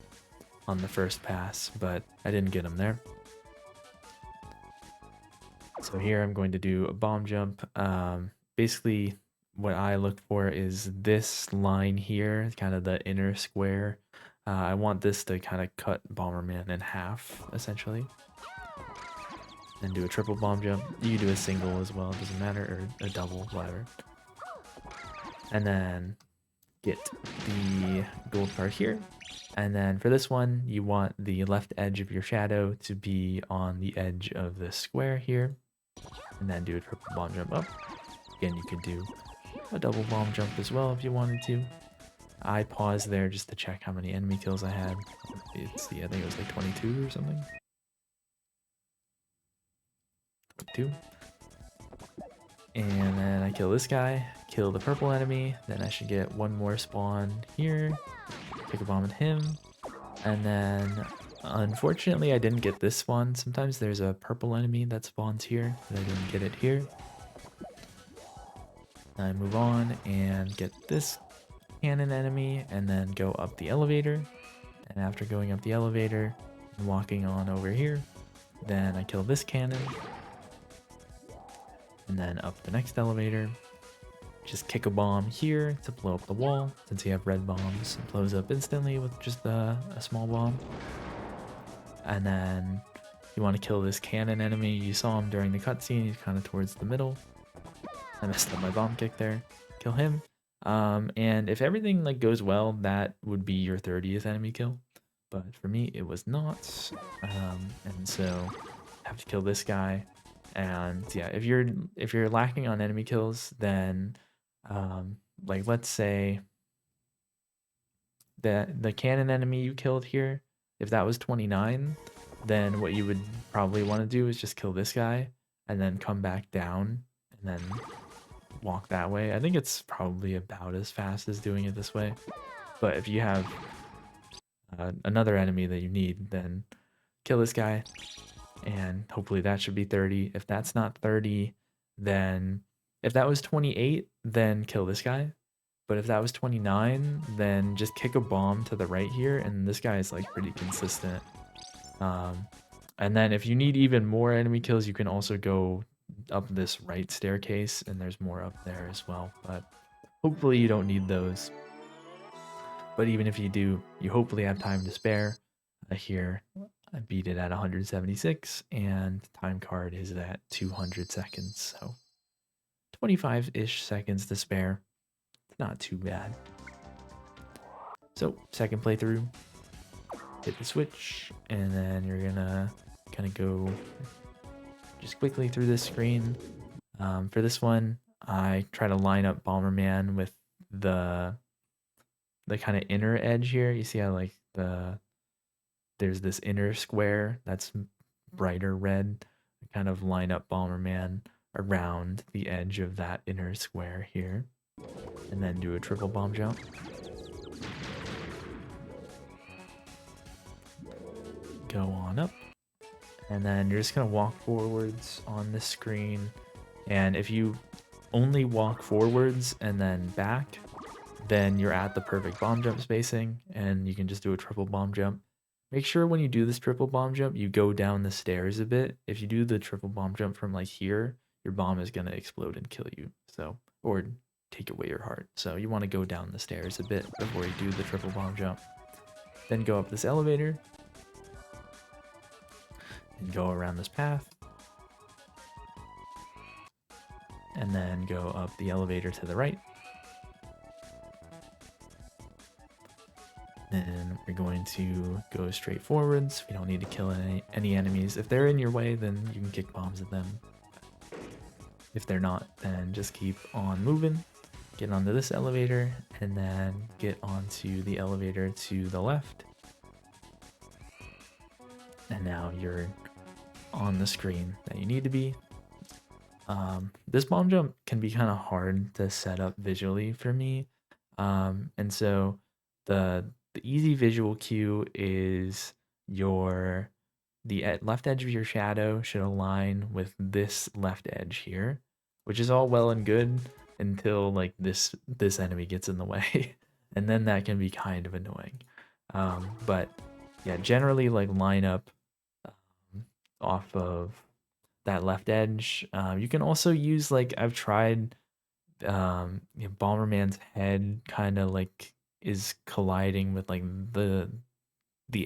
S1: on the first pass, but I didn't get him there. So here I'm going to do a bomb jump. Basically what I look for is this line here, kind of the inner square. I want this to kind of cut Bomberman in half, essentially. Then do a triple bomb jump. You can do a single as well, it doesn't matter, or a double, whatever. And then get the gold card here. And then for this one, you want the left edge of your shadow to be on the edge of this square here. And then do a triple bomb jump up. Again, you could do a double bomb jump as well if you wanted to. I paused there just to check how many enemy kills I had. I think it was like 22 or something. 22. And then I kill this guy, kill the purple enemy, then I should get one more spawn here, pick a bomb at him, and then unfortunately I didn't get this spawn. Sometimes there's a purple enemy that spawns here, but I didn't get it here. I move on and get this cannon enemy and then go up the elevator. And after going up the elevator and walking on over here, then I kill this cannon. And then up the next elevator. just kick a bomb here to blow up the wall. Since you have red bombs, it blows up instantly with just a small bomb. And then you want to kill this cannon enemy. You saw him during the cutscene. He's kind of towards the middle. I messed up my bomb kick there. Kill him. And if everything like goes well, that would be your 30th enemy kill. But for me, it was not. And so I have to kill this guy. And yeah, if you're lacking on enemy kills, then like let's say that the cannon enemy you killed here, if that was 29, then what you would probably want to do is just kill this guy and then come back down and then walk that way. I think it's probably about as fast as doing it this way. But if you have another enemy that you need, then kill this guy and hopefully that should be 30. If that's not 30, then if that was 28, then kill this guy. But if that was 29, then just kick a bomb to the right here, and this guy is like pretty consistent. And then if you need even more enemy kills, you can also go up this right staircase, and there's more up there as well. But hopefully you don't need those. But even if you do, you hopefully have time to spare. Here, I beat it at 176, and time card is at 200 seconds, so 25-ish seconds to spare. Not too bad. So, second playthrough, hit the switch, and then you're gonna kind of go just quickly through this screen. For this one, I try to line up Bomberman with the kind of inner edge here. You see how like there's this inner square that's brighter red. I kind of line up Bomberman around the edge of that inner square here. And then do a triple bomb jump. Go on up. And then you're just going to walk forwards on this screen. And if you only walk forwards and then back, then you're at the perfect bomb jump spacing. And you can just do a triple bomb jump. Make sure when you do this triple bomb jump, you go down the stairs a bit. If you do the triple bomb jump from like here, your bomb is going to explode and kill you. So, or take away your heart. So you want to go down the stairs a bit before you do the triple bomb jump. Then go up this elevator. And go around this path. And then go up the elevator to the right. Then we're going to go straight forwards. We don't need to kill any enemies. If they're in your way, then you can kick bombs at them. If they're not, then just keep on moving. Get onto this elevator, and then get onto the elevator to the left. And now you're on the screen that you need to be. This bomb jump can be kind of hard to set up visually for me. And so the easy visual cue is the left edge of your shadow should align with this left edge here, which is all well and good until like this enemy gets in the way. And then that can be kind of annoying. But yeah, generally like line up off of that left edge. You can also use like I've tried Bomberman's head kind of like is colliding with like the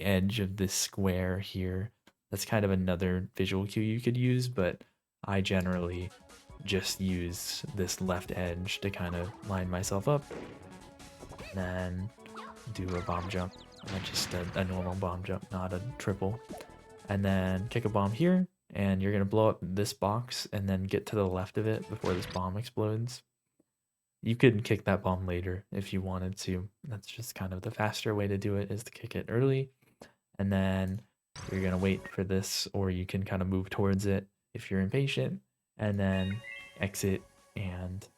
S1: edge of this square here. That's kind of another visual cue you could use, but I generally just use this left edge to kind of line myself up, and then do a bomb jump. Just a normal bomb jump, not a triple. And then kick a bomb here, and you're gonna blow up this box and then get to the left of it before this bomb explodes. You could kick that bomb later if you wanted to. That's just kind of the faster way to do it, is to kick it early. And then you're gonna wait for this, or you can kind of move towards it if you're impatient, and then exit. And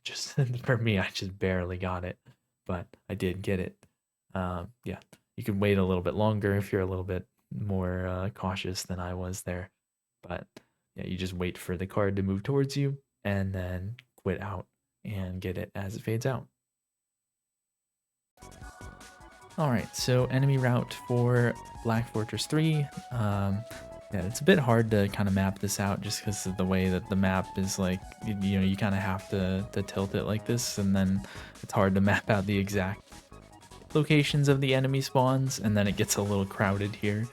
S1: just for me, I just barely got it, but I did get it. Yeah, you can wait a little bit longer if you're a little bit more cautious than I was there. But yeah, you just wait for the card to move towards you and then quit out and get it as it fades out. Alright, so enemy route for Black Fortress 3. Yeah, it's a bit hard to kind of map this out just because of the way that the map is like, you know, you kind of have to tilt it like this, and then it's hard to map out the exact locations of the enemy spawns, and then it gets a little crowded here.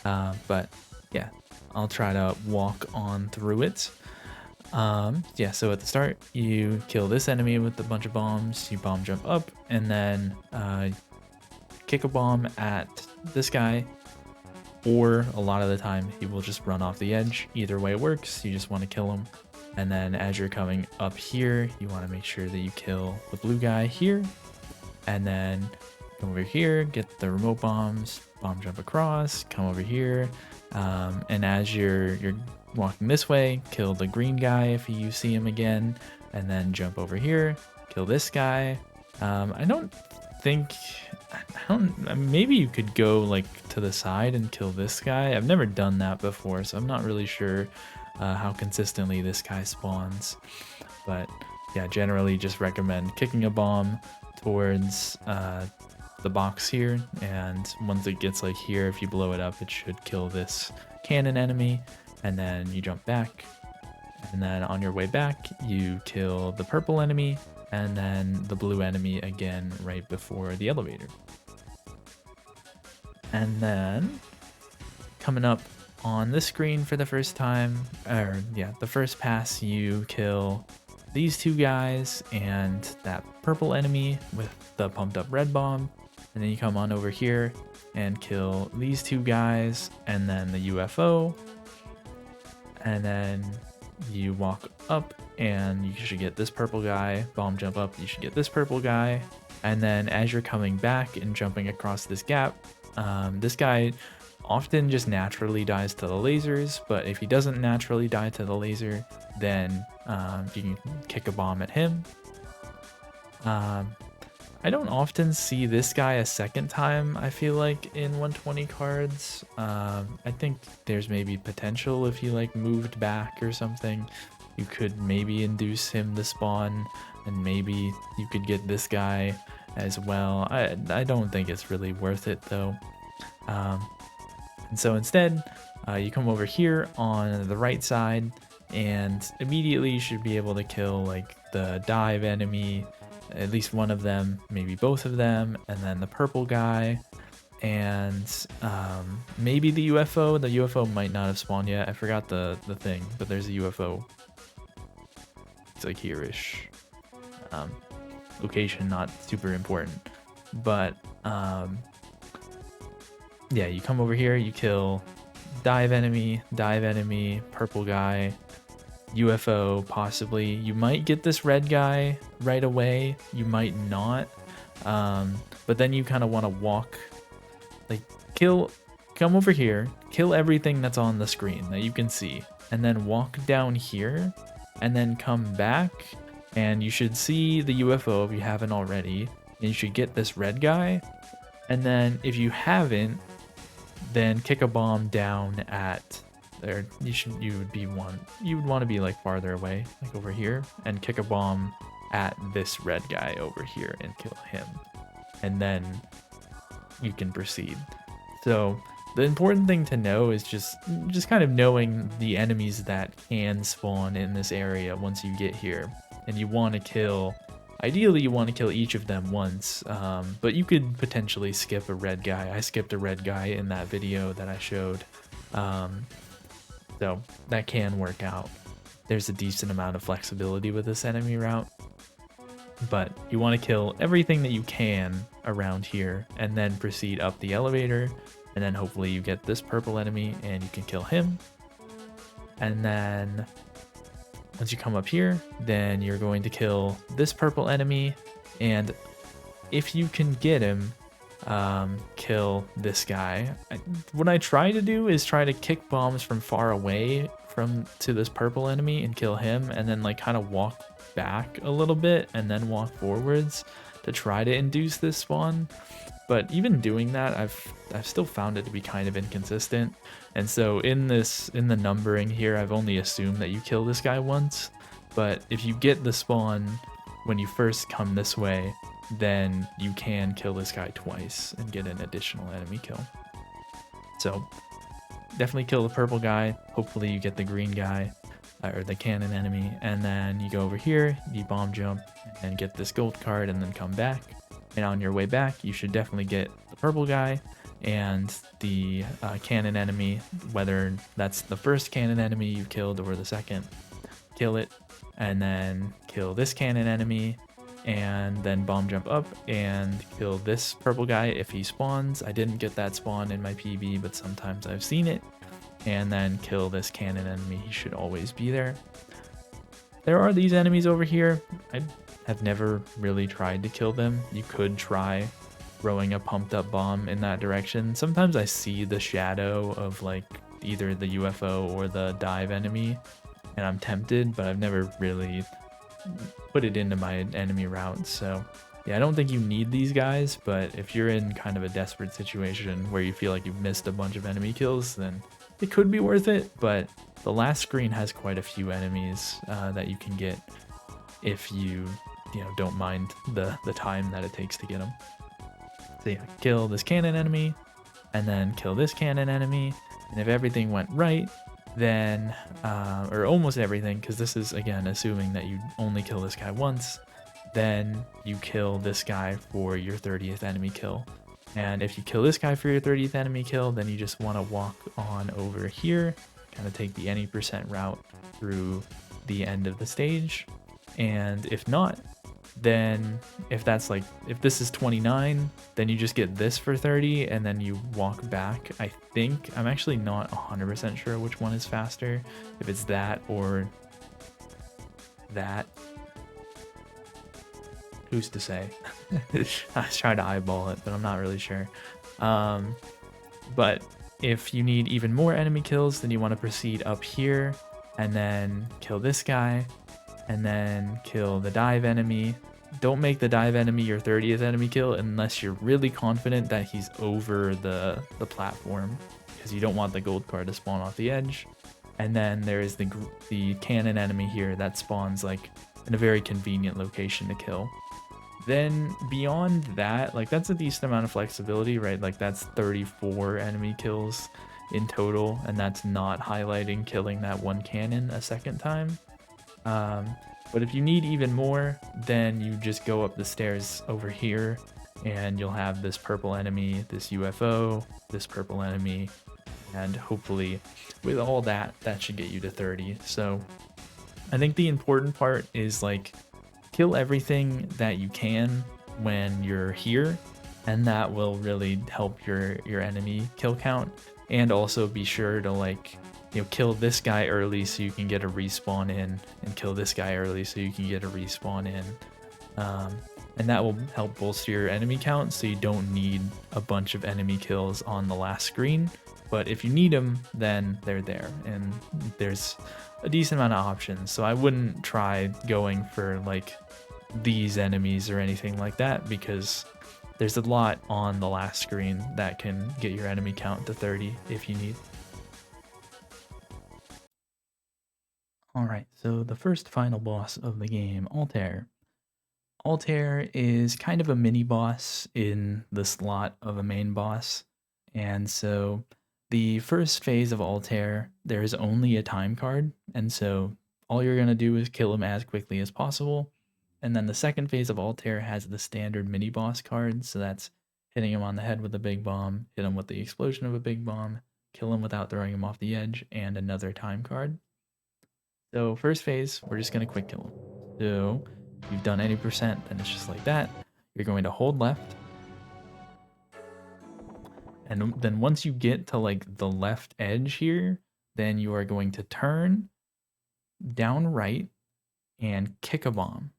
S1: But yeah, I'll try to walk on through it. Yeah, so at the start, you kill this enemy with a bunch of bombs, you bomb jump up, and then kick a bomb at this guy, or a lot of the time he will just run off the edge. Either way works, you just want to kill him. And then as you're coming up here, you want to make sure that you kill the blue guy here, and then come over here, get the remote bombs, bomb jump across, come over here, and as you're walking this way, kill the green guy if you see him again, and then jump over here, kill this guy. I don't think, maybe you could go like to the side and kill this guy. I've never done that before, so I'm not really sure how consistently this guy spawns. But yeah, generally just recommend kicking a bomb towards the box here, and once it gets like here, if you blow it up, it should kill this cannon enemy, and then you jump back, and then on your way back you kill the purple enemy, and then the blue enemy again right before the elevator. And then coming up on this screen for the first time, or yeah, the first pass, you kill these two guys and that purple enemy with the pumped up red bomb, and then you come on over here and kill these two guys and then the UFO, and then you walk up and you should get this purple guy, bomb jump up, you should get this purple guy, and then as you're coming back and jumping across this gap, this guy often just naturally dies to the lasers, but if he doesn't naturally die to the laser, then you can kick a bomb at him. I don't often see this guy a second time, I feel like, in 120 cards. I think there's maybe potential if you like moved back or something. You could maybe induce him to spawn, and maybe you could get this guy as well. I don't think it's really worth it though. And so instead, you come over here on the right side, and immediately you should be able to kill like the dive enemy, at least one of them, maybe both of them, and then the purple guy, and maybe the UFO. The UFO might not have spawned yet. I forgot the thing, but there's a UFO. It's like here-ish. Location not super important, but yeah, you come over here, you kill dive enemy, purple guy, UFO possibly. You might get this red guy right away, you might not, but then you kind of want to walk, like come over here, kill everything that's on the screen that you can see, and then walk down here, and then come back, and you should see the UFO if you haven't already, and you should get this red guy, and then if you haven't, then kick a bomb down at there. You would want to be like farther away, like over here, and kick a bomb at this red guy over here and kill him, and then you can proceed. So the important thing to know is just kind of knowing the enemies that can spawn in this area once you get here, and you want to kill, ideally you want to kill each of them once, but you could potentially skip a red guy. I skipped a red guy in that video that I showed, so that can work out. There's a decent amount of flexibility with this enemy route, but you want to kill everything that you can around here and then proceed up the elevator, and then hopefully you get this purple enemy and you can kill him. And then once you come up here, then you're going to kill this purple enemy, and if you can get him, kill this guy. What I try to do is try to kick bombs from far away to this purple enemy and kill him, and then like kind of walk back a little bit and then walk forwards to try to induce this spawn. But even doing that, I've still found it to be kind of inconsistent. And so in the numbering here, I've only assumed that you kill this guy once. But if you get the spawn when you first come this way, then you can kill this guy twice and get an additional enemy kill. So definitely kill the purple guy. Hopefully you get the green guy or the cannon enemy, and then you go over here, you bomb jump and get this gold card and then come back. And on your way back, you should definitely get the purple guy and the cannon enemy, whether that's the first cannon enemy you killed or the second. Kill it, and then kill this cannon enemy, and then bomb jump up and kill this purple guy if he spawns. I didn't get that spawn in my PB, but sometimes I've seen it. And then kill this cannon enemy. He should always be there. There are these enemies over here. I have never really tried to kill them. You could try throwing a pumped up bomb in that direction. Sometimes I see the shadow of like either the UFO or the dive enemy and I'm tempted, but I've never really put it into my enemy route. So yeah, I don't think you need these guys, but if you're in kind of a desperate situation where you feel like you've missed a bunch of enemy kills, then it could be worth it. But the last screen has quite a few enemies that you can get if you don't mind the time that it takes to get them. So yeah, kill this cannon enemy and then kill this cannon enemy, and if everything went right, then or almost everything, because this is again assuming that you only kill this guy once, then you kill this guy for your 30th enemy kill. And if you kill this guy for your 30th enemy kill, then you just want to walk on over here, kind of take the any % route through the end of the stage. And if not, then if this is 29, then you just get this for 30 and then you walk back. I think, I'm actually not 100% sure which one is faster, if it's that or that. Who's to say? I was trying to eyeball it, but I'm not really sure. But if you need even more enemy kills, then you want to proceed up here and then kill this guy and then kill the dive enemy. Don't make the dive enemy your 30th enemy kill unless you're really confident that he's over the platform, because you don't want the gold card to spawn off the edge. And then there is the cannon enemy here that spawns like in a very convenient location to kill. Then beyond that, like that's a decent amount of flexibility, right? Like that's 34 enemy kills in total, and that's not highlighting killing that one cannon a second time. But if you need even more, then you just go up the stairs over here and you'll have this purple enemy, this UFO, this purple enemy, and hopefully with all that should get you to 30. So I think the important part is like kill everything that you can when you're here, and that will really help your enemy kill count. And also be sure to like kill this guy early so you can get a respawn in, and kill this guy early so you can get a respawn in. And that will help bolster your enemy count, so you don't need a bunch of enemy kills on the last screen. But if you need them, then they're there, and there's a decent amount of options. So I wouldn't try going for like these enemies or anything like that, because there's a lot on the last screen that can get your enemy count to 30 if you need. Alright, so the first final boss of the game, Altair. Altair is kind of a mini boss in the slot of a main boss. And so the first phase of Altair, there is only a time card, and so all you're going to do is kill him as quickly as possible. And then the second phase of Altair has the standard mini boss card, so that's hitting him on the head with a big bomb, hit him with the explosion of a big bomb, kill him without throwing him off the edge, and another time card. So first phase, we're just going to quick kill him. So if you've done any %, then it's just like that. You're going to hold left. And then once you get to like the left edge here, then you are going to turn down right and kick a bomb.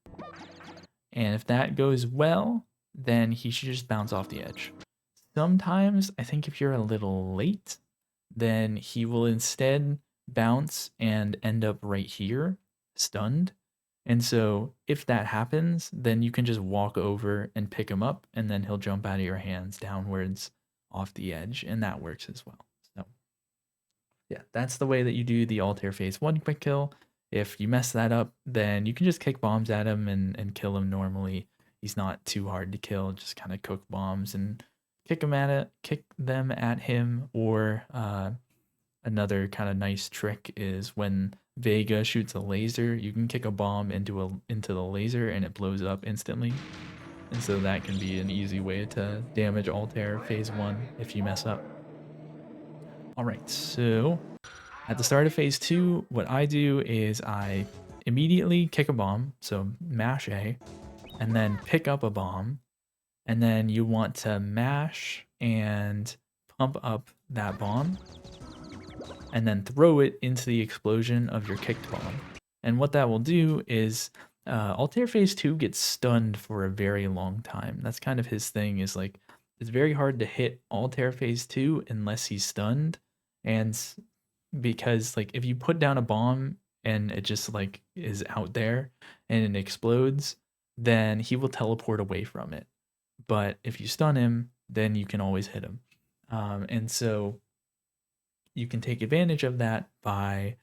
S1: And if that goes well, then he should just bounce off the edge. Sometimes, I think if you're a little late, then he will instead bounce and end up right here, stunned. And so if that happens, then you can just walk over and pick him up, and then he'll jump out of your hands downwards off the edge, and that works as well. So yeah, that's the way that you do the Altair phase 1 quick kill. If you mess that up, then you can just kick bombs at him and kill him normally. He's not too hard to kill. Just kind of cook bombs and kick them at him, or another kind of nice trick is when Vega shoots a laser, you can kick a bomb into the laser and it blows up instantly. And so that can be an easy way to damage Altair phase 1 if you mess up. All right, so at the start of phase 2, what I do is I immediately kick a bomb, so mash A, and then pick up a bomb, and then you want to mash and pump up that bomb, and then throw it into the explosion of your kicked bomb. And what that will do is Altair phase 2 gets stunned for a very long time. That's kind of his thing, is like it's very hard to hit Altair phase 2 unless he's stunned. And because like if you put down a bomb and it just like is out there and it explodes, then he will teleport away from it. But if you stun him, then you can always hit him. And so you can take advantage of that by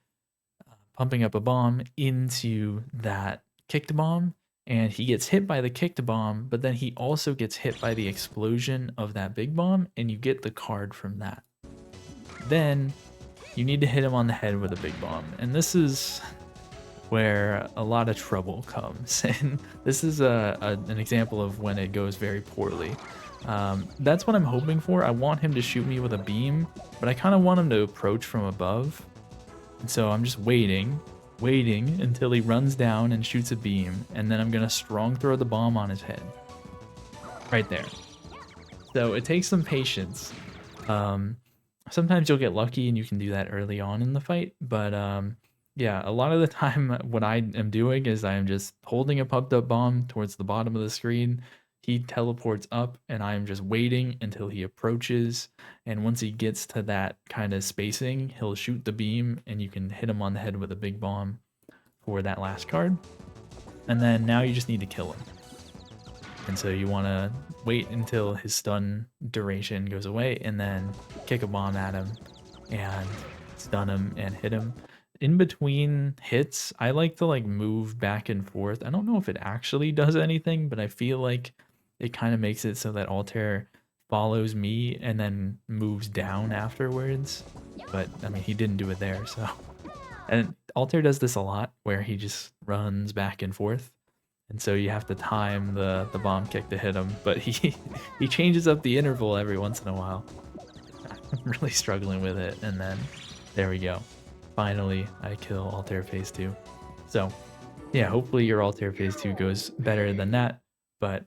S1: pumping up a bomb into that kicked bomb, and he gets hit by the kicked bomb, but then he also gets hit by the explosion of that big bomb, and you get the card from that. Then you need to hit him on the head with a big bomb, and this is where a lot of trouble comes. And this is an example of when it goes very poorly. That's what I'm hoping for. I want him to shoot me with a beam, but I kind of want him to approach from above. And so I'm just waiting until he runs down and shoots a beam, and then I'm gonna strong throw the bomb on his head. Right there. So it takes some patience. Sometimes you'll get lucky and you can do that early on in the fight, but yeah, a lot of the time what I am doing is I am just holding a pumped up bomb towards the bottom of the screen. He teleports up and I'm just waiting until he approaches, and once he gets to that kind of spacing, he'll shoot the beam and you can hit him on the head with a big bomb for that last card. And then now you just need to kill him. And so you want to wait until his stun duration goes away and then kick a bomb at him and stun him and hit him. In between hits, I like to like move back and forth. I don't know if it actually does anything, but I feel like it kind of makes it so that Altair follows me and then moves down afterwards. But I mean, he didn't do it there, so. And Altair does this a lot where he just runs back and forth. And so you have to time the bomb kick to hit him, but he changes up the interval every once in a while. I'm really struggling with it, and then there we go. Finally, I kill Altair phase 2. So yeah, hopefully your Altair phase 2 goes better than that, but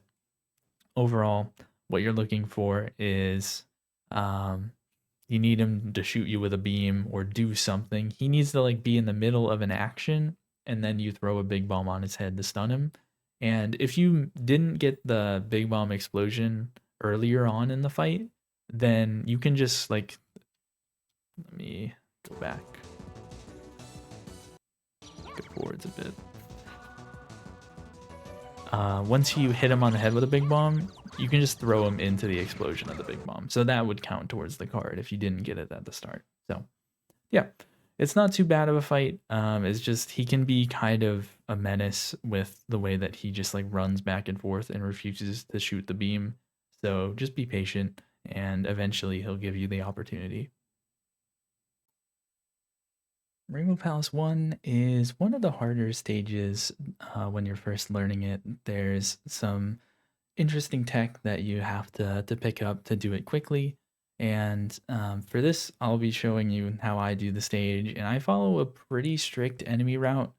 S1: overall, what you're looking for is you need him to shoot you with a beam or do something. He needs to like be in the middle of an action, and then you throw a big bomb on his head to stun him. And if you didn't get the big bomb explosion earlier on in the fight, then you can just like, let me go back. Go forwards a bit. Once you hit him on the head with a big bomb, you can just throw him into the explosion of the big bomb. So that would count towards the card if you didn't get it at the start. So yeah, it's not too bad of a fight. It's just he can be kind of a menace with the way that he just like runs back and forth and refuses to shoot the beam. So just be patient and eventually he'll give you the opportunity. Rainbow Palace 1 is one of the harder stages when you're first learning it. There's some interesting tech that you have to pick up to do it quickly. And for this, I'll be showing you how I do the stage. And I follow a pretty strict enemy route.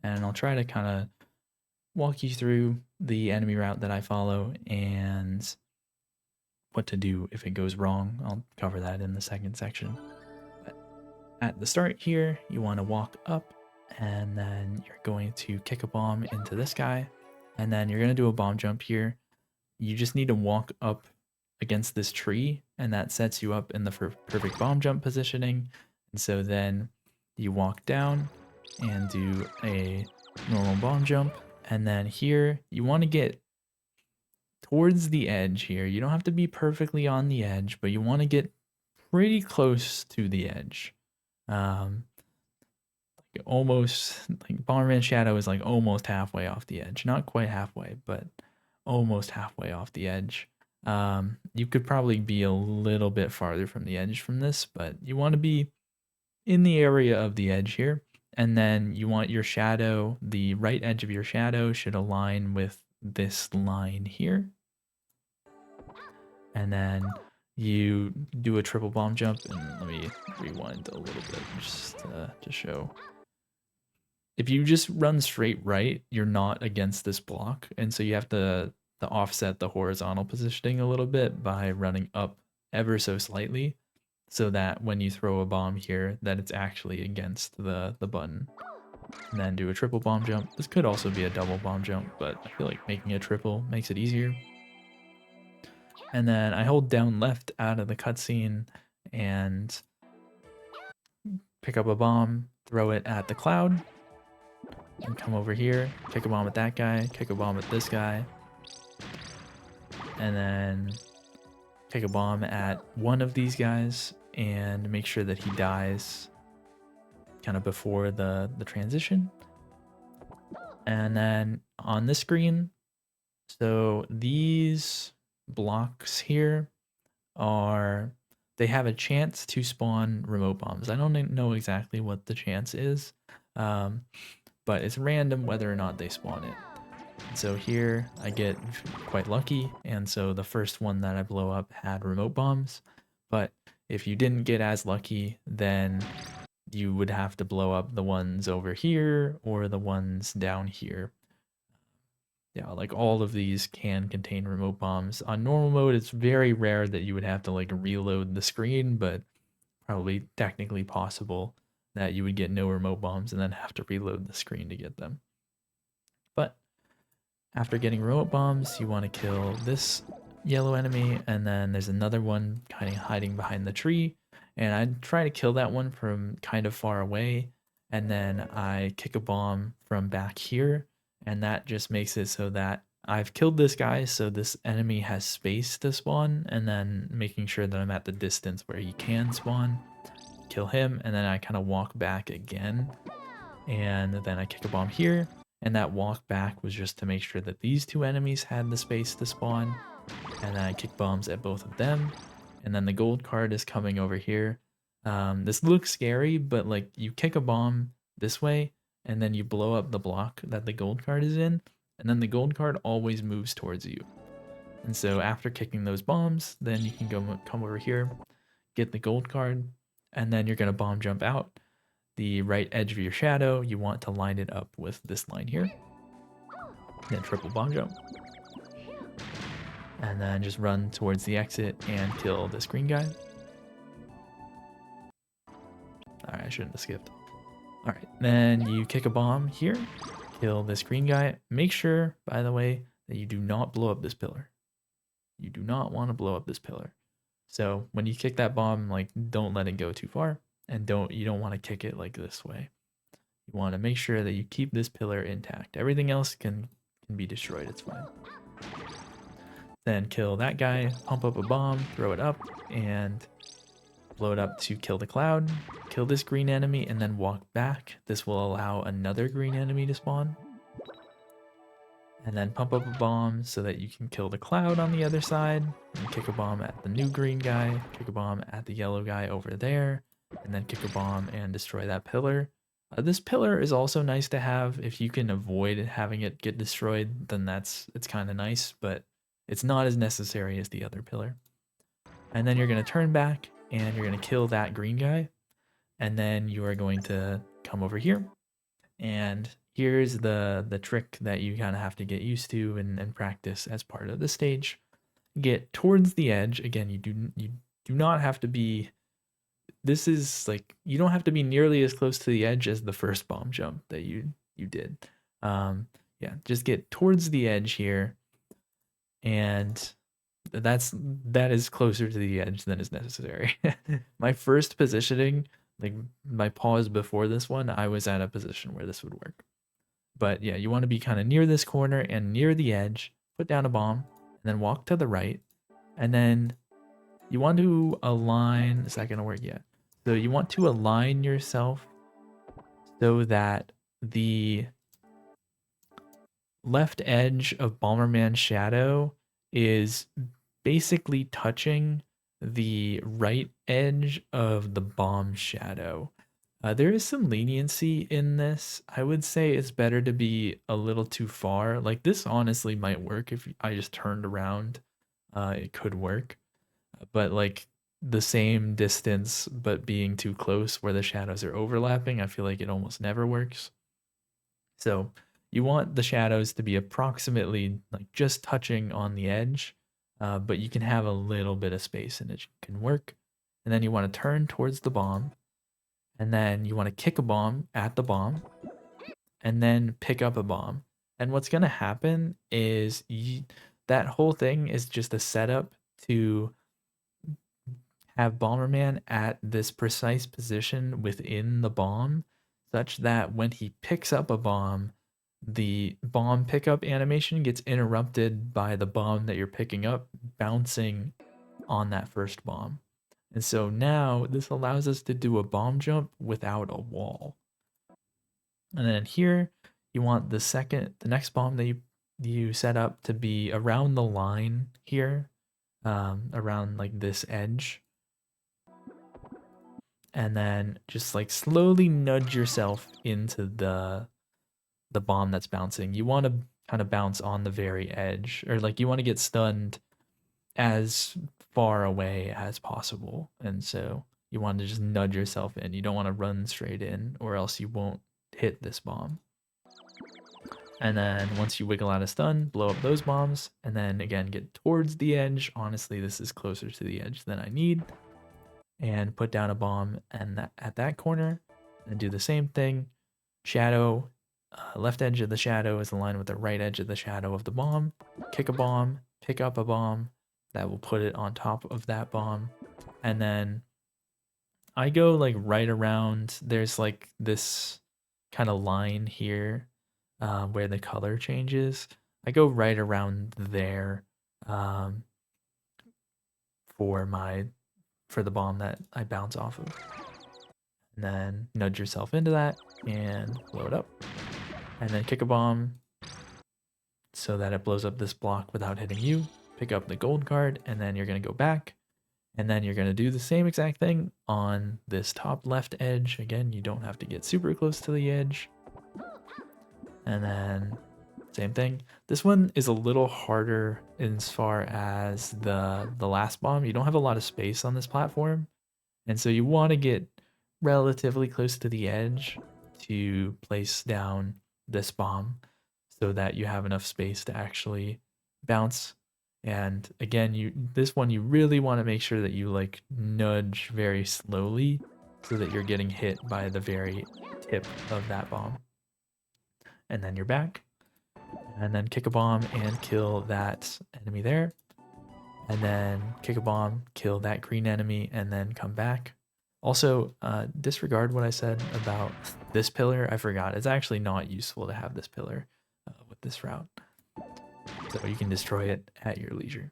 S1: And I'll try to kind of walk you through the enemy route that I follow and what to do if it goes wrong. I'll cover that in the second section. At the start here, you want to walk up, and then you're going to kick a bomb into this guy, and then you're going to do a bomb jump here. You just need to walk up against this tree, and that sets you up in the perfect bomb jump positioning. And so then you walk down and do a normal bomb jump, and then here you want to get towards the edge here. You don't have to be perfectly on the edge, but you want to get pretty close to the edge. Like almost, like Bomberman Shadow is like almost halfway off the edge. Not quite halfway, but almost halfway off the edge. You could probably be a little bit farther from the edge from this, but you want to be in the area of the edge here. And then you want your shadow, the right edge of your shadow should align with this line here. And then you do a triple bomb jump, and let me rewind a little bit just to show. If you just run straight right, you're not against this block, and so you have to offset the horizontal positioning a little bit by running up ever so slightly, so that when you throw a bomb here, that it's actually against the button. And then do a triple bomb jump. This could also be a double bomb jump, but I feel like making a triple makes it easier. And then I hold down left out of the cutscene and pick up a bomb, throw it at the cloud, and come over here, kick a bomb at that guy, kick a bomb at this guy, and then kick a bomb at one of these guys and make sure that he dies kind of before the transition. And then on this screen, so these blocks here they have a chance to spawn remote bombs. I don't know exactly what the chance is, but it's random whether or not they spawn it. So here I get quite lucky, and so the first one that I blow up had remote bombs. But if you didn't get as lucky, then you would have to blow up the ones over here or the ones down here. Yeah, like all of these can contain remote bombs. On normal mode, it's very rare that you would have to like reload the screen, but probably technically possible that you would get no remote bombs and then have to reload the screen to get them. But after getting remote bombs, you want to kill this yellow enemy, and then there's another one kind of hiding behind the tree, and I try to kill that one from kind of far away, and then I kick a bomb from back here, and that just makes it so that I've killed this guy, so this enemy has space to spawn, and then making sure that I'm at the distance where he can spawn, kill him, and then I kind of walk back again, and then I kick a bomb here, and that walk back was just to make sure that these two enemies had the space to spawn, and then I kick bombs at both of them, and then the gold card is coming over here. This looks scary, but like you kick a bomb this way, and then you blow up the block that the gold card is in, and then the gold card always moves towards you. And so after kicking those bombs, then you can come over here, get the gold card, and then you're going to bomb jump out. The right edge of your shadow, you want to line it up with this line here. Then triple bomb jump. And then just run towards the exit and kill this green guy. Alright, I shouldn't have skipped. Alright, then you kick a bomb here, kill this green guy. Make sure, by the way, that you do not blow up this pillar. You do not want to blow up this pillar. So when you kick that bomb, like don't let it go too far, and you don't want to kick it like this way. You want to make sure that you keep this pillar intact. Everything else can be destroyed, it's fine. Then kill that guy, pump up a bomb, throw it up, and blow it up to kill the cloud, kill this green enemy, and then walk back. This will allow another green enemy to spawn. And then pump up a bomb so that you can kill the cloud on the other side, and kick a bomb at the new green guy, kick a bomb at the yellow guy over there, and then kick a bomb and destroy that pillar. This pillar is also nice to have. If you can avoid having it get destroyed, then it's kind of nice, but it's not as necessary as the other pillar. And then you're going to turn back and you're going to kill that green guy. And then you are going to come over here. And here's the trick that you kind of have to get used to and practice as part of the stage. Get towards the edge. Again, you do not have to be, this is like, you don't have to be nearly as close to the edge as the first bomb jump that you did. Yeah, just get towards the edge here. And that is closer to the edge than is necessary. My first positioning, like my pause before this one, I was at a position where this would work. But yeah, you want to be kind of near this corner and near the edge, put down a bomb, and then walk to the right. And then you want to align, it's not going to work yet. So you want to align yourself so that the left edge of Bomberman's shadow is basically touching the right edge of the bomb shadow. There is some leniency in this. I would say it's better to be a little too far. Like this honestly might work if I just turned around. It could work. But like the same distance but being too close where the shadows are overlapping, I feel like it almost never works. So you want the shadows to be approximately like just touching on the edge, but you can have a little bit of space and it can work. And then you want to turn towards the bomb, and then you want to kick a bomb at the bomb, and then pick up a bomb. And what's going to happen is that whole thing is just a setup to have Bomberman at this precise position within the bomb, such that when he picks up a bomb, the bomb pickup animation gets interrupted by the bomb that you're picking up bouncing on that first bomb. And so now this allows us to do a bomb jump without a wall. And then here you want the next bomb that you set up to be around the line here, around like this edge. And then just like slowly nudge yourself into the bomb that's bouncing. You want to kind of bounce on the very edge, or like you want to get stunned as far away as possible. And so you want to just nudge yourself in. You don't want to run straight in, or else you won't hit this bomb. And then once you wiggle out of stun, blow up those bombs, and then again get towards the edge. Honestly, this is closer to the edge than I need. And put down a bomb and at that corner, and do the same thing. Shadow, left edge of the shadow is aligned with the right edge of the shadow of the bomb. Kick a bomb, pick up a bomb, that will put it on top of that bomb. And then I go like right around, there's like this kind of line here where the color changes. I go right around there for the bomb that I bounce off of. And then nudge yourself into that and blow it up. And then kick a bomb so that it blows up this block without hitting you. Pick up the gold card, and then you're going to go back. And then you're going to do the same exact thing on this top left edge. Again, you don't have to get super close to the edge. And then same thing. This one is a little harder as far as the last bomb. You don't have a lot of space on this platform. And so you want to get relatively close to the edge to place down this bomb so that you have enough space to actually bounce. And again, this one you really want to make sure that you like nudge very slowly so that you're getting hit by the very tip of that bomb. And then you're back. And then kick a bomb and kill that enemy there. And then kick a bomb, kill that green enemy, and then come back. Also, disregard what I said about this pillar. I forgot. It's actually not useful to have this pillar with this route. So you can destroy it at your leisure.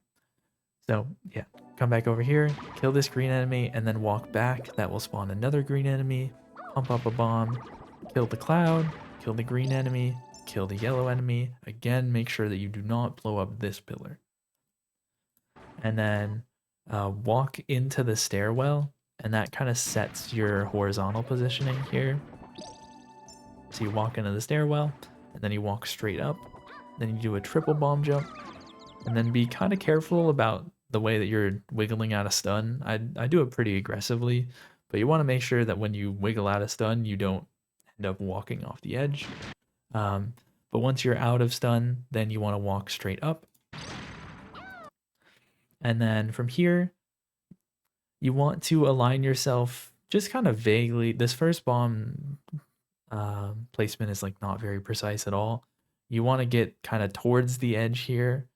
S1: So yeah, come back over here, kill this green enemy, and then walk back. That will spawn another green enemy, pump up a bomb, kill the cloud, kill the green enemy, kill the yellow enemy. Again, make sure that you do not blow up this pillar. And then walk into the stairwell, and that kind of sets your horizontal positioning here. So you walk into the stairwell, and then you walk straight up. Then you do a triple bomb jump, and then be kind of careful about the way that you're wiggling out of stun. I do it pretty aggressively, but you want to make sure that when you wiggle out of stun, you don't end up walking off the edge. But once you're out of stun, then you want to walk straight up. And then from here, you want to align yourself just kind of vaguely. This first bomb placement is like not very precise at all. You want to get kind of towards the edge here.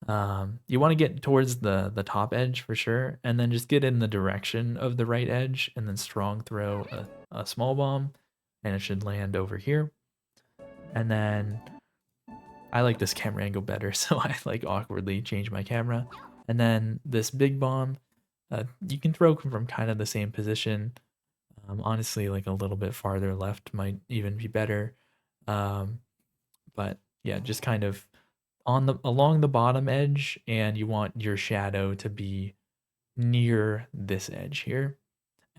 S1: You want to get towards the top edge for sure, and then just get in the direction of the right edge, and then strong throw a small bomb, and it should land over here. And then I like this camera angle better, so I like awkwardly change my camera. And then this big bomb, you can throw from kind of the same position. Honestly, like a little bit farther left might even be better. But yeah, just kind of along the bottom edge, and you want your shadow to be near this edge here.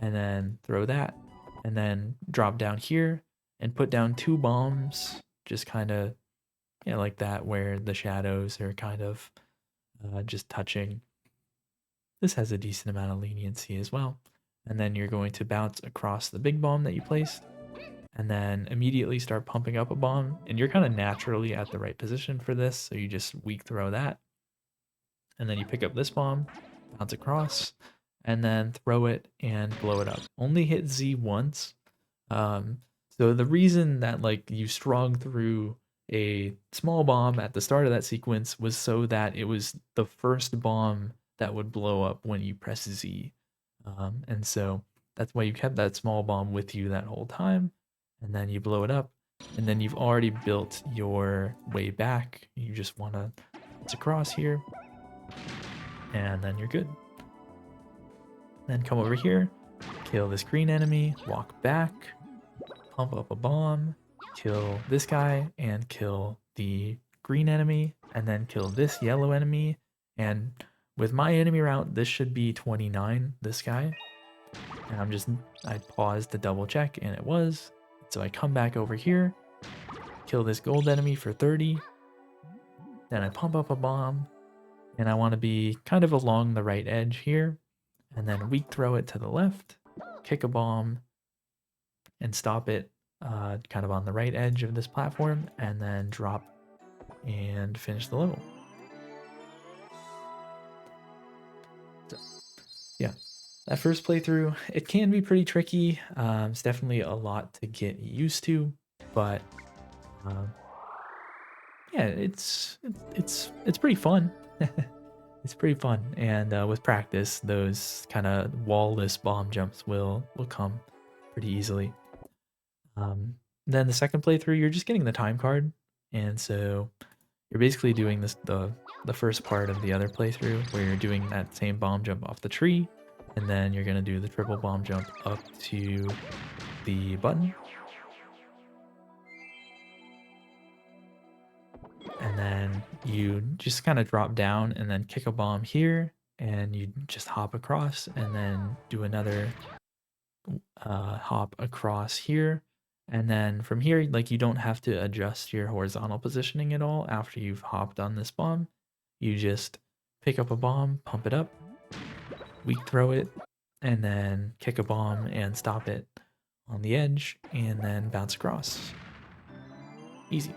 S1: And then throw that. and then drop down here and put down 2 bombs, just kind of, you know, like that, where the shadows are kind of just touching. This has a decent amount of leniency as well. And then you're going to bounce across the big bomb that you placed, and then immediately start pumping up a bomb. And you're kind of naturally at the right position for this, so you just weak throw that. And then you pick up this bomb, bounce across, and then throw it and blow it up. Only hit Z once. So the reason that like you strung through a small bomb at the start of that sequence was so that it was the first bomb that would blow up when you press Z. And so that's why you kept that small bomb with you that whole time. And then you blow it up. And then you've already built your way back. You just want to bounce across here. And then you're good. Then come over here, kill this green enemy, walk back, pump up a bomb, kill this guy, and kill the green enemy, and then kill this yellow enemy. And with my enemy route, this should be 29, this guy. And I paused to double check, and it was. So I come back over here, kill this gold enemy for 30. Then I pump up a bomb, and I want to be kind of along the right edge here. And then weak throw it to the left, kick a bomb, and stop it kind of on the right edge of this platform, and then drop and finish the level. So, yeah, that first playthrough, it can be pretty tricky. It's definitely a lot to get used to, but yeah, it's pretty fun. It's pretty fun, and with practice, those kind of wall-less bomb jumps will come pretty easily. Then the second playthrough, you're just getting the time card, and so you're basically doing the first part of the other playthrough, where you're doing that same bomb jump off the tree, and then you're gonna do the triple bomb jump up to the button. And then you just kind of drop down and then kick a bomb here, and you just hop across and then do another hop across here. And then from here, like, you don't have to adjust your horizontal positioning at all after you've hopped on this bomb. You just pick up a bomb, pump it up, weak throw it, and then kick a bomb and stop it on the edge, and then bounce across. Easy.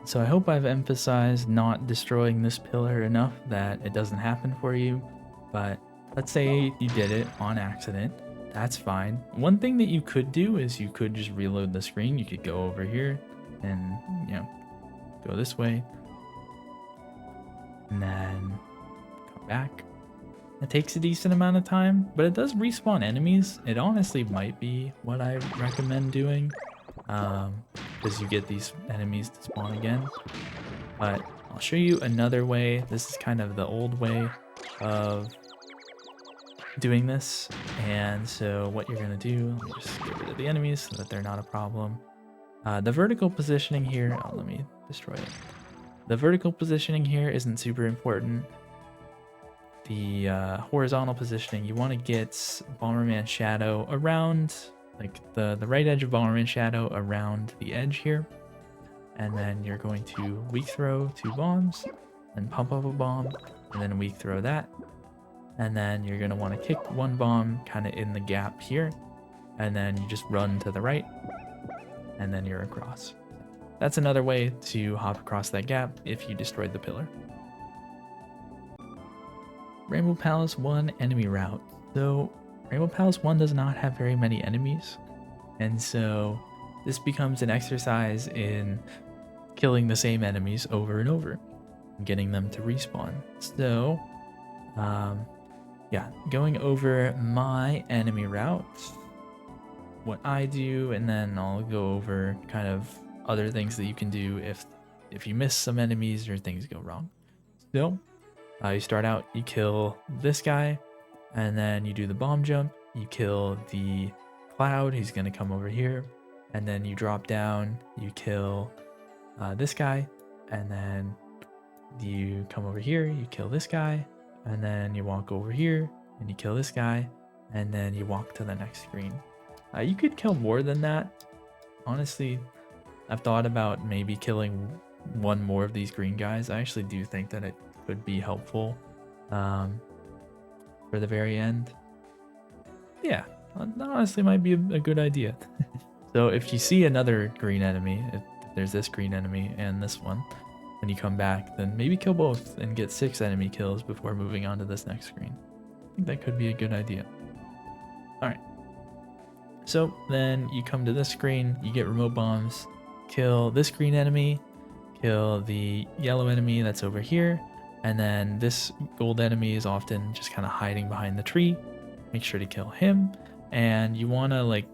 S1: So I hope I've emphasized not destroying this pillar enough that it doesn't happen for you, but let's say you did it on accident. That's fine. One thing that you could do is you could just reload the screen. You could go over here and, you know, go this way, and then come back. It takes a decent amount of time, but it does respawn enemies. It honestly might be what I recommend doing, because you get these enemies to spawn again. But I'll show you another way. This is kind of the old way of doing this. And so what you're gonna do, let me just get rid of the enemies so that they're not a problem. The vertical positioning here, let me destroy it. The vertical positioning here isn't super important. The horizontal positioning, you want to get Bomberman Shadow around, like the right edge of Bomberman Shadow around the edge here. And then you're going to weak throw 2 bombs, and pump up a bomb, and then weak throw that. And then you're going to want to kick 1 bomb kind of in the gap here, and then you just run to the right, and then you're across. That's another way to hop across that gap if you destroyed the pillar. Rainbow Palace 1 Enemy Route. So Rainbow Palace 1 does not have very many enemies, and so this becomes an exercise in killing the same enemies over and over, and getting them to respawn. So yeah, going over my enemy route, what I do, and then I'll go over kind of other things that you can do if you miss some enemies or things go wrong. So you start out, you kill this guy, and then you do the bomb jump, you kill the cloud, he's gonna come over here, and then you drop down, you kill this guy, and then you come over here, you kill this guy, and then you walk over here and you kill this guy, and then you walk to the next screen. You could kill more than that. Honestly, I've thought about maybe killing one more of these green guys. I actually do think that it could be helpful for the very end. Yeah, that honestly might be a good idea. So if you see another green enemy, if there's this green enemy and this one, when you come back, then maybe kill both and get 6 enemy kills before moving on to this next screen. I think that could be a good idea. Alright. So then you come to this screen, you get remote bombs, kill this green enemy, kill the yellow enemy that's over here, and then this gold enemy is often just kind of hiding behind the tree. Make sure to kill him, and you want to, like,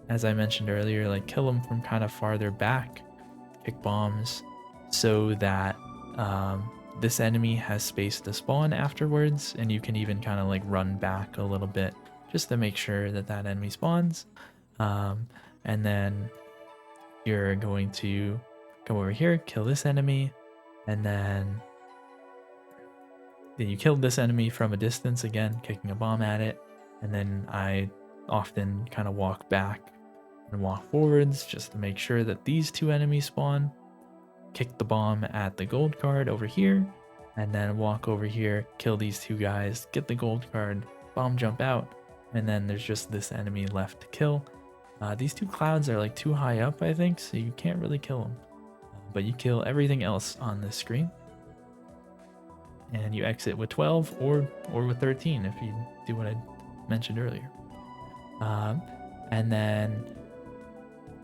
S1: as I mentioned earlier, like kill him from kind of farther back, kick bombs, so that this enemy has space to spawn afterwards, and you can even kind of like run back a little bit just to make sure that that enemy spawns. And then you're going to come over here, kill this enemy, and then you killed this enemy from a distance, again kicking a bomb at it, and then I often kind of walk back and walk forwards just to make sure that these 2 enemies spawn, kick the bomb at the gold card over here, and then walk over here, kill these 2 guys, get the gold card, bomb jump out, and then there's just this enemy left to kill. These 2 clouds are like too high up, I think, so you can't really kill them, but you kill everything else on this screen, and you exit with 12 or with 13 if you do what I mentioned earlier. And then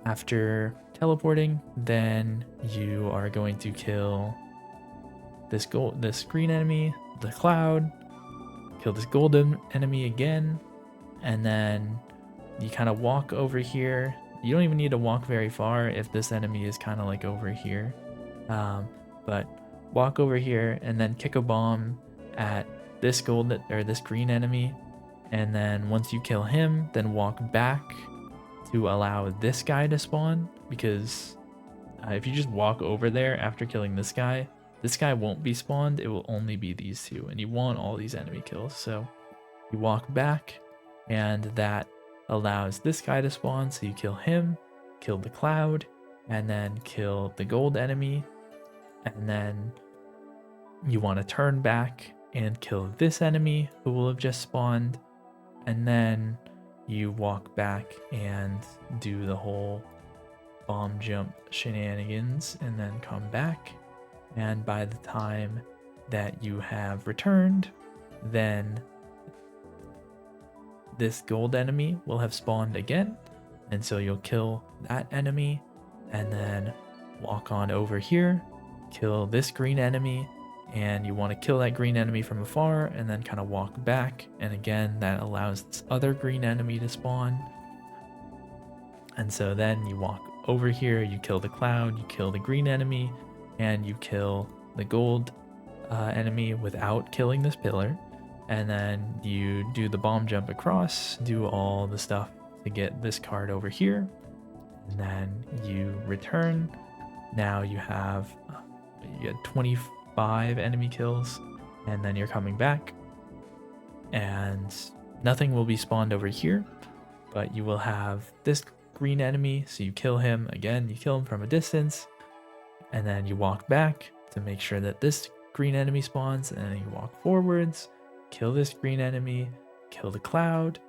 S1: after teleporting, then you are going to kill this green enemy, the cloud, kill this golden enemy again, and then you kind of walk over here. You don't even need to walk very far if this enemy is kind of like over here, but walk over here and then kick a bomb at this this green enemy, and then once you kill him, then walk back to allow this guy to spawn, because if you just walk over there after killing this guy won't be spawned. It will only be these 2, and you want all these enemy kills. So you walk back, and that allows this guy to spawn, so you kill him, kill the cloud, and then kill the gold enemy, and then you want to turn back and kill this enemy who will have just spawned, and then you walk back and do the whole bomb jump shenanigans, and then come back, and by the time that you have returned, then this gold enemy will have spawned again, and so you'll kill that enemy, and then walk on over here, kill this green enemy, and you want to kill that green enemy from afar, and then kind of walk back, and again that allows this other green enemy to spawn. And so then you walk over here, you kill the cloud, you kill the green enemy, and you kill the gold enemy without killing this pillar, and then you do the bomb jump across, do all the stuff to get this card over here, and then you return. Now you had 25 enemy kills, and then you're coming back, and nothing will be spawned over here, but you will have this green enemy, so you kill him again, you kill him from a distance, and then you walk back to make sure that this green enemy spawns, and then you walk forwards, kill this green enemy, kill the cloud,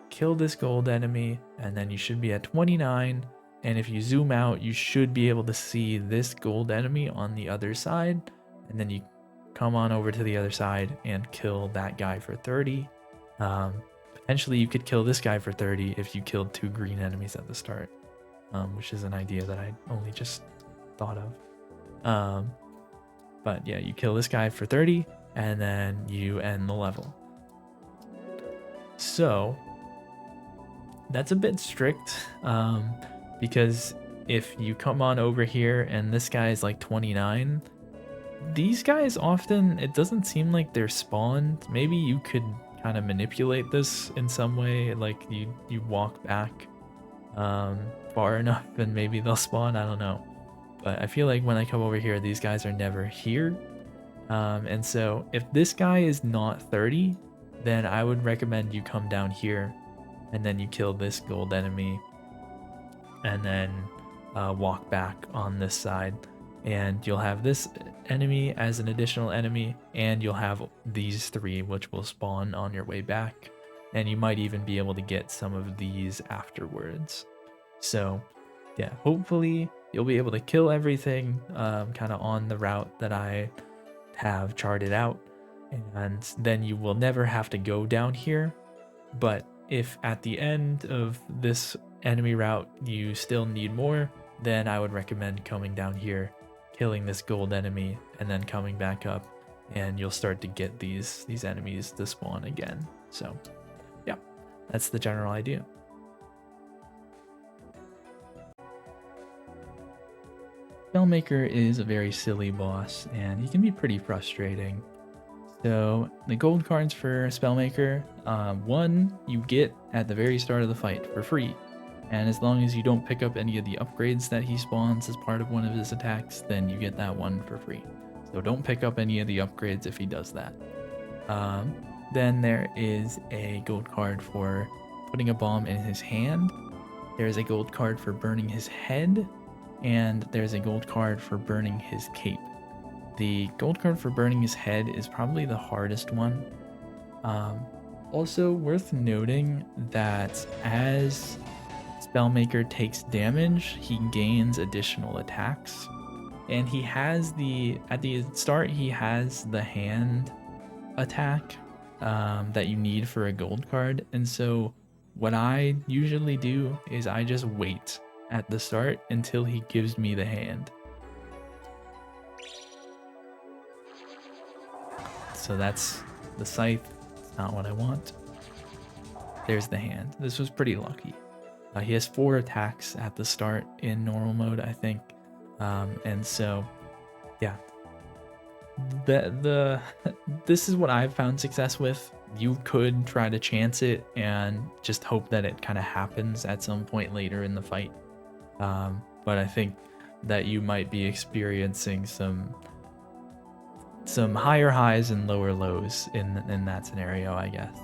S1: kill this gold enemy, and then you should be at 29. And if you zoom out, you should be able to see this gold enemy on the other side, and then you come on over to the other side and kill that guy for 30. Potentially you could kill this guy for 30 if you killed 2 green enemies at the start, which is an idea that I only just thought of. But yeah, you kill this guy for 30, and then you end the level. So that's a bit strict, because if you come on over here and this guy is like 29, these guys often, it doesn't seem like they're spawned. Maybe you could kind of manipulate this in some way, like you walk back far enough and maybe they'll spawn, I don't know. But I feel like when I come over here, these guys are never here. And so if this guy is not 30, then I would recommend you come down here and then you kill this gold enemy and then walk back on this side, and you'll have this enemy as an additional enemy, and you'll have these three which will spawn on your way back, and you might even be able to get some of these afterwards. So yeah, hopefully you'll be able to kill everything kind of on the route that I have charted out, and then you will never have to go down here. But if at the end of this enemy route you still need more, then I would recommend coming down here, killing this gold enemy, and then coming back up, and you'll start to get these enemies to spawn again. So yeah, that's the general idea. Spellmaker is a very silly boss, and he can be pretty frustrating. So the gold cards for Spellmaker, one you get at the very start of the fight for free, and as long as you don't pick up any of the upgrades that he spawns as part of one of his attacks, then you get that one for free. So don't pick up any of the upgrades if he does that. Then there is a gold card for putting a bomb in his hand. There's a gold card for burning his head, and there's a gold card for burning his cape. The gold card for burning his head is probably the hardest one. Also worth noting that as Spellmaker takes damage, he gains additional attacks, and he has at the start he has the hand attack that you need for a gold card. And so what I usually do is I just wait at the start until he gives me the hand. So that's the scythe. It's not what I want. There's the hand. This was pretty lucky. He has 4 attacks at the start in normal mode, I think. And so, yeah. This is what I've found success with. You could try to chance it and just hope that it kind of happens at some point later in the fight. But I think that you might be experiencing some higher highs and lower lows in that scenario, I guess.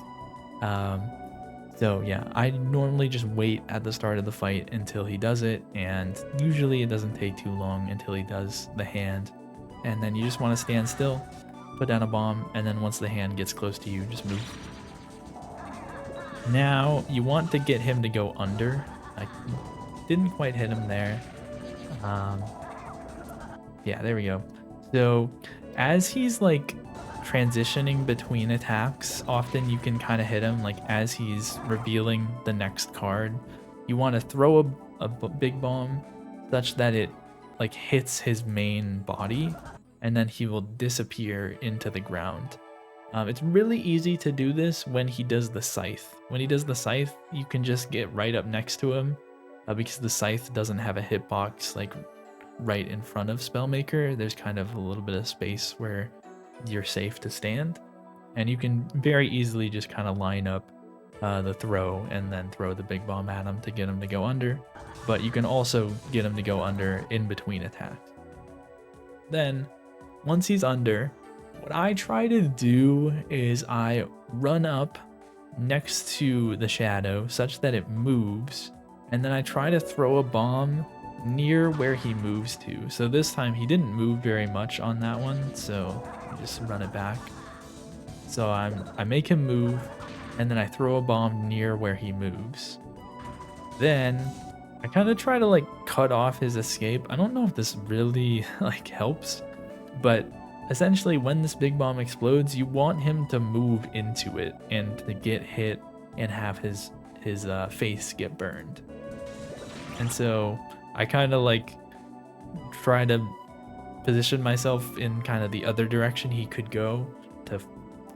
S1: So yeah, I normally just wait at the start of the fight until he does it, and usually it doesn't take too long until he does the hand, and then you just want to stand still, put down a bomb, and then once the hand gets close to you, just move. Now you want to get him to go under. I didn't quite hit him there. Yeah, there we go. So as he's like transitioning between attacks, often you can kind of hit him like as he's revealing the next card. You want to throw a big bomb such that it like hits his main body, and then he will disappear into the ground. It's really easy to do this when he does the scythe. When he does the scythe, you can just get right up next to him because the scythe doesn't have a hitbox like right in front of Spellmaker. There's kind of a little bit of space where you're safe to stand, and you can very easily just kind of line up the throw and then throw the big bomb at him to get him to go under. But you can also get him to go under in between attacks. Then once he's under, what I try to do is I run up next to the shadow such that it moves, and then I try to throw a bomb near where he moves to. So this time he didn't move very much on that one, so I just run it back. So I make him move, and then I throw a bomb near where he moves. Then I kind of try to like cut off his escape. I don't know if this really like helps, but essentially when this big bomb explodes, you want him to move into it and to get hit and have his face get burned. And so I kind of like try to position myself in kind of the other direction he could go to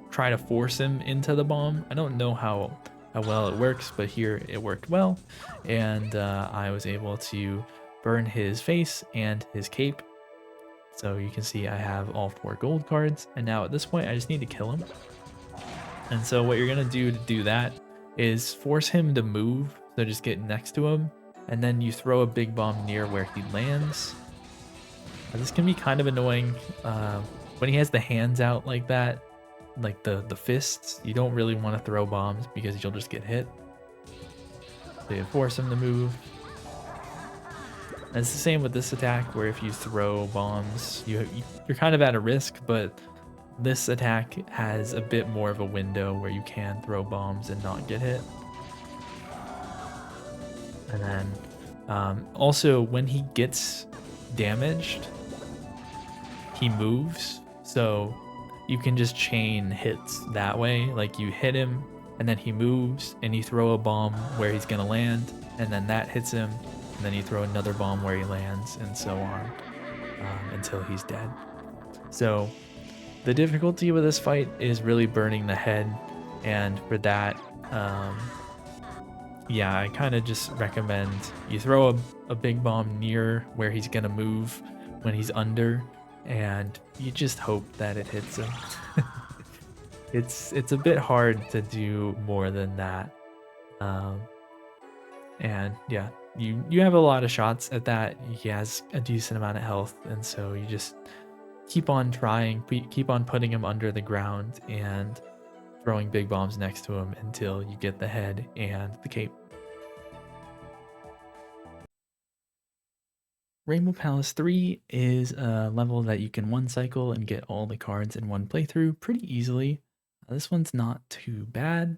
S1: try to force him into the bomb. I don't know how well it works, but here it worked well, and I was able to burn his face and his cape. So you can see I have all 4 gold cards, and now at this point I just need to kill him. And so what you're gonna do to do that is force him to move, so just get next to him, and then you throw a big bomb near where he lands. This can be kind of annoying when he has the hands out like that. like the fists, you don't really want to throw bombs because you'll just get hit. So you force him to move. And it's the same with this attack, where if you throw bombs, you're kind of at a risk, but this attack has a bit more of a window where you can throw bombs and not get hit. And then also when he gets damaged, he moves, so you can just chain hits that way. Like you hit him and then he moves and you throw a bomb where he's gonna land, and then that hits him, and then you throw another bomb where he lands, and so on until he's dead. So the difficulty with this fight is really burning the head, and for that, yeah, I kind of just recommend you throw a big bomb near where he's gonna move when he's under, and you just hope that it hits him. It's a bit hard to do more than that, and yeah, you have a lot of shots at that. He has a decent amount of health, and so you just keep on trying, keep on putting him under the ground and throwing big bombs next to him until you get the head and the cape. Rainbow Palace 3 is a level that you can one cycle and get all the cards in one playthrough pretty easily. This one's not too bad.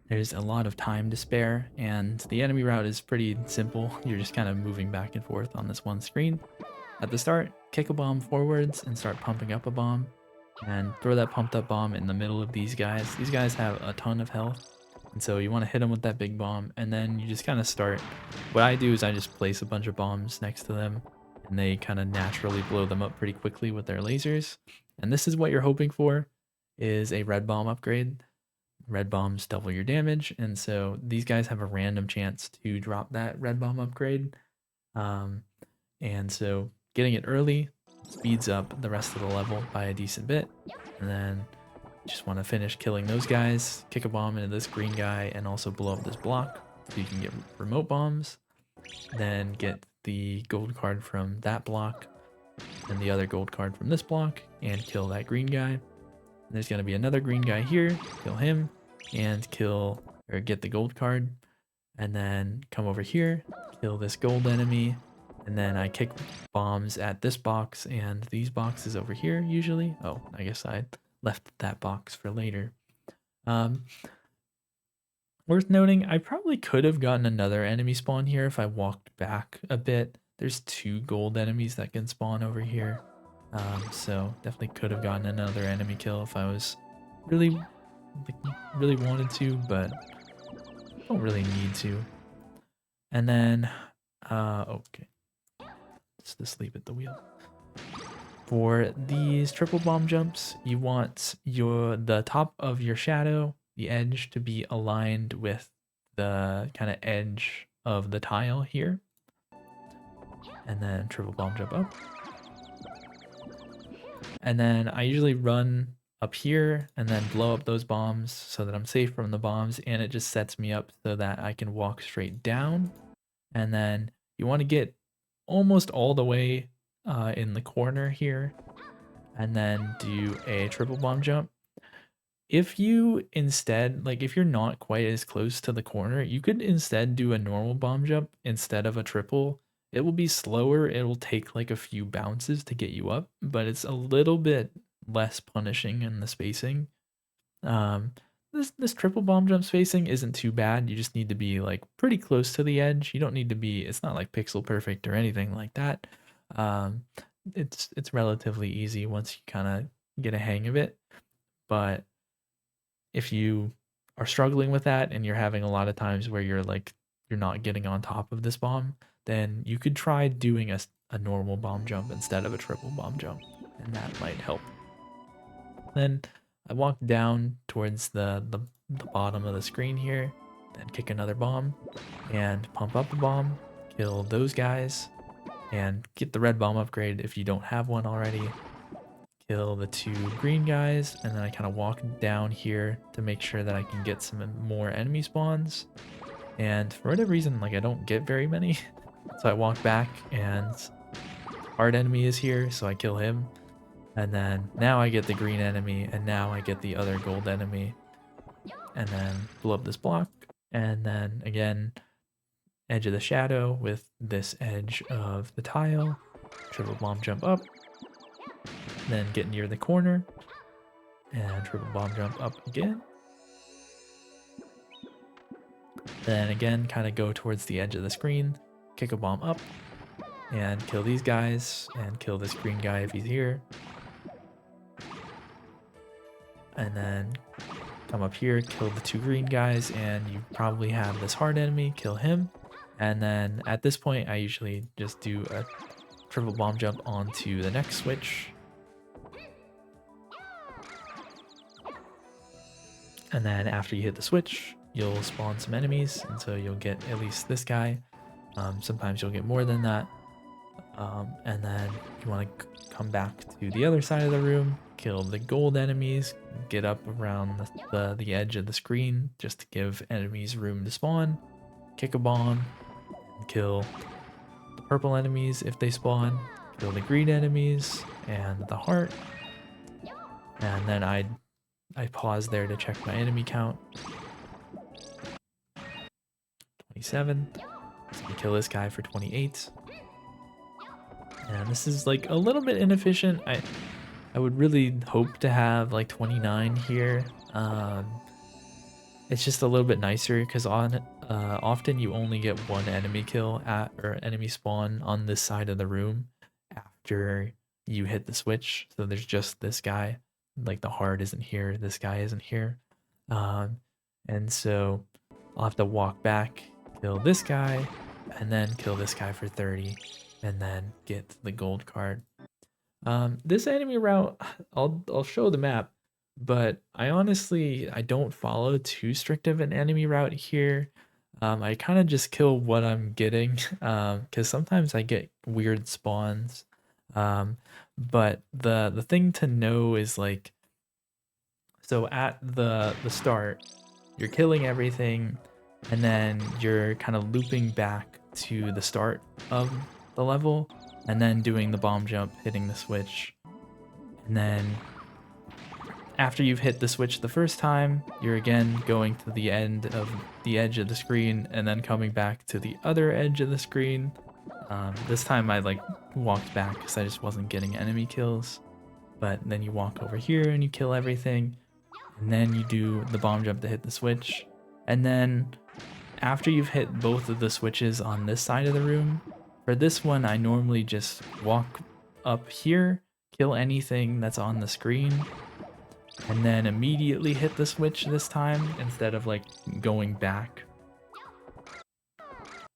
S1: There's a lot of time to spare, and the enemy route is pretty simple. You're just kind of moving back and forth on this one screen. At the start, kick a bomb forwards and start pumping up a bomb, and throw that pumped up bomb in the middle of these guys. These guys have a ton of health, and so you want to hit them with that big bomb, and then you just kind of start. What I do is I just place a bunch of bombs next to them, and they kind of naturally blow them up pretty quickly with their lasers. And this is what you're hoping for, is a red bomb upgrade. Red bombs double your damage, and so these guys have a random chance to drop that red bomb upgrade. And so getting it early speeds up the rest of the level by a decent bit. And then just want to finish killing those guys, kick a bomb into this green guy, and also blow up this block so you can get remote bombs. Then get the gold card from that block and the other gold card from this block and kill that green guy. There's going to be another green guy here, kill him, and get the gold card, and then come over here, kill this gold enemy, and then I kick bombs at this box and these boxes over here usually. Oh, I guess I left that box for later. Worth noting, I probably could have gotten another enemy spawn here if I walked back a bit. There's 2 gold enemies that can spawn over here. So definitely could have gotten another enemy kill if I was really wanted to, but don't really need to. And then, okay, just asleep at the wheel. For these triple bomb jumps, you want the top of your shadow, the edge, to be aligned with the kind of edge of the tile here. And then triple bomb jump up. And then I usually run up here and then blow up those bombs so that I'm safe from the bombs, and it just sets me up so that I can walk straight down. And then you want to get almost all the way in the corner here, and then do a triple bomb jump. If you instead, like if you're not quite as close to the corner, you could instead do a normal bomb jump instead of a triple. It will be slower, it will take like a few bounces to get you up, but it's a little bit less punishing in the spacing. This triple bomb jump spacing isn't too bad. You just need to be like pretty close to the edge. You don't need to be, it's not like pixel perfect or anything like that. It's relatively easy once you kind of get a hang of it. But if you are struggling with that and you're having a lot of times where you're not getting on top of this bomb, then you could try doing a normal bomb jump instead of a triple bomb jump, and that might help. Then I walk down towards the bottom of the screen here, then kick another bomb and pump up a bomb, kill those guys, and get the red bomb upgrade if you don't have one already. Kill the 2 green guys, and then I kind of walk down here to make sure that I can get some more enemy spawns. And for whatever reason, like I don't get very many. So I walk back and hard enemy is here, so I kill him. And then now I get the green enemy, and now I get the other gold enemy. And then blow up this block, and then again, edge of the shadow with this edge of the tile, triple bomb jump up, then get near the corner, and triple bomb jump up again. Then again, kind of go towards the edge of the screen, kick a bomb up, and kill these guys, and kill this green guy if he's here. And then come up here, kill the two green guys, and you probably have this hard enemy, kill him. And then at this point, I usually just do a triple bomb jump onto the next switch. And then after you hit the switch, you'll spawn some enemies, and so you'll get at least this guy. Sometimes you'll get more than that. And then if you want to come back to the other side of the room, kill the gold enemies, get up around the edge of the screen just to give enemies room to spawn, kick a bomb, and kill the purple enemies if they spawn, kill the green enemies and the heart. And then I pause there to check my enemy count. 27. So I kill this guy for 28. And this is like a little bit inefficient. I would really hope to have like 29 here. It's just a little bit nicer because often you only get one enemy kill or enemy spawn on this side of the room after you hit the switch. So there's just this guy. Like the heart isn't here, this guy isn't here. And so I'll have to walk back, kill this guy, and then kill this guy for 30, and then get the gold card. This enemy route, I'll show the map, but I don't follow too strict of an enemy route here. I kind of just kill what I'm getting, because sometimes I get weird spawns. But the thing to know is like, so at the start, you're killing everything, and then you're kind of looping back to the start of the level, and then doing the bomb jump, hitting the switch. And then after you've hit the switch the first time, you're again going to the end of the edge of the screen, and then coming back to the other edge of the screen. This time I like walked back because I just wasn't getting enemy kills. But then you walk over here and you kill everything, and then you do the bomb jump to hit the switch. And then after you've hit both of the switches on this side of the room, for this one I normally just walk up here, kill anything that's on the screen, and then immediately hit the switch this time instead of like going back.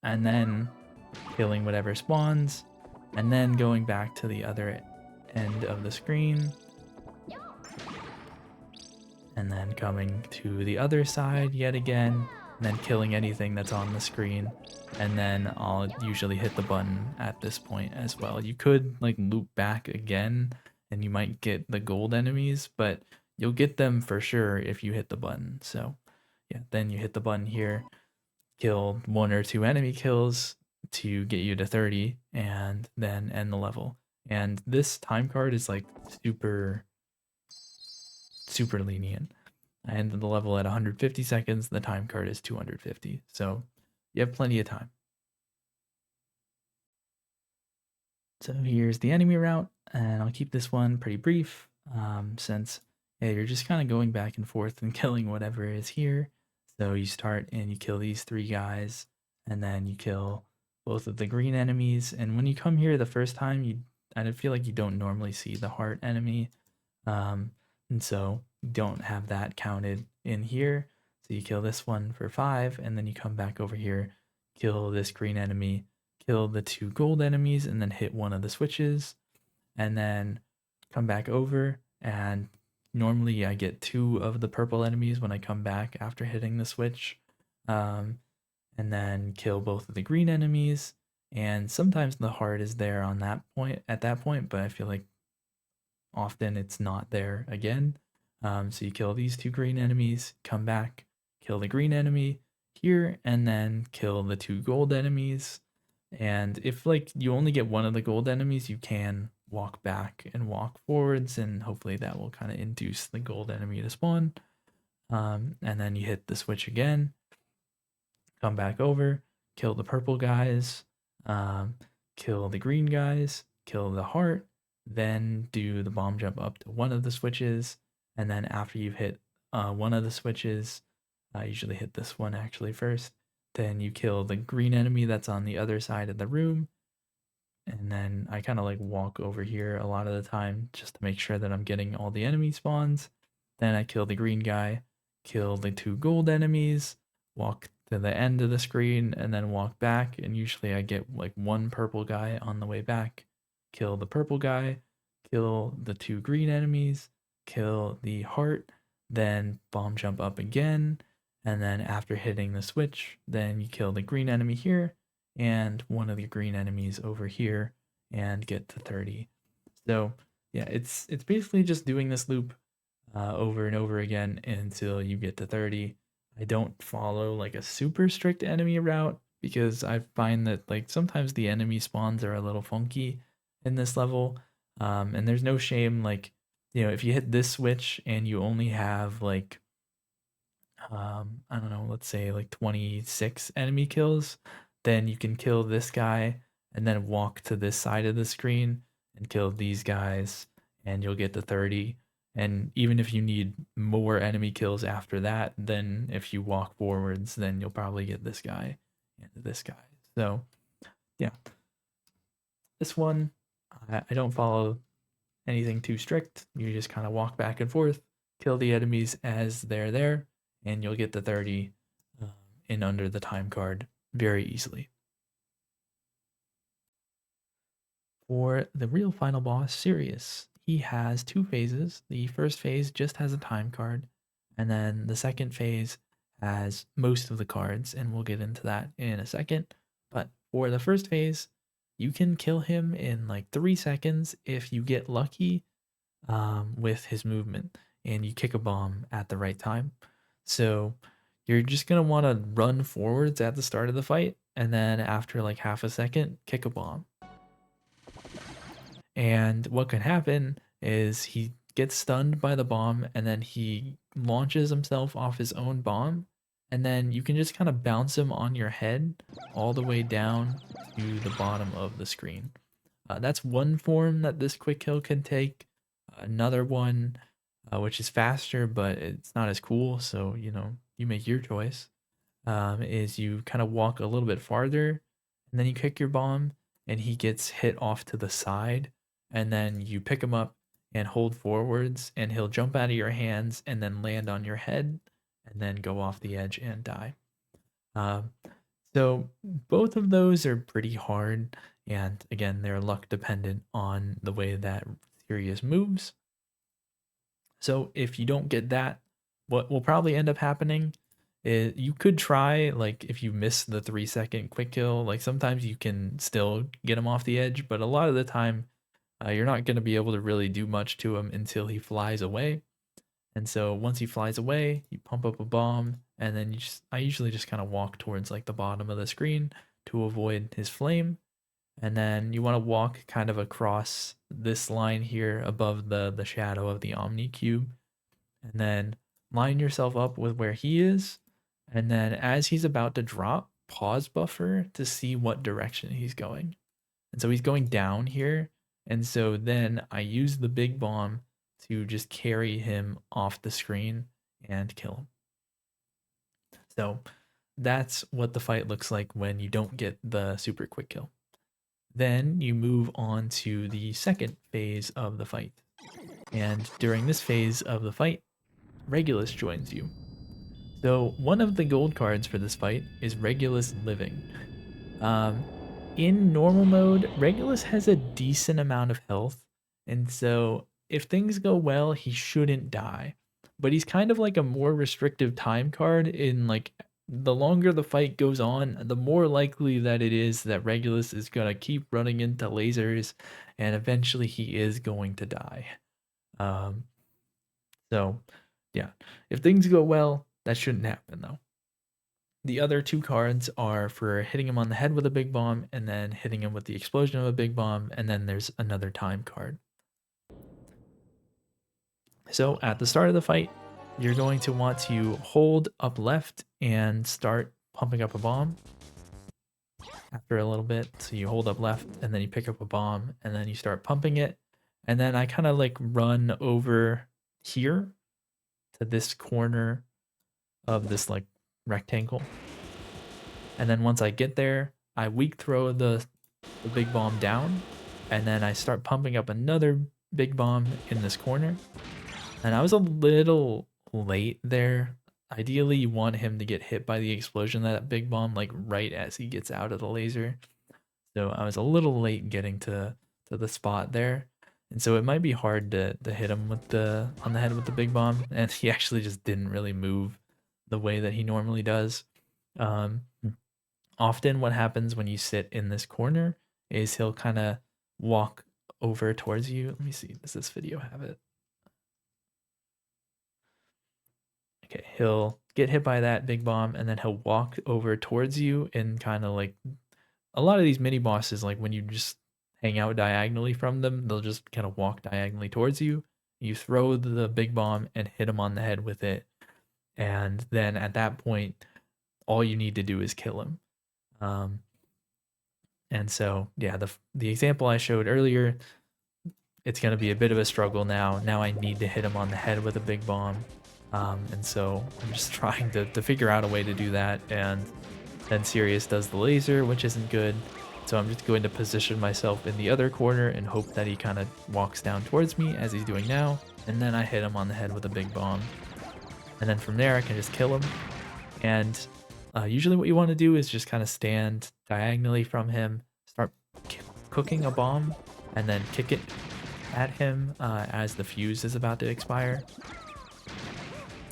S1: And then killing whatever spawns, and then going back to the other end of the screen, and then coming to the other side yet again, and then killing anything that's on the screen, and then I'll usually hit the button at this point as well. You could like loop back again and you might get the gold enemies, but you'll get them for sure if you hit the button. So yeah, then you hit the button here, kill 1 or 2 enemy kills to get you to 30, and then end the level. And this time card is like super lenient. I ended the level at 150 seconds. The time card is 250. So you have plenty of time. So here's the enemy route, and I'll keep this one pretty brief, since you're just kind of going back and forth and killing whatever is here. So you start and you kill these 3 guys, and then you kill both of the green enemies. And when you come here the first time, I feel like you don't normally see the heart enemy, and so you don't have that counted in here. So you kill this one for 5, and then you come back over here, kill this green enemy, kill the 2 gold enemies, and then hit one of the switches, and then come back over, and normally I get 2 of the purple enemies when I come back after hitting the switch, and then kill both of the green enemies. And sometimes the heart is there at that point, but I feel like often it's not there again. So you kill these 2 green enemies, come back, kill the green enemy here, and then kill the 2 gold enemies. And if like you only get one of the gold enemies, you can walk back and walk forwards, and hopefully that will kind of induce the gold enemy to spawn. And then you hit the switch again, come back over, kill the purple guys, um, kill the green guys, kill the heart, then do the bomb jump up to one of the switches, and then after you've hit one of the switches, I usually hit this one actually first, then you kill the green enemy that's on the other side of the room, and then I kind of like walk over here a lot of the time just to make sure that I'm getting all the enemy spawns. Then I kill the green guy, kill the 2 gold enemies, walk to the end of the screen, and then walk back. And usually I get like 1 purple guy on the way back, kill the purple guy, kill the 2 green enemies, kill the heart, then bomb jump up again. And then after hitting the switch, then you kill the green enemy here and one of the green enemies over here and get to 30. So yeah, it's basically just doing this loop over and over again until you get to 30. I don't follow like a super strict enemy route because I find that like sometimes the enemy spawns are a little funky in this level. And there's no shame, like, you know, if you hit this switch and you only have like I don't know, let's say like 26 enemy kills, then you can kill this guy and then walk to this side of the screen and kill these guys and you'll get to 30. And even if you need more enemy kills after that, then if you walk forwards, then you'll probably get this guy and this guy. So yeah, this one, I don't follow anything too strict. You just kind of walk back and forth, kill the enemies as they're there, and you'll get the 30 in under the time card very easily. For the real final boss, Sirius, he has 2 phases. The first phase just has a time card, and then the second phase has most of the cards, and we'll get into that in a second. But for the first phase, you can kill him in like 3 seconds if you get lucky with his movement and you kick a bomb at the right time. So you're just going to want to run forwards at the start of the fight, and then after like half a second, kick a bomb. And what can happen is he gets stunned by the bomb and then he launches himself off his own bomb. And then you can just kind of bounce him on your head all the way down to the bottom of the screen. That's one form that this quick kill can take. Another one, which is faster, but it's not as cool, so you know, you make your choice, is you kind of walk a little bit farther and then you kick your bomb and he gets hit off to the side, and then you pick him up and hold forwards and he'll jump out of your hands and then land on your head and then go off the edge and die. So both of those are pretty hard, and again, they're luck dependent on the way that Sirius moves. So if you don't get that, what will probably end up happening is you could try, like, if you miss the 3-second quick kill, like sometimes you can still get him off the edge, but a lot of the time you're not going to be able to really do much to him until he flies away. And so once he flies away, you pump up a bomb, and then I usually just kind of walk towards like the bottom of the screen to avoid his flame. And then you want to walk kind of across this line here above the shadow of the Omni Cube, and then line yourself up with where he is. And then as he's about to drop, pause buffer to see what direction he's going. And so he's going down here. And so then I use the big bomb to just carry him off the screen and kill him. So that's what the fight looks like when you don't get the super quick kill. Then you move on to the second phase of the fight. And during this phase of the fight, Regulus joins you. So one of the gold cards for this fight is Regulus Living. In normal mode, Regulus has a decent amount of health, and so if things go well, he shouldn't die. But he's kind of like a more restrictive time card in like the longer the fight goes on, the more likely that it is that Regulus is going to keep running into lasers and eventually he is going to die. So yeah, if things go well, that shouldn't happen though. The other 2 cards are for hitting him on the head with a big bomb and then hitting him with the explosion of a big bomb, and then there's another time card. So at the start of the fight, you're going to want to hold up left and start pumping up a bomb. After a little bit, so you hold up left and then you pick up a bomb and then you start pumping it. And then I kind of like run over here to this corner of this like rectangle. And then once I get there, I weak throw the big bomb down, and then I start pumping up another big bomb in this corner. And I was a little late there. Ideally, you want him to get hit by the explosion of that big bomb like right as he gets out of the laser. So I was a little late getting to the spot there. And so it might be hard to hit him with on the head with the big bomb. And he actually just didn't really move the way that he normally does. Often what happens when you sit in this corner is he'll kind of walk over towards you. Let me see, does this video have it? Okay, he'll get hit by that big bomb and then he'll walk over towards you, and kind of like a lot of these mini bosses, like when you just hang out diagonally from them, they'll just kind of walk diagonally towards you. You throw the big bomb and hit him on the head with it. And then at that point, all you need to do is kill him. And so, yeah, the example I showed earlier, it's going to be a bit of a struggle now. Now I need to hit him on the head with a big bomb. And so I'm just trying to figure out a way to do that. And then Sirius does the laser, which isn't good. So I'm just going to position myself in the other corner and hope that he kind of walks down towards me as he's doing now. And then I hit him on the head with a big bomb. And then from there, I can just kill him. And usually what you want to do is just kind of stand diagonally from him, start cooking a bomb, and then kick it at him as the fuse is about to expire.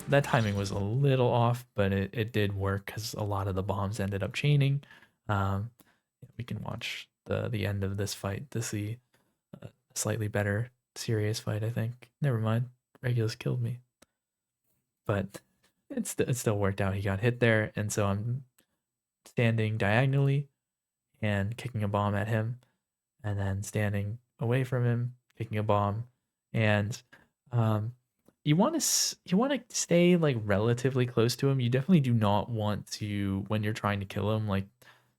S1: That timing was a little off, but it did work because a lot of the bombs ended up chaining. We can watch the end of this fight to see a slightly better Sirius fight, I think. Never mind, Regulus killed me. But it still worked out. He got hit there, and so I'm standing diagonally and kicking a bomb at him, and then standing away from him, kicking a bomb. And you want to stay like relatively close to him. You definitely do not want to, when you're trying to kill him, like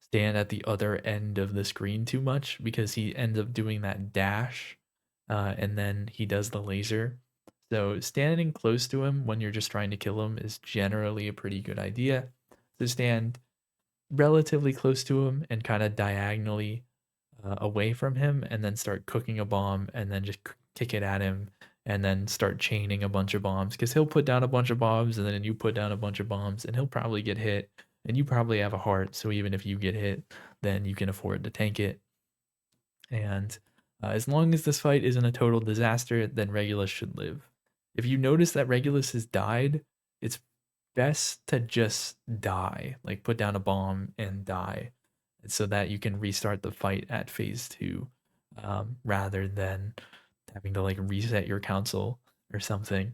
S1: stand at the other end of the screen too much, because he ends up doing that dash, and then he does the laser. So standing close to him when you're just trying to kill him is generally a pretty good idea. So stand relatively close to him and kind of diagonally away from him, and then start cooking a bomb, and then just kick it at him, and then start chaining a bunch of bombs, because he'll put down a bunch of bombs, and then you put down a bunch of bombs, and he'll probably get hit, and you probably have a heart, so even if you get hit, then you can afford to tank it. And as long as this fight isn't a total disaster, then Regulus should live. If you notice that Regulus has died, it's best to just die, like put down a bomb and die, so that you can restart the fight at phase 2, rather than having to like reset your console or something.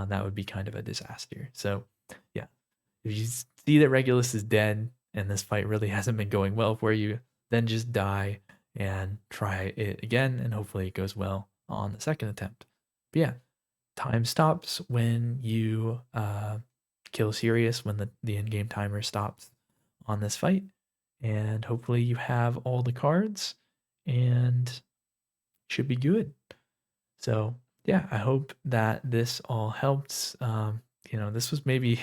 S1: That would be kind of a disaster. So yeah, if you see that Regulus is dead and this fight really hasn't been going well for you, then just die and try it again, and hopefully it goes well on the second attempt. But yeah, time stops when you kill Sirius, when the in-game timer stops on this fight, and hopefully you have all the cards and should be good. So yeah, I hope that this all helped. This was maybe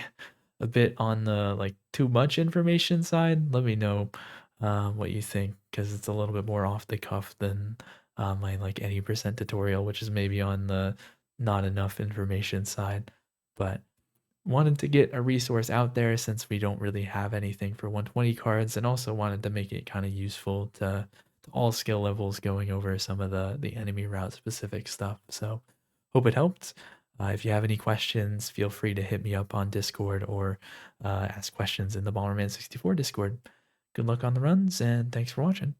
S1: a bit on the like too much information side. Let me know what you think, because it's a little bit more off the cuff than my like any percent tutorial, which is maybe on the not enough information side. But wanted to get a resource out there since we don't really have anything for 120 cards, and also wanted to make it kind of useful to all skill levels, going over some of the enemy route specific stuff. So hope it helped. If you have any questions, feel free to hit me up on Discord, or ask questions in the Bomberman 64 Discord. Good luck on the runs, and thanks for watching.